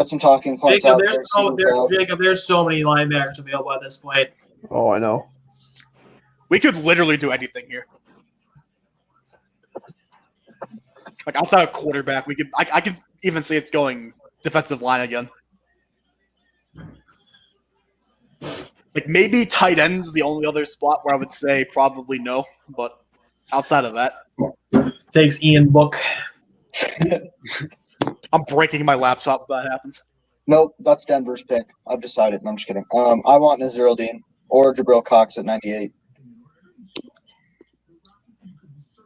some talking points Jacob, out there's there. see what's up. there's so many linebackers available at this point. Oh, I know. We could literally do anything here. Like outside of quarterback, we could. I could even see it's going defensive line again. Like maybe tight end's the only other spot where I would say probably no, but outside of that, Takes Ian Book. I'm breaking my laptop if that happens. Nope, that's Denver's pick. I've decided. No, I'm just kidding. I want Nazir Dean or Jabril Cox at 98.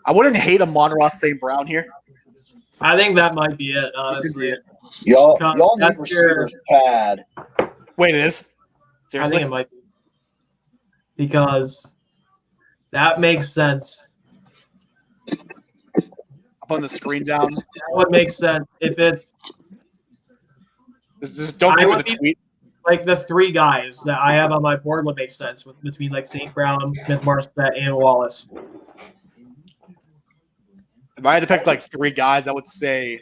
I wouldn't hate a Monroe St. Brown here. I think that might be it, honestly. Y'all need That's receivers bad. Wait, it is? I Seriously? think it might be. Because that makes sense. I'm putting the screen down. That would make sense if it's Just don't I do would the be- tweet. like the 3 guys that I have on my board would make sense between like St. Brown, Smith Marset, and Wallace. If I had to pick like 3 guys, I would say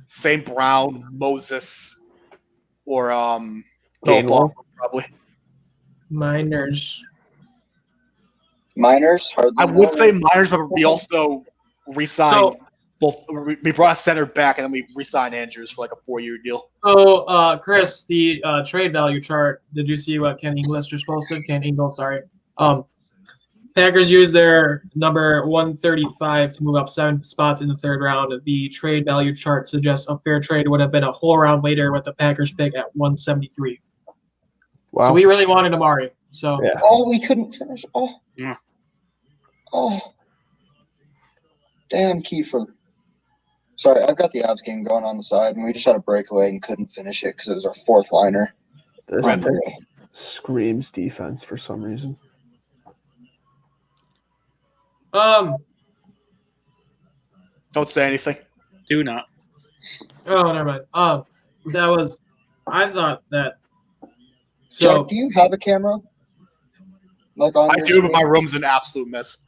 St. Brown, Moses, or Gainwell. probably. Miners. Miners, hardly I would say known. Miners, but we also re-signed both. We brought a center back, and then we re-signed Andrews for like a 4-year deal. So, Chris, the trade value chart. Did you see what Ken English just posted? Ken Ingle, sorry. Packers used their number 135 to move up 7 spots in the third round. The trade value chart suggests a fair trade would have been a whole round later with the Packers pick at 173. Wow. So we really wanted Amari. So Yeah. Oh, we couldn't finish. Oh. Yeah. Oh. Damn, Kiefer. Sorry, I've got the Avs game going on the side, and we just had a breakaway and couldn't finish it because it was our fourth liner. This Unreal. pick screams defense for some reason. Don't say anything. Do not. Oh, never mind. That was. I thought that. So, So do you have a camera? Like on I your do, but my screen? room's an absolute mess.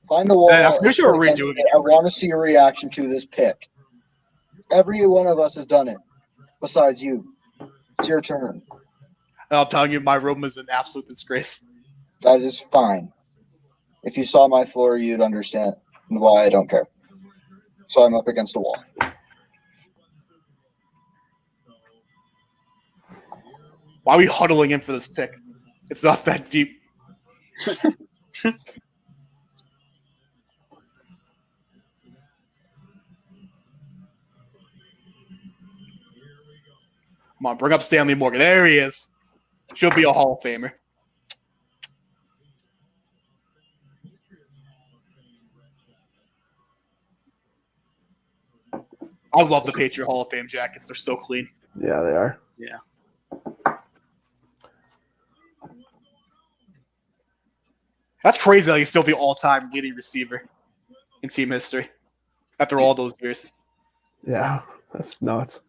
Find the wall. And I'm pretty sure we're redoing it. I want to see your reaction to this pick. Every one of us has done it, besides you. It's your turn. And I'm telling you, my room is an absolute disgrace. That is fine. If you saw my floor, you'd understand why I don't care. So I'm up against a wall. Why are we huddling in for this pick? It's not that deep. Come on, bring up Stanley Morgan. There he is. Should be a Hall of Famer. I love the Patriot Hall of Fame jackets. They're so clean. Yeah, they are. Yeah. That's crazy that he's still the all-time leading receiver in team history after all those years. Yeah, that's nuts.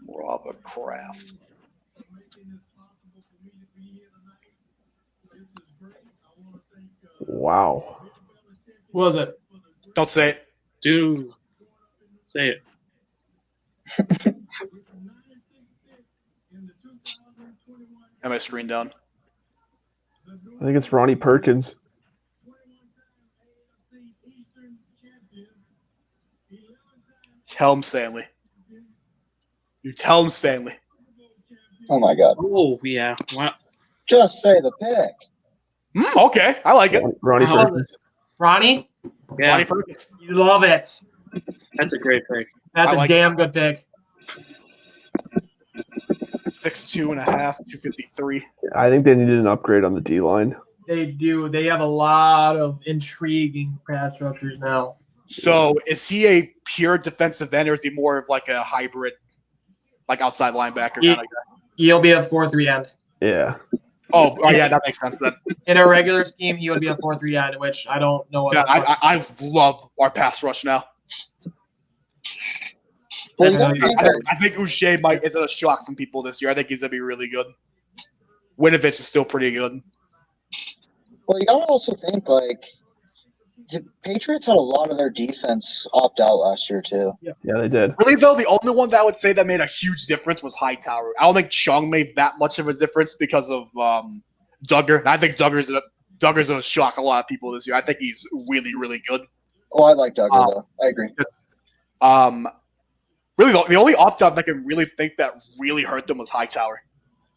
Robert Kraft. Wow. what was it? Don't say it. Do say it. Have my screen down. I think it's Ronnie Perkins. Tell him, Stanley. You tell him, Stanley. Oh my god. Oh yeah. Wow. Just say the pick. Okay, I like it. Ronnie How was Perkins. Ronnie, Yeah. Ronnie Perkins. you love it. That's a great pick. That's I a like damn good pick. 6'2 and a half, 253. I think they needed an upgrade on the D line. They do. They have a lot of intriguing pass rushers now. So is he a pure defensive end or is he more of like a hybrid, like outside linebacker kind of guy? He'll be a 4-3 end. Yeah. Oh, yeah, that makes sense then. In a regular scheme, he would be a 4-3 end, which I don't know what Yeah, that's I love our pass rush now. Well, you I know gotta you- think that- I think Uche might is going to shock some people this year. I think he's going to be really good. Winovich is still pretty good. well, you gotta also think like the Patriots had a lot of their defense opt out last year too. Yeah, they did. Really, though, the only one that I would say that made a huge difference was Hightower. I don't think Chung made that much of a difference because of Duggar. And I think Duggar's going to shock a lot of people this year. I think he's really, really good. Oh, I like Duggar though. I agree. Really, the only opt-out that I can really think that really hurt them was Hightower.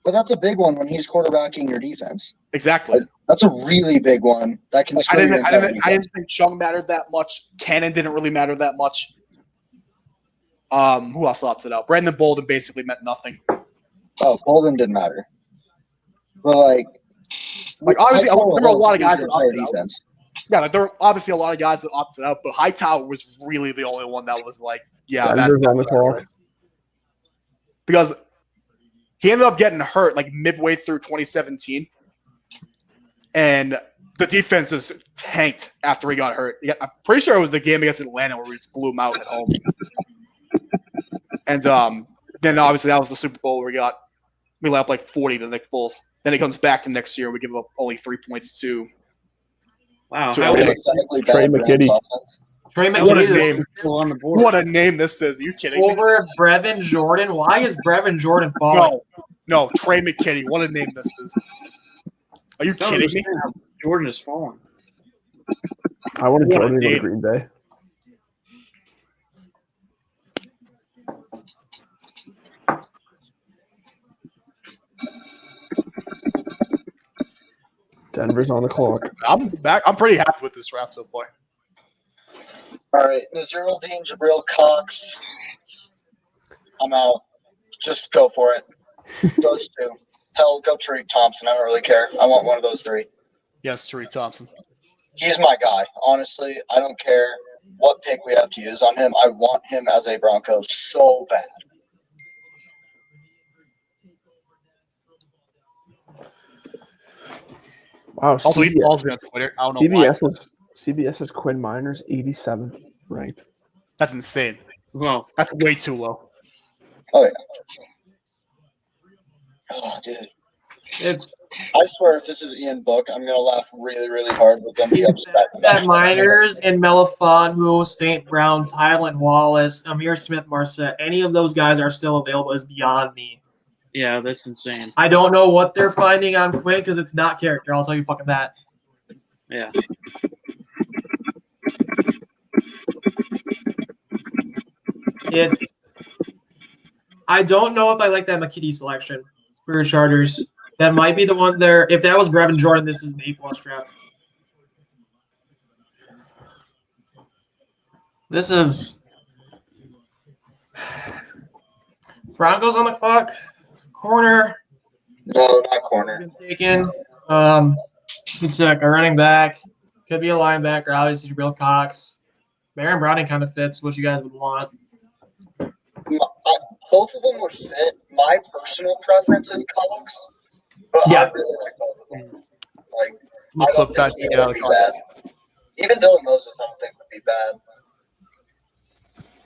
But that's a big one when he's quarterbacking your defense. Exactly. That's a really big one. That can I screw your didn't, I, entire didn't, I defense. didn't think Chung mattered that much. Cannon didn't really matter that much. Who else opted out? Brandon Bolden basically meant nothing. Oh, Bolden didn't matter. But Like, obviously, there were a lot of guys your that entire opted out. defense. Yeah, like, there were obviously a lot of guys that opted out, but Hightower was really the only one that was like, yeah, Denver's on the that's clock. right. Because he ended up getting hurt like midway through 2017, and the defense just tanked after he got hurt. I'm pretty sure it was the game against Atlanta where we just blew him out at home. And then obviously that was the Super Bowl where we let up like 40 to Nick Foles. Then he comes back the next year and we give up only 3 points to Wow. So How yeah. is Pathetically Trey bad Rams McKitty. offense. Trey What a McKitty name. is still on the board? What a name this is. Are you kidding me? over Brevin Jordan. Why is Brevin Jordan falling? No, Trey McKitty. What a name this is. Are you I don't kidding me? understand how Jordan is falling. I wanted What a Jordan to go to name. Green Bay. Denver's on the clock. I'm back. I'm pretty happy with this draft so far. All right, Naziraldeen, Jabril Cox. I'm out. Just go for it. Those two. Hell, go Tariq Thompson. I don't really care. I want one of those three. Yes, Tariq Thompson. He's my guy. Honestly, I don't care what pick we have to use on him. I want him as a Bronco so bad. Wow. Also, he follows me on Twitter. I don't know why. CBS is Quinn Miners 87th ranked. That's insane. Well, That's way too low. Oh, yeah. Oh, dude. It's I swear if this is Ian Book, I'm going to laugh really, really hard with them be upset. that Miners and Melifonwu, St. Brown, Tylan Wallace, Amir Smith Marset, any of those guys are still available is beyond me. yeah, that's insane. I don't know what they're finding on Quinn because it's not character. I'll tell you fucking that. Yeah. It's. I don't know if I like that McKitty selection for your Chargers. That might be the one there. If that was Brevin Jordan, this is an A+ draft. This is Broncos on the clock. Corner No, not corner. been taken. It's like a running back. Could be a linebacker. Obviously, Jabril Cox. Baron Browning kind of fits what you guys would want. Both of them would fit. My personal preference is Cox, but Yeah. I really like both of them. Like, We'll I clip don't that think to get either out would of be bad. context. Even Dylan Moses, I don't think would be bad.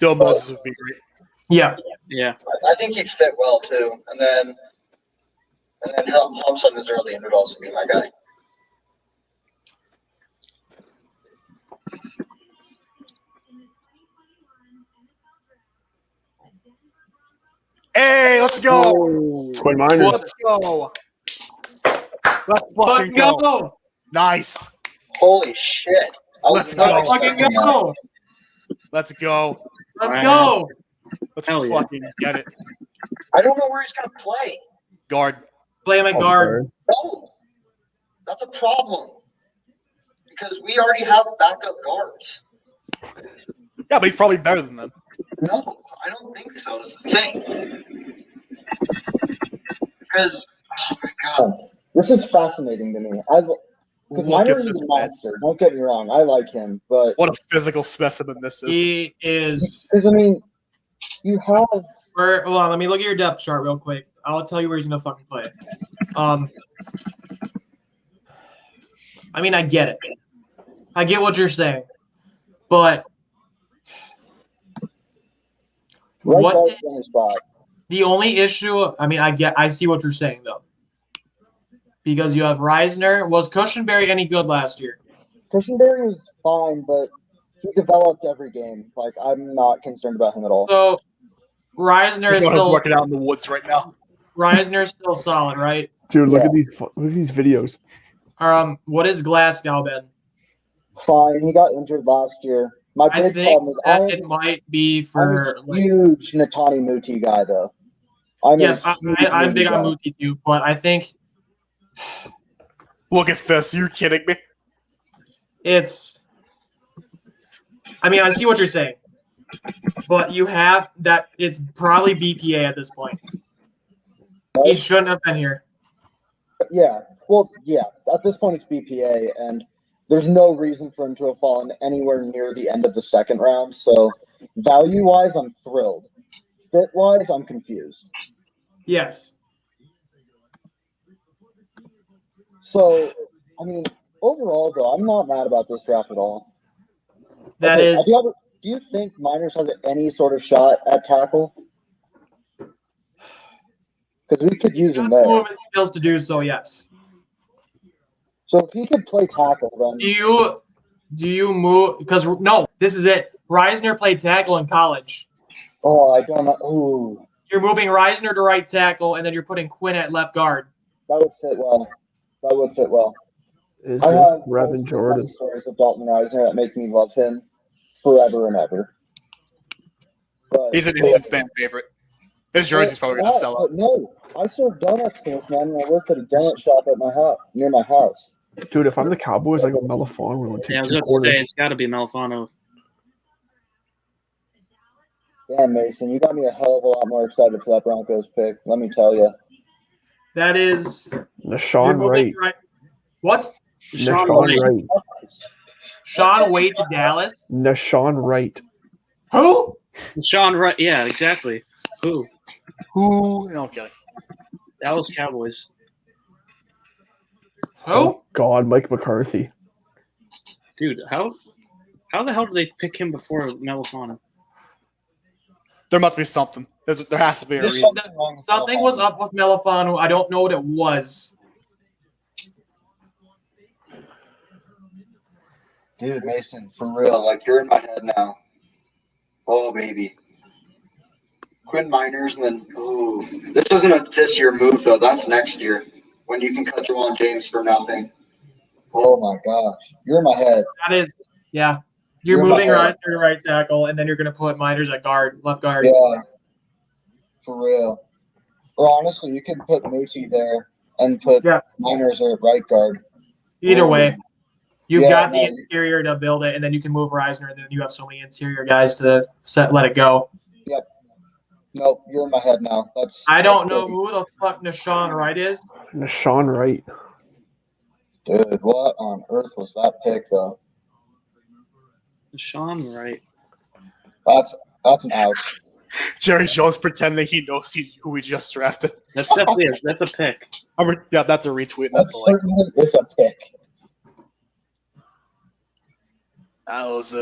Dylan Moses would be great. Yeah. Yeah. I think he'd fit well too. And then Humps on Naziraldeen would also be my guy. Hey, let's go. Quinn Miners. Let's go. Let's Let's fucking go. go. Nice. Holy shit! I was Let's not go. Let's fucking expecting that. go. Let's go. Let's Wow. go. Let's Hell yeah. fucking get it. I don't know where he's gonna play. Guard. Play him at guard. No, that's a problem because we already have backup guards. Yeah, but he's probably better than them. No, I don't think so. Is the thing because oh my god, this is fascinating to me. Because Look at Miners this is a man. monster. Don't get me wrong. I like him, but What a physical specimen this is. He is. because I mean, you have Hold on. Let me look at your depth chart real quick. I'll tell you where he's gonna fucking play. I mean, I get it. I get what you're saying, but right what? guard in the spot. The only issue, I mean, I see what you're saying though, because you have Reisner. Was Cushenberry any good last year? Cushenberry was fine, but he developed every game. Like I'm not concerned about him at all. So Reisner He's is going still working out in the woods right now. Reisner is still solid, right? Dude, look Yeah. at these videos. What is Glasgow been? Fine, he got injured last year. My I big think problem is that I'm it might be I'm for a huge Natani Muti guy, though. I'm yes, a huge I'm big on guy. Muti too, but I think Look at this. Are you kidding me? it's. I mean, I see what you're saying, but you have that. It's probably BPA at this point. He shouldn't have been here. Yeah, well, yeah. At this point, it's BPA, and there's no reason for him to have fallen anywhere near the end of the second round. So, value-wise, I'm thrilled. Fit-wise, I'm confused. Yes. So, I mean, overall, though, I'm not mad about this draft at all. That Okay, is. do you think Miners has any sort of shot at tackle? Because we could use him Got the there. movement skills to do so. Yes. So if he could play tackle, then Do you move? Because no, this is it. Reisner played tackle in college. I don't know. Ooh, You're moving Reisner to right tackle, and then you're putting Quinn at left guard. that would fit well. That would fit well. Is I this have Brevin Jordan? stories of Dalton Reisner that make me love him forever and ever. But, He's an instant fan favorite. His jersey's probably going to sell out. But no, I served donuts to this man when I worked at a donut shop at my house, near my house. Dude, if I'm the Cowboys, I go Melifon. We're going to Yeah, I take was 2 about to quarters. say it's got to be Melifano. Damn, Mason, you got me a hell of a lot more excited for that Broncos pick. Let me tell you. That is Nashawn Wright. What? Nashawn Wright. Sean Wade to Dallas. Nashawn Wright. Who? Sean Wright. Yeah, exactly. Who? Okay. Dallas Cowboys. Who? Oh, God, Mike McCarthy. Dude, how the hell did they pick him before Melifano? There must be something. There has to be a There's reason. Something was up with Melifano. I don't know what it was. Dude, Mason, for real, like you're in my head now. Oh, baby. Quinn Miners, and then, this isn't a this year move, though. That's next year when you can cut Jawan James for nothing. Oh, my gosh. You're in my head. That is, yeah. You're You're moving right. Reisner to right tackle, and then you're going to put Miners at guard, left guard. Yeah. For real. Or honestly, you can put Muti there and put Miners at right guard. Either way, you've Yeah, got the no. interior to build it, and then you can move Reisner, and then you have so many interior guys to let it go. Yep. Nope, you're in my head now. I don't know who the fuck Nashawn Wright is. Nashawn Wright. Dude, what on earth was that pick, though? Sean Wright. That's an ouch. Jerry Jones pretending he knows who we just drafted. That's definitely that's a pick. Yeah, that's a retweet. That certainly is a pick. That was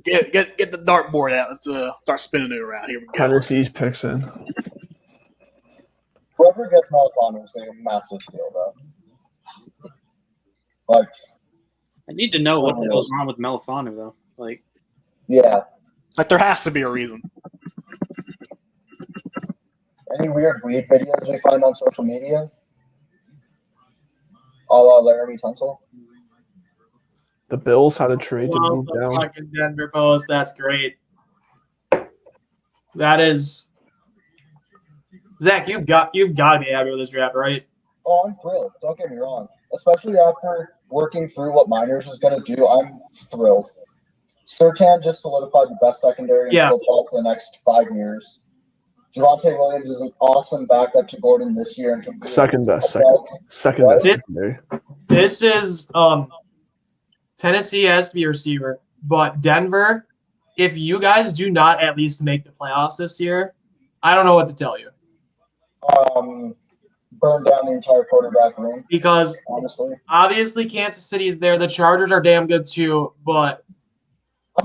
get the dartboard out. Let's start spinning it around. Here we go. Tennessee's picks in. Whoever gets Melifano is going to be a massive steal, though. Like, I need to know what the hell's wrong with Melifano though. Like, yeah. Like there has to be a reason. Any weird weed videos we find on social media? A la Laramie Tunsil? The Bills had a trade to Love move the down. fucking Denver Post. That's great. That is, Zach. You've got to be happy with this draft, right? Oh, I'm thrilled. Don't get me wrong. Especially after working through what Miners is going to do, I'm thrilled. Surtain just solidified the best secondary in football for the next 5 years. Javonte Williams is an awesome backup to Gordon this year. And Second best secondary. This is Tennessee has to be a receiver, but Denver, if you guys do not at least make the playoffs this year, I don't know what to tell you. Burn down the entire quarterback room. Because honestly, obviously Kansas City's there. The Chargers are damn good too, but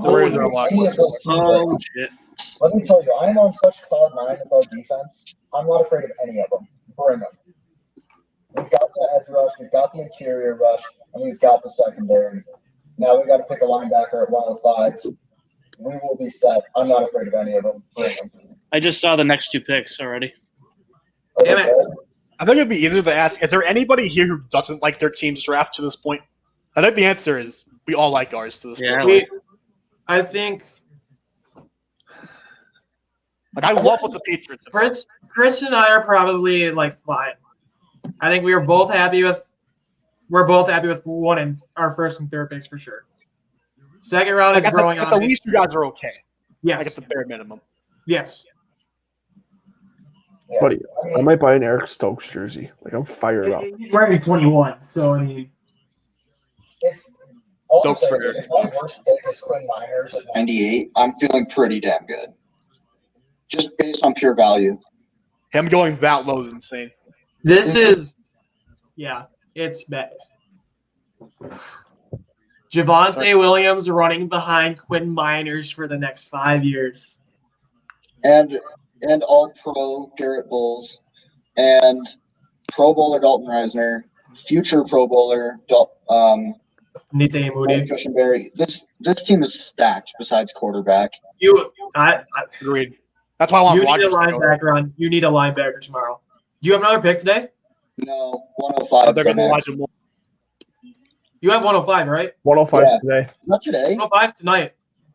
the Raiders are any of those teams right now. Shit. Let me tell you, I'm on such cloud nine with our defense. I'm not afraid of any of them. Bring them. We've got the edge rush, we've got the interior rush, and we've got the secondary. Now we got to pick a linebacker at 105. We will be set. I'm not afraid of any of them. Bring them. I just saw the next 2 picks already. Damn it. I think it'd be easier to ask, is there anybody here who doesn't like their team's draft to this point? I think the answer is we all like ours to this point. I think Like I love what the Patriots have done. Chris and I are probably like fine. I think we're both happy with one and our first and third picks for sure. Second round is growing on. At the least you guys are okay. Yes. Like at the bare minimum. Yes. Buddy, I might buy an Eric Stokes jersey. Like I'm fired up. He's wearing 21, so I mean. Stokes for Eric Stokes. If my worst pick is Quinn Miners at 98, I'm feeling pretty damn good. Just based on pure value. Him going that low is insane. This is, it's bad. Javonte Williams running behind Quinn Miners for the next 5 years. And All-Pro Garrett Bowles and Pro Bowler Dalton Reisner future Pro Bowler, Nite Moody. Cushenberry. This team is stacked besides quarterback. Agreed. That's why I want You need a Rodgers to go. linebacker on. You need a linebacker tomorrow. Do you have another pick today? No, 105. They're going to Elijah Moore. You have 105, right? 105 Yeah. today. Not today. 105's tonight.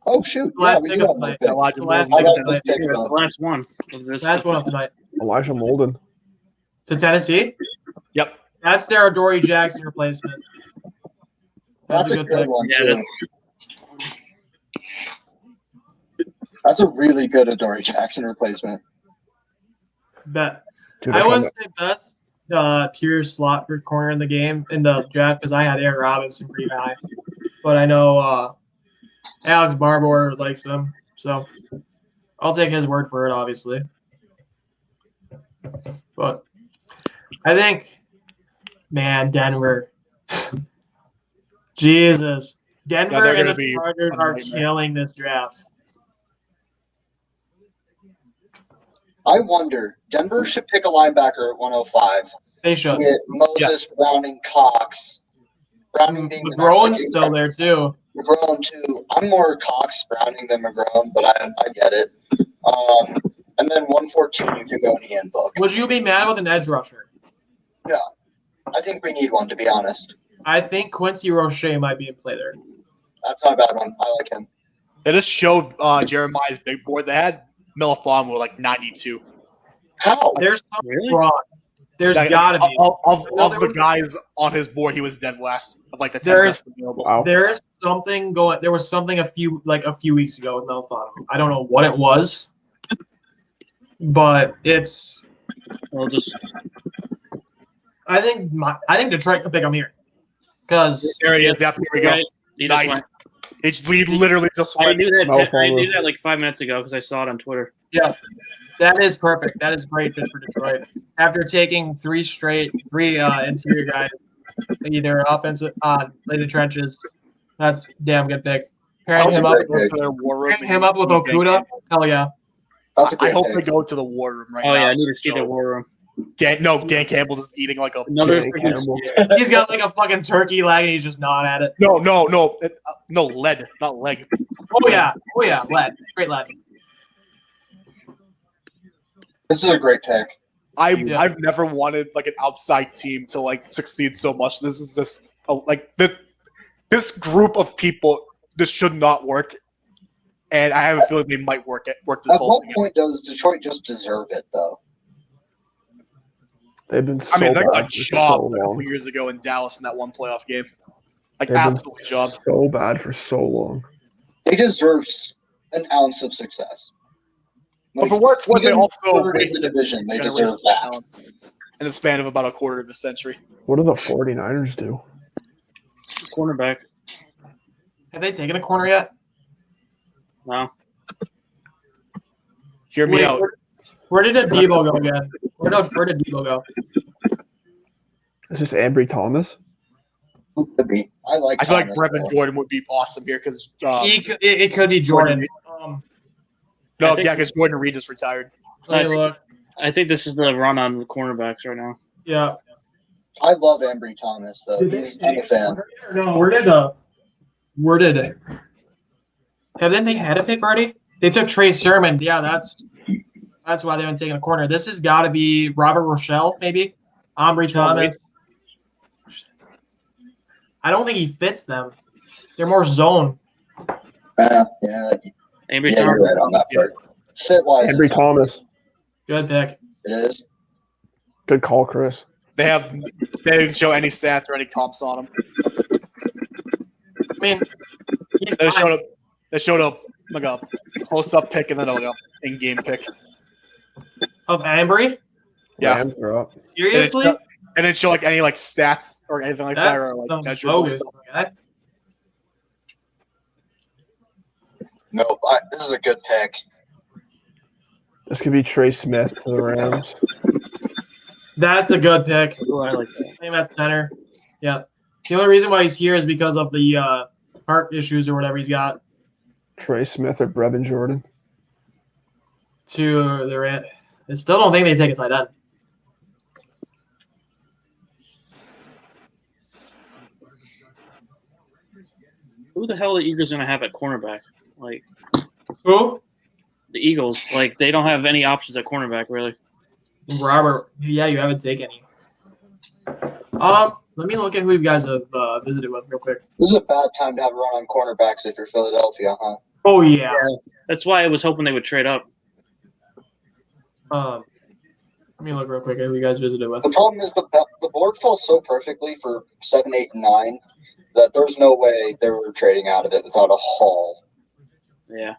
Oh, shoot. The last we pick do of have more tonight. picks. Elijah The Moore. last I pick got of those tonight. picks, That's the though. last one. Of this. Last one of tonight. Elijah Molden. To Tennessee. Yep. That's their Adoree Jackson replacement. That's a good pick. one, Yeah, too. That's a really good Adoree Jackson replacement. Bet. Dude, I kinda- wouldn't say best pure slot corner in the game in the draft because I had Aaron Robinson pretty high, but I know Alex Barbour likes him, so I'll take his word for it, obviously. But I think, man, Denver, Jesus, Denver they're and gonna the be Chargers a are nightmare. killing this draft. I wonder, Denver should pick a linebacker at 105. They should. Get Moses, Browning, Cox. Browning being the next McGrowan's pick. still there too. McGrone too. I'm more Cox Browning than McGrone, but I get it. And then 114, you could go Ian Book. Would you be mad with an edge rusher? No, I think we need one, to be honest. I think Quincy Roche might be in play there. That's not a bad one. I like him. They just showed Jeremiah's big board. They had Milifon with like 92. How? There's something Really? wrong. There's Like, gotta be. Of No, the guys on his board, he was dead last of like the 10 There's- best available. Wow. There's something going. There was something a few weeks ago with Melthano. I don't know what it was, but it's. Well, just I think Detroit could pick him here, because There he is. Yep, here we go. right. He just Nice. went. We literally just I went. knew that. No I knew follow. that like 5 minutes ago because I saw it on Twitter. that is perfect. That is great fit for Detroit. After taking three interior guys, either offensive, in the trenches, that's a damn good pick. Pairing That's a him up, great pick. To their war room. pairing him up with Okuda, hell yeah. That's a I great hope pick. they go to the war room right Oh now. yeah, I need to see So, the war room. Dan Campbell is eating like a Another Dan freaking Campbell. He's got like a fucking turkey leg and he's just gnawing at it. no, lead, not leg. Oh yeah, lead, great lead. This is a great pick. Yeah. I've never wanted like an outside team to like succeed so much. This is just like this group of people. This should not work, and I have a feeling they might work this At whole what thing. point does Detroit just deserve it, though? They've been so I mean, they bad got for so jobbed a couple long. years ago in Dallas in that one playoff game. Like They've been absolutely jobbed. so bad for so long. They deserve an ounce of success. But for what it's worth, they even also third in the wasted division. They generational deserve that. talents in the span of about a quarter of a century. What do the 49ers do? cornerback. Have they taken a corner yet? No. Hear me Wait, out. Where did Debo go again? Where did Debo go? Is this Ambry Thomas? Who could be? I like. I feel like Thomas, Brevin though. Jordan would be awesome here because It could be Jordan. no, I think- yeah, because Jordan Reed just retired. Let me look. I think this is the run on the cornerbacks right now. Yeah. I love Ambry Thomas, though. I'm a fan. No, where did it? Haven't they had a pick already? They took Trey Sermon. Yeah, that's why they haven't taken a corner. This has got to be Robert Rochelle, maybe. Ambry Thomas. I don't think he fits them. They're more zone. Yeah, Ambry yeah, you're right on that part. Fit wise, Ambry Thomas. Good pick. it is. Good call, Chris. They didn't show any stats or any comps on him. I mean, he's They fine. showed up like a close-up pick and then like a in-game pick. Of Ambry? Yeah. Rams are up. Seriously? And didn't show like any like stats or anything like that, That or like sounds measurable bogus. stuff. Okay. No, this is a good pick. This could be Trey Smith to the Rams. That's a good pick. Oh, I like that. Same at center. Yeah. The only reason why he's here is because of the heart issues or whatever he's got. Trey Smith or Brevin Jordan. To the Rams. I still don't think they take a tight end. Who the hell are the Eagles going to have at cornerback? Like Who? the Eagles, like they don't have any options at cornerback really. Robert. Yeah, you haven't taken any. Let me look at who you guys have visited with real quick. This is a bad time to have a run on cornerbacks if you're Philadelphia, huh? Oh yeah. That's why I was hoping they would trade up. Let me look real quick at who you guys visited with. The problem is the board fell so perfectly for 7, 8, and 9 that there's no way they were trading out of it without a haul. Yeah.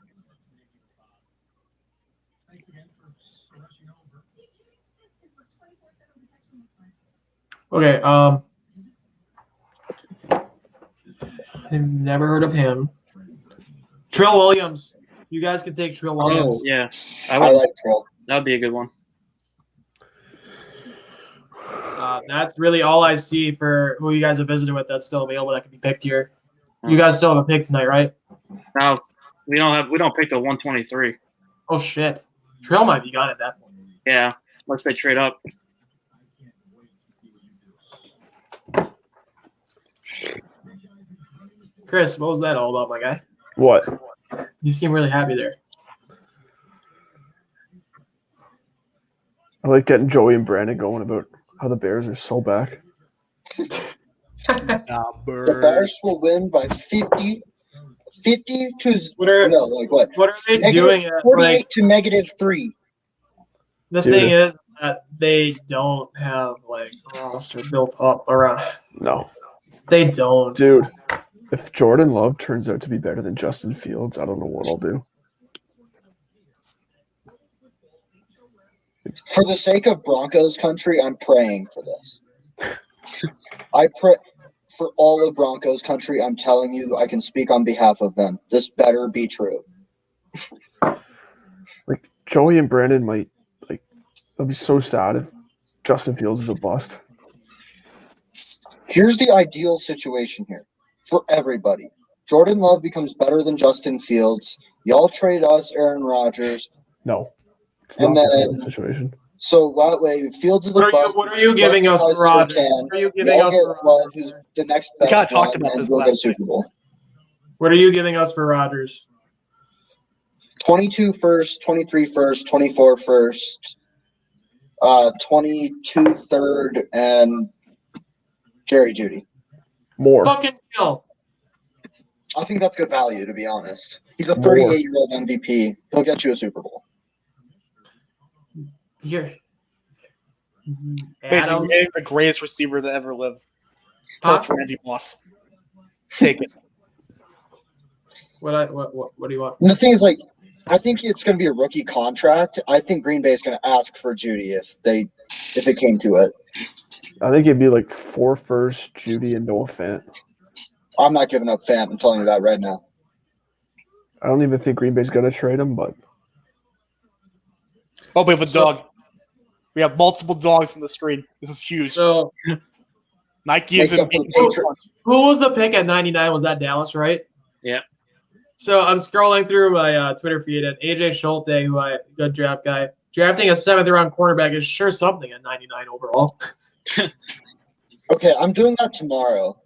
Okay. I've never heard of him. Trill Williams. You guys can take Trill Williams. Oh yeah, I like Trill. That would be a good one. That's really all I see for who you guys have visited with that's still available that can be picked here. You guys still have a pick tonight, right? No, we don't pick the 123. Oh shit. Trill might be gone at that point. Yeah, unless they trade up. Chris, what was that all about, my guy? What? You seem really happy there. I like getting Joey and Brandon going about how the Bears are so back. The Bears will win by 50 to What are no, like what? what are they Negative doing? At, 48 like, to -3. the Dude. thing is that they don't have like a roster built up around. No. They don't. Dude, if Jordan Love turns out to be better than Justin Fields, I don't know what I'll do. For the sake of Broncos country, I'm praying for this. I pray for all of Broncos country. I'm telling you, I can speak on behalf of them. This better be true. Like, Joey and Brandon might, like, I'll be so sad if Justin Fields is a bust. Here's the ideal situation here for everybody. Jordan Love becomes better than Justin Fields. Y'all trade us Aaron Rodgers. No. It's And not the then- same situation. So that way, Fields is a bust. What are you giving us Justin for has Rodgers? Surtain. What are you giving Y'all us get for Love, Rodgers? who's the next We best kinda talked one, about and this we'll get a last Super Bowl. What are you giving us for Rodgers? 22 first, 23 first, 24 first, 22 third, and Jerry Judy. More. Fucking deal. I think that's good value, to be honest. He's a More. 38-year-old MVP. He'll get you a Super Bowl. Here. Basically, Adam. getting the greatest receiver to ever live. Huh? Coach Randy Moss. Take it. What do you want? And the thing is, like, I think it's going to be a rookie contract. I think Green Bay is going to ask for Judy if it came to it. I think it'd be like 4 first, Judy and Noah Fant. I'm not giving up Fant. I'm telling you that right now. I don't even think Green Bay's going to trade him, but Oh, we have a dog. We have multiple dogs on the screen. This is huge. So Nike Makes is in up for Patriots. who was the pick at 99? Was that Dallas, right? Yeah. So I'm scrolling through my Twitter feed, and AJ Schulte, good draft guy, drafting a 7th round cornerback is sure something at 99 overall. Okay, I'm doing that tomorrow.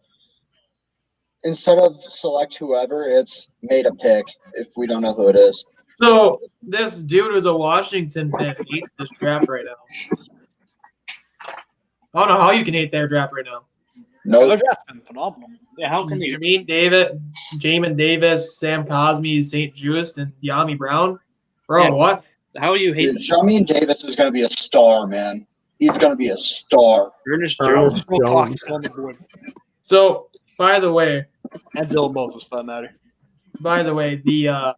Instead of select whoever, it's made a pick if we don't know who it is. So this dude who's a Washington fan hates this draft right now. I don't know how you can hate their draft right now. No, Their draft's been phenomenal. Yeah, how can you? Jamin Davis, Sam Cosmi, St. Just, and Yami Brown. Bro, Yeah. what? How do you hate Jamin Davis is going to be a star, man. He's going to be a star. Ernest Jones? Will Cox is on the board. So, by the way, And Dylan Moses, for that matter. the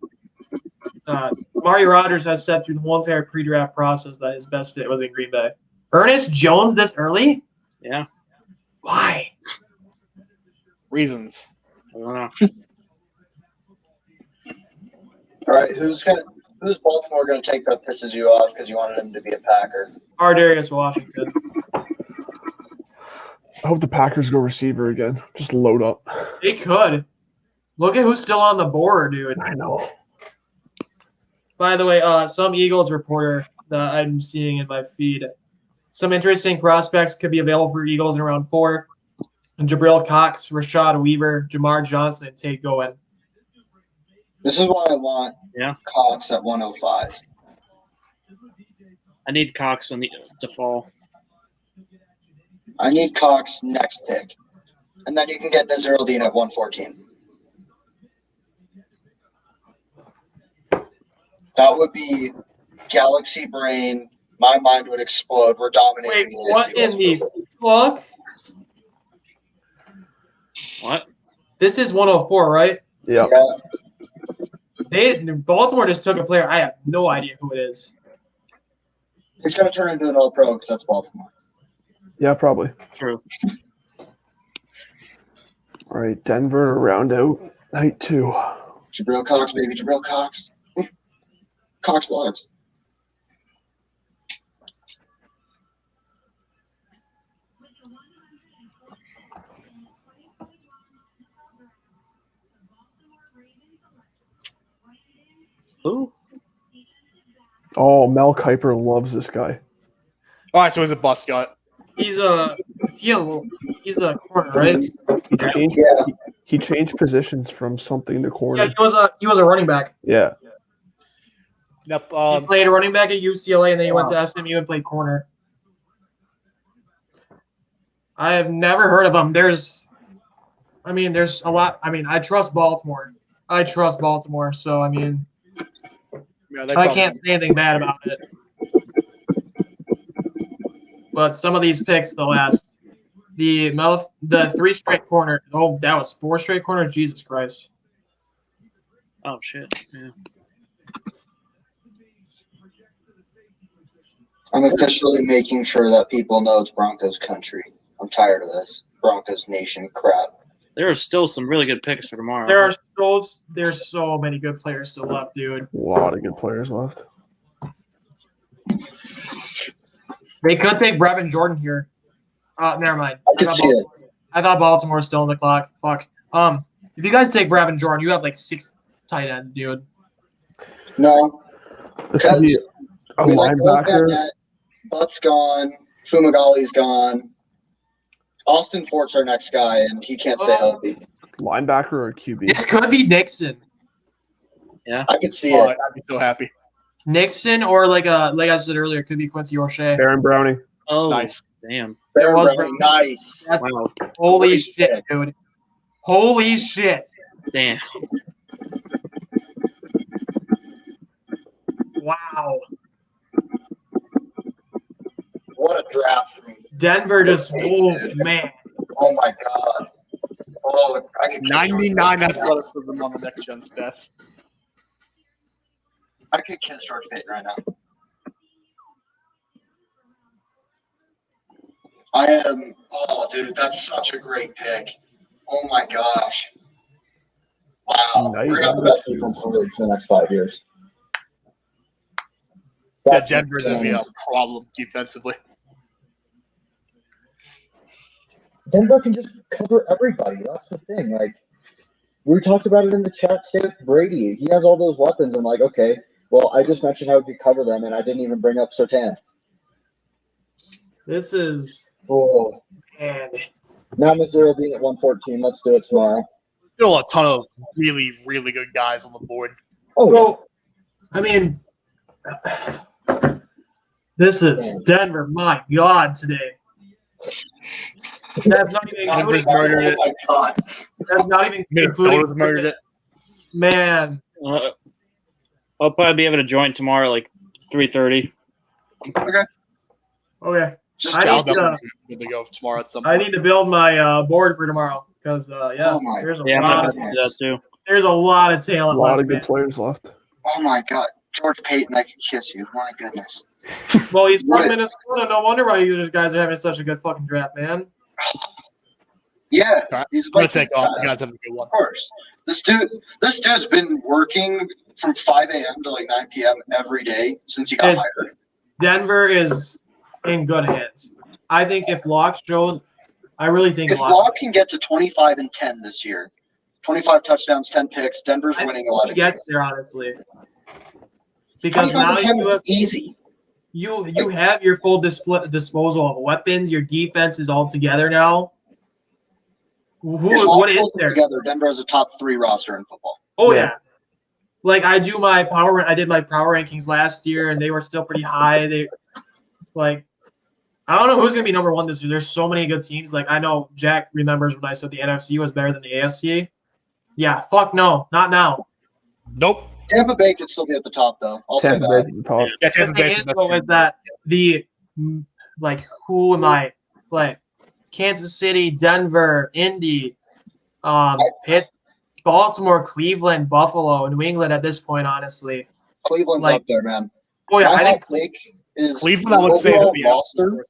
Amari Rodgers has said through the whole entire pre-draft process that his best fit was in Green Bay. Ernest Jones this early? Yeah, Why? Reasons. I don't know. All right, who's Baltimore going to take that pisses you off because you wanted him to be a Packer? Ardarius Washington. I hope the Packers go receiver again. Just load up. They could. Look at who's still on the board, dude. I know. By the way, some Eagles reporter that I'm seeing in my feed, some interesting prospects could be available for Eagles in round 4. Jabril Cox, Rashad Weaver, Jamar Johnson, and Tate Goen. This is why I want Yeah. Cox at 105. I need Cox to fall. I need Cox next pick. And then you can get Naziraldine at 114. That would be galaxy brain. My mind would explode. We're dominating. Wait, what in the fuck? What? This is 104, right? Yeah. Baltimore just took a player. I have no idea who it is. He's going to turn into an All-Pro because that's Baltimore. Yeah, probably. True. All right, Denver to round out night 2. Jabril Cox, baby. Jabril Cox. Cox vlogs. Who? Oh, Mel Kiper loves this guy. All right, so he's a bust, got it. He's a corner, right? He changed positions from something to Yeah, corner. he was a running back. Yeah. Yep. He played running back at UCLA, and then he went to SMU and played corner. I have never heard of him. There's a lot. I trust Baltimore. So, Yeah, they I probably- can't say anything bad about it. But some of these picks, the 3 straight corner. Oh, that was 4 straight corners. Jesus Christ. Oh shit. Yeah. I'm officially making sure that people know it's Broncos country. I'm tired of this Broncos Nation crap. There are still some really good picks for tomorrow. There's so many good players still left, dude. A lot of good players left. They could take Brevin Jordan here. Never mind. I can see it. I thought Baltimore was still on the clock. Fuck. If you guys take Brevin Jordan, you have like 6 tight ends, dude. No. This could be a We like Will linebacker. Van Butt's gone. Fumagali's gone. Austin Fort's our next guy, and he can't stay healthy. Linebacker or QB? This could be Nixon. I could see Oh, it. I'd be so happy. Nixon or like I said earlier, it could be Quincy O'Shea. Baron Browning. Oh, Nice. damn. Baron was Browning, nice. That's Wow. holy Holy shit, shit. dude. Holy shit. Damn. Wow. What a draft for me. Denver just man. Oh my god. Oh, I could 99 athleticism on the next gen stats. I could kiss George Payton right now. Dude, that's such a great pick. Oh my gosh. Wow. Nice. We're gonna have the best defense in the league for the next 5 years. Yeah, That's Denver's going to be a insane. problem defensively. Denver can just cover everybody. That's the thing. Like, we talked about it in the chat today with Brady. He has all those weapons. I'm like, okay, well, I just mentioned how he could cover them, and I didn't even bring up Sertan. This is Oh, man. now Naziraldine at 114. Let's do it tomorrow. Still a ton of really, really good guys on the board. Oh, Well, I mean, this is Denver. My God, today. That's not even Denver's murdered it. oh my god. That's not even Minnesota's murdered it. Man, I'll probably be able to join tomorrow, like 3:30. okay. Just I I'll need to- definitely be good to go tomorrow at some I point. need to build my board for tomorrow because Oh my there's a Yeah, I'm lot. gonna do that too. There's a lot of A talent. lot left, of good man. players left. Oh my god. George Payton, I could kiss you. My goodness. Well, he's from What? Minnesota. No wonder why you guys are having such a good fucking draft, man. Yeah. Alright, He's I'm going like to take off. You guys have a good one. Of course. This dude's been working from 5 a.m. to like 9 p.m. every day since he got It's- hired. Denver is in good hands. I think if Locke shows, I really think If Locke. Locke can get to 25-10 this year, 25 touchdowns, 10 picks, Denver's I winning think 11 he gets games. there, honestly. Because now 25-10 you is have, easy. you have your full disposal of weapons. Your defense is all together now. What is there? Together, Denver has a top 3 roster in football. Oh Yeah. yeah. Like I did my power rankings last year, and they were still pretty high. I don't know who's gonna be number 1 this year. There's so many good teams. Like I know Jack remembers when I said the NFC was better than the AFC. Yeah, fuck no, not now. Nope. Tampa Bay could still be at the top, though. I'll say Tampa that. Bay's at the top. Yeah, The Tampa thing Bay's is, the though, is that who am I? Like Kansas City, Denver, Indy, Pitt, Baltimore, Cleveland, Buffalo, New England at this point, honestly. Cleveland's Like- up there, man. Oh yeah, My I think hot take is Cleveland, I would say, overall the roster.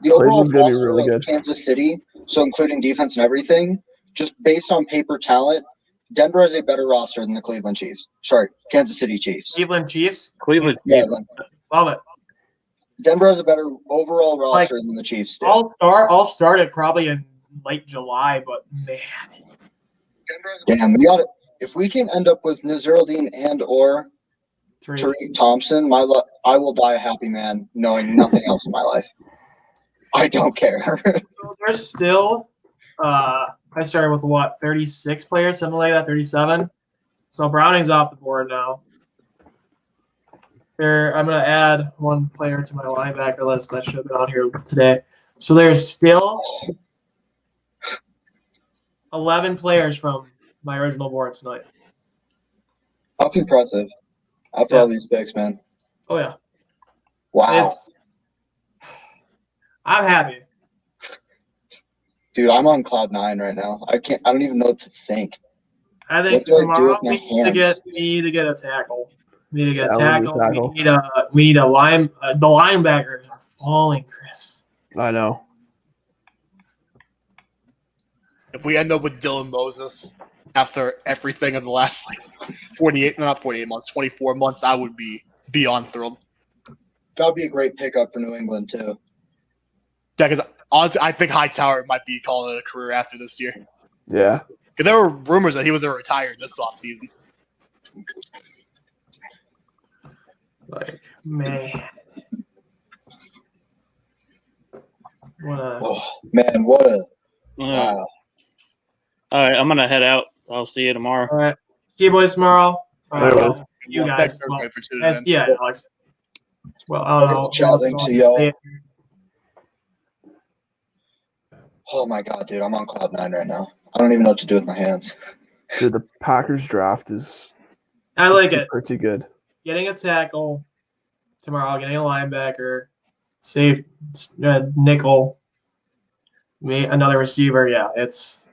The overall Cleveland's gonna be roster really of good. Kansas City, so including defense and everything, just based on paper talent, Denver has a better roster than the Cleveland Chiefs. Sorry, Kansas City Chiefs. Cleveland Chiefs. Cleveland. Yeah, Love it. Denver has a better overall roster than the Chiefs do. I'll start it probably in late July, but man, Damn, we got it. If we can end up with Naziruddin and or Tariq Thompson, I will die a happy man, knowing nothing else in my life. I don't care. So there's still, I started with 36 players, something like that, 37. So Browning's off the board now. I'm going to add 1 player to my linebacker list that should have been on here today. So there's still 11 players from my original board tonight. That's impressive. After all these picks, man. Oh yeah, Wow. I'm happy. Dude, I'm on cloud 9 right now. I don't even know what to think. I think What do I do tomorrow with my we need to get a tackle. We need to get a Yeah, we tackle. need a tackle. We need a line. The linebackers are falling, Chris. I know. If we end up with Dylan Moses after everything in the last 24 months, I would be beyond thrilled. That would be a great pickup for New England, too. Yeah, because honestly, I think Hightower might be calling it a career after this year. Yeah. Because there were rumors that he was going to retire this offseason. Like, man. Oh, man, what a wow. All right, I'm gonna head out. I'll see you tomorrow. All right. See you boys tomorrow. Later. You Well, guys. thanks everybody for tuning in. Yeah, Alex. Well, I don't know. Chatting to y'all. Oh my god, dude, I'm on cloud 9 right now. I don't even know what to do with my hands. Dude, the Packers draft is I like it. pretty good. Getting a tackle tomorrow, getting a linebacker, safe nickel, another receiver. Yeah, it's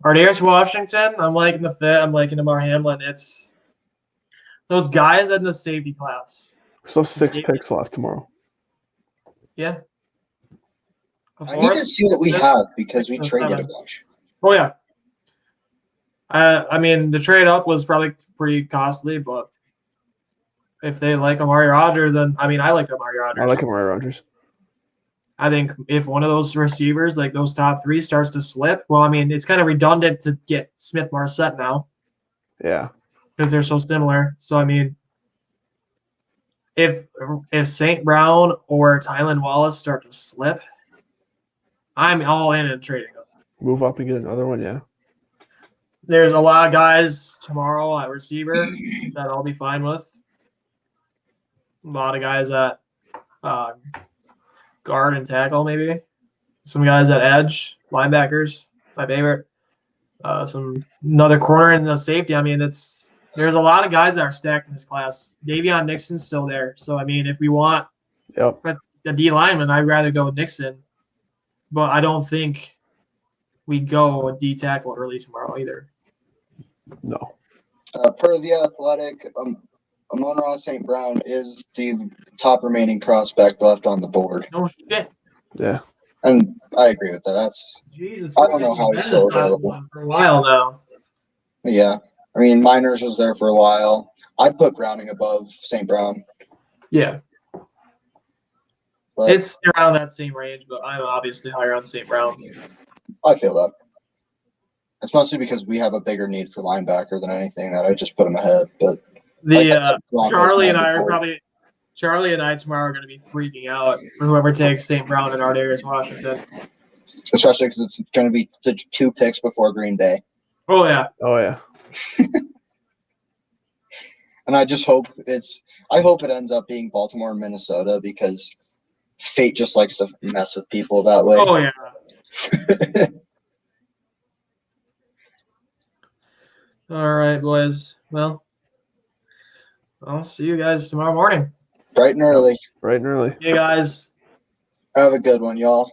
Ardarius Washington. I'm liking the fit. I'm liking Damar Hamlin. It's those guys in the safety class. Still have 6 picks left tomorrow. Yeah. I need to see what we have because we traded a bunch. Oh yeah. I mean, the trade up was probably pretty costly, but if they like Amari Rodgers, then I mean, I like Amari Rodgers. I like Amari Rodgers. I think if one of those receivers, like those top 3, starts to slip, well, I mean, it's kind of redundant to get Smith Marset now Yeah. because they're so similar. So I mean, if St. Brown or Tylan Wallace start to slip, I'm all in and trading them. Move up and get another one, yeah. There's a lot of guys tomorrow at receiver that I'll be fine with. A lot of guys at guard and tackle, maybe. Some guys at edge, linebackers, my favorite. Another corner and the safety. I mean, there's a lot of guys that are stacked in this class. Davion Nixon's still there. So, I mean, if we want a D lineman, I'd rather go with Nixon. But I don't think we go a D tackle early tomorrow either. No. Per the Athletic, Amon-Ra St. Brown is the top remaining prospect left on the board. No shit. Yeah. And I agree with that. That's Jesus. I don't know how he's still available. For a while now. Yeah. I mean, Miners was there for a while. I'd put Browning above St. Brown. Yeah. But It's around that same range, but I'm obviously higher on St. Brown. I feel that. It's mostly because we have a bigger need for linebacker than anything that I just put him ahead. But like I said, Broncos Charlie and might be I are forward. probably Charlie and I tomorrow are going to be freaking out for whoever takes St. Brown and Ardarius Washington. especially because it's going to be the 2 picks before Green Bay. Oh yeah. Oh yeah. And I just hope I hope it ends up being Baltimore and Minnesota because fate just likes to mess with people that way. Oh yeah. All right, boys. Well, I'll see you guys tomorrow morning. Bright and early. Right and early. You guys. Have a good one, y'all.